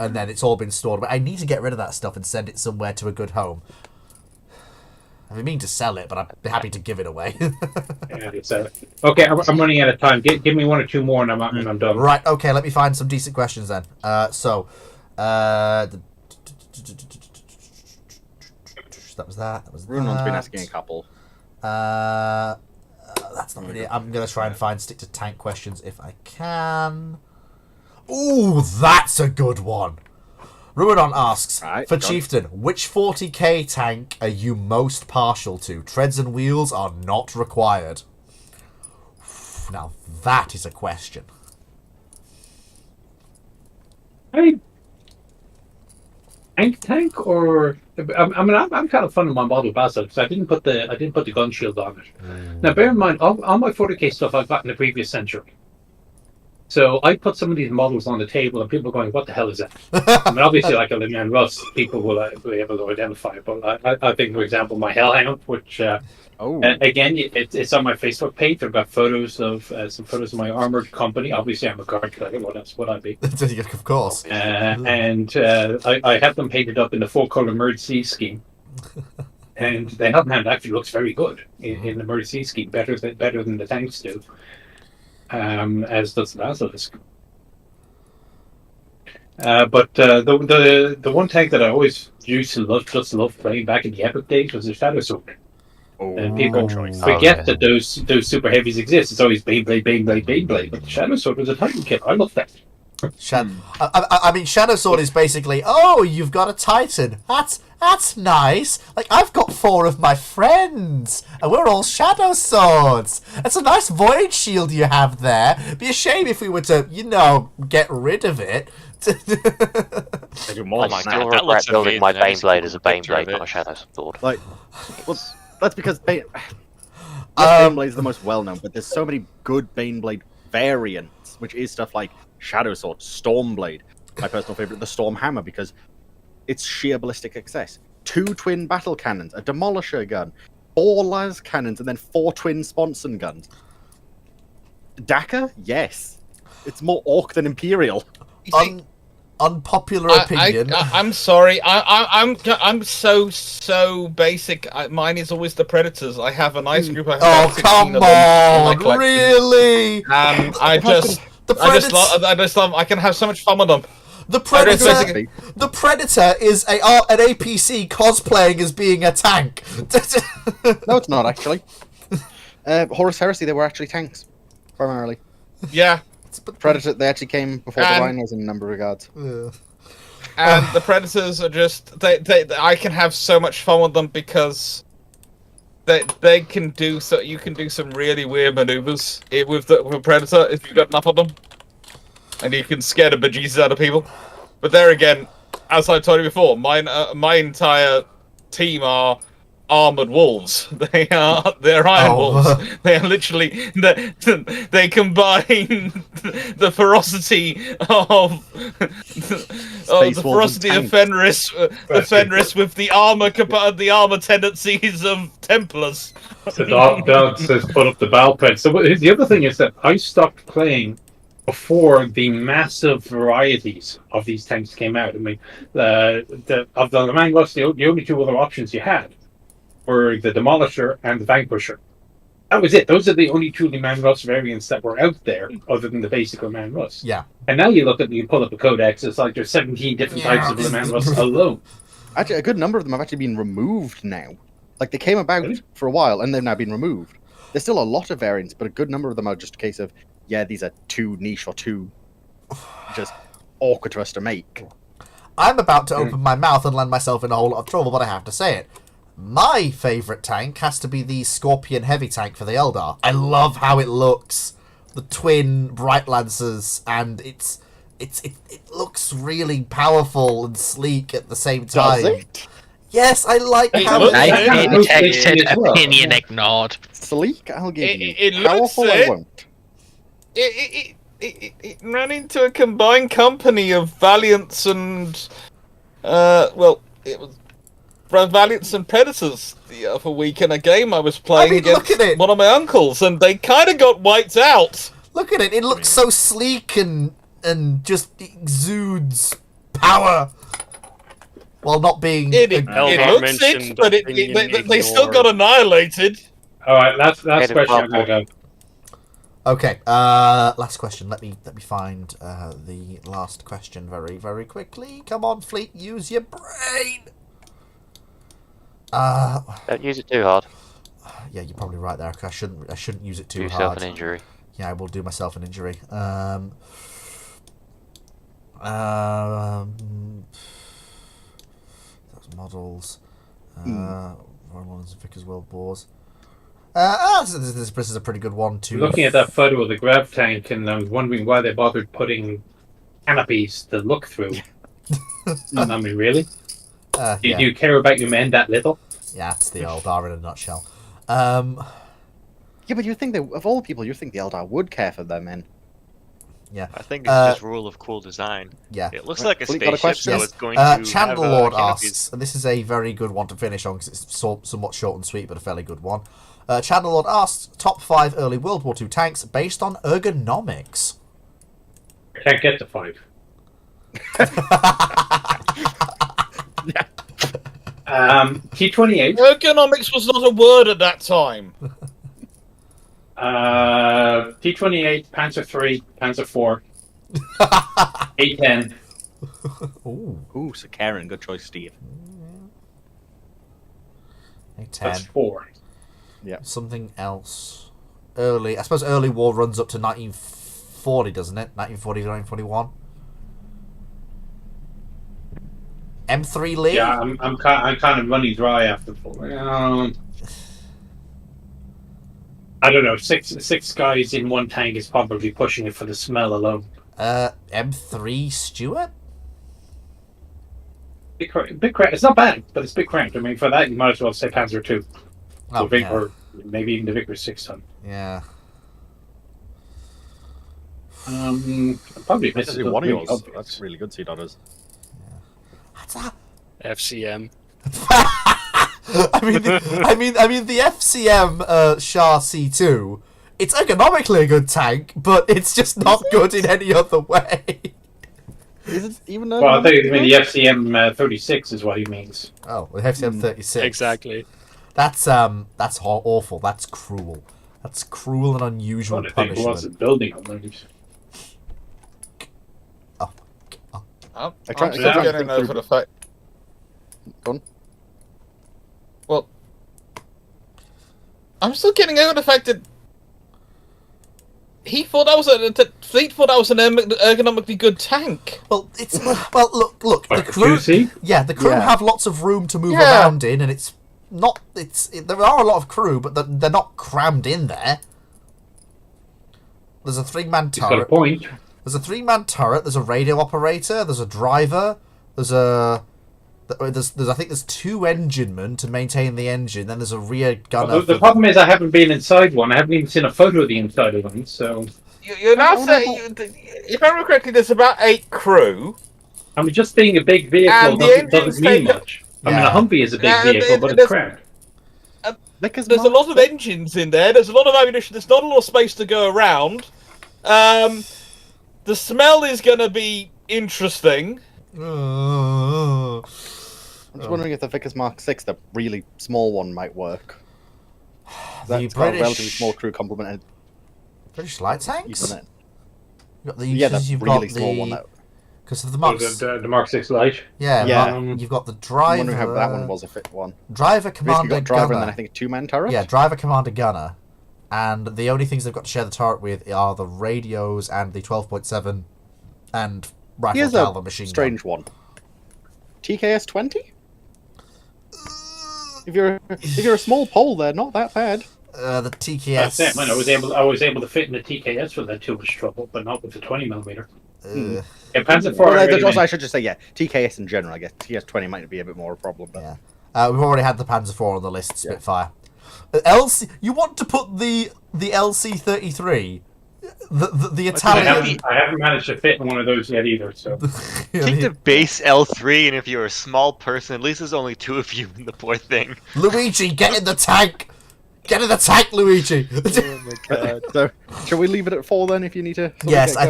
and then it's all been stored. But I need to get rid of that stuff and send it somewhere to a good home. I mean to sell it, but I'd be happy to give it away. Okay, I'm running out of time. Give me one or two more, and I'm done. Right. Okay. Let me find some decent questions then. That was that. Runon's been asking a couple. That's not really. I'm gonna try and stick to tank questions if I can. Ooh, that's a good one. Ruinon asks, for Chieftain, which 40k tank are you most partial to? Treads and wheels are not required. Now that is a question. Tank or I'm kind of fun with my model Basil because I didn't put the gun shield on it. Now bear in mind, all my 40k stuff I've got in the previous century. So I put some of these models on the table, and people are going, "What the hell is that?" I mean, obviously, like a Le Mans Russ, people will be able to identify it. But I think, for example, my Hellhound, which again, it's on my Facebook page. I've got photos of some photos of my armoured company. Obviously, I'm a guard player. What else would I be? Of course. And I have them painted up in the 4-color emergency scheme. And the Hellhound actually looks very good in the emergency scheme, better than the tanks do. As does the Basilisk. But the one tank that I always used to love playing back in the Epic days was the Shadow Sword. And people forget that those super heavies exist. It's always Beyblade. But the Shadow Sword was a Titan killer. I love that. I mean, Shadow Sword is basically, oh, you've got a Titan. That's nice. Like, I've got 4 of my friends, and we're all Shadow Swords. That's a nice void shield you have there. It'd be a shame if we were to, get rid of it. I still regret building my Baneblade as a Baneblade, not a Shadow Sword. That's because Baneblade is the most well-known, but there's so many good Baneblade variants, which is stuff like Shadow Sword, Stormblade, my personal favourite, the Storm Hammer, because it's sheer ballistic excess. 2 twin battle cannons, a demolisher gun, 4 las cannons, and then 4 twin sponson guns. Daka? Yes. It's more Orc than Imperial. Unpopular opinion. I'm sorry. I'm so basic. Mine is always the Predators. I have a nice group. I have 16 of them. Really? I just love. I can have so much fun with them. The Predator is an APC cosplaying as being a tank. No, it's not actually. Horus Heresy, they were actually tanks, primarily. Yeah. Predator, they actually came before the Rhinos in a number of regards. Yeah. And the Predators are just I can have so much fun with them because they can do so. You can do some really weird maneuvers with a Predator if you've got enough of them, and you can scare the bejesus out of people. But there again, as I told you before, my entire team are armored wolves. They're iron wolves. They are literally they combine the ferocity of Fenris with the armor tendencies of Templars. The dog says put up the battle pen. So the other thing is that I stopped playing before the massive varieties of these tanks came out. I mean, of the Le Mans Rust, the only two other options you had were the Demolisher and the Vanquisher. That was it. Those are the only two Le Mans Rust variants that were out there, other than the basic Le Mans Rust. Yeah. And now you look at you pull up the codex, it's like there's 17 different types of Le Mans Rust alone. Actually, a good number of them have actually been removed now. Like, they came about for a while, and they've now been removed. There's still a lot of variants, but a good number of them are just a case of, yeah, these are too niche or too just awkward for us to make. I'm about to open my mouth and land myself in a whole lot of trouble, but I have to say it. My favourite tank has to be the Scorpion Heavy Tank for the Eldar. I love how it looks. The twin Bright Lancers, and it looks really powerful and sleek at the same time. Does it? Yes, I like how I detected opinion ignored. Sleek, I'll give you. It looks Powerful, I won't. It ran into a combined company of Valiants and it was Valiants and Predators the other week in a game I was playing against one of my uncles, and they kind of got wiped out. Look at it. It looks so sleek and just exudes power. While not being... It looks sick, but they still got annihilated. Alright, last question, I'm gonna go. Okay, last question. Let me find the last question very, very quickly. Come on, Fleet, use your brain! Don't use it too hard. Yeah, you're probably right there. I shouldn't use it too hard. Do yourself an injury. Yeah, I will do myself an injury. Those models. Royal Ones and Vickers World Wars. This is a pretty good one too. Looking at that photo of the grav tank, and I was wondering why they bothered putting canopies to look through. I mean, really? Do you care about your men that little? Yeah, it's the Eldar in a nutshell. Yeah, but you think that of all people, you think the Eldar would care for their men? Yeah, I think it's just rule of cool design. Yeah, it looks like a Fleet got a spaceship, question? so it's going to Channel have, Lord canopies. asks, and this is a very good one to finish on because it's somewhat short and sweet, but a fairly good one. Channel Lord asks, top 5 early World War II tanks based on ergonomics. I can't get to 5. T-28. Ergonomics was not a word at that time. T-28, Panzer 3, Panzer 4, A-10. Ooh, so Karen, good choice, Steve. A-10. That's 4. Yeah. Something else. I suppose early war runs up to 1940, doesn't it? 1940 to 1941. M3 Lee? Yeah, I'm kind of running dry after 4. I don't know. Six guys in one tank is probably pushing it for the smell alone. M3 Stewart? Big crack. It's not bad, but it's big cranked. I mean, for that, you might as well say Panzer 2. Oh, yeah. Or maybe even the Vickers 6-ton. Yeah. Probably This is one of yours. That's really good, Sea Dodders. What's that? FCM. I mean, the FCM Shah C2. It's ergonomically a good tank, but it's just not good in any other way. Is it even? Well, I think you mean the FCM 36 is what he means. Oh, the FCM 36. Exactly. That's awful. That's cruel. That's cruel and unusual punishment. Wasn't building on those. I'm trying still to getting think over through- the fact. Go on. Well, I'm still getting over the fact that he thought that was Fleet thought that was an ergonomically good tank. Well, it's well. Look. The crew. The crew have lots of room to move around in, and it's not. There are a lot of crew, but they're not crammed in there. There's a 3-man turret. He's got a point. There's a 3-man turret. There's a radio operator. There's a driver. There's I think there's 2 engine men to maintain the engine. Then there's a rear gunner. The problem is I haven't been inside one. I haven't even seen a photo of the inside of one. So you're now saying, if I remember correctly, there's about 8 crew. I mean, just being a big vehicle doesn't mean much. I mean, a Humvee is a big vehicle, but it's cramped. There's a lot of engines in there. There's a lot of ammunition. There's not a lot of space to go around. The smell is going to be interesting. I'm just wondering if the Vickers Mark 6, the really small one, might work. That's got a relatively small crew complement. And British light tanks? You've got the the really small one. Because of the Mark... the Mark 6 light? Yeah. You've got the driver... I'm wondering how that one was a fit one. Driver, commander, got driver, gunner. and then I think a 2-man turret? Yeah, driver, commander, gunner. And the only things they've got to share the turret with are the radios and the 12.7 and rifle caliber machine strange gun. one. TKS 20? If you're a small pole, they're not that bad. The TKS. That's it, man. I was able to fit in the TKS without too much trouble, but not with the 20mm. Panzer IV. I should just say, TKS in general. I guess TKS 20 might be a bit more of a problem. But... Yeah, we've already had the Panzer IV on the list. Spitfire. LC. You want to put the LC-33? The Italian. I haven't managed to fit in one of those yet either. So take the base L3, and if you're a small person, at least there's only 2 of you in the poor thing. Luigi, get in the tank! Get in the tank, Luigi! Oh my god. So, shall we leave it at 4 then if you need to? Yes, I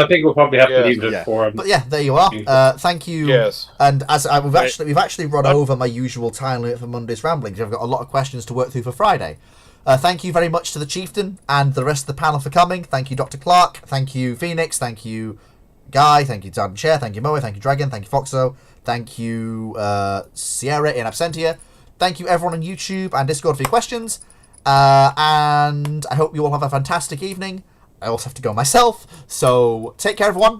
think we'll probably have to leave it at 4. But yeah, there you are. Thank you. Yes. And as we've actually run over my usual time limit for Monday's ramblings. I've got a lot of questions to work through for Friday. Thank you very much to the Chieftain and the rest of the panel for coming. Thank you, Dr. Clark. Thank you, Phoenix. Thank you, Guy. Thank you, Dan Chair. Thank you, Moe. Thank you, Dragon. Thank you, Foxo. Thank you, Sierra in absentia. Thank you, everyone on YouTube and Discord for your questions. And I hope you all have a fantastic evening. I also have to go myself. So take care, everyone.